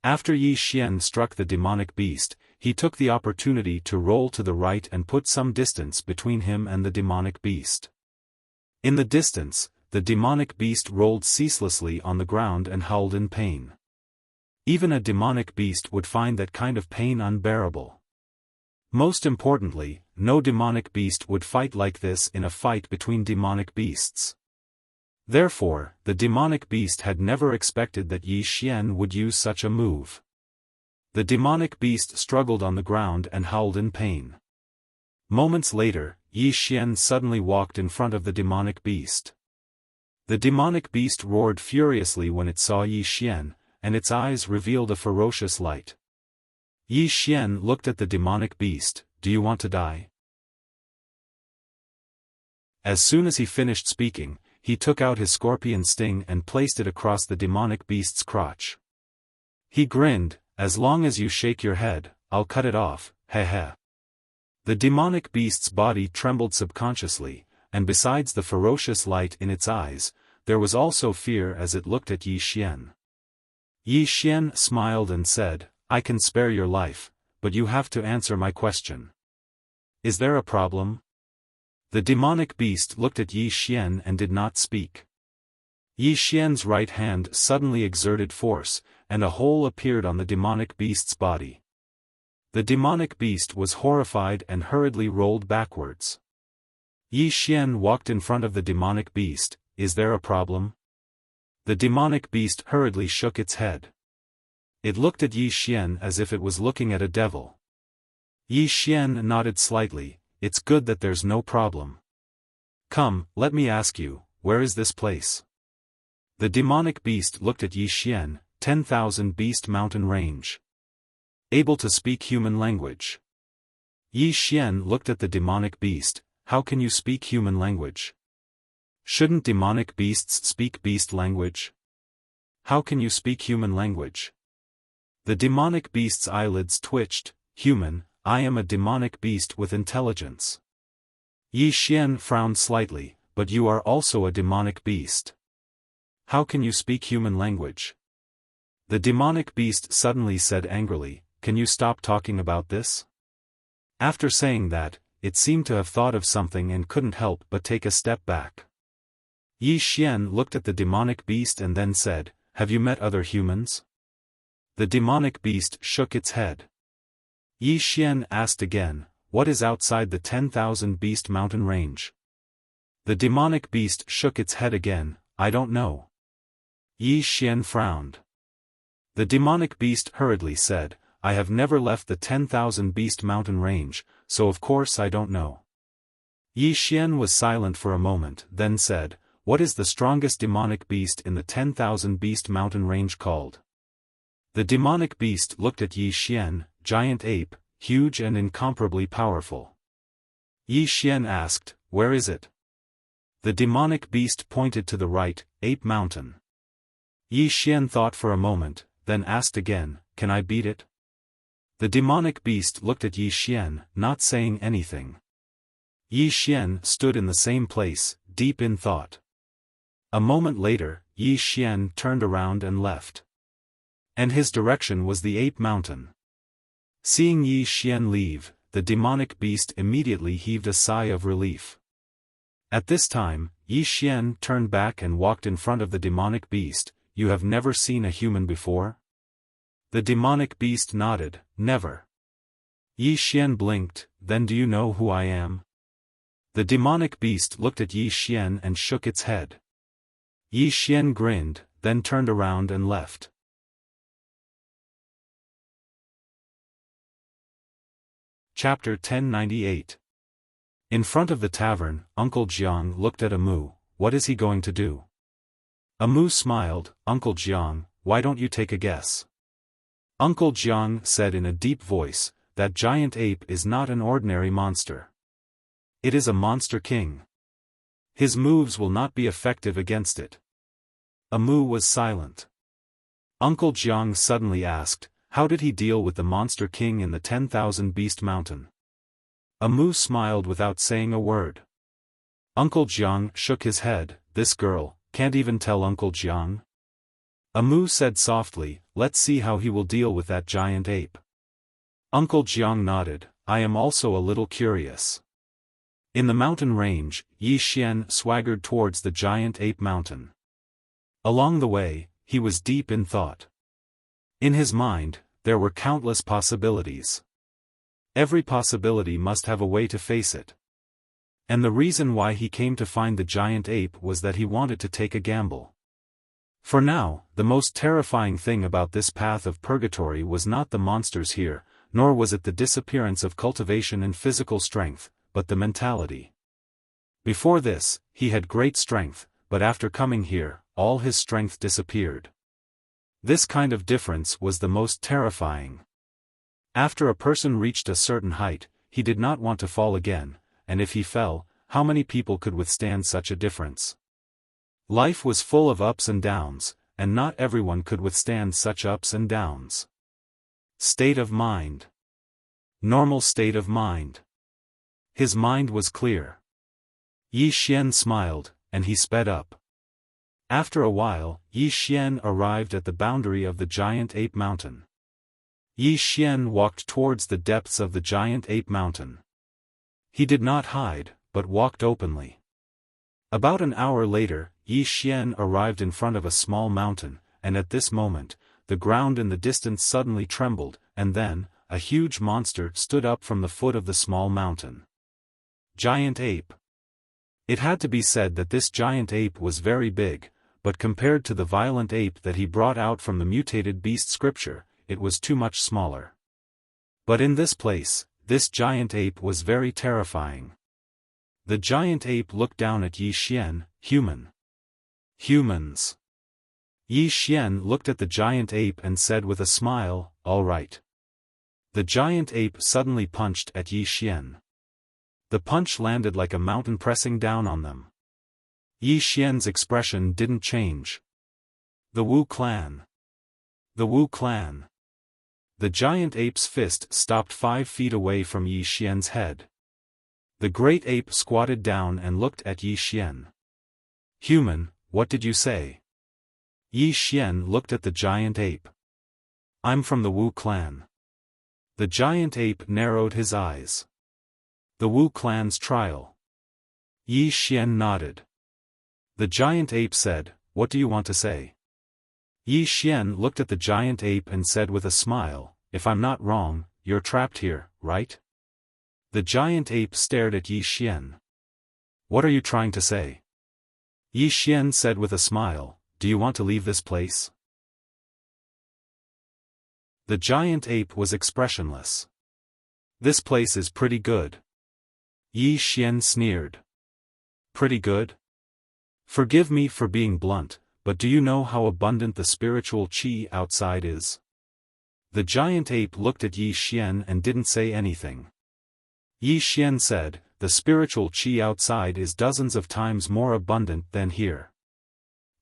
A: After Yi Xian struck the demonic beast, he took the opportunity to roll to the right and put some distance between him and the demonic beast. In the distance, the demonic beast rolled ceaselessly on the ground and howled in pain. Even a demonic beast would find that kind of pain unbearable. Most importantly, no demonic beast would fight like this in a fight between demonic beasts. Therefore, the demonic beast had never expected that Yi Xian would use such a move. The demonic beast struggled on the ground and howled in pain. Moments later, Yi Xian suddenly walked in front of the demonic beast. The demonic beast roared furiously when it saw Yi Xian, and its eyes revealed a ferocious light. Yi Xian looked at the demonic beast. "Do you want to die?" As soon as he finished speaking, he took out his scorpion sting and placed it across the demonic beast's crotch. He grinned, "As long as you shake your head, I'll cut it off, heh." The demonic beast's body trembled subconsciously, and besides the ferocious light in its eyes, there was also fear as it looked at Yi Xian. Yi Xian smiled and said, "I can spare your life, but you have to answer my question. Is there a problem?" The demonic beast looked at Yi Xian and did not speak. Yi Xian's right hand suddenly exerted force, and a hole appeared on the demonic beast's body. The demonic beast was horrified and hurriedly rolled backwards. Yi Xian walked in front of the demonic beast. "Is there a problem?" The demonic beast hurriedly shook its head. It looked at Yi Xian as if it was looking at a devil. Yi Xian nodded slightly. "It's good that there's no problem. Come, let me ask you, where is this place?" The demonic beast looked at Yi Xian, 10,000 beast mountain range. Able to speak human language. Yi Xian looked at the demonic beast. How can you speak human language? Shouldn't demonic beasts speak beast language? How can you speak human language? The demonic beast's eyelids twitched. Human, I am a demonic beast with intelligence. Yi Xian frowned slightly, but you are also a demonic beast. How can you speak human language? The demonic beast suddenly said angrily, can you stop talking about this? After saying that, it seemed to have thought of something and couldn't help but take a step back. Yi Xian looked at the demonic beast and then said, have you met other humans? The demonic beast shook its head. Yi Xian asked again, what is outside the 10,000 beast mountain range? The demonic beast shook its head again, I don't know. Yi Xian frowned. The demonic beast hurriedly said, I have never left the 10,000 beast mountain range, so of course I don't know. Yi Xian was silent for a moment, then said, what is the strongest demonic beast in the 10,000 beast mountain range called? The demonic beast looked at Yi Xian, giant ape, huge and incomparably powerful. Yi Xian asked, where is it? The demonic beast pointed to the right, Ape Mountain. Yi Xian thought for a moment, then asked again, can I beat it? The demonic beast looked at Yi Xian, not saying anything. Yi Xian stood in the same place, deep in thought. A moment later, Yi Xian turned around and left. And his direction was the Ape Mountain. Seeing Yi Xian leave, the demonic beast immediately heaved a sigh of relief. At this time, Yi Xian turned back and walked in front of the demonic beast. You have never seen a human before? The demonic beast nodded, never. Yi Xian blinked, then do you know who I am? The demonic beast looked at Yi Xian and shook its head. Yi Xian grinned, then turned around and left. Chapter 1098. In front of the tavern, Uncle Jiang looked at Amu. What is he going to do? Amu smiled. Uncle Jiang, why don't you take a guess? Uncle Jiang said in a deep voice, that giant ape is not an ordinary monster. It is a monster king. His moves will not be effective against it. Amu was silent. Uncle Jiang suddenly asked, how did he deal with the monster king in the 10,000 beast mountain? Amu smiled without saying a word. Uncle Jiang shook his head. This girl, can't even tell Uncle Jiang? Amu said softly, let's see how he will deal with that giant ape. Uncle Jiang nodded, I am also a little curious. In the mountain range, Yi Xian swaggered towards the giant ape mountain. Along the way, he was deep in thought. In his mind, there were countless possibilities. Every possibility must have a way to face it. And the reason why he came to find the giant ape was that he wanted to take a gamble. For now, the most terrifying thing about this path of purgatory was not the monsters here, nor was it the disappearance of cultivation and physical strength, but the mentality. Before this, he had great strength, but after coming here, all his strength disappeared. This kind of difference was the most terrifying. After a person reached a certain height, he did not want to fall again, and if he fell, how many people could withstand such a difference? Life was full of ups and downs, and not everyone could withstand such ups and downs. State of mind. Normal state of mind. His mind was clear. Yi Xian smiled, and he sped up. After a while, Yi Xian arrived at the boundary of the giant ape mountain. Yi Xian walked towards the depths of the giant ape mountain. He did not hide, but walked openly. About an hour later, Yi Xian arrived in front of a small mountain, and at this moment, the ground in the distance suddenly trembled, and then, a huge monster stood up from the foot of the small mountain. Giant ape. It had to be said that this giant ape was very big, but compared to the violent ape that he brought out from the mutated beast scripture, it was too much smaller. But in this place, this giant ape was very terrifying. The giant ape looked down at Yi Xian. Human. Humans. Yi Xian looked at the giant ape and said with a smile, "All right." The giant ape suddenly punched at Yi Xian. The punch landed like a mountain pressing down on them. Yi Xian's expression didn't change. The Wu clan. The Wu clan. The giant ape's fist stopped 5 feet away from Yi Xian's head. The great ape squatted down and looked at Yi Xian. "Human, what did you say?" Yi Xian looked at the giant ape. "I'm from the Wu clan." The giant ape narrowed his eyes. "The Wu clan's trial." Yi Xian nodded. The giant ape said, "What do you want to say?" Yi Xian looked at the giant ape and said with a smile, "If I'm not wrong, you're trapped here, right?" The giant ape stared at Yi Xian. "What are you trying to say?" Yi Xian said with a smile, "Do you want to leave this place?" The giant ape was expressionless. "This place is pretty good." Yi Xian sneered. "Pretty good? Forgive me for being blunt, but do you know how abundant the spiritual qi outside is?" The giant ape looked at Yi Xian and didn't say anything. Yi Xian said, "The spiritual qi outside is dozens of times more abundant than here.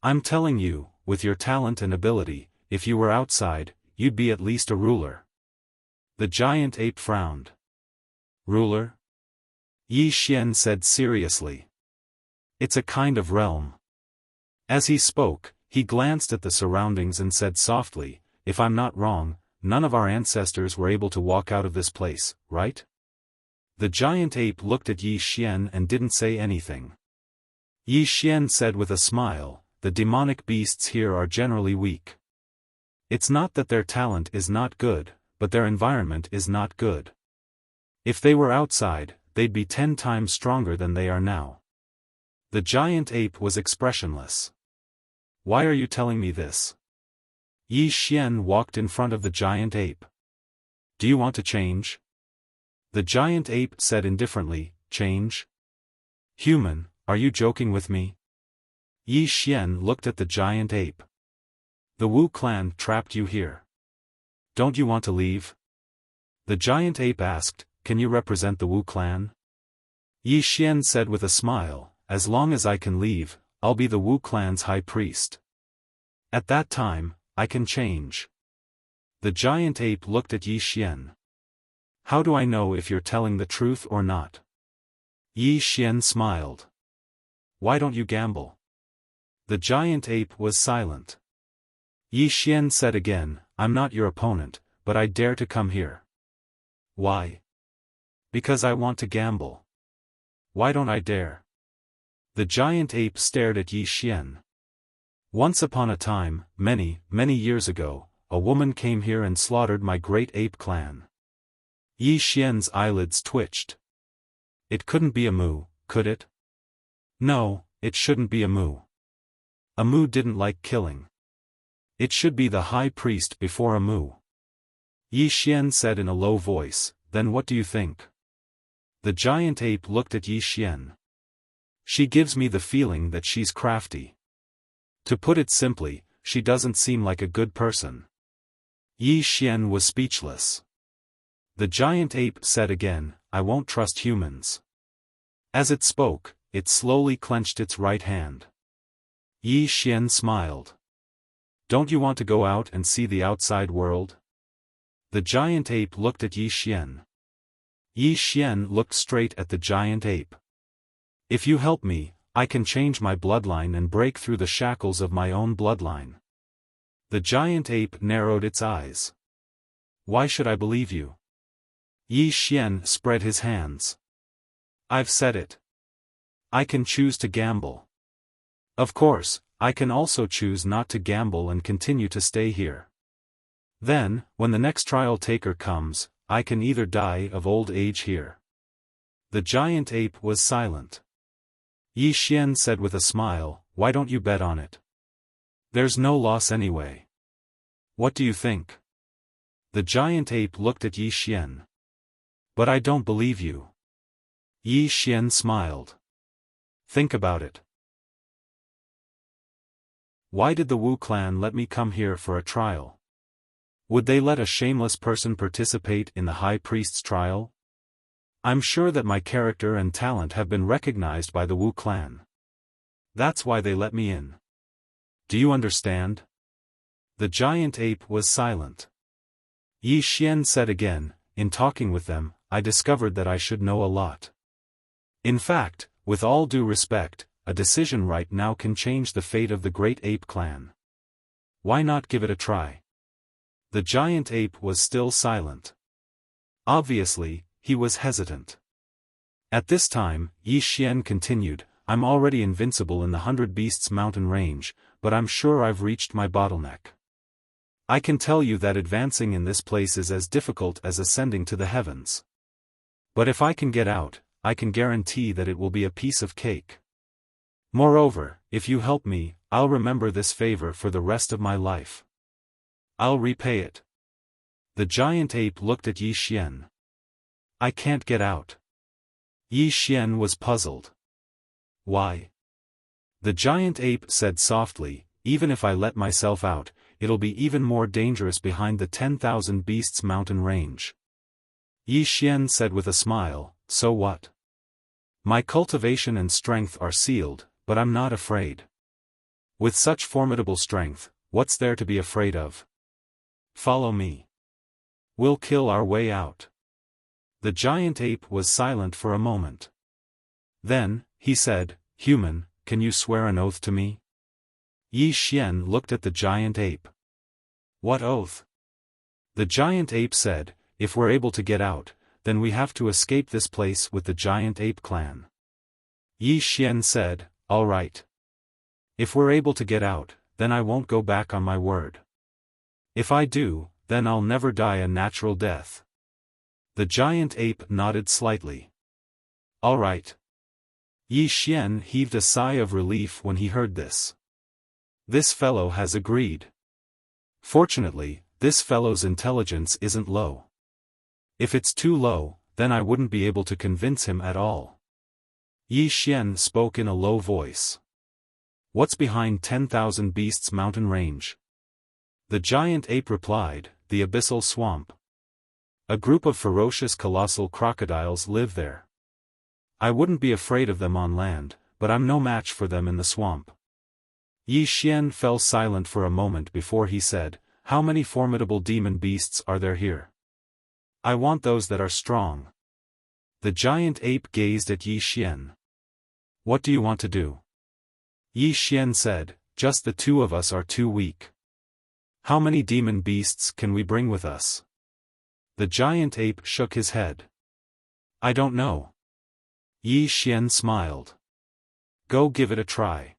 A: I'm telling you, with your talent and ability, if you were outside, you'd be at least a ruler." The giant ape frowned. "Ruler?" Yi Xian said seriously. "It's a kind of realm." As he spoke, he glanced at the surroundings and said softly, "If I'm not wrong, none of our ancestors were able to walk out of this place, right?" The giant ape looked at Yi Xian and didn't say anything. Yi Xian said with a smile, "The demonic beasts here are generally weak. It's not that their talent is not good, but their environment is not good. If they were outside, they'd be 10 times stronger than they are now." The giant ape was expressionless. "Why are you telling me this?" Yi Xian walked in front of the giant ape. "Do you want to change?" The giant ape said indifferently, "Change? Human, are you joking with me?" Yi Xian looked at the giant ape. "The Wu clan trapped you here. Don't you want to leave?" The giant ape asked, "Can you represent the Wu clan?" Yi Xian said with a smile, "As long as I can leave, I'll be the Wu clan's high priest. At that time, I can change." The giant ape looked at Yi Xian. "How do I know if you're telling the truth or not?" Yi Xian smiled. "Why don't you gamble?" The giant ape was silent. Yi Xian said again, "I'm not your opponent, but I dare to come here." "Why?" "Because I want to gamble." "Why don't I dare?" The giant ape stared at Yi Xian. "Once upon a time, many, many years ago, a woman came here and slaughtered my great ape clan." Yi Xian's eyelids twitched. "It couldn't be a Mu, could it?" "No, it shouldn't be a Mu. A Mu didn't like killing. It should be the high priest before a Mu." Yi Xian said in a low voice, "Then what do you think?" The giant ape looked at Yi Xian. "She gives me the feeling that she's crafty. To put it simply, she doesn't seem like a good person." Yi Xian was speechless. The giant ape said again, "I won't trust humans." As it spoke, it slowly clenched its right hand. Yi Xian smiled. "Don't you want to go out and see the outside world?" The giant ape looked at Yi Xian. Yi Xian looked straight at the giant ape. "If you help me, I can change my bloodline and break through the shackles of my own bloodline." The giant ape narrowed its eyes. "Why should I believe you?" Yi Xian spread his hands. "I've said it. I can choose to gamble. Of course, I can also choose not to gamble and continue to stay here. Then, when the next trial taker comes, I can either die of old age here." The giant ape was silent. Yi Xian said with a smile, "Why don't you bet on it? There's no loss anyway. What do you think?" The giant ape looked at Yi Xian. "But I don't believe you." Yi Xian smiled. "Think about it." Why did the Wu clan let me come here for a trial? Would they let a shameless person participate in the high priest's trial? I'm sure that my character and talent have been recognized by the Wu clan. That's why they let me in. Do you understand? The giant ape was silent. Yi Xian said again, in talking with them, I discovered that I should know a lot. In fact, with all due respect, a decision right now can change the fate of the great ape clan. Why not give it a try? The giant ape was still silent. Obviously, he was hesitant. At this time, Yi Xian continued, I'm already invincible in the 100 Beasts mountain range, but I'm sure I've reached my bottleneck. I can tell you that advancing in this place is as difficult as ascending to the heavens. But if I can get out, I can guarantee that it will be a piece of cake. Moreover, if you help me, I'll remember this favor for the rest of my life. I'll repay it. The giant ape looked at Yi Xian. I can't get out. Yi Xian was puzzled. Why? The giant ape said softly, even if I let myself out, it'll be even more dangerous behind the 10,000 Beasts mountain range. Yi Xian said with a smile, so what? My cultivation and strength are sealed, but I'm not afraid. With such formidable strength, what's there to be afraid of? Follow me. We'll kill our way out. The giant ape was silent for a moment. Then, he said, Human, can you swear an oath to me? Yi Xian looked at the giant ape. What oath? The giant ape said, if we're able to get out, then we have to escape this place with the giant ape clan. Yi Xian said, all right. If we're able to get out, then I won't go back on my word. If I do, then I'll never die a natural death. The giant ape nodded slightly. All right. Yi Xian heaved a sigh of relief when he heard this. This fellow has agreed. Fortunately, this fellow's intelligence isn't low. If it's too low, then I wouldn't be able to convince him at all. Yi Xian spoke in a low voice. What's behind 10,000 Beasts mountain range? The giant ape replied, the abyssal swamp. A group of ferocious colossal crocodiles live there. I wouldn't be afraid of them on land, but I'm no match for them in the swamp. Yi Xian fell silent for a moment before he said, how many formidable demon beasts are there here? I want those that are strong. The giant ape gazed at Yi Xian. What do you want to do? Yi Xian said, just the two of us are too weak. How many demon beasts can we bring with us? The giant ape shook his head. I don't know. Yi Xian smiled. Go give it a try.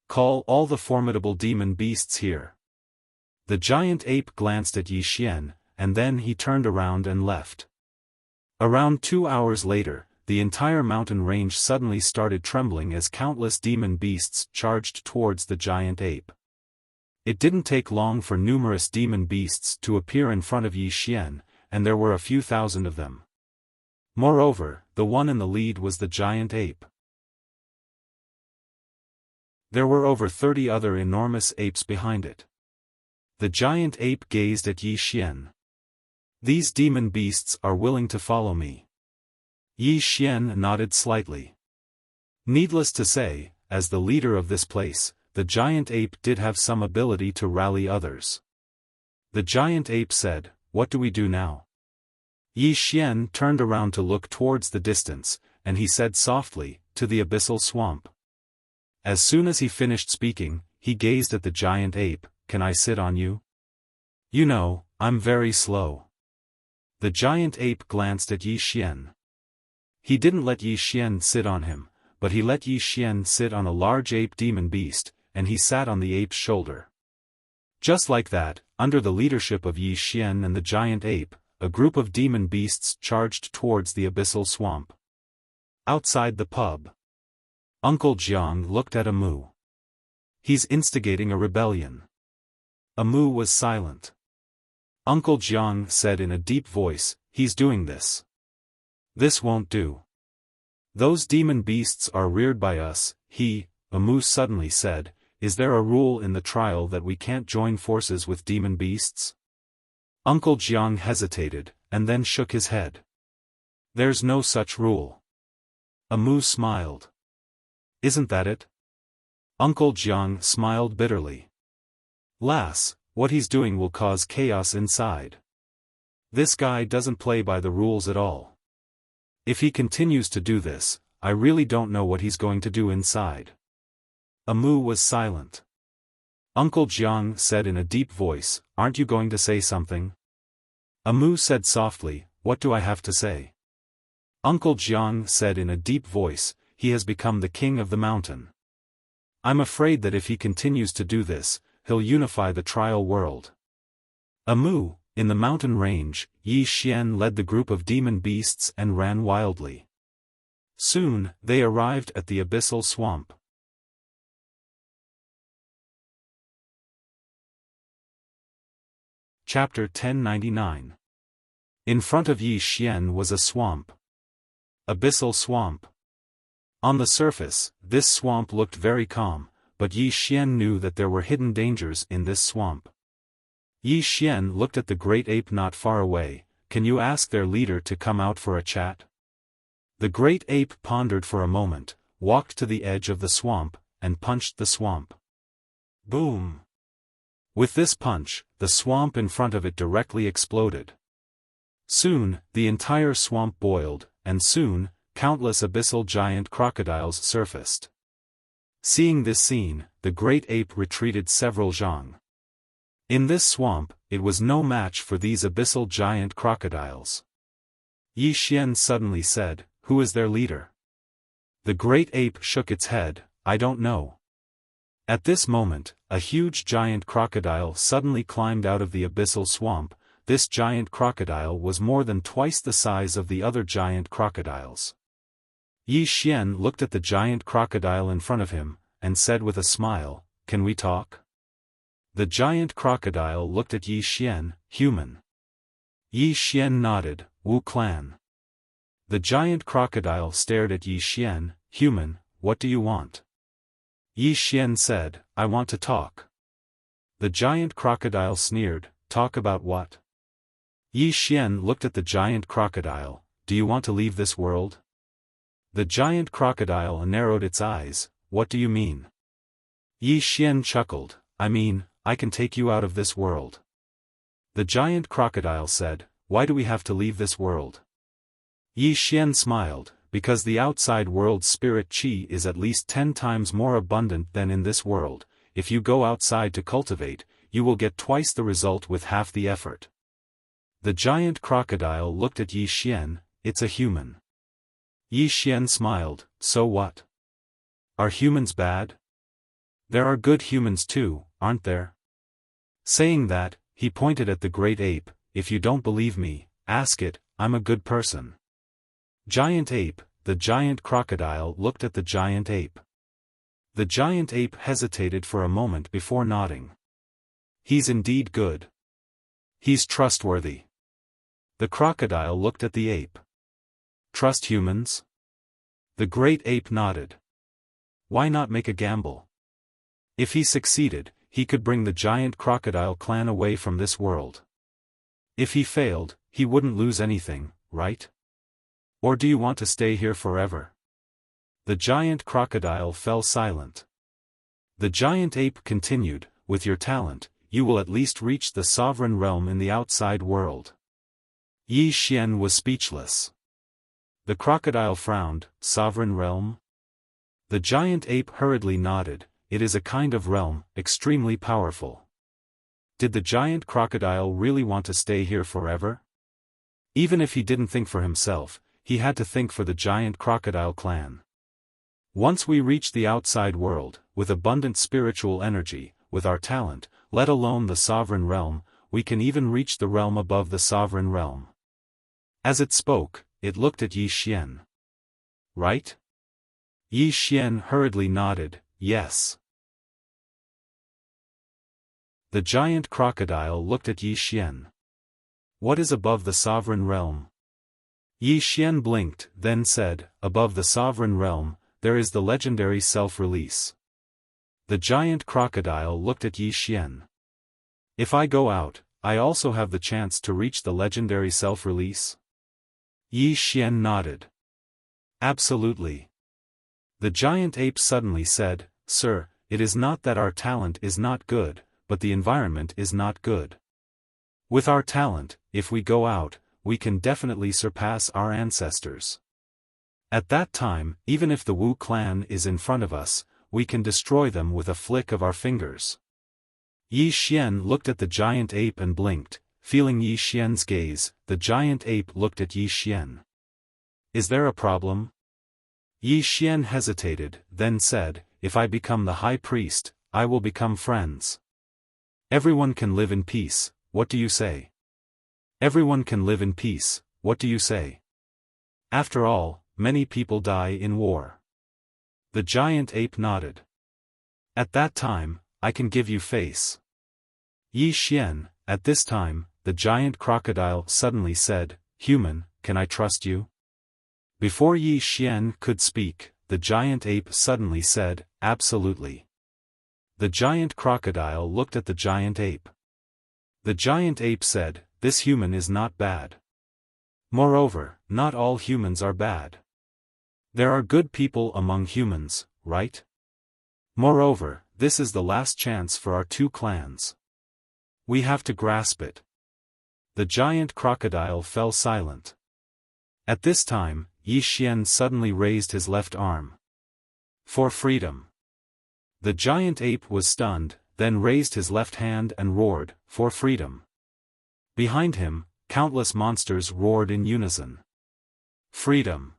A: Call all the formidable demon beasts here. The giant ape glanced at Yi Xian, and then he turned around and left. Around 2 hours later, the entire mountain range suddenly started trembling as countless demon beasts charged towards the giant ape. It didn't take long for numerous demon beasts to appear in front of Yi Xian, and there were a few thousand of them. Moreover, the one in the lead was the giant ape. There were over 30 other enormous apes behind it. The giant ape gazed at Yi Xian. These demon beasts are willing to follow me. Yi Xian nodded slightly. Needless to say, as the leader of this place, the giant ape did have some ability to rally others. The giant ape said, what do we do now? Yi Xian turned around to look towards the distance, and he said softly, to the abyssal swamp. As soon as he finished speaking, he gazed at the giant ape, can I sit on you? You know, I'm very slow. The giant ape glanced at Yi Xian. He didn't let Yi Xian sit on him, but he let Yi Xian sit on a large ape demon beast, and he sat on the ape's shoulder. Just like that, under the leadership of Yi Xian and the giant ape, a group of demon beasts charged towards the abyssal swamp. Outside the pub, Uncle Jiang looked at Amu. He's instigating a rebellion. Amu was silent. Uncle Jiang said in a deep voice, he's doing this. This won't do. Those demon beasts are reared by us, Amu suddenly said, is there a rule in the trial that we can't join forces with demon beasts? Uncle Jiang hesitated, and then shook his head. There's no such rule. Amu smiled. Isn't that it? Uncle Jiang smiled bitterly. Lass, what he's doing will cause chaos inside. This guy doesn't play by the rules at all. If he continues to do this, I really don't know what he's going to do inside. Amu was silent. Uncle Jiang said in a deep voice, aren't you going to say something? Amu said softly, what do I have to say? Uncle Jiang said in a deep voice, he has become the king of the mountain. I'm afraid that if he continues to do this, he'll unify the trial world. Amu, in the mountain range, Yi Xian led the group of demon beasts and ran wildly. Soon, they arrived at the abyssal swamp. Chapter 1099. In front of Yi Xian was a swamp. Abyssal swamp. On the surface, this swamp looked very calm, but Yi Xian knew that there were hidden dangers in this swamp. Yi Xian looked at the great ape not far away. Can you ask their leader to come out for a chat? The great ape pondered for a moment, walked to the edge of the swamp, and punched the swamp. Boom! With this punch, the swamp in front of it directly exploded. Soon, the entire swamp boiled, and soon, countless abyssal giant crocodiles surfaced. Seeing this scene, the great ape retreated several zhang. In this swamp, it was no match for these abyssal giant crocodiles. Yi Xian suddenly said, who is their leader? The great ape shook its head, I don't know. At this moment, a huge giant crocodile suddenly climbed out of the abyssal swamp. This giant crocodile was more than twice the size of the other giant crocodiles. Yi Xian looked at the giant crocodile in front of him, and said with a smile, can we talk? The giant crocodile looked at Yi Xian, human. Yi Xian nodded, Wu clan. The giant crocodile stared at Yi Xian, human, what do you want? Yi Xian said, I want to talk. The giant crocodile sneered, talk about what? Yi Xian looked at the giant crocodile, do you want to leave this world? The giant crocodile narrowed its eyes, what do you mean? Yi Xian chuckled, I mean, I can take you out of this world. The giant crocodile said, why do we have to leave this world? Yi Xian smiled, because the outside world's spirit qi is at least 10 times more abundant than in this world. If you go outside to cultivate, you will get twice the result with half the effort. The giant crocodile looked at Yi Xian, it's a human. Yi Xian smiled, so what? Are humans bad? There are good humans too, aren't there? Saying that, he pointed at the great ape, if you don't believe me, ask it, I'm a good person. Giant ape, the giant crocodile looked at the giant ape. The giant ape hesitated for a moment before nodding. He's indeed good. He's trustworthy. The crocodile looked at the ape. Trust humans? The great ape nodded. Why not make a gamble? If he succeeded, he could bring the giant crocodile clan away from this world. If he failed, he wouldn't lose anything, right? Or do you want to stay here forever? The giant crocodile fell silent. The giant ape continued, with your talent, you will at least reach the sovereign realm in the outside world. Yi Xian was speechless. The crocodile frowned, sovereign realm? The giant ape hurriedly nodded, it is a kind of realm, extremely powerful. Did the giant crocodile really want to stay here forever? Even if he didn't think for himself, he had to think for the giant crocodile clan. Once we reach the outside world, with abundant spiritual energy, with our talent, let alone the sovereign realm, we can even reach the realm above the sovereign realm. As it spoke, it looked at Yi Xian. Right? Yi Xian hurriedly nodded, yes. The giant crocodile looked at Yi Xian. What is above the sovereign realm? Yi Xian blinked, then said, above the sovereign realm, there is the legendary self-release. The giant crocodile looked at Yi Xian. If I go out, I also have the chance to reach the legendary self-release? Yi Xian nodded. Absolutely. The giant ape suddenly said, Sir, it is not that our talent is not good, but the environment is not good. With our talent, if we go out, we can definitely surpass our ancestors. At that time, even if the Wu clan is in front of us, we can destroy them with a flick of our fingers. Yi Xian looked at the giant ape and blinked, feeling Yi Xian's gaze. The giant ape looked at Yi Xian. Is there a problem? Yi Xian hesitated, then said, If I become the high priest, I will become friends. Everyone can live in peace, what do you say? Everyone can live in peace, what do you say? After all, many people die in war. The giant ape nodded. At that time, I can give you face. Yi Xian, at this time, the giant crocodile suddenly said, Human, can I trust you? Before Yi Xian could speak, the giant ape suddenly said, Absolutely. The giant crocodile looked at the giant ape. The giant ape said, This human is not bad. Moreover, not all humans are bad. There are good people among humans, right? Moreover, this is the last chance for our two clans. We have to grasp it. The giant crocodile fell silent. At this time, Yi Xian suddenly raised his left arm. For freedom. The giant ape was stunned, then raised his left hand and roared, For freedom. Behind him, countless monsters roared in unison. Freedom.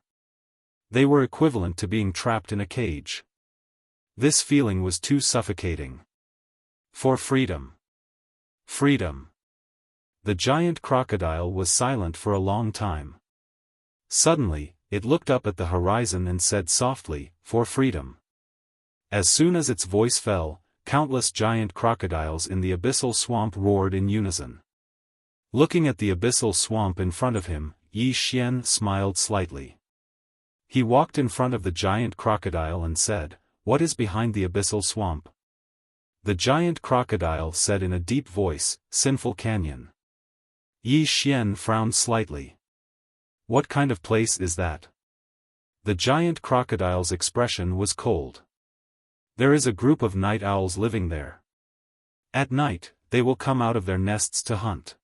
A: They were equivalent to being trapped in a cage. This feeling was too suffocating. For freedom. Freedom. The giant crocodile was silent for a long time. Suddenly, it looked up at the horizon and said softly, For freedom. As soon as its voice fell, countless giant crocodiles in the abyssal swamp roared in unison. Looking at the abyssal swamp in front of him, Yi Xian smiled slightly. He walked in front of the giant crocodile and said, What is behind the abyssal swamp? The giant crocodile said in a deep voice, Sinful Canyon. Yi Xian frowned slightly. What kind of place is that? The giant crocodile's expression was cold. There is a group of night owls living there. At night, they will come out of their nests to hunt.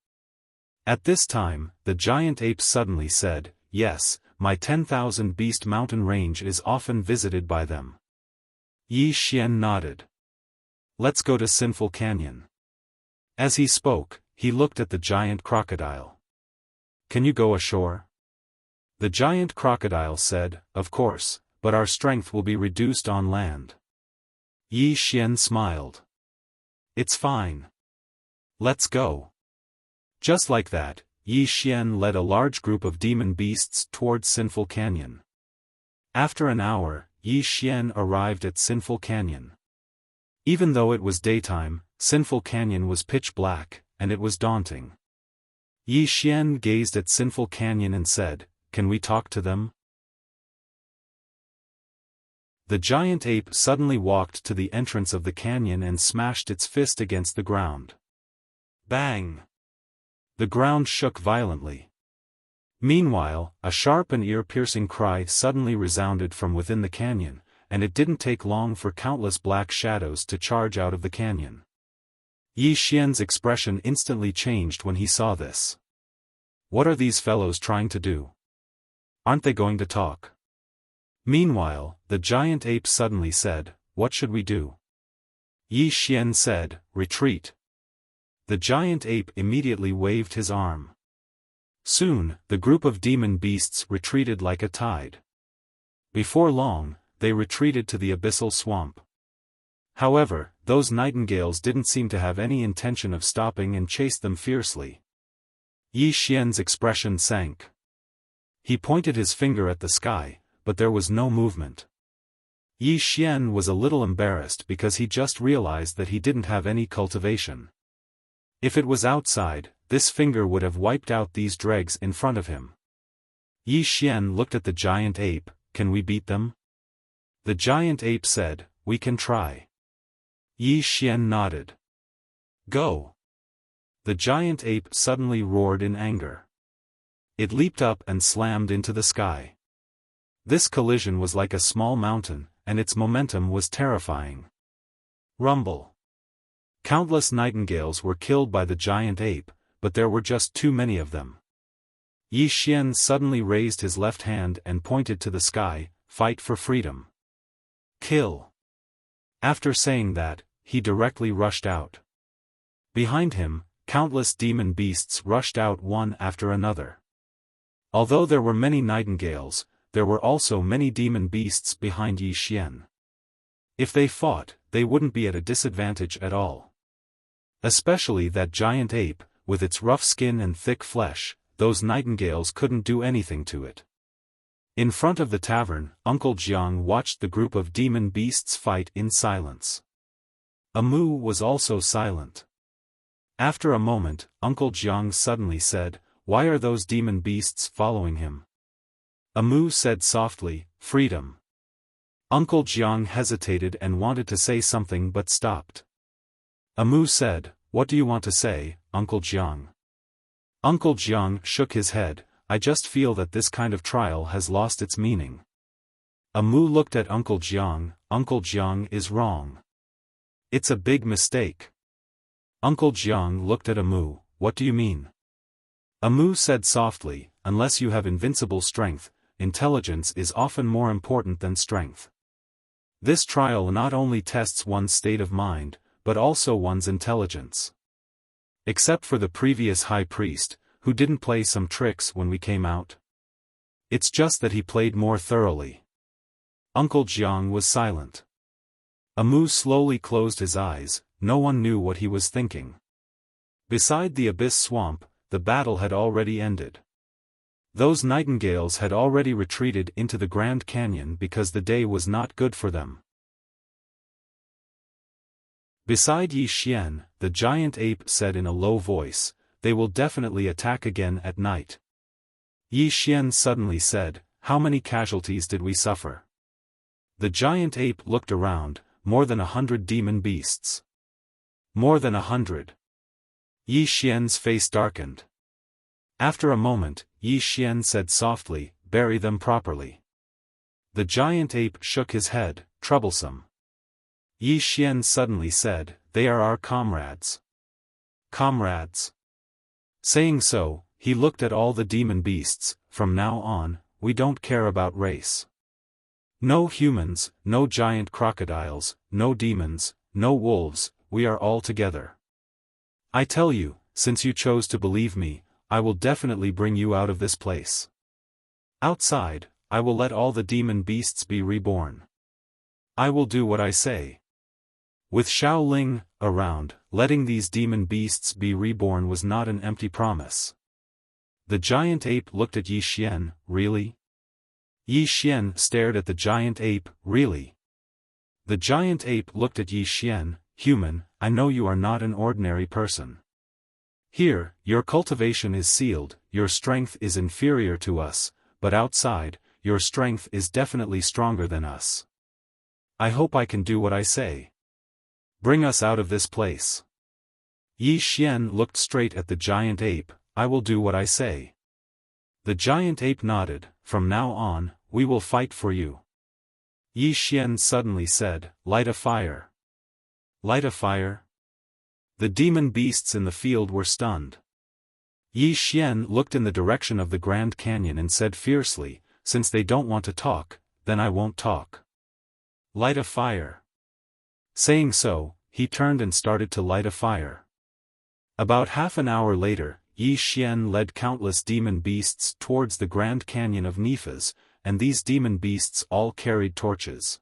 A: At this time, the giant ape suddenly said, Yes, my 10,000 beast mountain range is often visited by them. Yi Xian nodded. Let's go to Sinful Canyon. As he spoke, he looked at the giant crocodile. Can you go ashore? The giant crocodile said, Of course, but our strength will be reduced on land. Yi Xian smiled. It's fine. Let's go. Just like that, Yi Xian led a large group of demon beasts towards Sinful Canyon. After an hour, Yi Xian arrived at Sinful Canyon. Even though it was daytime, Sinful Canyon was pitch black, and it was daunting. Yi Xian gazed at Sinful Canyon and said, Can we talk to them? The giant ape suddenly walked to the entrance of the canyon and smashed its fist against the ground. Bang! The ground shook violently. Meanwhile, a sharp and ear-piercing cry suddenly resounded from within the canyon, and it didn't take long for countless black shadows to charge out of the canyon. Yi Xian's expression instantly changed when he saw this. What are these fellows trying to do? Aren't they going to talk? Meanwhile, the giant ape suddenly said, What should we do? Yi Xian said, Retreat. The giant ape immediately waved his arm. Soon, the group of demon beasts retreated like a tide. Before long, they retreated to the abyssal swamp. However, those nightingales didn't seem to have any intention of stopping and chased them fiercely. Yi Xian's expression sank. He pointed his finger at the sky, but there was no movement. Yi Xian was a little embarrassed because he just realized that he didn't have any cultivation. If it was outside, this finger would have wiped out these dregs in front of him. Yi Xian looked at the giant ape, Can we beat them? The giant ape said, We can try. Yi Xian nodded. Go! The giant ape suddenly roared in anger. It leaped up and slammed into the sky. This collision was like a small mountain, and its momentum was terrifying. Rumble. Countless nightingales were killed by the giant ape, but there were just too many of them. Yi Xian suddenly raised his left hand and pointed to the sky, "Fight for freedom. Kill." After saying that, he directly rushed out. Behind him, countless demon beasts rushed out one after another. Although there were many nightingales, there were also many demon beasts behind Yi Xian. If they fought, they wouldn't be at a disadvantage at all. Especially that giant ape, with its rough skin and thick flesh, those nightingales couldn't do anything to it. In front of the tavern, Uncle Jiang watched the group of demon beasts fight in silence. Amu was also silent. After a moment, Uncle Jiang suddenly said, "Why are those demon beasts following him?" Amu said softly, "Freedom." Uncle Jiang hesitated and wanted to say something but stopped. Amu said, "What do you want to say, Uncle Jiang?" Uncle Jiang shook his head, "I just feel that this kind of trial has lost its meaning." Amu looked at Uncle Jiang. "Uncle Jiang is wrong. It's a big mistake." Uncle Jiang looked at Amu. "What do you mean?" Amu said softly, "Unless you have invincible strength, intelligence is often more important than strength. This trial not only tests one's state of mind, but also one's intelligence. Except for the previous high priest, who didn't play some tricks when we came out. It's just that he played more thoroughly." Uncle Jiang was silent. Amu slowly closed his eyes. No one knew what he was thinking. Beside the abyss swamp, the battle had already ended. Those nightingales had already retreated into the Grand Canyon because the day was not good for them. Beside Yi Xian, the giant ape said in a low voice, "They will definitely attack again at night." Yi Xian suddenly said, "How many casualties did we suffer?" The giant ape looked around. "More than 100 demon beasts." "More than 100. Yi Xian's face darkened. After a moment, Yi Xian said softly, "Bury them properly." The giant ape shook his head, "Troublesome." Yi Xian suddenly said, "They are our comrades." "Comrades?" Saying so, he looked at all the demon beasts. "From now on, we don't care about race. No humans, no giant crocodiles, no demons, no wolves, we are all together. I tell you, since you chose to believe me, I will definitely bring you out of this place. Outside, I will let all the demon beasts be reborn. I will do what I say." With Xiaoling around, letting these demon beasts be reborn was not an empty promise. The giant ape looked at Yi Xian. "Really?" Yi Xian stared at the giant ape. "Really?" The giant ape looked at Yi Xian. "Human, I know you are not an ordinary person. Here, your cultivation is sealed, your strength is inferior to us, but outside, your strength is definitely stronger than us. I hope I can do what I say. Bring us out of this place." Yi Xian looked straight at the giant ape. "I will do what I say." The giant ape nodded. "From now on, we will fight for you." Yi Xian suddenly said, "Light a fire." "Light a fire?" The demon beasts in the field were stunned. Yi Xian looked in the direction of the Grand Canyon and said fiercely, "Since they don't want to talk, then I won't talk. Light a fire." Saying so, he turned and started to light a fire. About half an hour later, Yi Xian led countless demon beasts towards the Grand Canyon of Nifas, and these demon beasts all carried torches.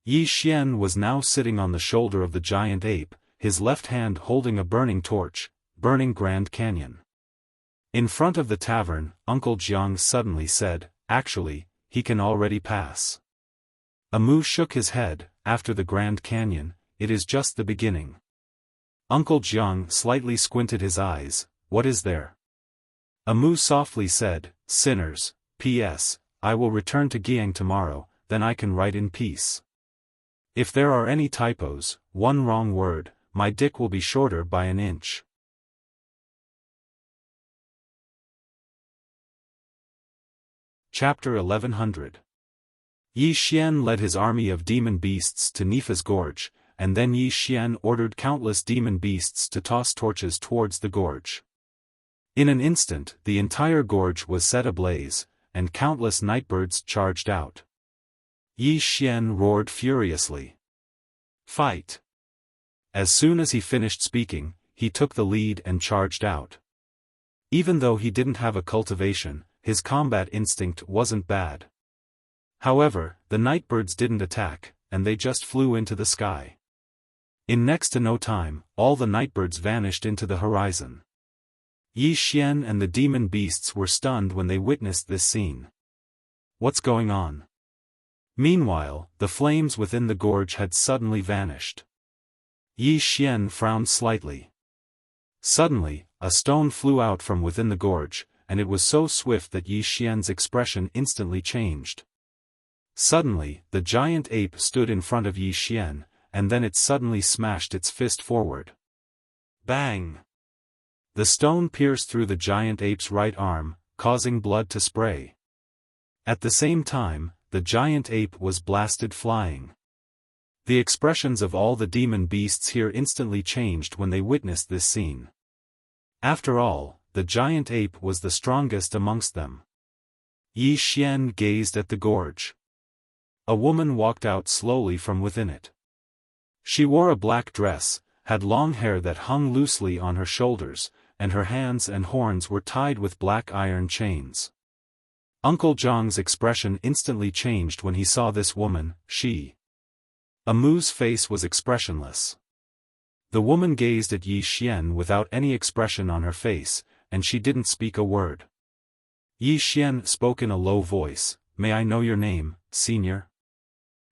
A: Yi Xian was now sitting on the shoulder of the giant ape, his left hand holding a burning torch, burning Grand Canyon. In front of the tavern, Uncle Jiang suddenly said, "Actually, he can already pass." Amu shook his head. "After the Grand Canyon, it is just the beginning." Uncle Jiang slightly squinted his eyes. "What is there?" Amu softly said, "Sinners. P.S. I will return to Giang tomorrow, then I can write in peace." If there are any typos, one wrong word, my dick will be shorter by an inch. Chapter 1100. Yi Xian led his army of demon beasts to Nifa's gorge, and then Yi Xian ordered countless demon beasts to toss torches towards the gorge. In an instant the entire gorge was set ablaze, and countless nightbirds charged out. Yi Xian roared furiously. "Fight!" As soon as he finished speaking, he took the lead and charged out. Even though he didn't have a cultivation, his combat instinct wasn't bad. However, the nightbirds didn't attack, and they just flew into the sky. In next to no time, all the nightbirds vanished into the horizon. Yi Xian and the demon beasts were stunned when they witnessed this scene. What's going on? Meanwhile, the flames within the gorge had suddenly vanished. Yi Xian frowned slightly. Suddenly, a stone flew out from within the gorge, and it was so swift that Yi Xian's expression instantly changed. Suddenly, the giant ape stood in front of Yi Xian, and then it suddenly smashed its fist forward. Bang! The stone pierced through the giant ape's right arm, causing blood to spray. At the same time, the giant ape was blasted flying. The expressions of all the demon beasts here instantly changed when they witnessed this scene. After all, the giant ape was the strongest amongst them. Yi Xian gazed at the gorge. A woman walked out slowly from within it. She wore a black dress, had long hair that hung loosely on her shoulders, and her hands and horns were tied with black iron chains. Uncle Zhang's expression instantly changed when he saw this woman. Amu's face was expressionless. The woman gazed at Yi Xian without any expression on her face, and she didn't speak a word. Yi Xian spoke in a low voice, "May I know your name, senior?"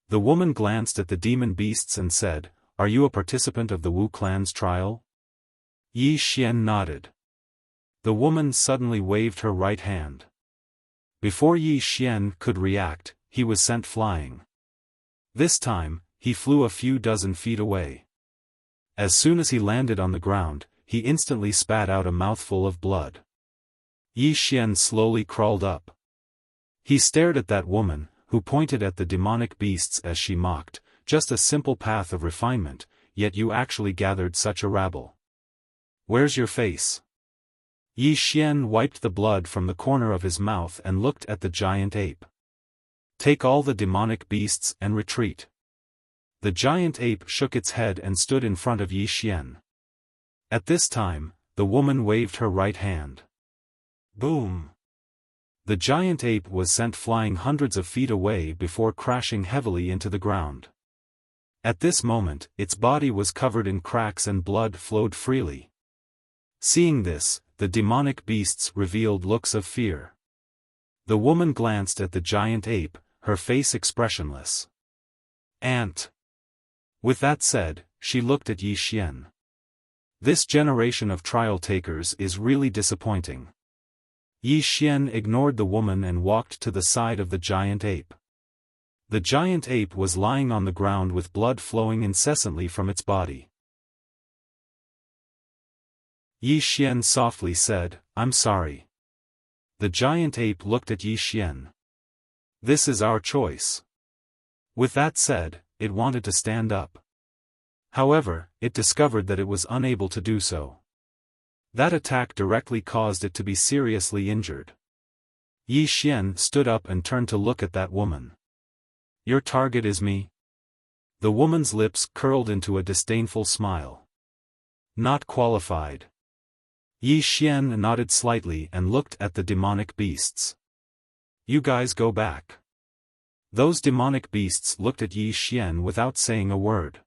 A: The woman glanced at the demon beasts and said, "Are you a participant of the Wu clan's trial?" Yi Xian nodded. The woman suddenly waved her right hand. Before Yi Xian could react, he was sent flying. This time, he flew a few dozen feet away. As soon as he landed on the ground, he instantly spat out a mouthful of blood. Yi Xian slowly crawled up. He stared at that woman, who pointed at the demonic beasts as she mocked, "Just a simple path of refinement, yet you actually gathered such a rabble. Where's your face?" Yi Xian wiped the blood from the corner of his mouth and looked at the giant ape. "Take all the demonic beasts and retreat." The giant ape shook its head and stood in front of Yi Xian. At this time, the woman waved her right hand. Boom! The giant ape was sent flying hundreds of feet away before crashing heavily into the ground. At this moment, its body was covered in cracks and blood flowed freely. Seeing this, the demonic beasts revealed looks of fear. The woman glanced at the giant ape, her face expressionless. "Ant." With that said, she looked at Yi Xian. This generation of trial takers is really disappointing. Yi Xian ignored the woman and walked to the side of the giant ape. The giant ape was lying on the ground with blood flowing incessantly from its body. Yi Xian softly said, "I'm sorry." The giant ape looked at Yi Xian. "This is our choice." With that said, it wanted to stand up. However, it discovered that it was unable to do so. That attack directly caused it to be seriously injured. Yi Xian stood up and turned to look at that woman. "Your target is me?" The woman's lips curled into a disdainful smile. "Not qualified." Yi Xian nodded slightly and looked at the demonic beasts. "You guys go back." Those demonic beasts looked at Yi Xian without saying a word.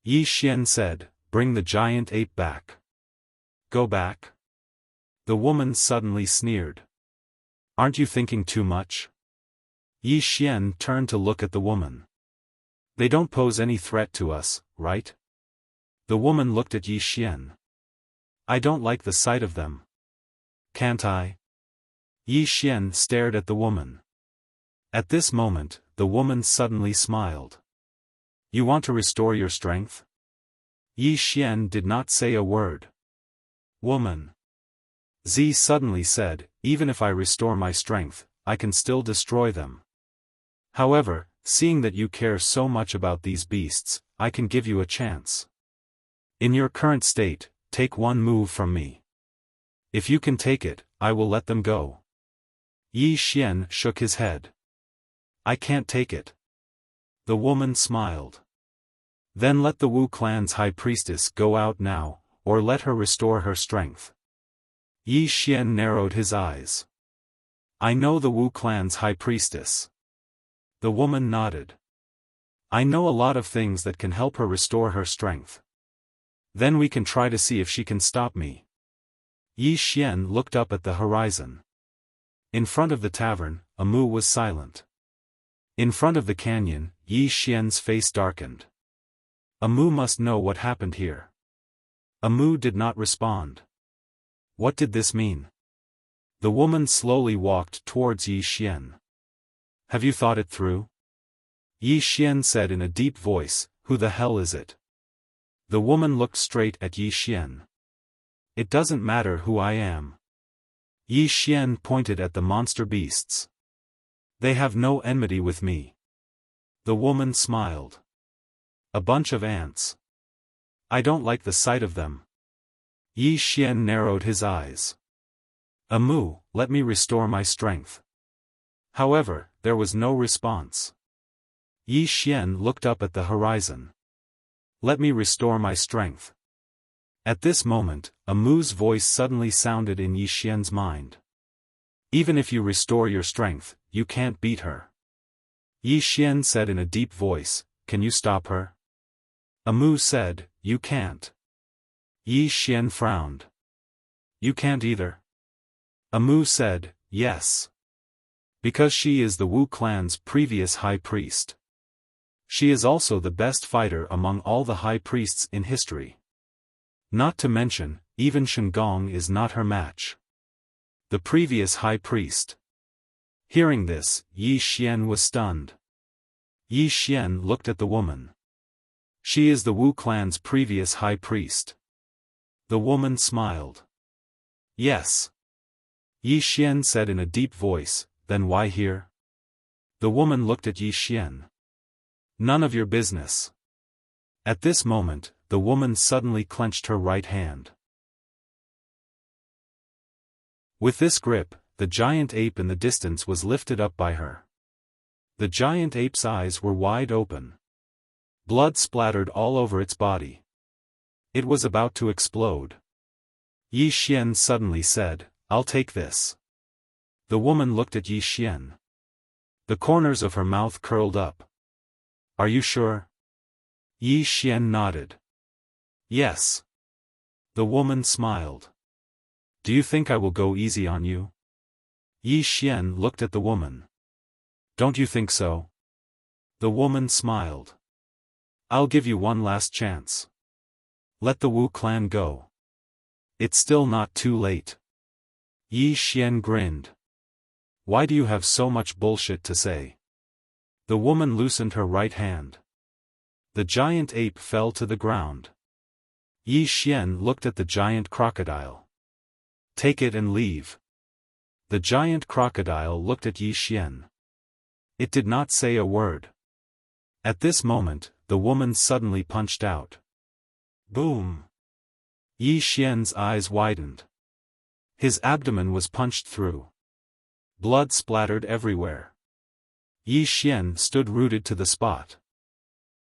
A: Yi Xian said, "Bring the giant ape back." "Go back?" The woman suddenly sneered. "Aren't you thinking too much?" Yi Xian turned to look at the woman. "They don't pose any threat to us, right?" The woman looked at Yi Xian. "I don't like the sight of them." "Can't I?" Yi Xian stared at the woman. At this moment, the woman suddenly smiled. You want to restore your strength? Yi Xian did not say a word. Woman. Zi suddenly said, even if I restore my strength, I can still destroy them. However, seeing that you care so much about these beasts, I can give you a chance. In your current state, take one move from me. If you can take it, I will let them go. Yi Xian shook his head. I can't take it. The woman smiled. Then let the Wu clan's high priestess go out now, or let her restore her strength. Yi Xian narrowed his eyes. I know the Wu clan's high priestess. The woman nodded. I know a lot of things that can help her restore her strength. Then we can try to see if she can stop me. Yi Xian looked up at the horizon. In front of the tavern, Amu was silent. In front of the canyon, Yi Xian's face darkened. Amu must know what happened here. Amu did not respond. What did this mean? The woman slowly walked towards Yi Xian. Have you thought it through? Yi Xian said in a deep voice, who the hell is it? The woman looked straight at Yi Xian. It doesn't matter who I am. Yi Xian pointed at the monster beasts. They have no enmity with me. The woman smiled. A bunch of ants. I don't like the sight of them. Yi Xian narrowed his eyes. Amu, let me restore my strength. However, there was no response. Yi Xian looked up at the horizon. Let me restore my strength. At this moment, Amu's voice suddenly sounded in Yi Xian's mind. Even if you restore your strength, you can't beat her. Yi Xian said in a deep voice, can you stop her? Amu said, you can't. Yi Xian frowned. You can't either. Amu said, yes. Because she is the Wu clan's previous high priest. She is also the best fighter among all the high priests in history. Not to mention, even Shengong is not her match. The previous high priest. Hearing this, Yi Xian was stunned. Yi Xian looked at the woman. She is the Wu clan's previous high priest. The woman smiled. Yes. Yi Xian said in a deep voice, then why here? The woman looked at Yi Xian. None of your business. At this moment, the woman suddenly clenched her right hand. With this grip, the giant ape in the distance was lifted up by her. The giant ape's eyes were wide open. Blood splattered all over its body. It was about to explode. Yi Xian suddenly said, I'll take this. The woman looked at Yi Xian. The corners of her mouth curled up. Are you sure? Yi Xian nodded. Yes. The woman smiled. Do you think I will go easy on you? Yi Xian looked at the woman. Don't you think so? The woman smiled. I'll give you one last chance. Let the Wu clan go. It's still not too late. Yi Xian grinned. Why do you have so much bullshit to say? The woman loosened her right hand. The giant ape fell to the ground. Yi Xian looked at the giant crocodile. Take it and leave. The giant crocodile looked at Yi Xian. It did not say a word. At this moment, the woman suddenly punched out. Boom! Yi Xian's eyes widened. His abdomen was punched through. Blood splattered everywhere. Yi Xian stood rooted to the spot.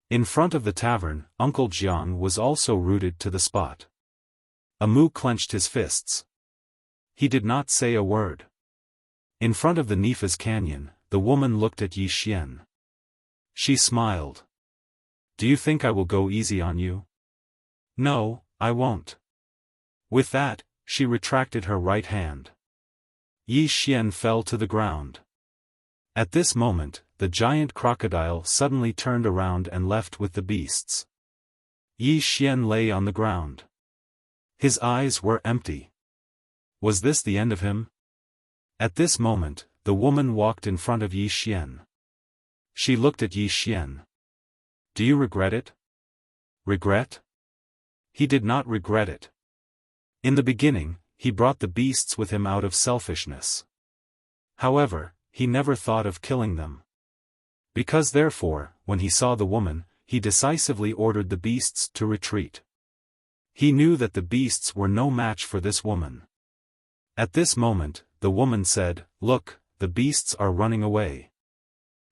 A: In front of the tavern, Uncle Jiang was also rooted to the spot. Amu clenched his fists. He did not say a word. In front of the Nifa's canyon, the woman looked at Yi Xian. She smiled. Do you think I will go easy on you? No, I won't. With that, she retracted her right hand. Yi Xian fell to the ground. At this moment, the giant crocodile suddenly turned around and left with the beasts. Yi Xian lay on the ground. His eyes were empty. Was this the end of him? At this moment, the woman walked in front of Yi Xian. She looked at Yi Xian. Do you regret it? Regret? He did not regret it. In the beginning, he brought the beasts with him out of selfishness. However, he never thought of killing them. Because therefore, when he saw the woman, he decisively ordered the beasts to retreat. He knew that the beasts were no match for this woman. At this moment, the woman said, "Look, the beasts are running away."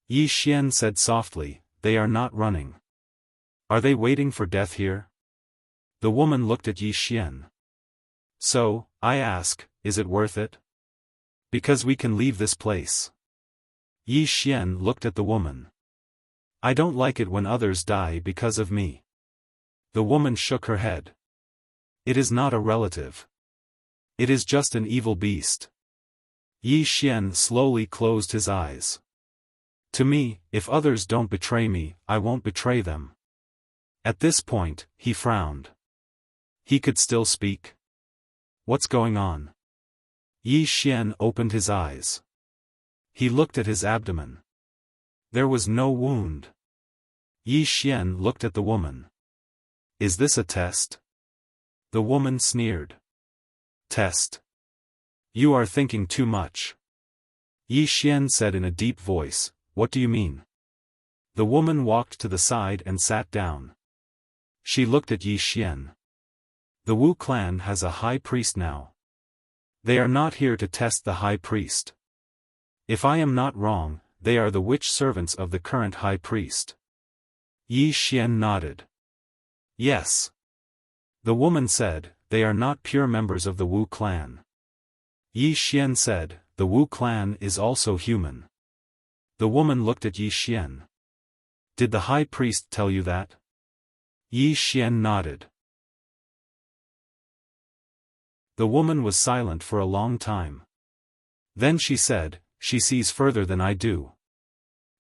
A: Yi Xian said softly, "They are not running. Are they waiting for death here?" The woman looked at Yi Xian. "So, I ask, is it worth it? Because we can leave this place." Yi Xian looked at the woman. "I don't like it when others die because of me." The woman shook her head. "It is not a relative. It is just an evil beast." Yi Xian slowly closed his eyes. "To me, if others don't betray me, I won't betray them." At this point, he frowned. He could still speak. "What's going on?" Yi Xian opened his eyes. He looked at his abdomen. There was no wound. Yi Xian looked at the woman. "Is this a test?" The woman sneered. "Test? You are thinking too much." Yi Xian said in a deep voice, "What do you mean?" The woman walked to the side and sat down. She looked at Yi Xian. "The Wu clan has a high priest now. They are not here to test the high priest. If I am not wrong, they are the witch servants of the current high priest." Yi Xian nodded. "Yes." The woman said, "They are not pure members of the Wu clan." Yi Xian said, "The Wu clan is also human." The woman looked at Yi Xian. "Did the high priest tell you that?" Yi Xian nodded. The woman was silent for a long time. Then she said, "She sees further than I do."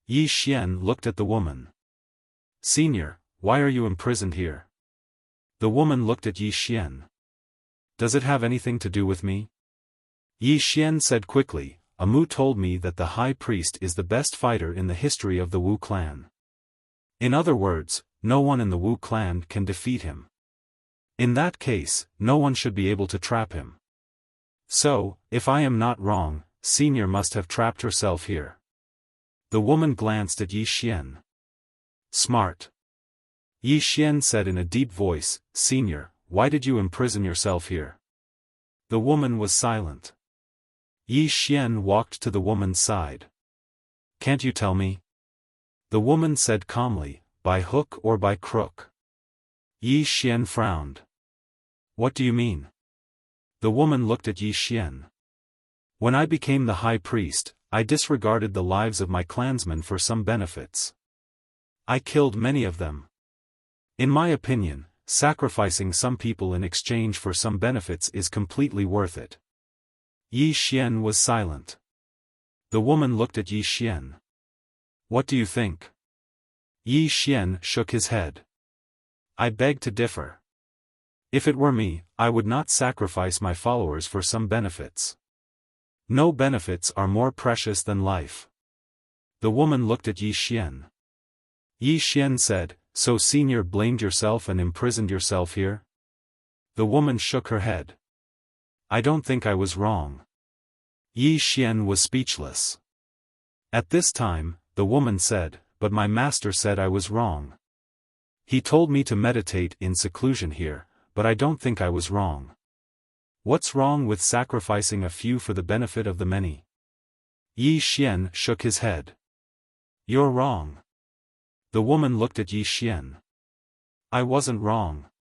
A: Yi Xian looked at the woman. "Senior, why are you imprisoned here?" The woman looked at Yi Xian. "Does it have anything to do with me?" Yi Xian said quickly, "Amu told me that the high priest is the best fighter in the history of the Wu clan. In other words, no one in the Wu clan can defeat him. In that case, no one should be able to trap him. So, if I am not wrong, Senior must have trapped herself here." The woman glanced at Yi Xian. "Smart." Yi Xian said in a deep voice, "Senior, why did you imprison yourself here?" The woman was silent. Yi Xian walked to the woman's side. "Can't you tell me?" The woman said calmly, "By hook or by crook." Yi Xian frowned. "What do you mean?" The woman looked at Yi Xian. "When I became the high priest, I disregarded the lives of my clansmen for some benefits. I killed many of them. In my opinion, sacrificing some people in exchange for some benefits is completely worth it." Yi Xian was silent. The woman looked at Yi Xian. "What do you think?" Yi Xian shook his head. "I beg to differ. If it were me, I would not sacrifice my followers for some benefits. No benefits are more precious than life." The woman looked at Yi Xian. Yi Xian said, "So Senior blamed yourself and imprisoned yourself here?" The woman shook her head. "I don't think I was wrong." Yi Xian was speechless. At this time, the woman said, "But my master said I was wrong. He told me to meditate in seclusion here, but I don't think I was wrong. What's wrong with sacrificing a few for the benefit of the many?" Yi Xian shook his head. "You're wrong." The woman looked at Yi Xian. "I wasn't wrong."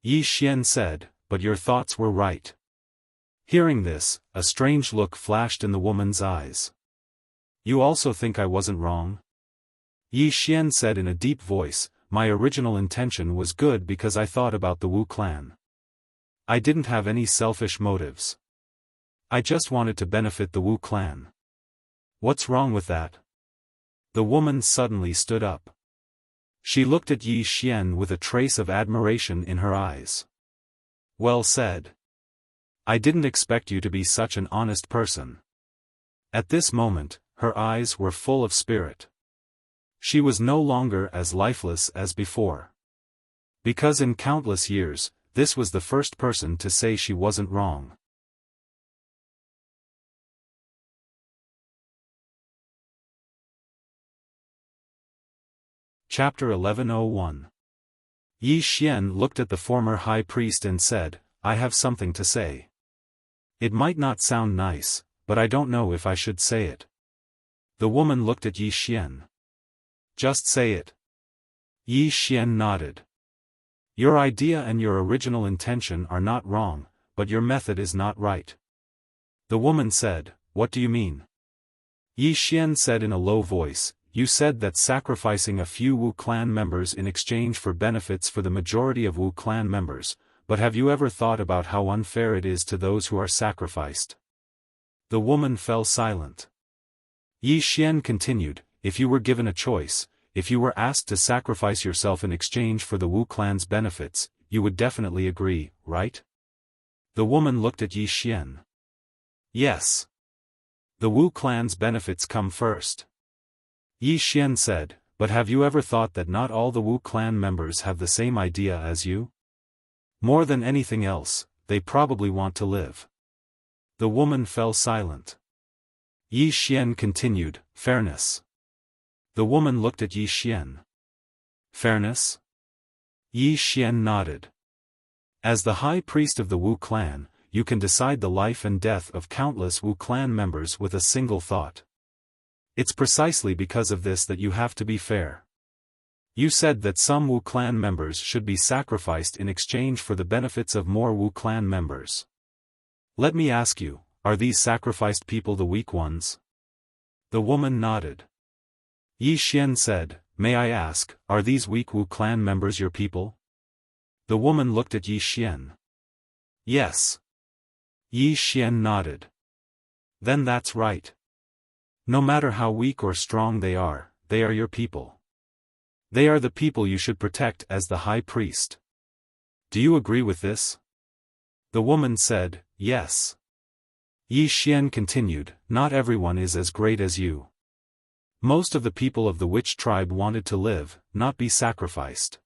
A: Yi Xian said, "But your thoughts were right." Hearing this, a strange look flashed in the woman's eyes. "You also think I wasn't wrong?" Yi Xian said in a deep voice, "My original intention was good because I thought about the Wu clan. I didn't have any selfish motives. I just wanted to benefit the Wu clan. What's wrong with that?" The woman suddenly stood up. She looked at Yi Xian with a trace of admiration in her eyes. "Well said. I didn't expect you to be such an honest person." At this moment, her eyes were full of spirit. She was no longer as lifeless as before. Because in countless years, this was the first person to say she wasn't wrong. Chapter 1101. Yi Xian looked at the former high priest and said, I have something to say. It might not sound nice, but I don't know if I should say it. The woman looked at Yi Xian. Just say it. Yi Xian nodded. Your idea and your original intention are not wrong, but your method is not right. The woman said, What do you mean? Yi Xian said in a low voice, You said that sacrificing a few Wu clan members in exchange for benefits for the majority of Wu clan members, but have you ever thought about how unfair it is to those who are sacrificed? The woman fell silent. Yi Xian continued, If you were given a choice, if you were asked to sacrifice yourself in exchange for the Wu clan's benefits, you would definitely agree, right? The woman looked at Yi Xian. Yes. The Wu clan's benefits come first. Yi Xian said, But have you ever thought that not all the Wu clan members have the same idea as you? More than anything else, they probably want to live. The woman fell silent. Yi Xian continued, Fairness. The woman looked at Yi Xian. Fairness? Yi Xian nodded. As the high priest of the Wu clan, you can decide the life and death of countless Wu clan members with a single thought. It's precisely because of this that you have to be fair. You said that some Wu clan members should be sacrificed in exchange for the benefits of more Wu clan members. Let me ask you, are these sacrificed people the weak ones? The woman nodded. Yi Xian said, May I ask, are these weak Wu clan members your people? The woman looked at Yi Xian. Yes. Yi Xian nodded. Then that's right. No matter how weak or strong they are your people. They are the people you should protect as the high priest. Do you agree with this? The woman said, Yes. Yi Xian continued, Not everyone is as great as you. Most of the people of the witch tribe wanted to live, not be sacrificed.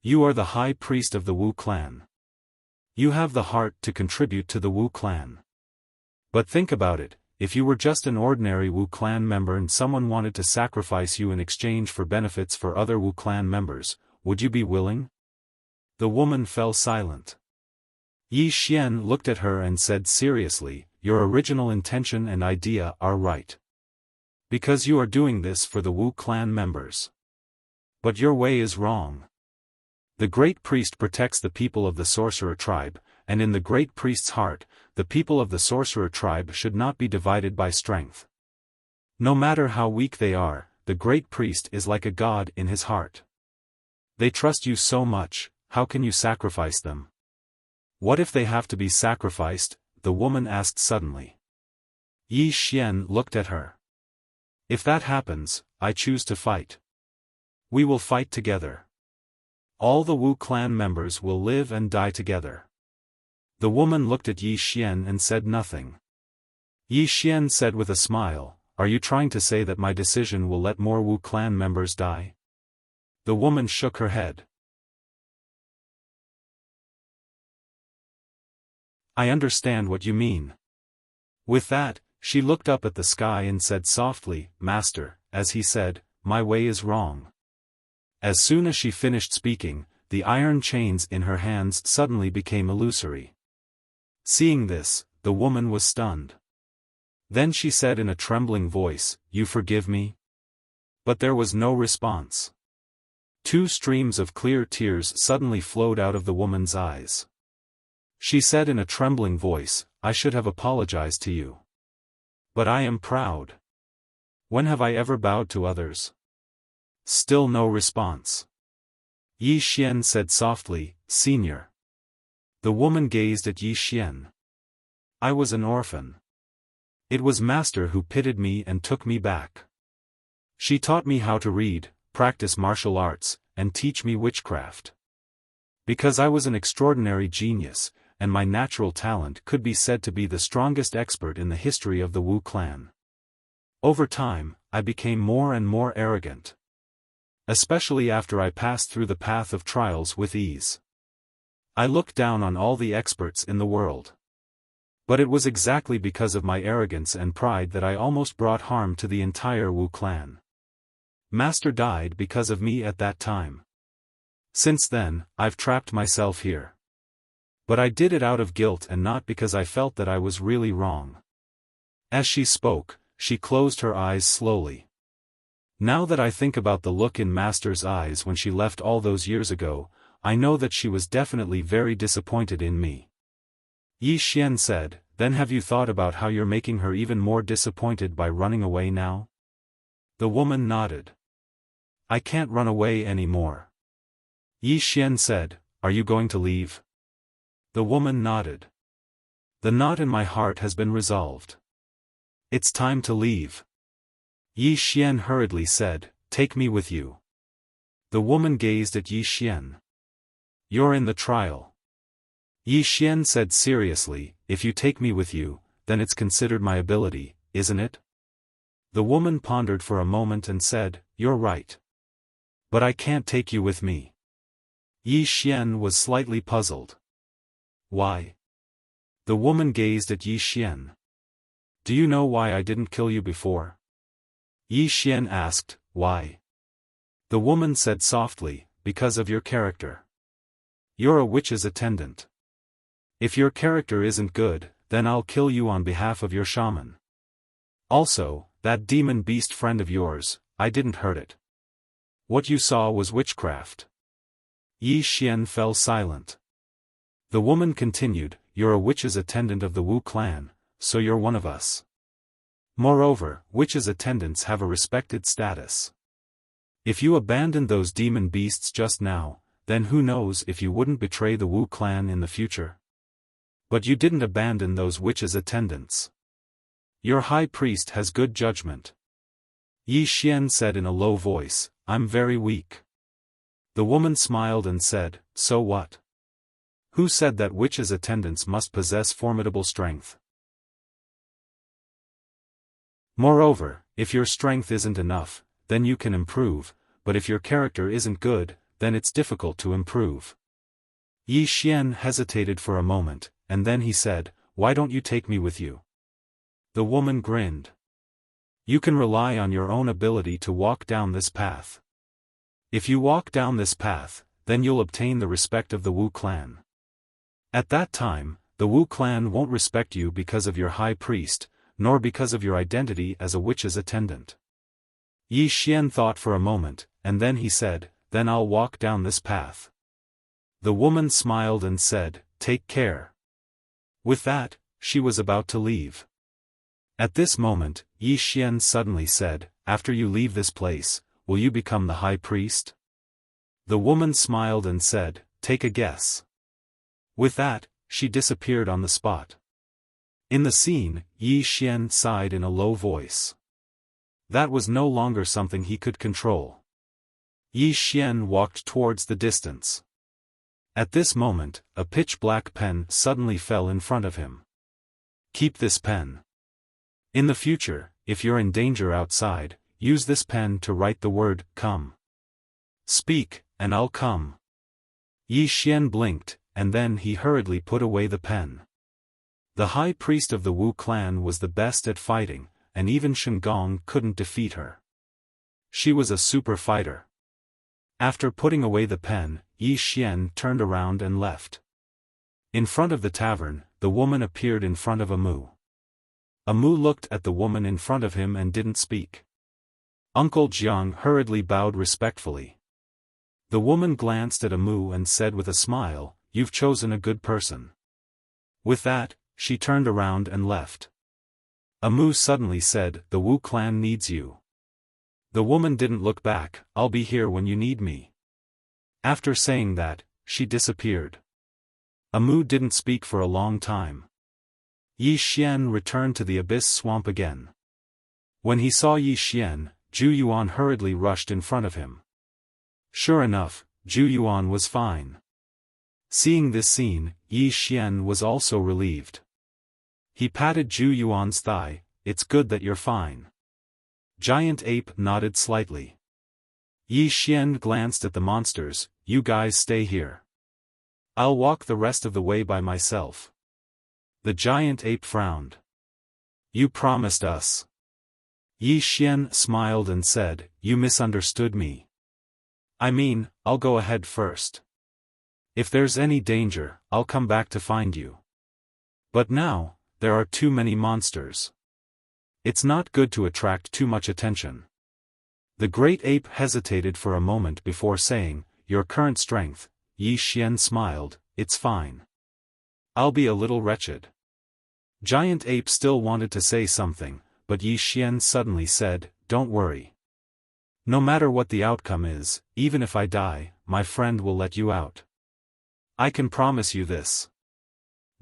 A: You are the high priest of the Wu clan. You have the heart to contribute to the Wu clan. But think about it. If you were just an ordinary Wu clan member and someone wanted to sacrifice you in exchange for benefits for other Wu clan members, would you be willing? The woman fell silent. Yi Xian looked at her and said seriously, Your original intention and idea are right. Because you are doing this for the Wu clan members. But your way is wrong. The great priest protects the people of the sorcerer tribe, and in the great priest's heart, the people of the sorcerer tribe should not be divided by strength. No matter how weak they are, the great priest is like a god in his heart. They trust you so much, how can you sacrifice them? What if they have to be sacrificed? The woman asked suddenly. Yi Xian looked at her. If that happens, I choose to fight. We will fight together. All the Wu clan members will live and die together. The woman looked at Yi Xian and said nothing. Yi Xian said with a smile, Are you trying to say that my decision will let more Wu clan members die? The woman shook her head. I understand what you mean. With that, she looked up at the sky and said softly, Master, as he said, my way is wrong. As soon as she finished speaking, the iron chains in her hands suddenly became illusory. Seeing this, the woman was stunned. Then she said in a trembling voice, You forgive me? But there was no response. 2 streams of clear tears suddenly flowed out of the woman's eyes. She said in a trembling voice, I should have apologized to you. But I am proud. When have I ever bowed to others? Still no response. Yi Xian said softly, Senior. The woman gazed at Yi Xian. I was an orphan. It was Master who pitied me and took me back. She taught me how to read, practice martial arts, and teach me witchcraft. Because I was an extraordinary genius, and my natural talent could be said to be the strongest expert in the history of the Wu clan. Over time, I became more and more arrogant. especially after I passed through the path of trials with ease. I looked down on all the experts in the world. But it was exactly because of my arrogance and pride that I almost brought harm to the entire Wu clan. Master died because of me at that time. Since then, I've trapped myself here. But I did it out of guilt and not because I felt that I was really wrong. As she spoke, she closed her eyes slowly. Now that I think about the look in Master's eyes when she left all those years ago, I know that she was definitely very disappointed in me. Yi Xian said, "Then have you thought about how you're making her even more disappointed by running away now?" The woman nodded. "I can't run away anymore." Yi Xian said, "Are you going to leave?" The woman nodded. "The knot in my heart has been resolved. It's time to leave." Yi Xian hurriedly said, "Take me with you." The woman gazed at Yi Xian. "You're in the trial." Yi Xian said seriously, "If you take me with you, then it's considered my ability, isn't it?" The woman pondered for a moment and said, "You're right. But I can't take you with me." Yi Xian was slightly puzzled. "Why?" The woman gazed at Yi Xian. "Do you know why I didn't kill you before?" Yi Xian asked, "Why?" The woman said softly, "Because of your character. You're a witch's attendant. If your character isn't good, then I'll kill you on behalf of your shaman. Also, that demon beast friend of yours, I didn't hurt it. What you saw was witchcraft." Yi Xian fell silent. The woman continued, "You're a witch's attendant of the Wu clan, so you're one of us. Moreover, witches' attendants have a respected status. If you abandoned those demon beasts just now, then who knows if you wouldn't betray the Wu clan in the future? But you didn't abandon those witches' attendants. Your high priest has good judgment." Yi Xian said in a low voice, "I'm very weak." The woman smiled and said, "So what? Who said that witches' attendants must possess formidable strength? Moreover, if your strength isn't enough, then you can improve, but if your character isn't good, then it's difficult to improve." Yi Xian hesitated for a moment, and then he said, "Why don't you take me with you?" The woman grinned. "You can rely on your own ability to walk down this path. If you walk down this path, then you'll obtain the respect of the Wu clan. At that time, the Wu clan won't respect you because of your high priest, nor because of your identity as a witch's attendant." Yi Xian thought for a moment, and then he said, "Then I'll walk down this path." The woman smiled and said, "Take care." With that, she was about to leave. At this moment, Yi Xian suddenly said, "After you leave this place, will you become the high priest?" The woman smiled and said, "Take a guess." With that, she disappeared on the spot. In the scene, Yi Xian sighed in a low voice. That was no longer something he could control. Yi Xian walked towards the distance. At this moment, a pitch-black pen suddenly fell in front of him. "Keep this pen. In the future, if you're in danger outside, use this pen to write the word, 'Come.' Speak, and I'll come." Yi Xian blinked, and then he hurriedly put away the pen. The high priest of the Wu clan was the best at fighting, and even Shengong couldn't defeat her. She was a super fighter. After putting away the pen, Yi Xian turned around and left. In front of the tavern, the woman appeared in front of Amu. Amu looked at the woman in front of him and didn't speak. Uncle Jiang hurriedly bowed respectfully. The woman glanced at Amu and said with a smile, "You've chosen a good person." With that, she turned around and left. Amu suddenly said, "The Wu clan needs you." The woman didn't look back, "I'll be here when you need me." After saying that, she disappeared. Amu didn't speak for a long time. Yi Xian returned to the abyss swamp again. When he saw Yi Xian, Zhu Yuan hurriedly rushed in front of him. Sure enough, Zhu Yuan was fine. Seeing this scene, Yi Xian was also relieved. He patted Zhu Yuan's thigh, "It's good that you're fine." Giant Ape nodded slightly. Yi Xian glanced at the monsters. You guys stay here. I'll walk the rest of the way by myself. The giant ape frowned. You promised us. Yi Xian smiled and said, you misunderstood me. I mean, I'll go ahead first. If there's any danger, I'll come back to find you. But now, there are too many monsters. It's not good to attract too much attention. The great ape hesitated for a moment before saying, your current strength. Yi Xian smiled, it's fine. I'll be a little wretched. Giant ape still wanted to say something, but Yi Xian suddenly said, don't worry. No matter what the outcome is, even if I die, my friend will let you out. I can promise you this.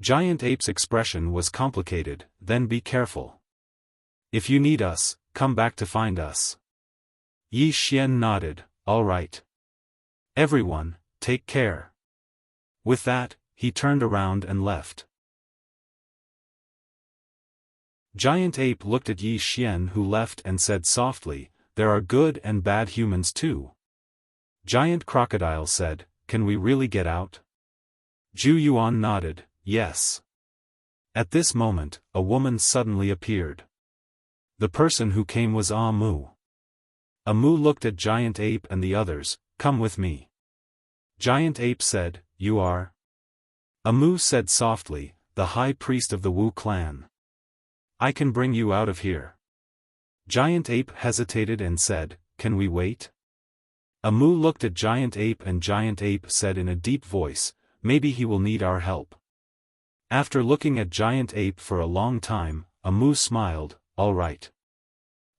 A: Giant ape's expression was complicated, then be careful. If you need us, come back to find us. Yi Xian nodded, all right. Everyone, take care. With that, he turned around and left. Giant ape looked at Yi Xian who left and said softly, there are good and bad humans too. Giant crocodile said, can we really get out? Zhu Yuan nodded, yes. At this moment, a woman suddenly appeared. The person who came was Amu. Amu looked at Giant Ape and the others, come with me. Giant Ape said, you are? Amu said softly, the high priest of the Wu clan. I can bring you out of here. Giant Ape hesitated and said, can we wait? Amu looked at Giant Ape and Giant Ape said in a deep voice, maybe he will need our help. After looking at Giant Ape for a long time, Amu smiled, all right.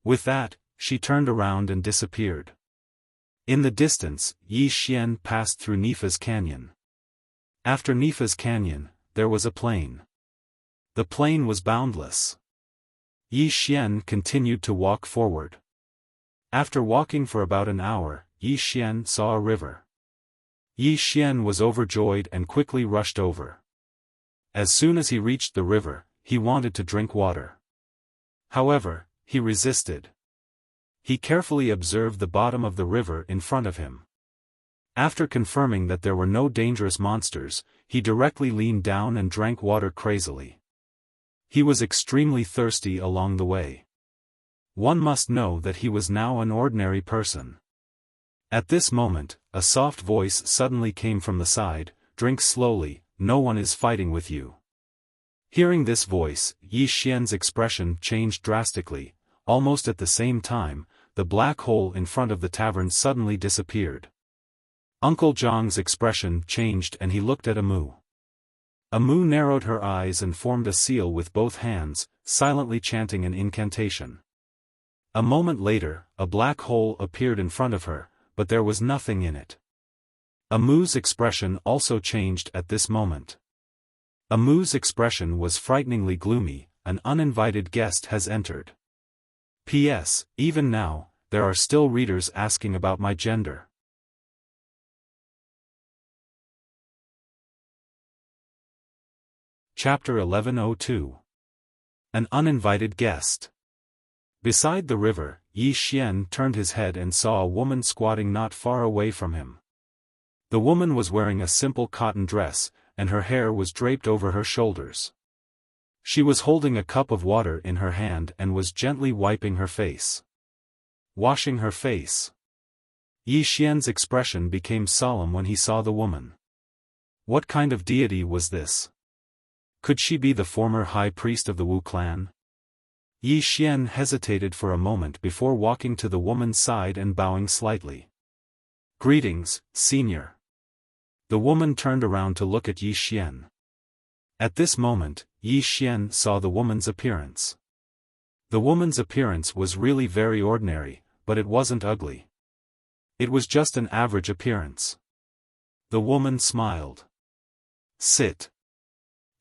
A: With that, she turned around and disappeared. In the distance, Yi Xian passed through Nifa's canyon. After Nifa's canyon, there was a plain. The plain was boundless. Yi Xian continued to walk forward. After walking for about an hour, Yi Xian saw a river. Yi Xian was overjoyed and quickly rushed over. As soon as he reached the river, he wanted to drink water. However, he resisted. He carefully observed the bottom of the river in front of him. After confirming that there were no dangerous monsters, he directly leaned down and drank water crazily. He was extremely thirsty along the way. One must know that he was now an ordinary person. At this moment, a soft voice suddenly came from the side, drink slowly, no one is fighting with you. Hearing this voice, Yi Xian's expression changed drastically. Almost at the same time, the black hole in front of the tavern suddenly disappeared. Uncle Zhang's expression changed and he looked at Amu. Amu narrowed her eyes and formed a seal with both hands, silently chanting an incantation. A moment later, a black hole appeared in front of her, but there was nothing in it. Amu's expression also changed at this moment. Amu's expression was frighteningly gloomy, an uninvited guest has entered. P.S. Even now, there are still readers asking about my gender. Chapter 1102. An uninvited guest. Beside the river, Yi Xian turned his head and saw a woman squatting not far away from him. The woman was wearing a simple cotton dress, and her hair was draped over her shoulders. She was holding a cup of water in her hand and was gently wiping her face. Washing her face. Yi Xian's expression became solemn when he saw the woman. What kind of deity was this? Could she be the former high priest of the Wu clan? Yi Xian hesitated for a moment before walking to the woman's side and bowing slightly. Greetings, senior. The woman turned around to look at Yi Xian. At this moment, Yi Xian saw the woman's appearance. The woman's appearance was really very ordinary, but it wasn't ugly. It was just an average appearance. The woman smiled. Sit.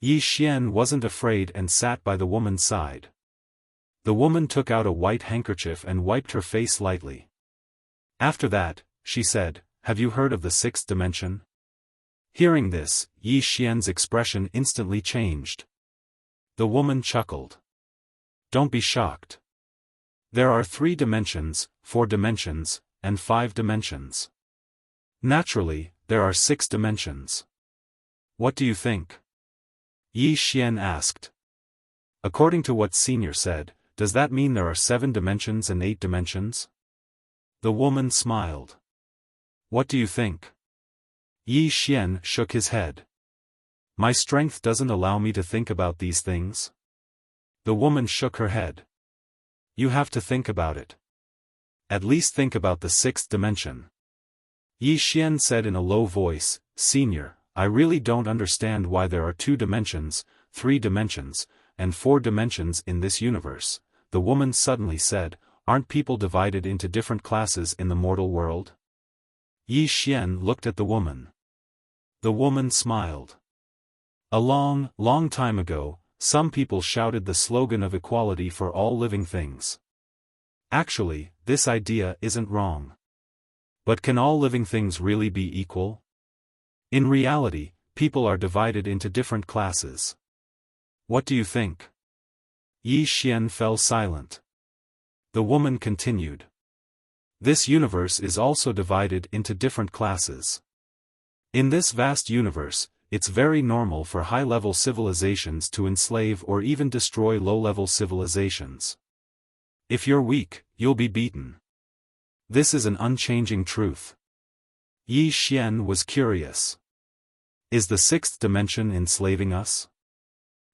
A: Yi Xian wasn't afraid and sat by the woman's side. The woman took out a white handkerchief and wiped her face lightly. After that, she said, have you heard of the sixth dimension? Hearing this, Yi Xian's expression instantly changed. The woman chuckled. Don't be shocked. There are 3 dimensions, 4 dimensions, and 5 dimensions. Naturally, there are 6 dimensions. What do you think? Yi Xian asked. According to what Senior said, does that mean there are 7 dimensions and 8 dimensions? The woman smiled. What do you think? Yi Xian shook his head. My strength doesn't allow me to think about these things. The woman shook her head. You have to think about it. At least think about the 6th dimension. Yi Xian said in a low voice, Senior, I really don't understand why there are 2 dimensions, 3 dimensions, and 4 dimensions in this universe. The woman suddenly said, aren't people divided into different classes in the mortal world? Yi Xian looked at the woman. The woman smiled. A long, long time ago, some people shouted the slogan of equality for all living things. Actually, this idea isn't wrong. But can all living things really be equal? In reality, people are divided into different classes. What do you think? Yi Xian fell silent. The woman continued. This universe is also divided into different classes. In this vast universe, it's very normal for high-level civilizations to enslave or even destroy low-level civilizations. If you're weak, you'll be beaten. This is an unchanging truth. Yi Xian was curious. Is the 6th dimension enslaving us?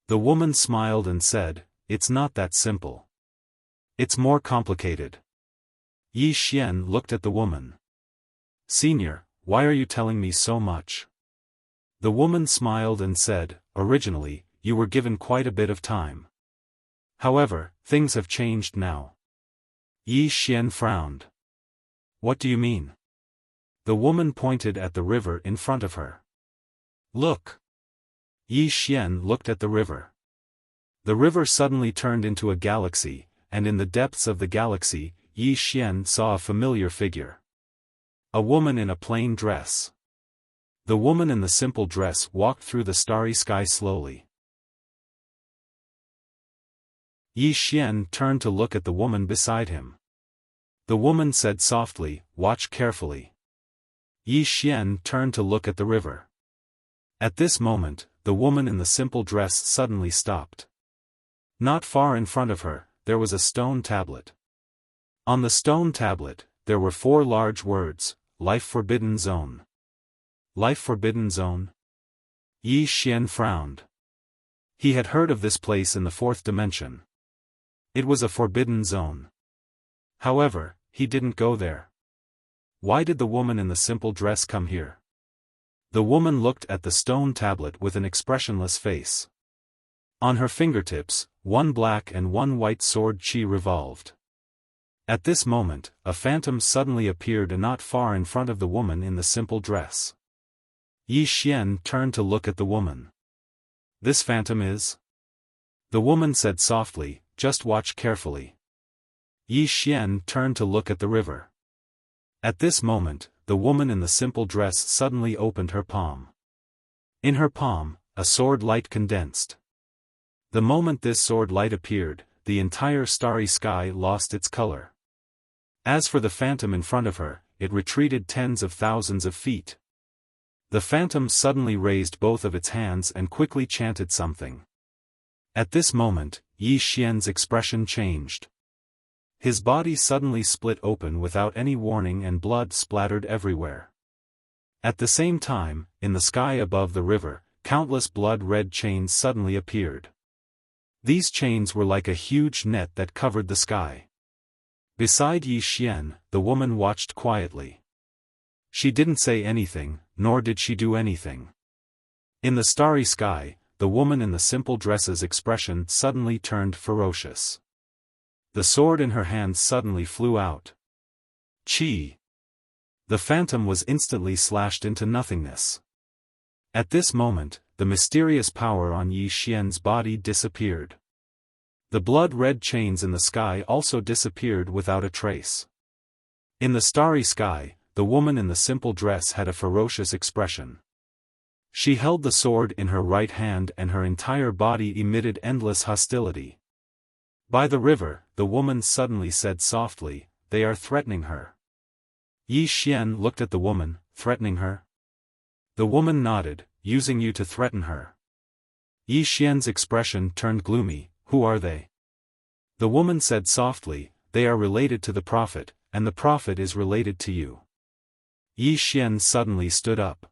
A: The woman smiled and said, it's not that simple. It's more complicated. Yi Xian looked at the woman. Senior, why are you telling me so much? The woman smiled and said, originally, you were given quite a bit of time. However, things have changed now. Yi Xian frowned. What do you mean? The woman pointed at the river in front of her. Look. Yi Xian looked at the river. The river suddenly turned into a galaxy, and in the depths of the galaxy, Yi Xian saw a familiar figure. A woman in a plain dress. The woman in the simple dress walked through the starry sky slowly. Yi Xian turned to look at the woman beside him. The woman said softly, watch carefully. Yi Xian turned to look at the river. At this moment, the woman in the simple dress suddenly stopped. Not far in front of her, there was a stone tablet. On the stone tablet, there were 4 large words, Life Forbidden Zone. Life Forbidden Zone? Yi Xian frowned. He had heard of this place in the 4th dimension. It was a forbidden zone. However, he didn't go there. Why did the woman in the simple dress come here? The woman looked at the stone tablet with an expressionless face. On her fingertips, 1 black and 1 white sword qi revolved. At this moment, a phantom suddenly appeared not far in front of the woman in the simple dress. Yi Xian turned to look at the woman. This phantom is? The woman said softly, just watch carefully. Yi Xian turned to look at the river. At this moment, the woman in the simple dress suddenly opened her palm. In her palm, a sword light condensed. The moment this sword light appeared, the entire starry sky lost its color. As for the phantom in front of her, it retreated tens of thousands of feet. The phantom suddenly raised both of its hands and quickly chanted something. At this moment, Yi Xian's expression changed. His body suddenly split open without any warning and blood splattered everywhere. At the same time, in the sky above the river, countless blood-red chains suddenly appeared. These chains were like a huge net that covered the sky. Beside Yi Xian, the woman watched quietly. She didn't say anything, nor did she do anything. In the starry sky, the woman in the simple dress's expression suddenly turned ferocious. The sword in her hand suddenly flew out. Qi. The phantom was instantly slashed into nothingness. At this moment, the mysterious power on Yi Xian's body disappeared. The blood-red chains in the sky also disappeared without a trace. In the starry sky, the woman in the simple dress had a ferocious expression. She held the sword in her right hand and her entire body emitted endless hostility. By the river, the woman suddenly said softly, "They are threatening her." Yi Xian looked at the woman, threatening her. The woman nodded, using you to threaten her. Yi Xian's expression turned gloomy. Who are they? The woman said softly, they are related to the prophet, and the prophet is related to you. Yi Xian suddenly stood up.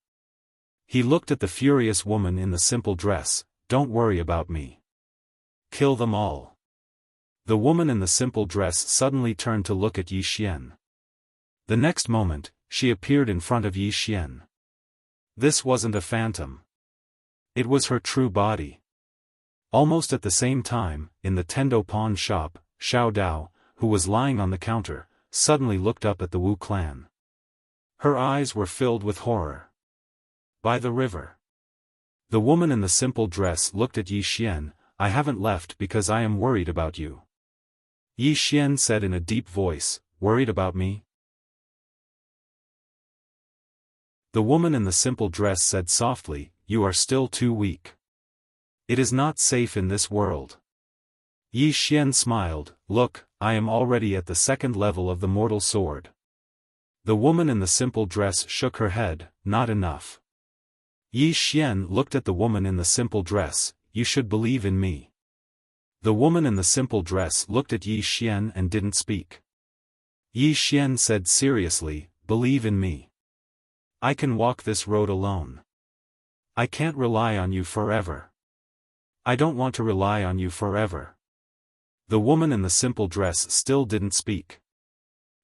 A: He looked at the furious woman in the simple dress. Don't worry about me. Kill them all. The woman in the simple dress suddenly turned to look at Yi Xian. The next moment, she appeared in front of Yi Xian. This wasn't a phantom. It was her true body. Almost at the same time, in the Tendo pawn shop, Xiao Dao, who was lying on the counter, suddenly looked up at the Wu clan. Her eyes were filled with horror. By the river. The woman in the simple dress looked at Yi Xian. I haven't left because I am worried about you. Yi Xian said in a deep voice, worried about me? The woman in the simple dress said softly, you are still too weak. It is not safe in this world. Yi Xian smiled, look, I am already at the second level of the mortal sword. The woman in the simple dress shook her head, not enough. Yi Xian looked at the woman in the simple dress, you should believe in me. The woman in the simple dress looked at Yi Xian and didn't speak. Yi Xian said seriously, believe in me. I can walk this road alone. I can't rely on you forever. I don't want to rely on you forever. The woman in the simple dress still didn't speak.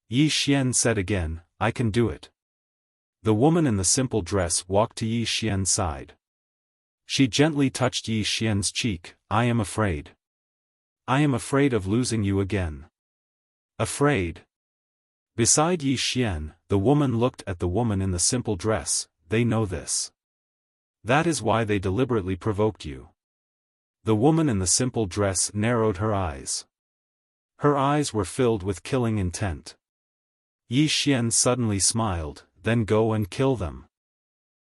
A: Yi Xian said again, I can do it. The woman in the simple dress walked to Yi Xian's side. She gently touched Yi Xian's cheek, I am afraid. I am afraid of losing you again. Afraid? Beside Yi Xian, the woman looked at the woman in the simple dress, they know this. That is why they deliberately provoked you. The woman in the simple dress narrowed her eyes. Her eyes were filled with killing intent. Yi Xian suddenly smiled, then go and kill them.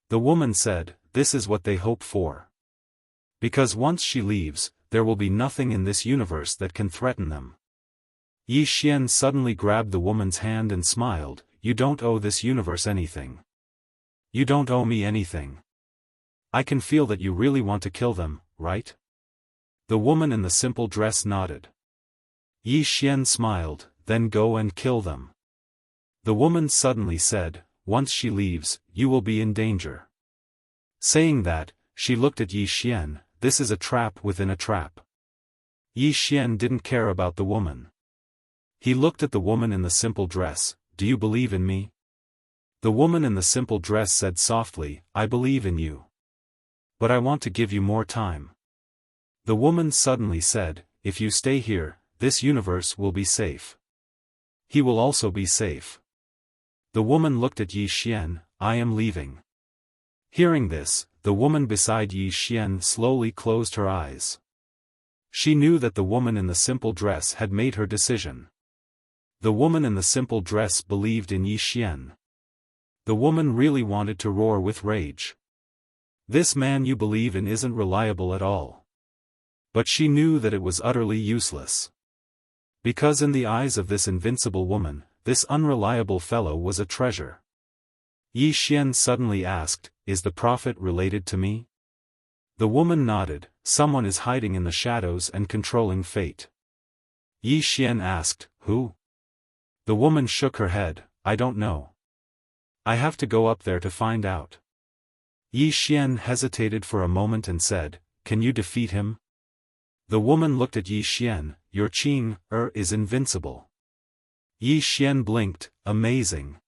A: The woman said, this is what they hope for. Because once she leaves, there will be nothing in this universe that can threaten them. Yi Xian suddenly grabbed the woman's hand and smiled, you don't owe this universe anything. You don't owe me anything. I can feel that you really want to kill them, right? The woman in the simple dress nodded. Yi Xian smiled, then go and kill them. The woman suddenly said, once she leaves, you will be in danger. Saying that, she looked at Yi Xian, this is a trap within a trap. Yi Xian didn't care about the woman. He looked at the woman in the simple dress, do you believe in me? The woman in the simple dress said softly, I believe in you. But I want to give you more time. The woman suddenly said, if you stay here, this universe will be safe. He will also be safe. The woman looked at Yi Xian, I am leaving. Hearing this, the woman beside Yi Xian slowly closed her eyes. She knew that the woman in the simple dress had made her decision. The woman in the simple dress believed in Yi Xian. The woman really wanted to roar with rage. This man you believe in isn't reliable at all. But she knew that it was utterly useless. Because in the eyes of this invincible woman, this unreliable fellow was a treasure. Yi Xian suddenly asked, is the prophet related to me? The woman nodded, someone is hiding in the shadows and controlling fate. Yi Xian asked, who? The woman shook her head, I don't know. I have to go up there to find out. Yi Xian hesitated for a moment and said, can you defeat him? The woman looked at Yi Xian, your Qing is invincible. Yi Xian blinked, amazing.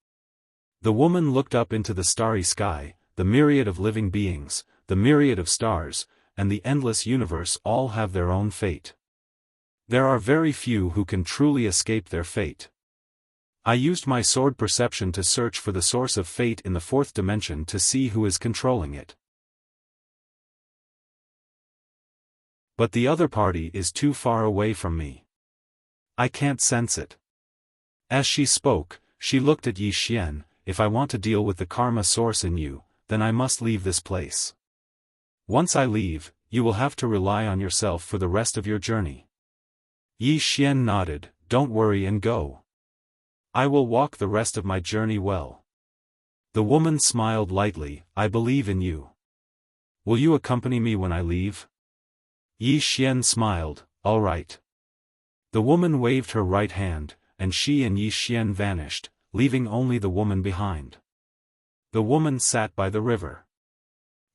A: The woman looked up into the starry sky, the myriad of living beings, the myriad of stars, and the endless universe all have their own fate. There are very few who can truly escape their fate. I used my sword perception to search for the source of fate in the fourth dimension to see who is controlling it. But the other party is too far away from me. I can't sense it. As she spoke, she looked at Yi Xian, if I want to deal with the karma source in you, then I must leave this place. Once I leave, you will have to rely on yourself for the rest of your journey. Yi Xian nodded, don't worry and go. I will walk the rest of my journey well. The woman smiled lightly, I believe in you. Will you accompany me when I leave? Yi Xian smiled, all right. The woman waved her right hand, and she and Yi Xian vanished, leaving only the woman behind. The woman sat by the river.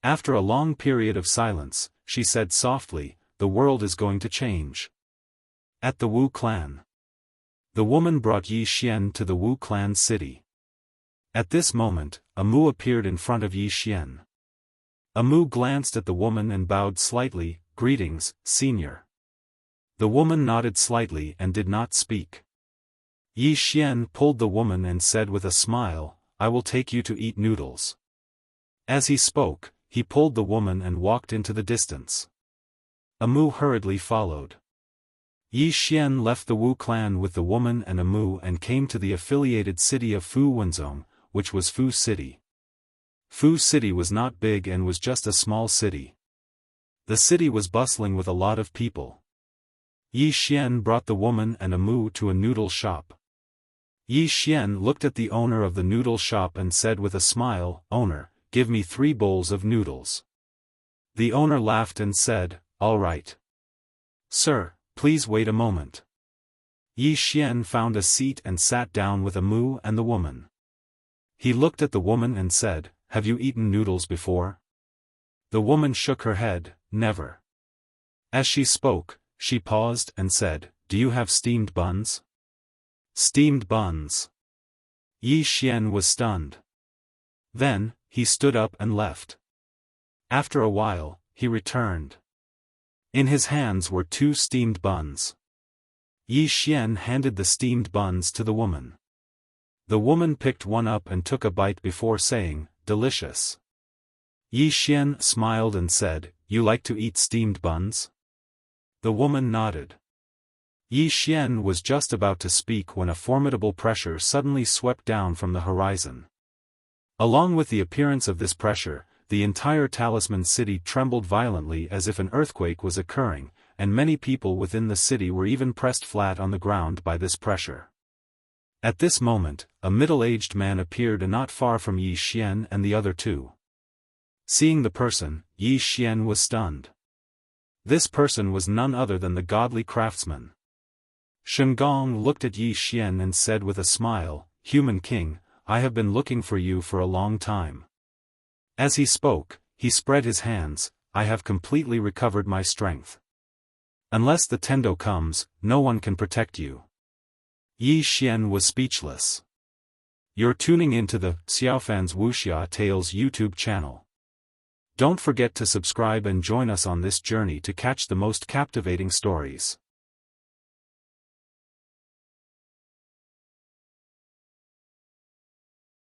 A: After a long period of silence, she said softly, the world is going to change. At the Wu clan. The woman brought Yi Xian to the Wu clan city. At this moment, Amu appeared in front of Yi Xian. Amu glanced at the woman and bowed slightly, greetings, senior. The woman nodded slightly and did not speak. Yi Xian pulled the woman and said with a smile, I will take you to eat noodles. As he spoke, he pulled the woman and walked into the distance. Amu hurriedly followed. Yi Xian left the Wu clan with the woman and Amu and came to the affiliated city of Fu Wenzong, which was Fu City. Fu City was not big and was just a small city. The city was bustling with a lot of people. Yi Xian brought the woman and Amu to a noodle shop. Yi Xian looked at the owner of the noodle shop and said with a smile, Owner, give me 3 bowls of noodles. The owner laughed and said, all right. Sir, please wait a moment. Yi Xian found a seat and sat down with Amu and the woman. He looked at the woman and said, have you eaten noodles before? The woman shook her head, never. As she spoke, she paused and said, do you have steamed buns? Steamed buns. Yi Xian was stunned. Then, he stood up and left. After a while, he returned. In his hands were 2 steamed buns. Yi Xian handed the steamed buns to the woman. The woman picked one up and took a bite before saying, delicious. Yi Xian smiled and said, you like to eat steamed buns? The woman nodded. Yi Xian was just about to speak when a formidable pressure suddenly swept down from the horizon. Along with the appearance of this pressure, the entire Talisman city trembled violently as if an earthquake was occurring, and many people within the city were even pressed flat on the ground by this pressure. At this moment, a middle-aged man appeared not far from Yi Xian and the other 2. Seeing the person, Yi Xian was stunned. This person was none other than the godly craftsman. Shengong looked at Yi Xian and said with a smile, Human King, I have been looking for you for a long time. As he spoke, he spread his hands, I have completely recovered my strength. Unless the Tendo comes, no one can protect you. Yi Xian was speechless. You're tuning into the Xiaofan's Wuxia Tales YouTube channel. Don't forget to subscribe and join us on this journey to catch the most captivating stories.